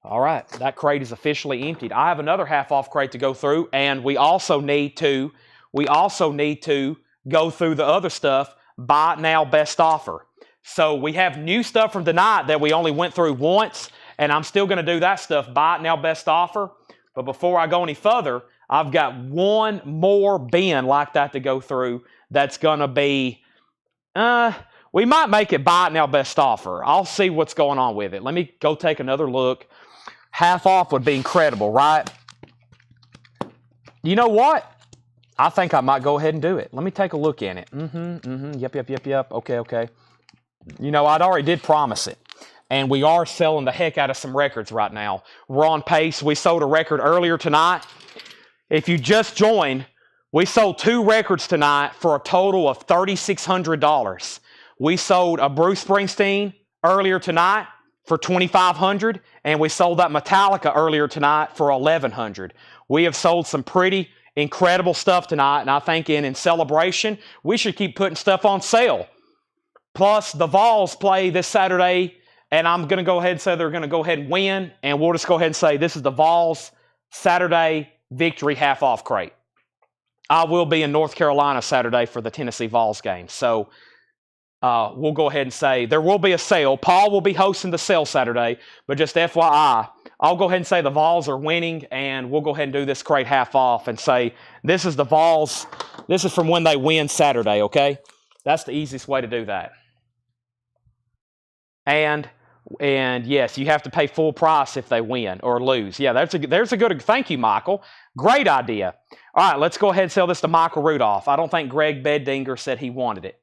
All right, that crate is officially emptied. I have another half-off crate to go through, and we also need to go through the other stuff, buy it now, best offer. So we have new stuff from tonight that we only went through once, and I'm still going to do that stuff, buy it now, best offer. But before I go any further, I've got one more bin like that to go through that's going to be, we might make it buy it now, best offer. I'll see what's going on with it. Let me go take another look. Half off would be incredible, right? You know what? I think I might go ahead and do it. Let me take a look in it. Yep. Okay. You know, I'd already did promise it. And we are selling the heck out of some records right now. We're on pace. We sold a record earlier tonight. If you just joined, we sold 2 records tonight for a total of $3,600. We sold a Bruce Springsteen earlier tonight for $2,500, and we sold that Metallica earlier tonight for $1,100. We have sold some pretty incredible stuff tonight, and I think in celebration, we should keep putting stuff on sale. Plus, the Vols play this Saturday, and I'm going to go ahead and say they're going to go ahead and win, and we'll just go ahead and say this is the Vols Saturday victory half-off crate. I will be in North Carolina Saturday for the Tennessee Vols game, so we'll go ahead and say there will be a sale. Paul will be hosting the sale Saturday, but just FYI, I'll go ahead and say the Vols are winning, and we'll go ahead and do this crate half-off and say this is the Vols. This is from when they win Saturday, okay? That's the easiest way to do that. And yes, you have to pay full price if they win or lose. Yeah, there's a good, thank you, Michael. Great idea. All right, let's go ahead and sell this to Michael Rudolph. I don't think Greg Beddinger said he wanted it.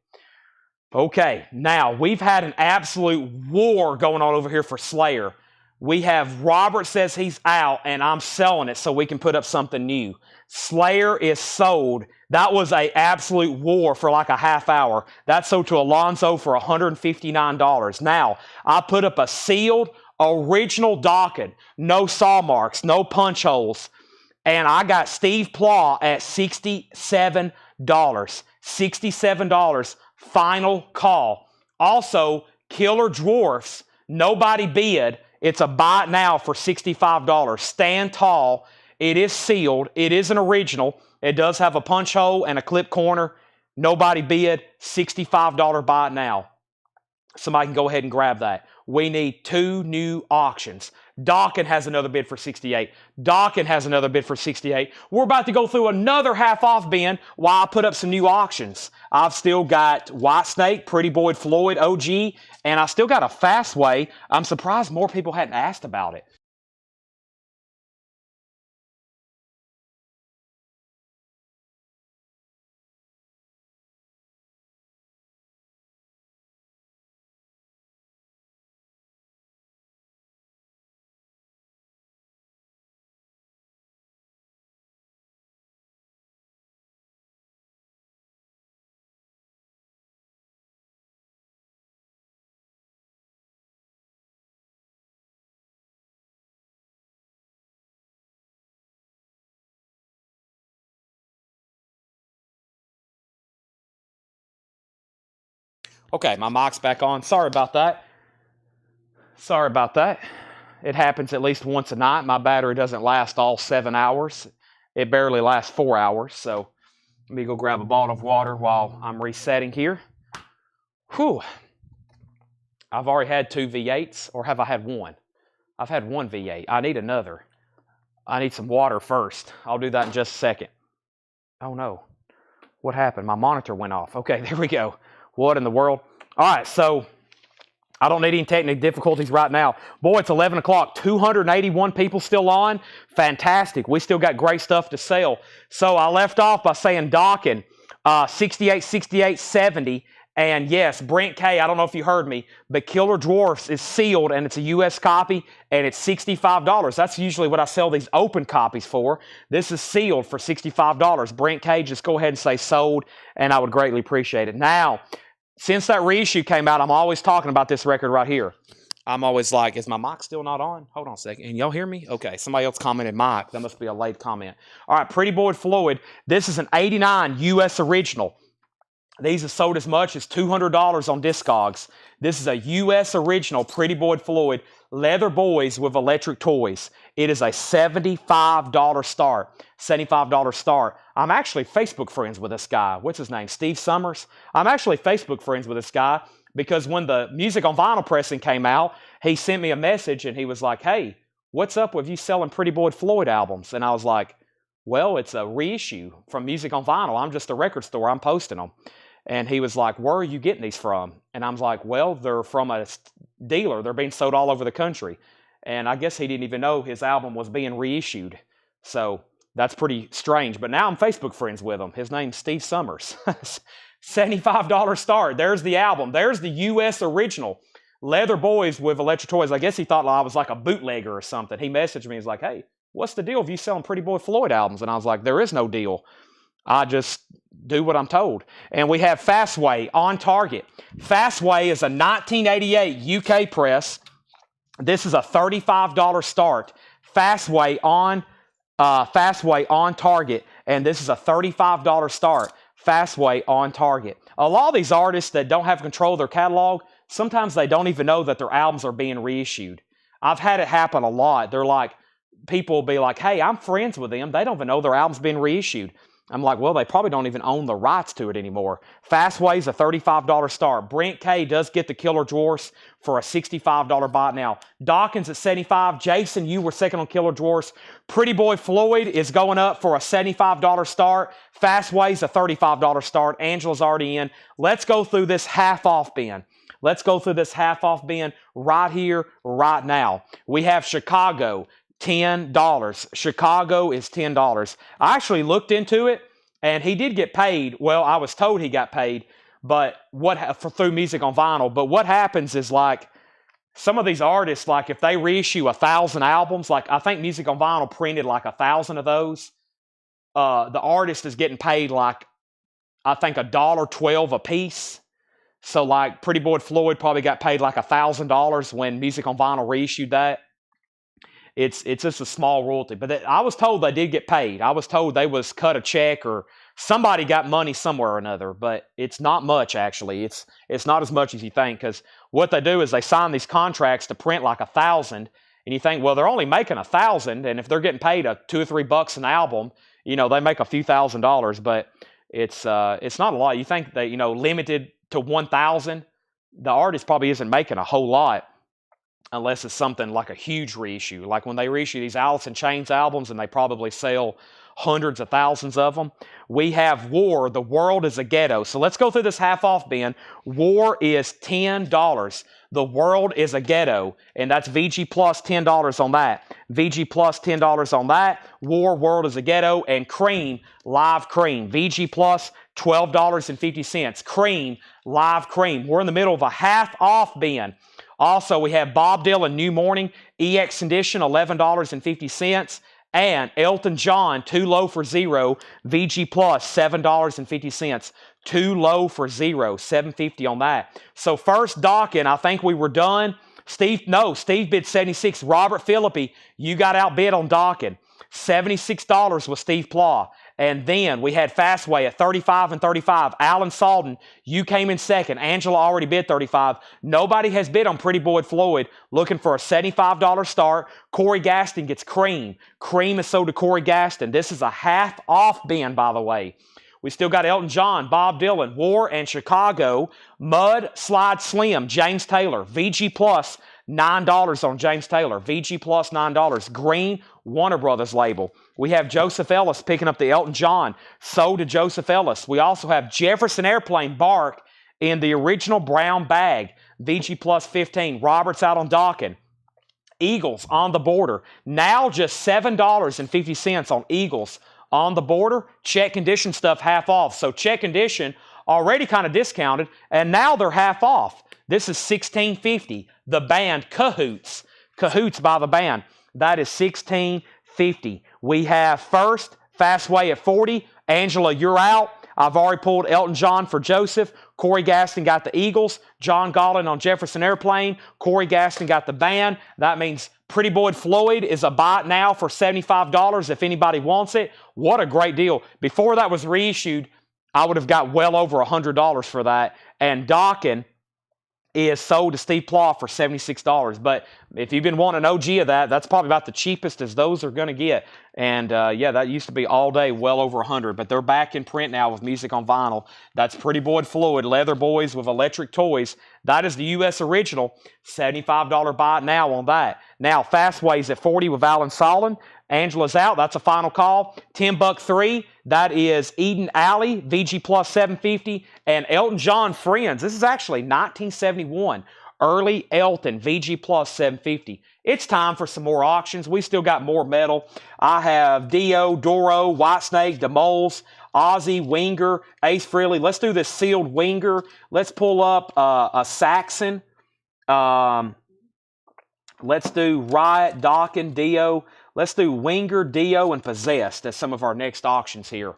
Okay, now we've had an absolute war going on over here for Slayer. We have Robert says he's out, and I'm selling it so we can put up something new. Slayer is sold. That was an absolute war for like a half hour. That sold to Alonzo for $159. Now, I put up a sealed, original Dokken. No saw marks, no punch holes. And I got Steve Plaw at $67. $67, final call. Also, Killer Dwarfs, nobody bid. It's a buy it now for $65. Stand tall. It is sealed. It is an original. It does have a punch hole and a clip corner. Nobody bid. $65 buy it now. Somebody can go ahead and grab that. We need 2 new auctions. Dokken has another bid for $68. Dokken has another bid for $68. We're about to go through another half-off bin while I put up some new auctions. I've still got Whitesnake, Pretty Boy Floyd, OG, and I still got a Fastway. I'm surprised more people hadn't asked about it. Okay, my mic's back on. Sorry about that. Sorry about that. It happens at least once a night. My battery doesn't last all 7 hours. It barely lasts 4 hours. So let me go grab a bottle of water while I'm resetting here. Whew. I've already had 2 V8s, or have I had 1? I've had 1 V8. I need another. I need some water first. I'll do that in just a second. Oh no. What happened? My monitor went off. Okay, there we go. What in the world? All right, so I don't need any technical difficulties right now. Boy, it's 11 o'clock. 281 people still on. Fantastic. We still got great stuff to sell. So I left off by saying Dokken, 68, 68, 70. And yes, Brent K, I don't know if you heard me, but Killer Dwarfs is sealed, and it's a U.S. copy, and it's $65. That's usually what I sell these open copies for. This is sealed for $65. Brent K, just go ahead and say sold, and I would greatly appreciate it. Now, since that reissue came out, I'm always talking about this record right here. I'm always like, is my mic still not on? Hold on a second. And y'all hear me? Okay, somebody else commented mic. That must be a late comment. All right, Pretty Boy Floyd. This is an 89 U.S. original. These have sold as much as $200 on Discogs. This is a U.S. original Pretty Boy Floyd, Leather Boys with electric toys. It is a $75 start. $75 start. I'm actually Facebook friends with this guy. What's his name? Steve Summers? I'm actually Facebook friends with this guy because when the Music on Vinyl pressing came out, he sent me a message and he was like, hey, what's up with you selling Pretty Boy Floyd albums? And I was like, well, it's a reissue from Music on Vinyl. I'm just a record store. I'm posting them. And he was like, where are you getting these from? And I was like, well, they're from a dealer. They're being sold all over the country. And I guess he didn't even know his album was being reissued. So that's pretty strange. But now I'm Facebook friends with him. His name's Steve Summers. $75 start. There's the album. There's the U.S. original. Leather Boys with Electric Toys. I guess he thought I was like a bootlegger or something. He messaged me. He's like, hey, what's the deal if you selling Pretty Boy Floyd albums? And I was like, there is no deal. I just do what I'm told. And we have Fastway on Target. Fastway is a 1988 UK press. This is a $35 start. Fastway on Target. And this is a $35 start. Fastway on Target. A lot of these artists that don't have control of their catalog, sometimes they don't even know that their albums are being reissued. I've had it happen a lot. They're like, people will be like, hey, I'm friends with them. They don't even know their album's being reissued. I'm like, well, they probably don't even own the rights to it anymore. Fastway's a $35 start. Brent K does get the Killer Dwarfs for a $65 buy now. Dawkins at $75. Jason, you were second on Killer Dwarfs. Pretty Boy Floyd is going up for a $75 start. Fastway's a $35 start. Angela's already in. Let's go through this half-off bin. Let's go through this half-off bin right here, right now. We have Chicago. $10. Chicago is $10. I actually looked into it, and he did get paid. Well, I was told he got paid, but through Music on Vinyl. But what happens is, like, some of these artists, like, if they reissue 1,000 albums, like, I think Music on Vinyl printed like 1,000 of those. The artist is getting paid like, I think, $1.12 a piece. So, like, Pretty Boy Floyd probably got paid like $1,000 when Music on Vinyl reissued that. It's just a small royalty. But I was told they did get paid. I was told they was cut a check or somebody got money somewhere or another. But it's not much, actually. It's not as much as you think, because what they do is they sign these contracts to print like 1,000, and you think, well, they're only making 1,000, and if they're getting paid $2 or $3 an album, they make a few $1,000s. But it's not a lot. You think that limited to 1,000, the artist probably isn't making a whole lot. Unless it's something like a huge reissue. Like when they reissue these Alice in Chains albums and they probably sell hundreds of thousands of them. We have War, The World is a Ghetto. So let's go through this half-off bin. War is $10. The World is a Ghetto. And that's VG plus $10 on that. VG plus $10 on that. War, World is a Ghetto. And Cream, Live Cream. VG plus $12.50. Cream, Live Cream. We're in the middle of a half-off bin. Also, we have Bob Dylan, New Morning, EX Edition, $11.50. And Elton John, Too Low for Zero, VG Plus, $7.50. Too Low for Zero, $7.50 on that. So first Dawkins, I think we were done. Steve bid $76. Robert Philippi, you got outbid on Dawkins. $76 with Steve Plah. And then we had Fastway at $35 and $35. Alan Salden, you came in second. Angela already bid $35. Nobody has bid on Pretty Boy Floyd, looking for a $75 start. Corey Gaston gets Cream. Cream is sold to Corey Gaston. This is a half-off bin, by the way. We still got Elton John, Bob Dylan, War, and Chicago. Mud, Slide Slim, James Taylor. VG Plus, $9 on James Taylor. VG Plus, $9. Green, Warner Brothers label. We have Joseph Ellis picking up the Elton John, sold to Joseph Ellis. We also have Jefferson Airplane Bark in the original brown bag. VG Plus 15. Roberts out on Dawkins. Eagles on the Border. Now just $7.50 on Eagles on the Border. Check condition stuff half off. So check condition already kind of discounted, and now they're half off. This is $16.50. The band Cahoots. Cahoots by the band. That is $16.50. We have first, Fastway at $40. Angela, you're out. I've already pulled Elton John for Joseph. Corey Gaston got the Eagles. John Gollin on Jefferson Airplane. Corey Gaston got the band. That means Pretty Boy Floyd is a buy now for $75 if anybody wants it. What a great deal. Before that was reissued, I would have got well over $100 for that. And Dawkins is sold to Steve Plah for $76. But if you've been wanting an OG of that, that's probably about the cheapest as those are going to get. And yeah, that used to be all day well over $100. But they're back in print now with Music on Vinyl. That's Pretty Boy Floyd, Leather Boys with Electric Toys. That is the U.S. original. $75 buy now on that. Now, Fastway's at $40 with Alan Solon. Angela's out. That's a final call. $10.3. That is Eden Alley, VG Plus $7.50. And Elton John Friends. This is actually 1971. Early Elton, VG Plus 750. It's time for some more auctions. We still got more metal. I have Dio, Doro, Whitesnake, the Moles, Ozzy, Winger, Ace Frehley. Let's do this sealed Winger. Let's pull up a Saxon. Let's do Riot, Dawkins, Dio. Let's do Winger, Dio, and Possessed as some of our next auctions here.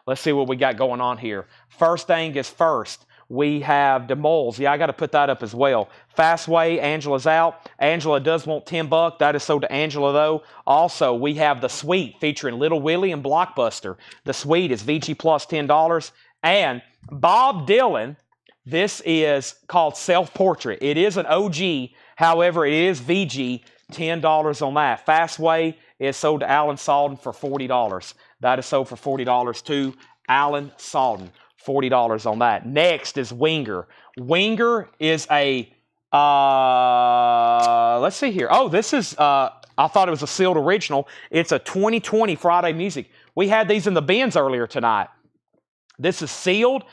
Let's see what we got going on here. First thing is first. We have the Moles. Yeah, I got to put that up as well. Fastway, Angela's out. Angela does want $10. That is sold to Angela, though. Also, we have the Suite featuring Little Willie and Blockbuster. The Suite is VG Plus $10. And Bob Dylan, this is called Self-Portrait. It is an OG. However, it is VG, $10 on that. Fastway is sold to Alan Salden for $40. That is sold for $40 to Alan Salden. $40 on that. Next is Winger. Winger is a, let's see here. Oh, this is, I thought it was a sealed original. It's a 2020 Friday Music. We had these in the bins earlier tonight. This is sealed.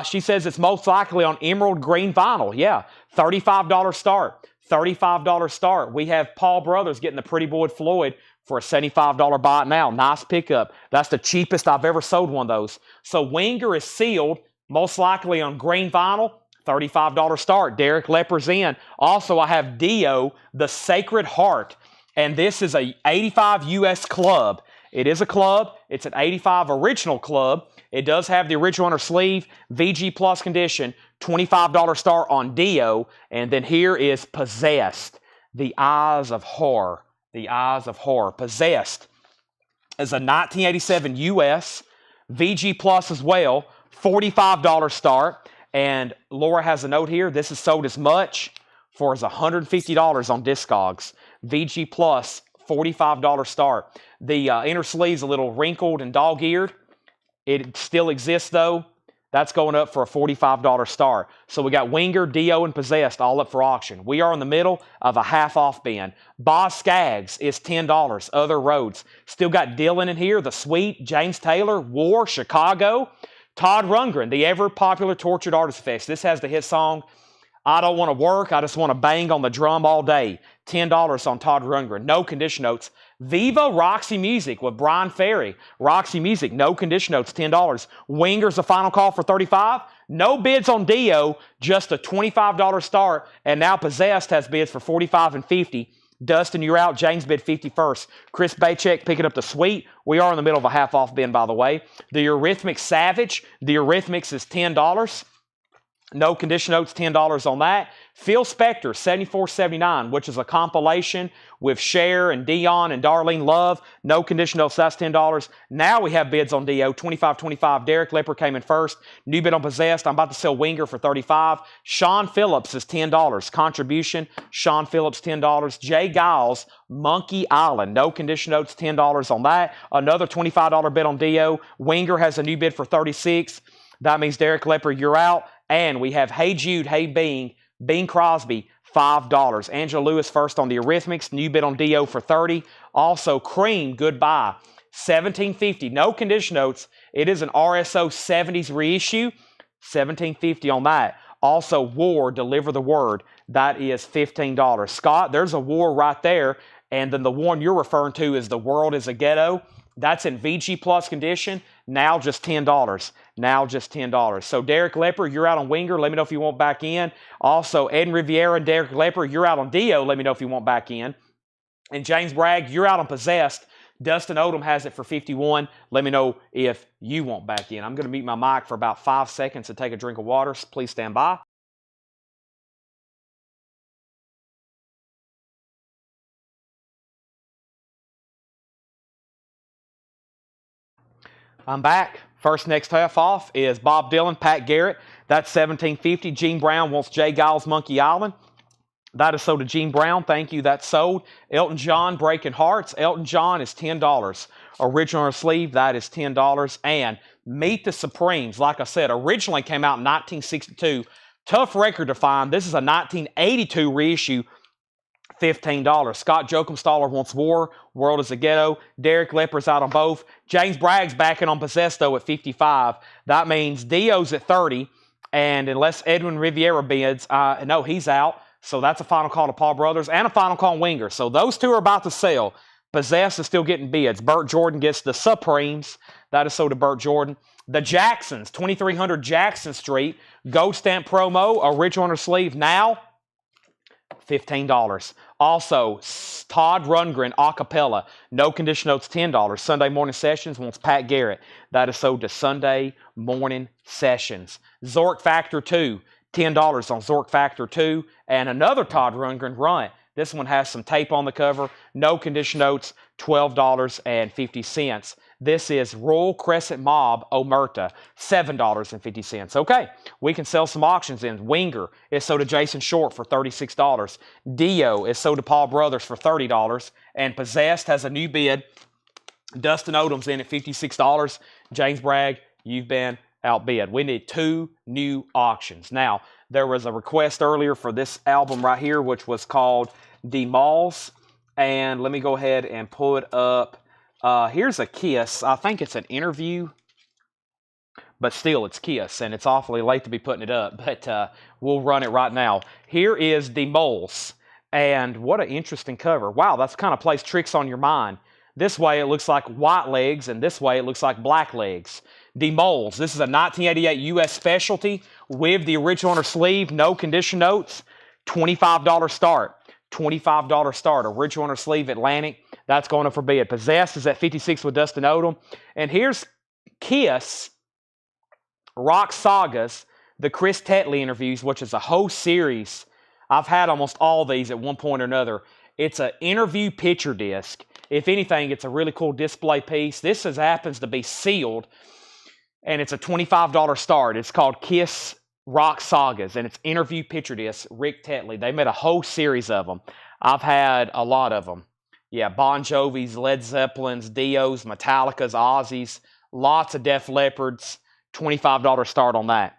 She says it's most likely on emerald green vinyl. Yeah, $35 start. $35 start. We have Paul Brothers getting the Pretty Boy Floyd for a $75 buy it now. Nice pickup. That's the cheapest I've ever sold one of those. So Winger is sealed, most likely on green vinyl. $35 start. Derek Lepper's in. Also, I have Dio, the Sacred Heart. And this is a 85 US club. It is a club. It's an 85 original club. It does have the original on her sleeve. VG Plus condition. $25 start on Dio. And then here is Possessed. The Eyes of Horror. The Eyes of Horror. Possessed is a 1987 US. VG Plus as well. $45 start. And Laura has a note here. This is sold as much for as $150 on Discogs. VG Plus, $45 start. The inner sleeve's a little wrinkled and dog-eared. It still exists, though. That's going up for a $45 start. So we got Winger, Dio, and Possessed all up for auction. We are in the middle of a half-off bin. Boz Scaggs is $10. Other Roads. Still got Dylan in here, The Sweet, James Taylor, War, Chicago. Todd Rundgren, the ever-popular Tortured Artist Fest. This has the hit song, I Don't Want to Work, I Just Want to Bang on the Drum All Day. $10 on Todd Rundgren. No condition notes. Viva Roxy Music with Brian Ferry. Roxy Music, no condition notes, $10. Winger's the final call for $35. No bids on Dio, just a $25 start. And now Possessed has bids for $45 and $50. Dustin, you're out. James bid 51st. Chris Baycheck picking up the Suite. We are in the middle of a half-off bin, by the way. The Eurythmics Savage. The Eurythmics is $10. No condition notes, $10 on that. Phil Spector, $74.79, which is a compilation with Cher and Dion and Darlene Love. No condition notes, that's $10. Now we have bids on Dio, $25.25. Derek Lepper came in first. New bid on Possessed. I'm about to sell Winger for $35. Sean Phillips is $10. Contribution, Sean Phillips, $10. Jay Giles, Monkey Island. No condition notes, $10 on that. Another $25 bid on Dio. Winger has a new bid for $36. That means Derek Lepper, you're out. And we have Hey Jude, Hey Bing Crosby, $5. Angela Lewis first on the Eurythmics. New bid on Dio for $30. Also, Cream, Goodbye, $17.50. No condition notes. It is an RSO 70s reissue. $17.50 on that. Also, War, Deliver the Word. That is $15. Scott, there's a War right there. And then the one you're referring to is The World is a Ghetto. That's in VG Plus condition. Now just $10. Now just $10. So Derek Lepper, you're out on Winger. Let me know if you want back in. Also, Ed Riviera and Derek Lepper, you're out on Dio. Let me know if you want back in. And James Bragg, you're out on Possessed. Dustin Odom has it for $51. Let me know if you want back in. I'm going to mute my mic for about 5 seconds to take a drink of water. So please stand by. I'm back. First next half off is Bob Dylan, Pat Garrett. That's $17.50. Gene Brown wants Jay Giles, Monkey Island. That is sold to Gene Brown. Thank you. That's sold. Elton John, Breaking Hearts. Elton John is $10. Original sleeve, that is $10. And Meet the Supremes, like I said, originally came out in 1962. Tough record to find. This is a 1982 reissue. $15. Scott Jokumstaller wants War. World is a Ghetto. Derek Lepper's out on both. James Bragg's backing on Possessed, though, at $55. That means Dio's at $30. And unless Edwin Riviera bids, no, he's out. So that's a final call to Paul Brothers and a final call on Winger. So those two are about to sell. Possess is still getting bids. Burt Jordan gets the Supremes. That is sold to Burt Jordan. The Jacksons, 2300 Jackson Street. Gold stamp promo, original on her sleeve now, $15. Also, Todd Rundgren, acapella. No condition notes, $10. Sunday Morning Sessions wants Pat Garrett. That is sold to Sunday Morning Sessions. Zork Factor 2, $10 on Zork Factor 2. And another Todd Rundgren run. This one has some tape on the cover. No condition notes, $12.50. This is Royal Crescent Mob Omerta, $7.50. Okay, we can sell some auctions in. Winger is sold to Jason Short for $36. Dio is sold to Paul Brothers for $30. And Possessed has a new bid. Dustin Odom's in at $56. James Bragg, you've been outbid. We need 2 new auctions. Now, there was a request earlier for this album right here, which was called The Malls. And let me go ahead and pull it up. Here's a Kiss. I think it's an interview, but still, it's Kiss, and it's awfully late to be putting it up, but we'll run it right now. Here is the Moles, and what an interesting cover. Wow, that's kind of plays tricks on your mind. This way, it looks like white legs, and this way, it looks like black legs. The Moles. This is a 1988 U.S. specialty with the original on her sleeve, no condition notes, $25 start. $25 start. Original on her sleeve, Atlantic. That's going up for bid. Possessed is at $56 with Dustin Odom. And here's Kiss, Rock Sagas, the Chris Tetley interviews, which is a whole series. I've had almost all these at one point or another. It's an interview picture disc. If anything, it's a really cool display piece. This happens to be sealed, and it's a $25 start. It's called Kiss Rock Sagas, and it's interview picture disc, Rick Tetley. They made a whole series of them. I've had a lot of them. Yeah, Bon Jovi's, Led Zeppelins, Dio's, Metallica's, Ozzy's, lots of Def Leppards, $25 start on that.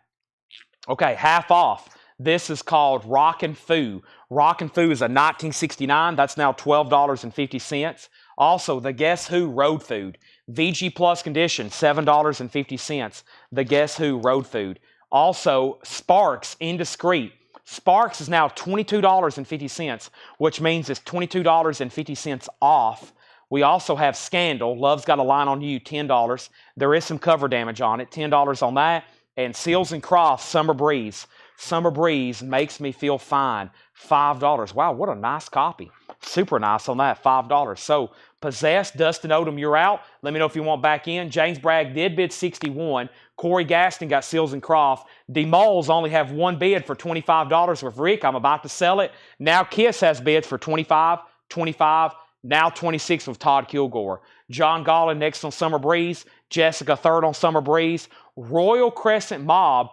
Okay, half off. This is called Rockin' Foo. Rockin' Foo is a 1969. That's now $12.50. Also, the Guess Who Road Food. VG Plus condition, $7.50. The Guess Who Road Food. Also, Sparks Indiscreet. Sparks is now $22.50, which means it's $22.50 off. We also have Scandal. Love's Got a Line on You, $10. There is some cover damage on it, $10 on that. And Seals and Crofts, Summer Breeze. Summer Breeze Makes Me Feel Fine, $5. Wow, what a nice copy. Super nice on that, $5. So, Possessed, Dustin Odom, you're out. Let me know if you want back in. James Bragg did bid $61. Corey Gaston got Seals and Croft. The Moles only have one bid for $25 with Rick. I'm about to sell it. Now Kiss has bids for $25, $25, now $26 with Todd Kilgore. John Gollin next on Summer Breeze. Jessica third on Summer Breeze. Royal Crescent Mob,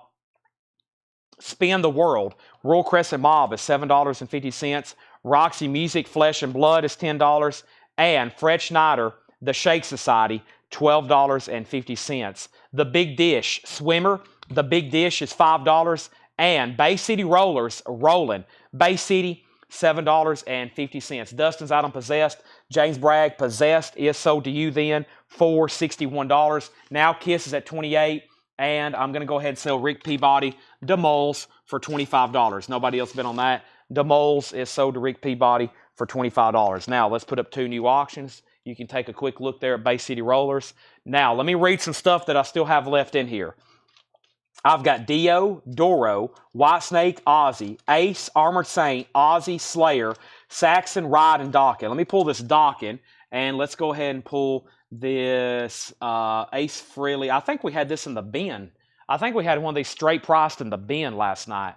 Spin the World. Royal Crescent Mob is $7.50. Roxy Music, Flesh and Blood is $10. And Fred Schneider, The Shake Society, $12.50. The Big Dish, Swimmer, The Big Dish is $5. And Bay City Rollers, Rollin', Bay City, $7.50. Dustin's out on Possessed. James Bragg, Possessed is sold to you then for $61. Now Kiss is at $28. And I'm going to go ahead and sell Rick Peabody, The Moles, for $25. Nobody else bid on that. The Moles is sold to Rick Peabody for $25. Now, let's put up 2 new auctions. You can take a quick look there at Bay City Rollers. Now, let me read some stuff that I still have left in here. I've got Dio, Doro, Whitesnake, Ozzy, Ace, Armored Saint, Ozzy, Slayer, Saxon, Ride, and Dawkins. Let me pull this Dawkins, and let's go ahead and pull this Ace Frehley. I think we had this in the bin. I think we had one of these straight priced in the bin last night.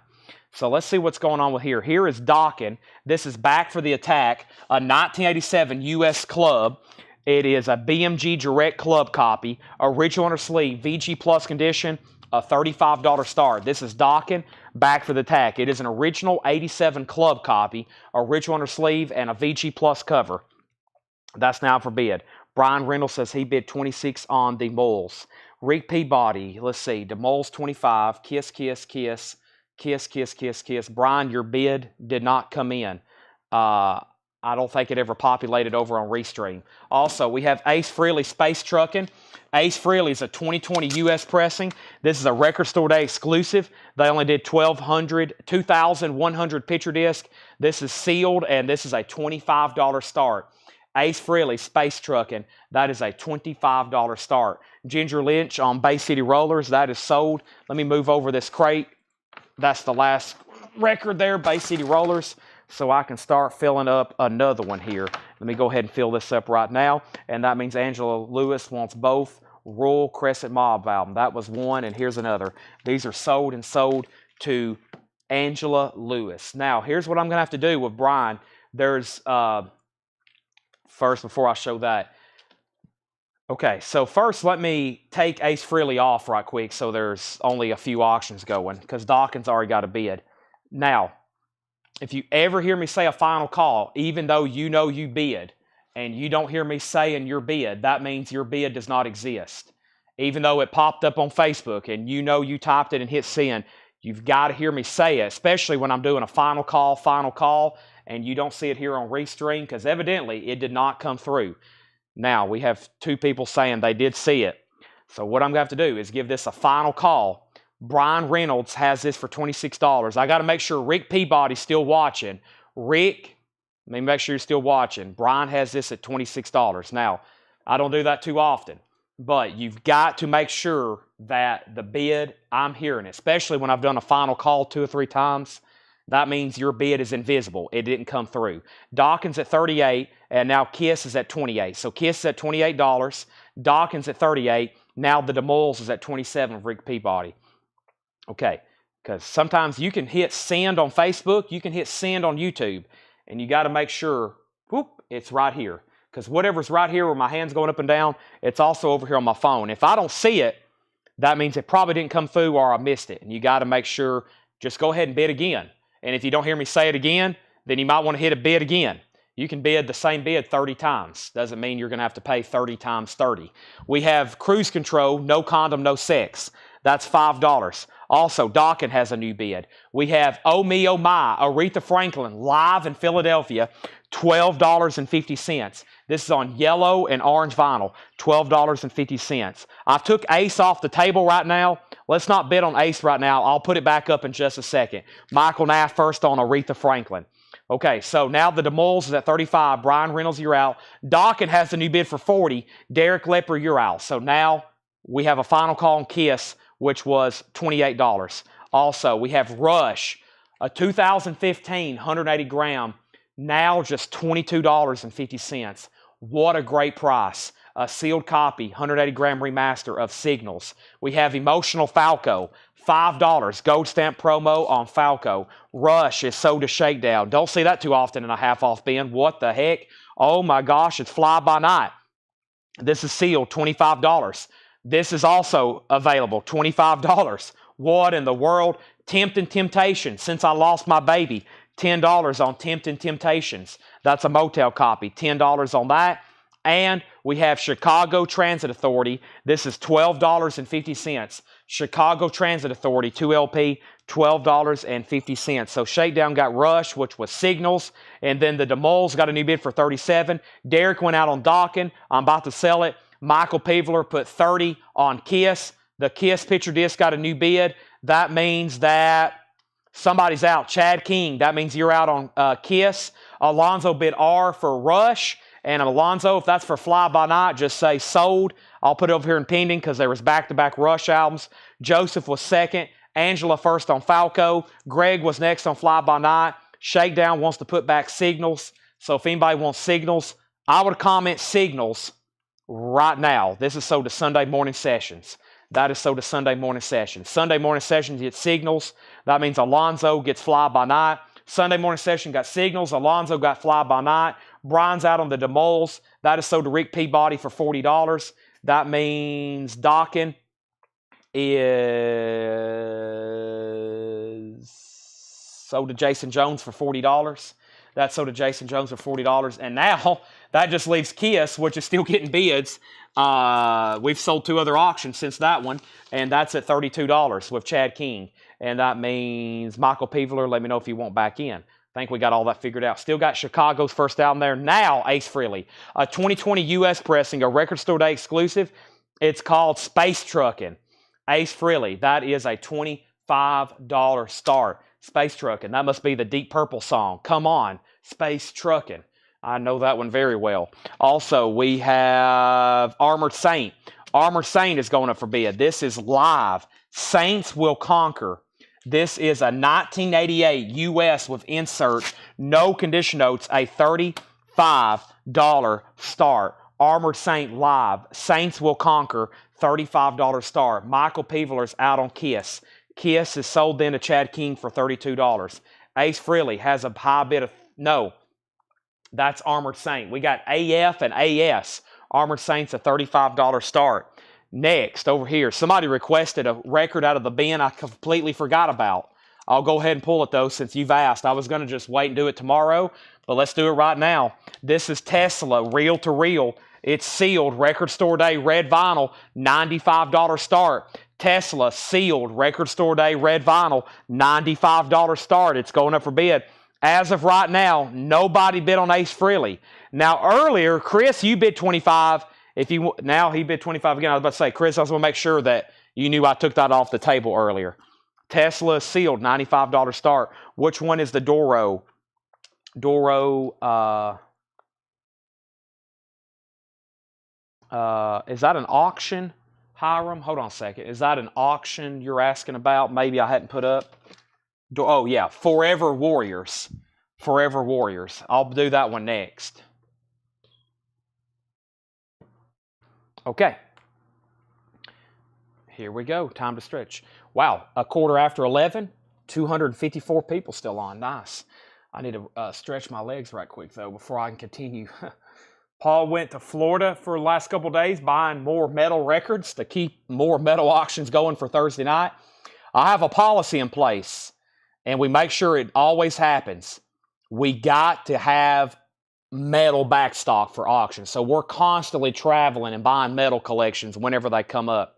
So let's see what's going on with here. Here is Dawkins. This is Back for the Attack, a 1987 U.S. club. It is a BMG Direct Club copy, original on her sleeve, VG Plus condition, a $35 start. This is Dawkins, Back for the Attack. It is an original 87 club copy, original on her sleeve, and a VG Plus cover. That's now for bid. Brian Reynolds says he bid 26 on the Moles. Rick Peabody, let's see, the Moles 25, Kiss, Kiss, Kiss, Kiss, Kiss, Kiss, Kiss. Brian, your bid did not come in. I'm I don't think it ever populated over on Restream. Also, we have Ace Frehley Space Truckin'. Ace Frehley is a 2020 U.S. pressing. This is a Record Store Day exclusive. They only did 2,100 picture disc. This is sealed, and this is a $25 start. Ace Frehley Space Truckin', that is a $25 start. Ginger Lynch on Bay City Rollers, that is sold. Let me move over this crate. That's the last record there, Bay City Rollers, so I can start filling up another one here. Let me go ahead and fill this up right now, and that means Angela Lewis wants both Royal Crescent Mob album. That was one, and here's another. These are sold and sold to Angela Lewis. Now, here's what I'm going to have to do with Brian. There's, first, before I show that, okay, so first let me take Ace Frehley off right quick so there's only a few auctions going because Dawkins already got a bid. Now, if you ever hear me say a final call, even though you know you bid, and you don't hear me saying your bid, that means your bid does not exist. Even though it popped up on Facebook and you know you typed it and hit send, you've got to hear me say it, especially when I'm doing a final call, and you don't see it here on Restream because evidently it did not come through. Now, we have two people saying they did see it. So what I'm going to have to do is give this a final call. Brian Reynolds has this for $26. I got to make sure Rick Peabody's still watching. Rick, let me make sure you're still watching. Brian has this at $26. Now, I don't do that too often, but you've got to make sure that the bid, I'm hearing it, especially when I've done a final call 2 or 3 times. That means your bid is invisible. It didn't come through. Dawkins at $38, and now Kiss is at $28. So Kiss is at $28, Dawkins at $38. Now the DeMoles is at $27 of Rick Peabody. Okay, because sometimes you can hit send on Facebook, you can hit send on YouTube, and you got to make sure, whoop, it's right here. Because whatever's right here where my hand's going up and down, it's also over here on my phone. If I don't see it, that means it probably didn't come through or I missed it. And you got to make sure, just go ahead and bid again. And if you don't hear me say it again, then you might want to hit a bid again. You can bid the same bid 30 times. Doesn't mean you're going to have to pay 30 times 30. We have Cruise Control, No Condom, No Sex. That's $5. Also, Dawkins has a new bid. We have Oh Me, Oh My, Aretha Franklin, live in Philadelphia, $12.50. This is on yellow and orange vinyl, $12.50. I took Ace off the table right now. Let's not bid on Ace right now. I'll put it back up in just a second. Michael Naff first on Aretha Franklin. Okay, so now the DeMoles is at $35. Brian Reynolds, you're out. Dawkins has the new bid for $40. Derek Lepper, you're out. So now we have a final call on Kiss, which was $28. Also, we have Rush, a 2015 180 gram, now just $22.50. What a great price. A sealed copy, 180 gram remaster of Signals. We have Emotional Falco, $5, gold stamp promo on Falco. Rush is sold to Shakedown. Don't see that too often in a half-off bin. What the heck? Oh my gosh, it's Fly By Night. This is sealed, $25. This is also available, $25. What in the world? Tempting Temptation, Since I Lost My Baby, $10 on Tempting Temptations. That's a motel copy, $10 on that. And we have Chicago Transit Authority. This is $12.50. Chicago Transit Authority, 2LP, $12.50. So Shakedown got Rush, which was Signals. And then the DeMoles got a new bid for $37. Derek went out on Dawkins. I'm about to sell it. Michael Peveler put $30 on Kiss. The Kiss picture disc got a new bid. That means that somebody's out. Chad King, that means you're out on Kiss. Alonzo bid R for Rush. And Alonzo, if that's for Fly By Night, just say sold. I'll put it over here in pending because there was back-to-back Rush albums. Joseph was second. Angela first on Falco. Greg was next on Fly By Night. Shakedown wants to put back Signals. So if anybody wants Signals, I would comment Signals right now. This is sold to Sunday Morning Sessions. That is sold to Sunday Morning Sessions. Sunday Morning Sessions gets Signals. That means Alonzo gets Fly By Night. Sunday Morning Session got Signals. Alonzo got Fly By Night. Brian's out on the DeMoles. That is sold to Rick Peabody for $40. That means Dawkins is sold to Jason Jones for $40. That's sold to Jason Jones for $40. And now that just leaves Kiss, which is still getting bids. We've sold 2 other auctions since that one, and that's at $32 with Chad King. And that means Michael Peveler, let me know if you want back in. think we got all that figured out. Still got Chicago's first album there. Now, Ace Frehley. A 2020 U.S. pressing, a Record Store Day exclusive. It's called Space Truckin'. Ace Frehley. That is a $25 start. Space Truckin'. That must be the Deep Purple song. Come on. Space Truckin'. I know that one very well. Also, we have Armored Saint. Armored Saint is going up for bid. This is live. Saints Will Conquer. This is a 1988 U.S. with insert, no condition notes, a $35 start. Armored Saint live. Saints Will Conquer, $35 start. Michael Peveler's out on Kiss. Kiss is sold then to Chad King for $32. Ace Frehley has a high bid of, no, that's Armored Saint. We got AF and AS. Armored Saint's a $35 start. Next, over here, somebody requested a record out of the bin I completely forgot about. I'll go ahead and pull it, though, since you've asked. I was going to just wait and do it tomorrow, but let's do it right now. This is Tesla, Reel to Reel. It's sealed, Record Store Day, red vinyl, $95 start. Tesla, sealed, Record Store Day, red vinyl, $95 start. It's going up for bid. As of right now, nobody bid on Ace Frehley. Now, earlier, Chris, you bid 25. Now he bid 25 again. I was about to say, Chris, I was going to make sure that you knew I took that off the table earlier. Tesla sealed, $95 start. Which one is the Doro? Doro, is that an auction, Hiram? Hold on a second. Is that an auction you're asking about? Maybe I hadn't put up. Oh, yeah, Forever Warriors. Forever Warriors. I'll do that one next. Okay. Here we go. Time to stretch. Wow, a quarter after 11, 254 people still on. Nice. I need to stretch my legs right quick, though, before I can continue. Paul went to Florida for the last couple days buying more metal records to keep more metal auctions going for Thursday night. I have a policy in place, and we make sure it always happens. We got to have metal backstock for auctions. So we're constantly traveling and buying metal collections whenever they come up.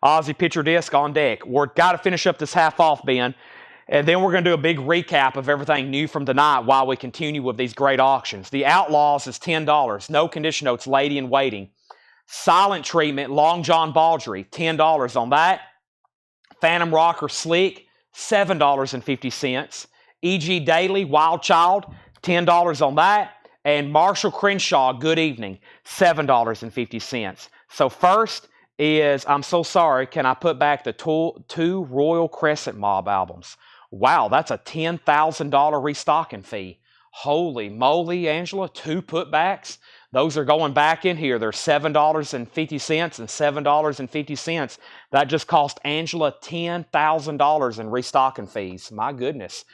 Aussie Picture Disc on deck. We've got to finish up this half-off bin, and then we're going to do a big recap of everything new from tonight while we continue with these great auctions. The Outlaws is $10. No condition notes, Lady in Waiting. Silent Treatment, Long John Baldry, $10 on that. Phantom Rocker Slick, $7.50. E.G. Daily, Wild Child, $10 on that. And Marshall Crenshaw, Good Evening, $7.50. So first is, I'm so sorry, can I put back the two Royal Crescent Mob albums? Wow, that's a $10,000 restocking fee. Holy moly, Angela, 2 putbacks? Those are going back in here. They're $7.50 and $7.50. That just cost Angela $10,000 in restocking fees. My goodness.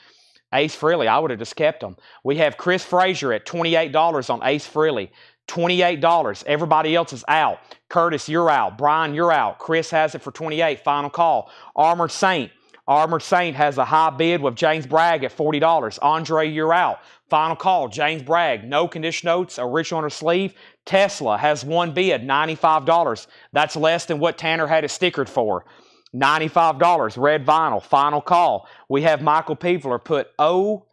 Ace Frehley, I would have just kept them. We have Chris Frazier at $28 on Ace Frehley. $28. Everybody else is out. Curtis, you're out. Brian, you're out. Chris has it for $28. Final call. Armored Saint. Armored Saint has a high bid with James Bragg at $40. Andre, you're out. Final call. James Bragg. No condition notes. Original on her sleeve. Tesla has one bid. $95. That's less than what Tanner had it stickered for. $95. Red vinyl. Final call. We have Michael Peveler put OL,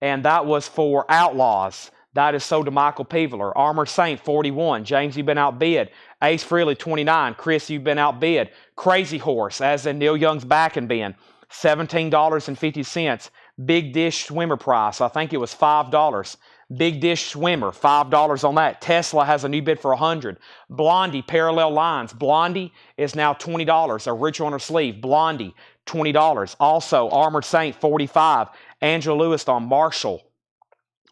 and that was for Outlaws. That is sold to Michael Peveler. Armored Saint, $41. James, you've been outbid. Ace Frehley, $29. Chris, you've been outbid. Crazy Horse, as in Neil Young's back and bin, $17.50. Big Dish Swimmer price, I think it was $5. Big Dish Swimmer, $5 on that. Tesla has a new bid for $100. Blondie, Parallel Lines. Blondie is now $20. Original on her sleeve. Blondie, $20. Also, Armored Saint, $45. Angela Lewis on Marshall.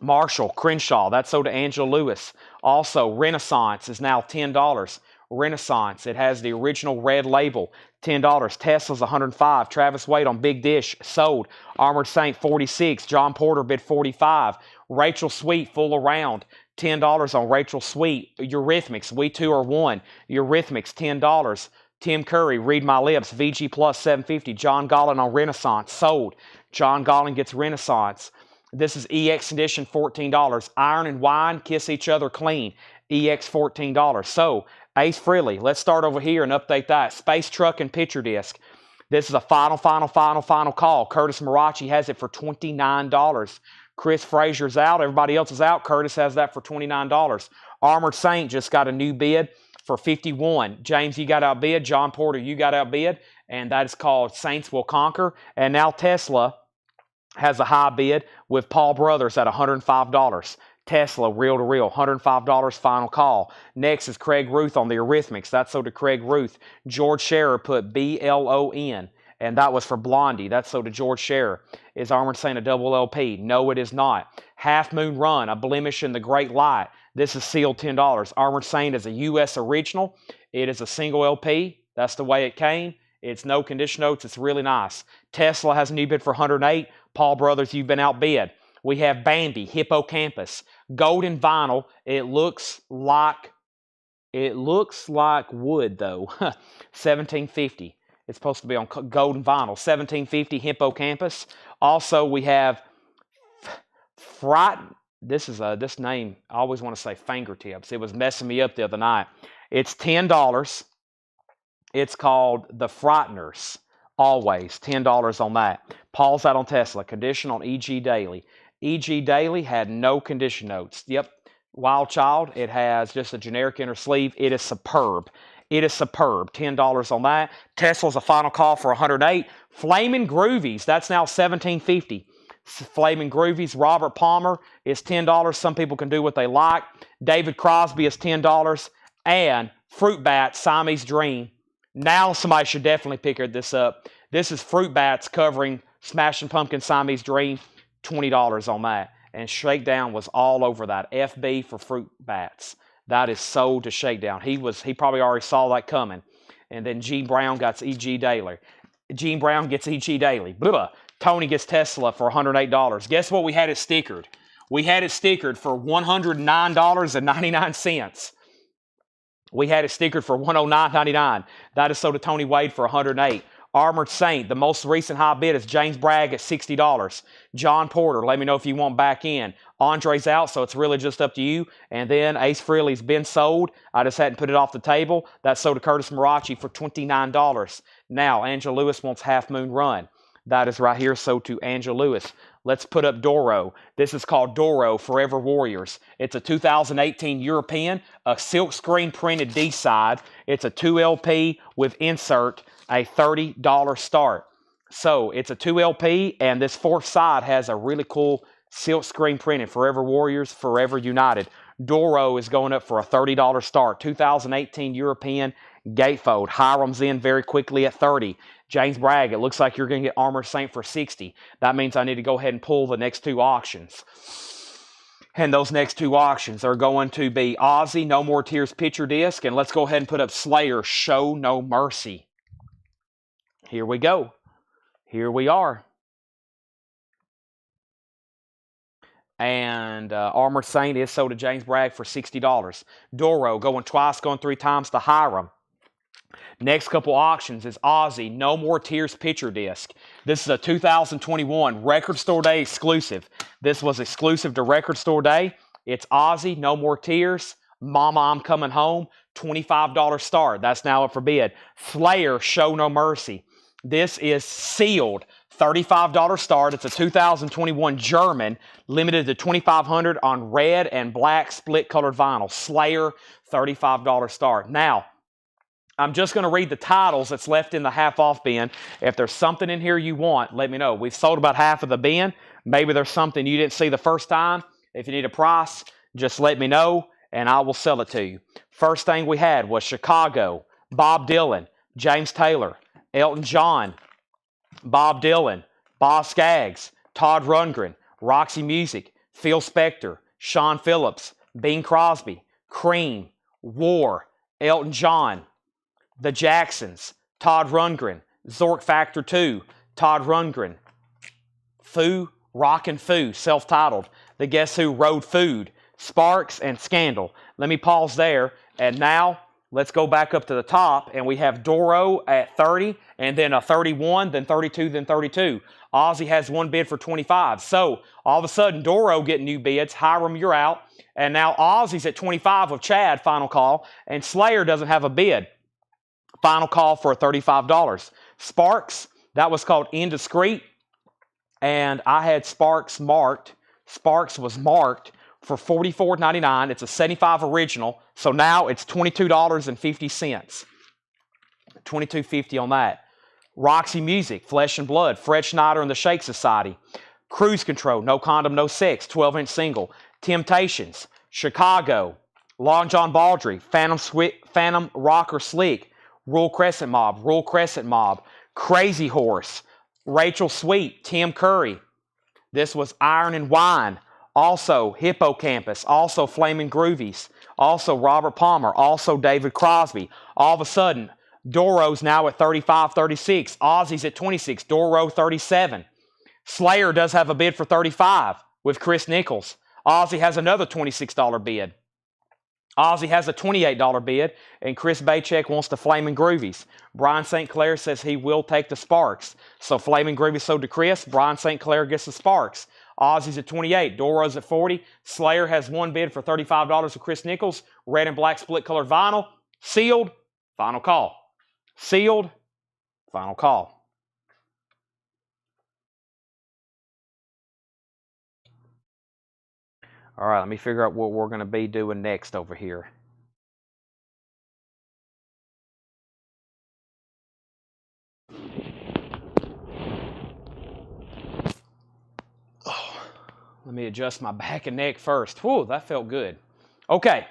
Marshall, Crenshaw, that's sold to Angela Lewis. Also, Renaissance is now $10. Renaissance, it has the original red label, $10. Tesla's $105. Travis Wade on Big Dish, sold. Armored Saint, $46. John Porter bid $45. Rachel Sweet, Full Around, $10 on Rachel Sweet. Eurythmics, We Two Are One. Eurythmics, $10. Tim Curry, Read My Lips, VG Plus, $750. John Gollin on Renaissance, sold. John Gollin gets Renaissance. This is EX Edition, $14. Iron and Wine, Kiss Each Other Clean, EX, $14. So, Ace Frehley, let's start over here and update that. Space Truck and Picture Disc. This is a final call. Curtis Marachi has it for $29. Chris Frazier's out. Everybody else is out. Curtis has that for $29. Armored Saint just got a new bid for $51. James, you got outbid. John Porter, you got outbid. And that is called Saints Will Conquer. And now Tesla has a high bid with Paul Brothers at $105. Tesla, reel to reel, $105 final call. Next is Craig Ruth on the Eurythmics. That's so to Craig Ruth. George Scherer put BLON, and that was for Blondie. That's so to George Scherer. Is Armored Saint a double LP? No, it is not. Half Moon Run, A Blemish in the Great Light. This is sealed $10. Armored Saint is a U.S. original. It is a single LP. That's the way it came. It's no condition notes. It's really nice. Tesla has a new bid for $108. Paul Brothers, you've been outbid. We have Bambi, Hippocampus, golden vinyl. It looks like wood though. $17.50. It's supposed to be on golden vinyl. $17.50 Hippocampus. Also, we have this name, I always want to say Fingertips. It was messing me up the other night. It's $10. It's called The Frighteners. Always $10 on that. Paul's out on Tesla. Condition on EG Daily. EG Daily had no condition notes. Yep. Wild Child, it has just a generic inner sleeve. It is superb. It is superb. $10 on that. Tesla's a final call for $108. Flamin' Groovies, that's now $17.50. Flamin' Groovies, Robert Palmer is $10. Some people can do what they like. David Crosby is $10. And Fruit Bat, Siamese Dream. Now somebody should definitely pick this up. This is Fruit Bats covering Smashing Pumpkin, Siamese Dream. $20 on that. And Shakedown was all over that. FB for Fruit Bats. That is sold to Shakedown. He probably already saw that coming. And then Gene Brown got EG Daily. Gene Brown gets EG Daily. Blah. Tony gets Tesla for $108. Guess what we had it stickered? We had it stickered for $109.99. We had it stickered for $109.99. That is sold to Tony Wade for $108. Armored Saint, the most recent high bid is James Bragg at $60. John Porter, let me know if you want back in. Andre's out, so it's really just up to you. And then Ace Frehley's been sold. I just hadn't put it off the table. That's sold to Curtis Marachi for $29. Now, Angela Lewis wants Half Moon Run. That is right here, sold to Angela Lewis. Let's put up Doro. This is called Doro Forever Warriors. It's a 2018 European, a silkscreen printed D-side. It's a 2LP with insert, a $30 start. So it's a 2LP, and this fourth side has a really cool silkscreen printed, Forever Warriors, Forever United. Doro is going up for a $30 start. 2018 European gatefold. Hiram's in very quickly at $30. James Bragg, it looks like you're going to get Armored Saint for $60. That means I need to go ahead and pull the next two auctions. And those next two auctions are going to be Ozzy, No More Tears picture disc, and let's go ahead and put up Slayer, Show No Mercy. Here we go. Here we are. And Armored Saint is sold to James Bragg for $60. Doro going twice, going three times to Hiram. Next couple auctions is Ozzy, No More Tears picture disc. This is a 2021 Record Store Day exclusive. This was exclusive to Record Store Day. It's Ozzy, No More Tears, Mama, I'm Coming Home, $25 start. That's now up for bid. Slayer, Show No Mercy. This is sealed, $35 start. It's a 2021 German, limited to 2,500 on red and black split-colored vinyl. Slayer, $35 start. Now, I'm just going to read the titles that's left in the half-off bin. If there's something in here you want, let me know. We've sold about half of the bin. Maybe there's something you didn't see the first time. If you need a price, just let me know, and I will sell it to you. First thing we had was Chicago, Bob Dylan, James Taylor, Elton John, Bob Dylan, Boz Scaggs, Todd Rundgren, Roxy Music, Phil Spector, Sean Phillips, Bing Crosby, Cream, War, Elton John, The Jacksons, Todd Rundgren, Zork Factor 2, Todd Rundgren, Foo, Rockin' Foo, self-titled, The Guess Who Road Food, Sparks, and Scandal. Let me pause there, and now let's go back up to the top, and we have Doro at 30, and then a 31, then 32, then 32. Ozzy has one bid for 25. So, all of a sudden, Doro getting new bids. Hiram, you're out. And now Ozzy's at 25 with Chad, final call, and Slayer doesn't have a bid. Final call for $35. Sparks, that was called Indiscreet. And I had Sparks marked. Sparks was marked for $44.99. It's a 75 original. So now it's $22.50. $22.50 on that. Roxy Music, Flesh and Blood, Fred Schneider and the Shake Society. Cruise Control, No Condom, No Sex, 12-inch single. Temptations, Chicago, Long John Baldry, Phantom Rocker Slick, Rural Crescent Mob, Crazy Horse, Rachel Sweet, Tim Curry. This was Iron and Wine. Also Hippocampus, also Flaming Groovies, also Robert Palmer, also David Crosby. All of a sudden, Doro's now at 35, 36. Ozzy's at 26. Doro 37. Slayer does have a bid for 35 with Chris Nichols. Ozzy has another $26 bid. Ozzy has a $28 bid, and Chris Bachek wants the Flaming Groovies. Brian St. Clair says he will take the Sparks. So Flaming Groovies sold to Chris. Brian St. Clair gets the Sparks. Ozzy's at 28. Doro's at 40. Slayer has one bid for $35 with Chris Nichols. Red and black split colored vinyl. Sealed. Final call. Sealed. Final call. All right, let me figure out what we're going to be doing next over here. Oh, let me adjust my back and neck first. Whew, that felt good. Okay.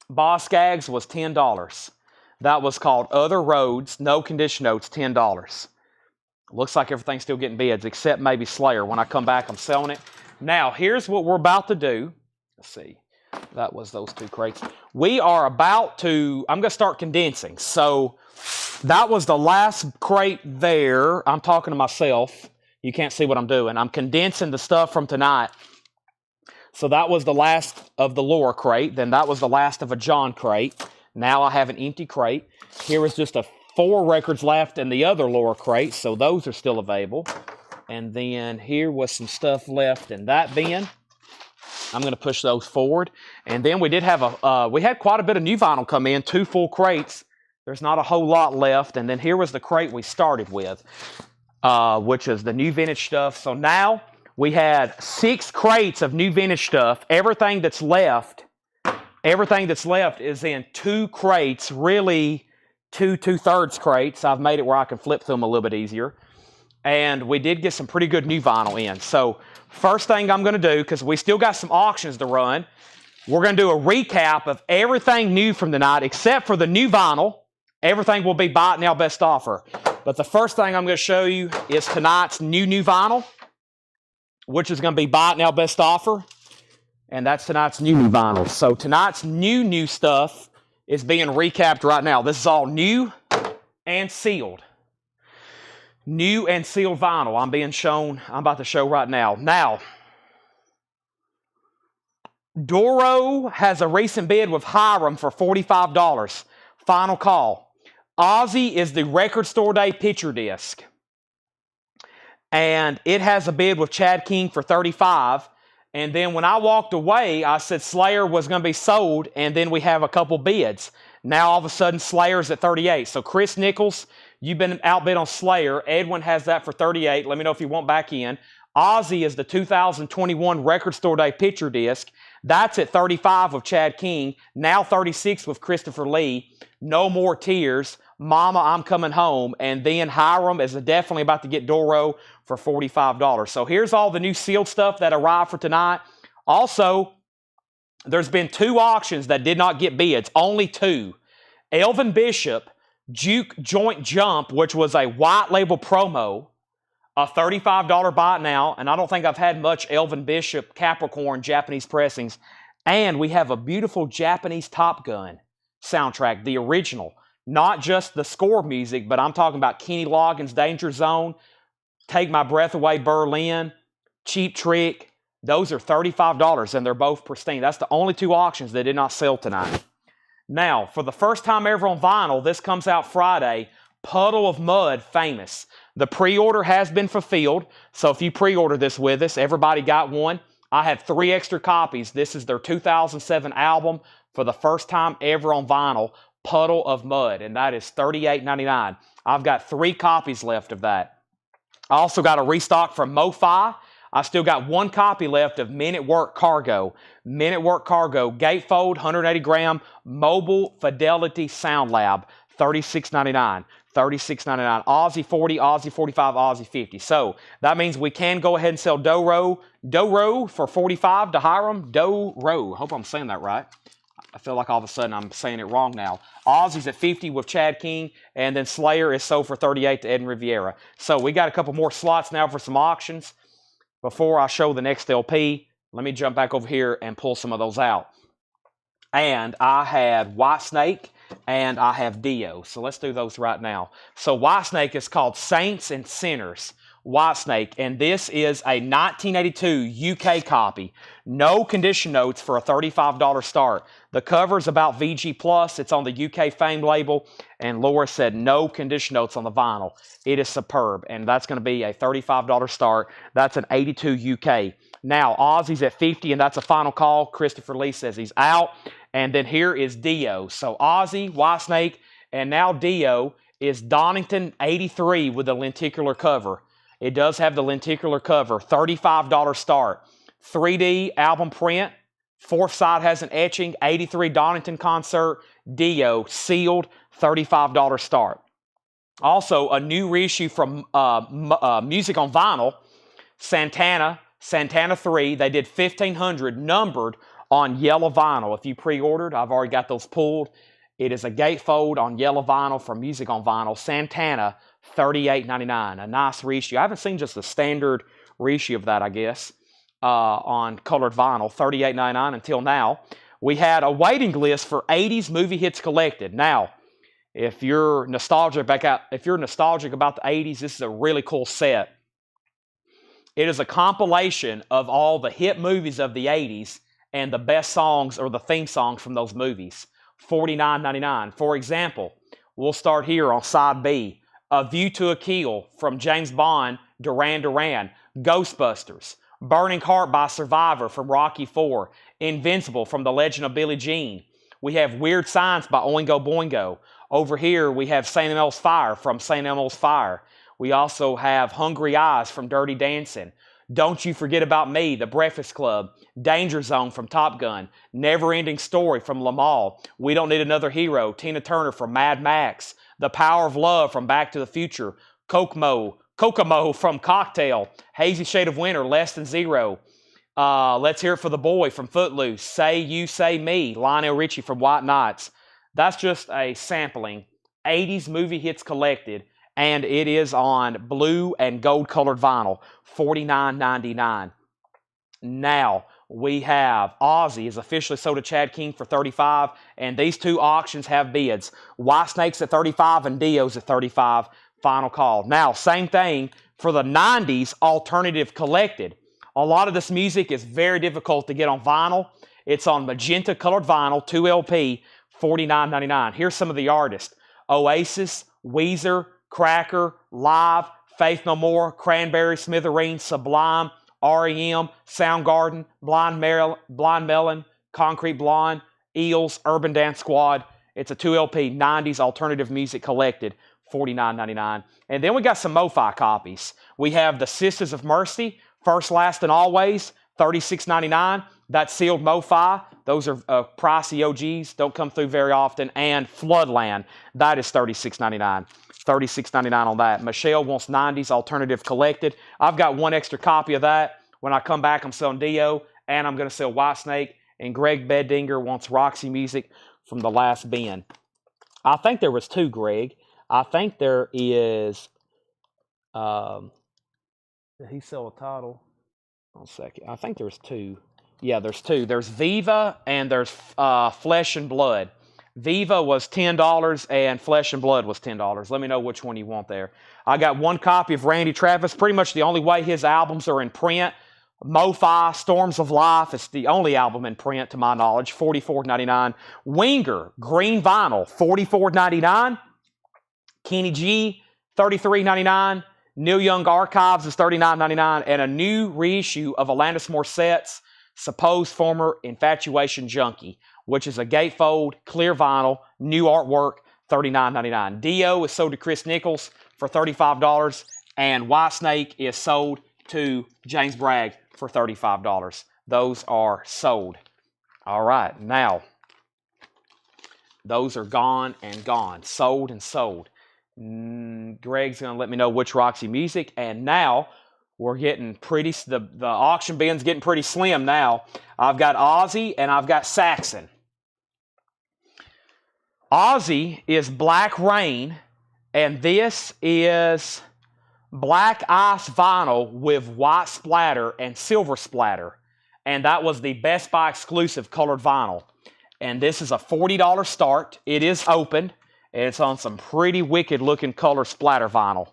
Boss Skaggs was $10. That was called Other Roads, no condition notes, $10. Looks like everything's still getting bids, except maybe Slayer. When I come back, I'm selling it. Now, here's what we're about to do. Let's see. That was those two crates. We are about to, I'm going to start condensing. So that was the last crate there. I'm talking to myself. You can't see what I'm doing. I'm condensing the stuff from tonight. So that was the last of the Laura crate. Then that was the last of a John crate. Now I have an empty crate. Here is just 4 records left in the other Laura crate. So those are still available. And then here was some stuff left in that bin. I'm going to push those forward. And then we did have we had quite a bit of new vinyl come in, 2 full crates. There's not a whole lot left. And then here was the crate we started with, which is the new vintage stuff. So now we had 6 crates of new vintage stuff. Everything that's left is in 2 crates, really 2 2/3 crates. I've made it where I can flip through them a little bit easier. And we did get some pretty good new vinyl in. So first thing I'm going to do, because we still got some auctions to run, we're going to do a recap of everything new from tonight, except for the new vinyl. Everything will be buy it now, best offer. But the first thing I'm going to show you is tonight's new vinyl, which is going to be buy it now, best offer. And that's tonight's new vinyl. So tonight's new stuff is being recapped right now. This is all new and sealed. New and sealed vinyl. I'm about to show right now. Now, Doro has a recent bid with Hiram for $45. Final call. Ozzy is the Record Store Day picture disc. And it has a bid with Chad King for $35. And then when I walked away, I said Slayer was going to be sold, and then we have a couple bids. Now all of a sudden Slayer's at $38. So Chris Nichols, you've been outbid on Slayer. Edwin has that for $38. Let me know if you want back in. Ozzy is the 2021 Record Store Day picture disc. That's at $35 with Chad King. Now $36 with Christopher Lee. No More Tears. Mama, I'm Coming Home. And then Hiram is definitely about to get Doro for $45. So here's all the new sealed stuff that arrived for tonight. Also, there's been 2 auctions that did not get bids. Only 2. Elvin Bishop, Juke Joint Jump, which was a white label promo, a $35 buy it now. And I don't think I've had much Elvin Bishop Capricorn Japanese pressings. And we have a beautiful Japanese Top Gun soundtrack, the original. Not just the score music, but I'm talking about Kenny Loggins' Danger Zone, Take My Breath Away Berlin, Cheap Trick. Those are $35, and they're both pristine. That's the only 2 auctions that did not sell tonight. Now, for the first time ever on vinyl, this comes out Friday, Puddle of Mud, Famous. The pre-order has been fulfilled, so if you pre-order this with us, everybody got one. I have 3 extra copies. This is their 2007 album for the first time ever on vinyl. Puddle of Mud, and that is $38.99. I've got 3 copies left of that. I also got a restock from MoFi. I still got 1 copy left of Men at Work Cargo. Men at Work Cargo, gatefold, 180 gram, mobile Fidelity Sound Lab, $36.99. $36.99. Aussie 40, Aussie 45, Aussie 50. So that means we can go ahead and sell Doro for 45 to Hiram. Doro. I hope I'm saying that right. I feel like all of a sudden I'm saying it wrong now. Aussie's at 50 with Chad King, and then Slayer is sold for 38 to Ed Riviera. So we got a couple more slots now for some auctions. Before I show the next LP, let me jump back over here and pull some of those out. And I had Whitesnake and I have Dio. So let's do those right now. So Whitesnake is called Saints and Sinners. Whitesnake, and this is a 1982 UK copy. No condition notes for a $35 start. The cover's about VG+. It's on the UK Fame label, and Laura said no condition notes on the vinyl. It is superb, and that's going to be a $35 start. That's an 82 UK. Now, Ozzy's at 50, and that's a final call. Christopher Lee says he's out. And then here is Dio. So Ozzy, Whitesnake, and now Dio is Donington 83 with a lenticular cover. It does have the lenticular cover, $35 start. 3D album print, 4th side has an etching, 83 Donington concert, Dio, sealed, $35 start. Also, a new reissue from Music on Vinyl, Santana 3. They did 1,500 numbered on yellow vinyl. If you pre-ordered, I've already got those pulled. It is a gatefold on yellow vinyl from Music on Vinyl, Santana, $38.99. A nice reissue. I haven't seen just the standard reissue of that, I guess, on colored vinyl, $38.99 until now. We had a waiting list for 80s movie hits collected. Now, if you're nostalgic about the 80s, this is a really cool set. It is a compilation of all the hit movies of the 80s and the best songs or the theme songs from those movies. $49.99. For example, we'll start here on side B. A View to a Kill from James Bond, Duran Duran. Ghostbusters. Burning Heart by Survivor from Rocky IV. Invincible from The Legend of Billie Jean. We have Weird Science by Oingo Boingo. Over here we have St. Elmo's Fire from St. Elmo's Fire. We also have Hungry Eyes from Dirty Dancing. Don't You Forget About Me, The Breakfast Club. Danger Zone from Top Gun. Never Ending Story from Lamal. We Don't Need Another Hero, Tina Turner from Mad Max. The Power of Love from Back to the Future. Kokomo from Cocktail. Hazy Shade of Winter, Less Than Zero. Let's Hear It for the Boy from Footloose. Say You, Say Me, Lionel Richie from White Nights. That's just a sampling. 80s movie hits collected, and it is on blue and gold colored vinyl, $49.99. Now, we have Ozzy is officially sold to Chad King for $35, and these two auctions have bids. Whitesnake's at $35 and Dio's at $35. Final call. Now, same thing for the 90s alternative collected. A lot of this music is very difficult to get on vinyl. It's on magenta colored vinyl, 2 LP, $49.99. Here's some of the artists. Oasis, Weezer, Cracker, Live, Faith No More, Cranberry, Smithereens, Sublime, R.E.M., Soundgarden, Blind Melon, Concrete Blonde, Eels, Urban Dance Squad. It's a 2 LP, 90s alternative music collected, $49.99. And then we got some MoFi copies. We have the Sisters of Mercy, First, Last, and Always, $36.99. That's sealed MoFi. Those are pricey OGs. Don't come through very often. And Floodland, that is $36.99. $36.99 on that. Michelle wants 90s alternative collected. I've got one extra copy of that. When I come back, I'm selling Dio, and I'm going to sell Whitesnake. And Greg Beddinger wants Roxy Music from the last bin. I think there was 2, Greg. I think there is... did he sell a title? One second. I think there's 2. Yeah, there's 2. There's Viva and there's Flesh and Blood. Viva was $10 and Flesh and Blood was $10. Let me know which one you want there. I got one copy of Randy Travis. Pretty much the only way his albums are in print. MoFi, Storms of Life. It's the only album in print to my knowledge. $44.99. Winger, green vinyl, $44.99. Kenny G, $33.99. Neil Young Archives is $39.99. And a new reissue of Alanis Morissette's Supposed Former Infatuation Junkie. which is a gatefold, clear vinyl, new artwork, $39.99. Dio is sold to Chris Nichols for $35, and Whitesnake is sold to James Bragg for $35. Those are sold. All right, now, those are gone and gone, sold and sold. Greg's going to let me know which Roxy Music, and now we're getting pretty, the auction bin's getting pretty slim now. I've got Ozzy and I've got Saxon. Ozzy is Black Rain, and this is black ice vinyl with white splatter and silver splatter. And that was the Best Buy exclusive colored vinyl. And this is a $40 start. It is open. It's on some pretty wicked looking color splatter vinyl.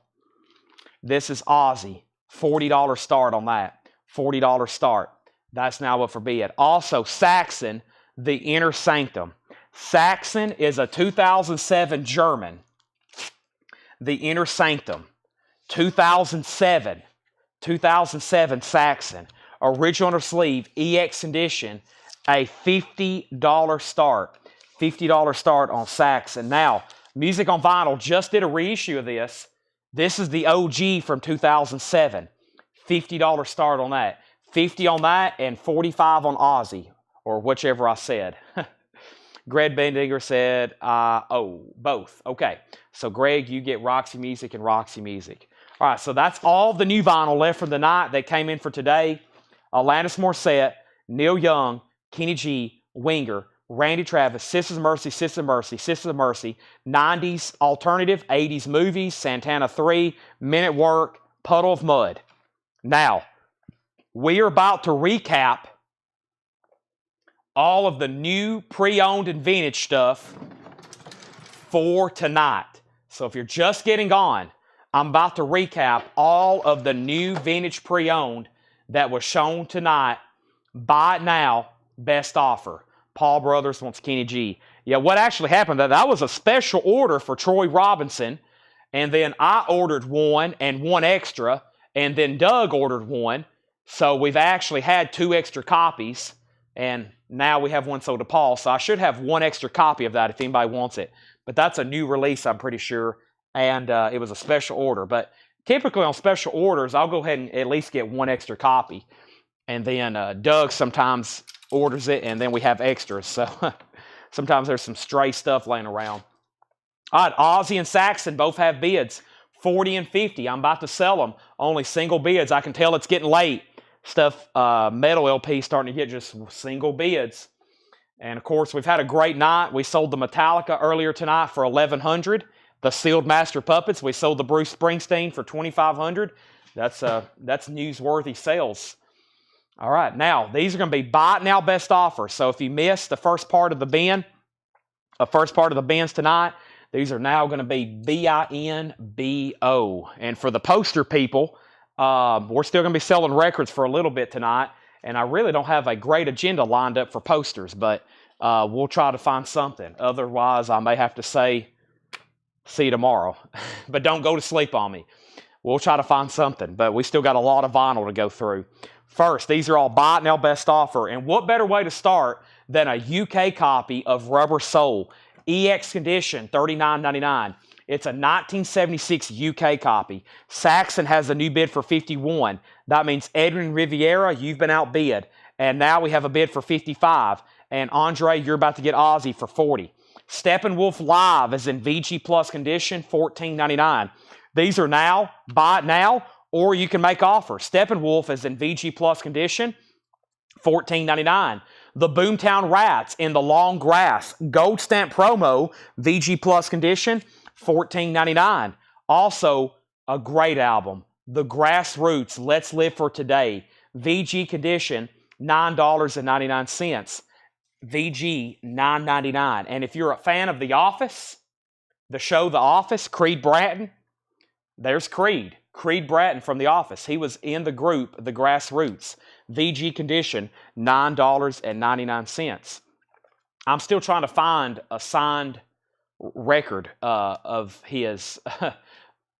This is Ozzy. $40 start on that. $40 start. That's now up for bid. Also, Saxon, The Inner Sanctum. Saxon is a 2007 German. The Inner Sanctum. 2007 Saxon. Original sleeve, EX edition, a $50 start. $50 start on Saxon. Now, Music on Vinyl just did a reissue of this. This is the OG from 2007. $50 start on that. 50 on that and 45 on Ozzy, or whichever I said. Greg Bendinger said, both. Okay, so Greg, you get Roxy Music and Roxy Music. All right, so that's all the new vinyl left from the night that came in for today. Alanis Morissette, Neil Young, Kenny G, Winger, Randy Travis, Sisters of Mercy, Sisters of Mercy, Sisters of Mercy, 90s alternative, 80s movies, Santana 3, Men at Work, Puddle of Mud. Now, we are about to recap all of the new pre-owned and vintage stuff for tonight. So if you're just getting on, I'm about to recap all of the new vintage pre-owned that was shown tonight. Buy it now, best offer. Paul Brothers wants Kenny G. Yeah, what actually happened, that was a special order for Troy Robinson, and then I ordered one and one extra, and then Doug ordered one. So we've actually had 2 extra copies, and now we have one sold to Paul. So I should have 1 extra copy of that if anybody wants it. But that's a new release, I'm pretty sure, and it was a special order. But typically on special orders, I'll go ahead and at least get 1 extra copy. And then Doug sometimes orders it, and then we have extras. So sometimes there's some stray stuff laying around. All right, Ozzy and Saxon both have bids, 40 and 50. I'm about to sell them. Only single bids. I can tell it's getting late. Stuff, metal LP starting to get just single bids. And of course, we've had a great night. We sold the Metallica earlier tonight for $1,100. The Sealed Master Puppets, we sold the Bruce Springsteen for $2,500. That's newsworthy sales. All right, now, these are going to be buy it now best offer. So if you missed the first part of the bin, bins tonight, these are now going to be BINBO. And for the poster people, we're still going to be selling records for a little bit tonight. And I really don't have a great agenda lined up for posters, but we'll try to find something. Otherwise, I may have to say, see you tomorrow. But don't go to sleep on me. We'll try to find something, but we still got a lot of vinyl to go through. First, these are all buy it now best offer. And what better way to start than a UK copy of Rubber Soul, EX condition, $39.99. It's a 1976 UK copy. Saxon has a new bid for $51. That means Edwin Riviera, you've been outbid. And now we have a bid for $55. And Andre, you're about to get Ozzy for $40. Steppenwolf Live is in VG Plus condition, $14.99. These are now, buy it now, or you can make offer. Steppenwolf is in VG Plus condition, $14.99. The Boomtown Rats in the Long Grass, Gold Stamp Promo, VG Plus condition, $14.99. Also, a great album, The Grassroots, Let's Live for Today, VG condition, $9.99. VG, $9.99. And if you're a fan of The Office, the show The Office, Creed Bratton, there's Creed. Creed Bratton from The Office. He was in the group, The Grassroots. VG condition, $9.99. I'm still trying to find a signed record of his.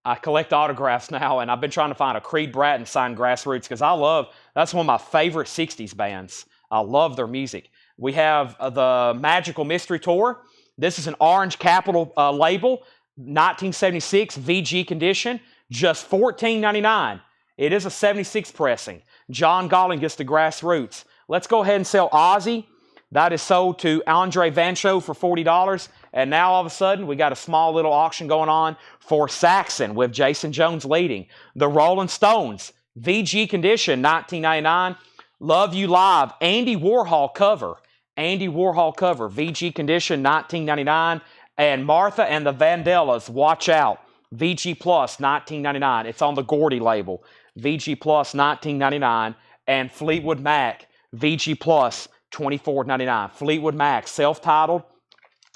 I collect autographs now, and I've been trying to find a Creed Bratton signed Grassroots because that's one of my favorite 60s bands. I love their music. We have the Magical Mystery Tour. This is an orange capital label, 1976 VG condition, just $14.99. It is a 76 pressing. John Golling gets the grassroots. Let's go ahead and sell Ozzy. That is sold to Andre Vancho for $40. And now all of a sudden, we got a small little auction going on for Saxon with Jason Jones leading. The Rolling Stones, VG condition, $19.99. Love You Live, Andy Warhol cover. Andy Warhol cover, VG condition, $19.99. And Martha and the Vandellas, Watch Out, VG Plus, $19.99. It's on the Gordy label. VG Plus, $19.99. And Fleetwood Mac, VG Plus, $24.99. Fleetwood Mac, self-titled.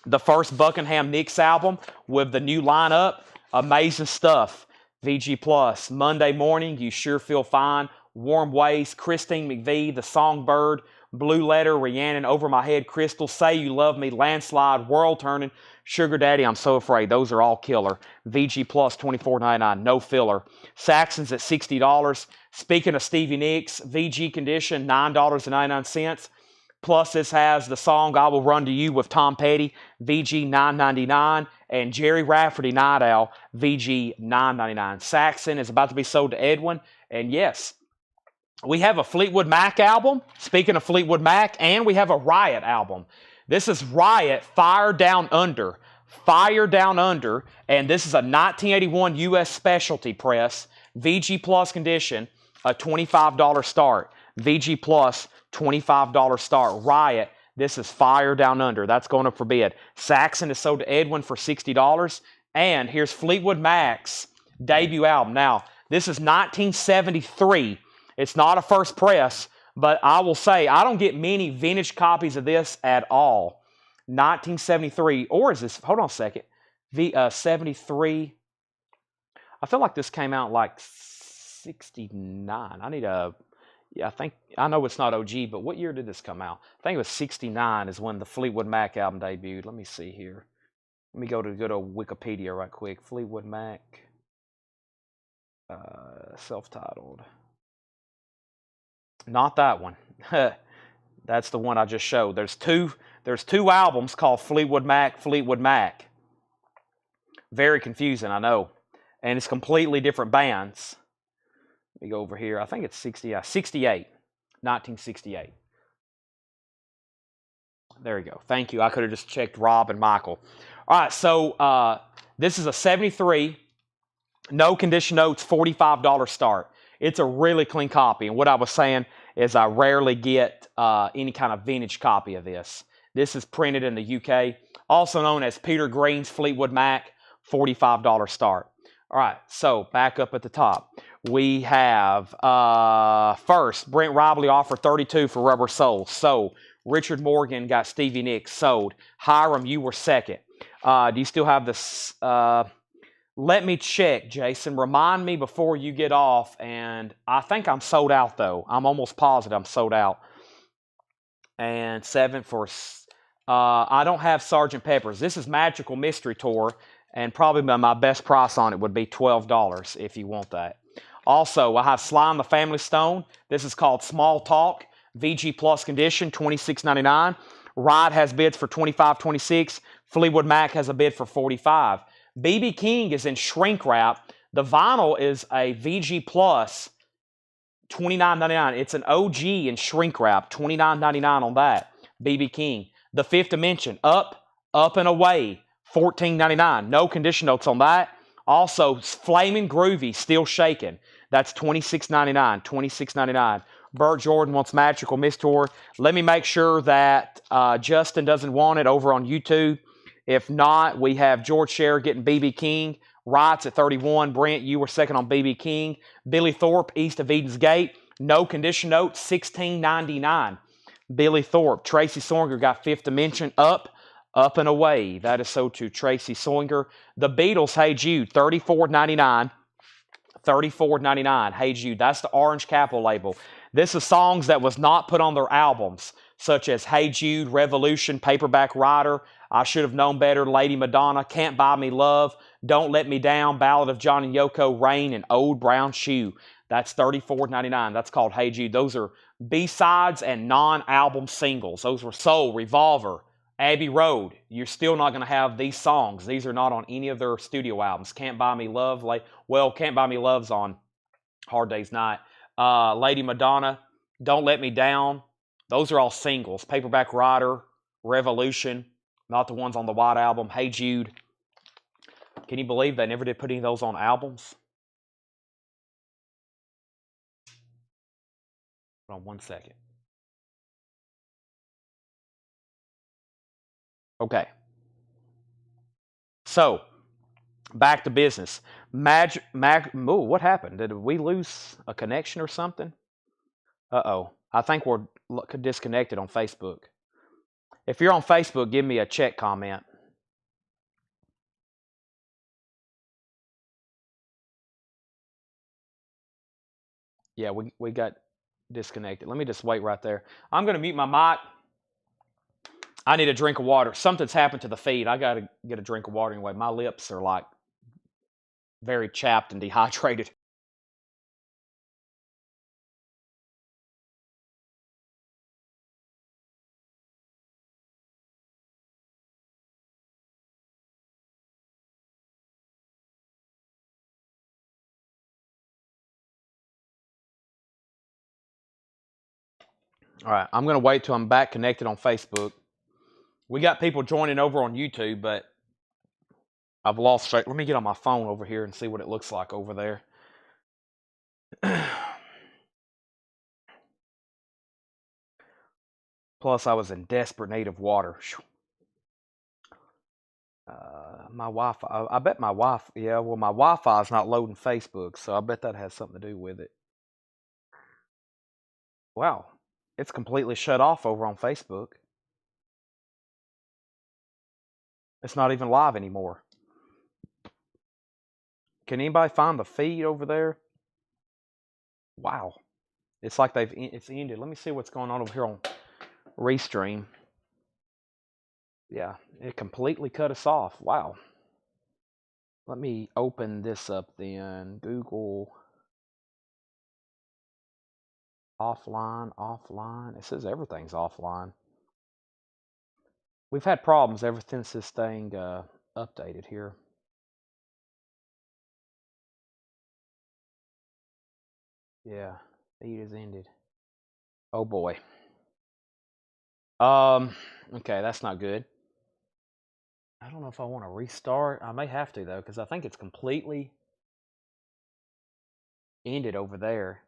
The first Buckingham Nicks album with the new lineup. Amazing stuff. VG Plus, Monday Morning, You Sure Feel Fine. Warm Ways, Christine McVie, The Songbird, Blue Letter, Rhiannon, Over My Head, Crystal, Say You Love Me, Landslide, World Turning, Sugar Daddy, I'm So Afraid. Those are all killer. VG Plus, $24.99, no filler. Saxon's at $60. Speaking of Stevie Nicks, VG condition, $9.99. Plus, this has the song I Will Run to You with Tom Petty, VG $9.99, and Jerry Rafferty Night Owl, VG $9.99. Saxon is about to be sold to Edwin, and yes, we have a Fleetwood Mac album, speaking of Fleetwood Mac, and we have a Riot album. This is Riot Fire Down Under. Fire Down Under, and this is a 1981 U.S. specialty press, VG Plus condition, a $25 start. VG Plus, $25 start. Riot, this is Fire Down Under. That's going up for bid. Saxon is sold to Edwin for $60. And here's Fleetwood Mac's debut album. Now, this is 1973. It's not a first press, but I will say I don't get many vintage copies of this at all. 1973, or is this, hold on a second, 73. I feel like this came out like 69. I need a, yeah, I know it's not OG, but what year did this come out? I think it was 69 is when the Fleetwood Mac album debuted. Let me see here. Let me go to good old Wikipedia right quick. Fleetwood Mac, self-titled. Not that one. That's the one I just showed. There's two albums called Fleetwood Mac, Fleetwood Mac. Very confusing, I know. And it's completely different bands. Let me go over here. I think it's 68. 1968. There we go. Thank you. I could have just checked Rob and Michael. All right, so this is a 73. No condition notes, $45 start. It's a really clean copy. And what I was saying is I rarely get any kind of vintage copy of this. This is printed in the UK, also known as Peter Green's Fleetwood Mac, $45 start. All right, so back up at the top. We have first, Brent Robley offered $32 for Rubber Soul. Sold. Richard Morgan got Stevie Nicks. Sold. Hiram, you were second. Do you still have this? Let me check, Jason. Remind me before you get off. And I think I'm sold out, though. I'm almost positive I'm sold out. And 7 for... I don't have Sgt. Pepper's. This is Magical Mystery Tour. And probably my best price on it would be $12 if you want that. Also, I have Sly and the Family Stone. This is called Small Talk. VG Plus condition, $26.99. Ride has bids for $25, $26. Fleetwood Mac has a bid for $45. BB King is in shrink wrap. The vinyl is a VG Plus, $29.99. It's an OG in shrink wrap, $29.99 on that. BB King. The Fifth Dimension, Up and Away, $14.99. No condition notes on that. Also, Flamin' Groovy, Still Shakin'. That's $26.99. $26.99. Burt Jordan wants Magical Mystery Tour. Let me make sure that Justin doesn't want it over on YouTube. If not, we have George Scher getting BB King. Wrights at 31. Brent, you were second on BB King. Billy Thorpe, East of Eden's Gate. No condition note, $16.99. Billy Thorpe. Tracy Sawyer got Fifth Dimension. Up and Away. That is so to Tracy Sawyer. The Beatles, Hey Jude, $34.99. $34.99. Hey Jude. That's the Orange Capital label. This is songs that was not put on their albums, such as Hey Jude, Revolution, Paperback Writer. I Should Have Known Better, Lady Madonna, Can't Buy Me Love, Don't Let Me Down, Ballad of John and Yoko, Rain, and Old Brown Shoe. That's $34.99. That's called Hey Jude. Those are B-sides and non-album singles. Those were Soul, Revolver, Abbey Road. You're still not going to have these songs. These are not on any of their studio albums. Can't Buy Me Love. Can't Buy Me Love's on Hard Day's Night. Lady Madonna, Don't Let Me Down. Those are all singles. Paperback Writer, Revolution, not the ones on the White Album. Hey Jude. Can you believe they never did put any of those on albums? Hold on 1 second. Okay. So, back to business. What happened? Did we lose a connection or something? Uh-oh. I think we're disconnected on Facebook. If you're on Facebook, give me a check comment. Yeah, we got disconnected. Let me just wait right there. I'm going to mute my mic. I need a drink of water. Something's happened to the feed. I got to get a drink of water anyway. My lips are like very chapped and dehydrated. All right, I'm going to wait till I'm back connected on Facebook. We got people joining over on YouTube, but I've lost track. Let me get on my phone over here and see what it looks like over there. Plus, I was in desperate need of water. My Wi-Fi. I bet my Wi-Fi. Yeah, well, my Wi-Fi is not loading Facebook, so I bet that has something to do with it. Wow, it's completely shut off over on Facebook. It's not even live anymore. Can anybody find the feed over there? Wow, it's like it's ended. Let me see what's going on over here on Restream. Yeah, it completely cut us off. Wow. Let me open this up then. Google offline. It says everything's offline. We've had problems ever since this thing updated here. Yeah, feed is ended. Oh boy. Okay, that's not good. I don't know if I want to restart. I may have to though, because I think it's completely ended over there.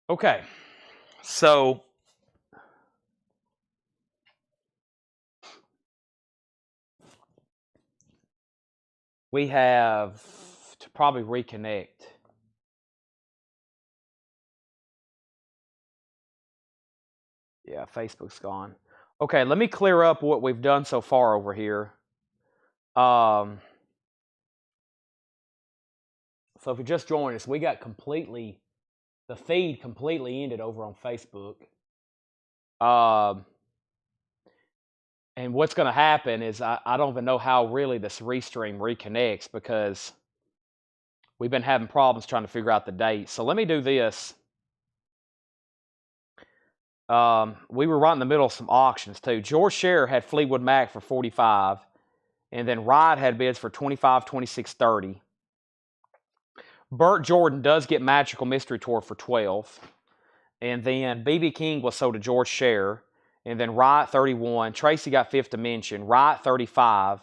Okay, so we have to probably reconnect. Yeah, Facebook's gone. Okay, let me clear up what we've done so far over here. So if you just joined us, we got the feed completely ended over on Facebook. And what's going to happen is I don't even know how really this Restream reconnects because we've been having problems trying to figure out the date. So let me do this. We were right in the middle of some auctions too. George Scherer had Fleetwood Mac for $45, and then Riot had bids for $25, $26, $30. Burt Jordan does get Magical Mystery Tour for $12, and then BB King was sold to George Scherer, and then Riot $31. Tracy got Fifth Dimension. Riot $35,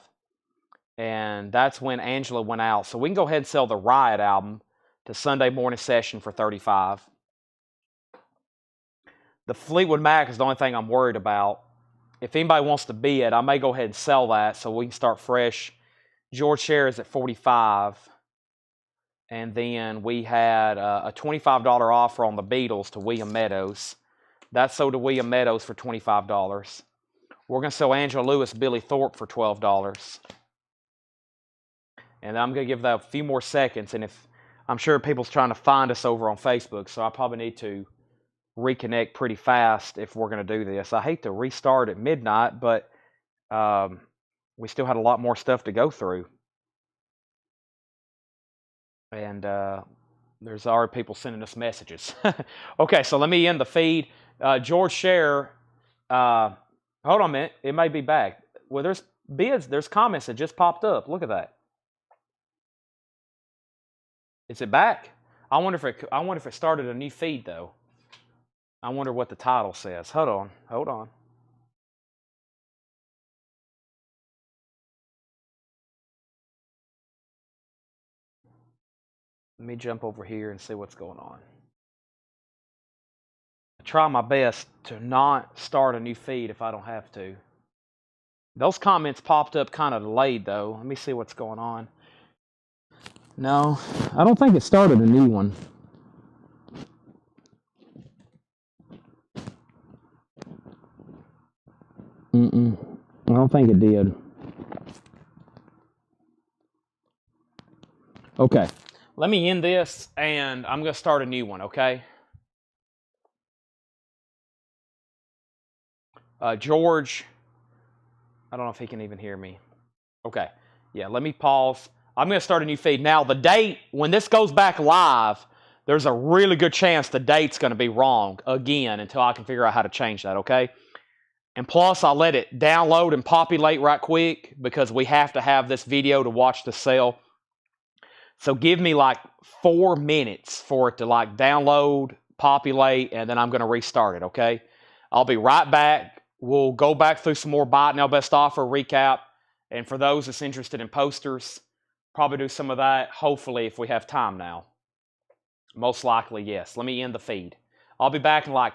and that's when Angela went out. So we can go ahead and sell the Riot album to Sunday Morning Session for $35. The Fleetwood Mac is the only thing I'm worried about. If anybody wants to bid, I may go ahead and sell that so we can start fresh. George Scherer is at $45. And then we had a $25 offer on the Beatles to William Meadows. That's sold to William Meadows for $25. We're going to sell Angela Lewis, Billy Thorpe for $12. And I'm going to give that a few more seconds. And if I'm sure people's trying to find us over on Facebook, so I probably need to reconnect pretty fast if we're going to do this. I hate to restart at midnight, but we still had a lot more stuff to go through. And there's already people sending us messages. Okay, so let me end the feed. George Share, hold on a minute. It may be back. Well, there's bids, there's comments that just popped up. Look at that. Is it back? I wonder if it started a new feed though. I wonder what the title says. Hold on. Let me jump over here and see what's going on. I try my best to not start a new feed if I don't have to. Those comments popped up kind of delayed though. Let me see what's going on. No, I don't think it started a new one. I don't think it did. Okay, let me end this and I'm going to start a new one, okay? George, I don't know if he can even hear me. Okay, yeah, let me pause. I'm going to start a new feed. Now, the date, when this goes back live, there's a really good chance the date's going to be wrong again until I can figure out how to change that, okay? And plus, I'll let it download and populate right quick because we have to have this video to watch the sale. So give me like 4 minutes for it to like download, populate, and then I'm going to restart it, okay? I'll be right back. We'll go back through some more Buy It Now Best Offer recap. And for those that's interested in posters, probably do some of that, hopefully, if we have time now. Most likely, yes. Let me end the feed. I'll be back in like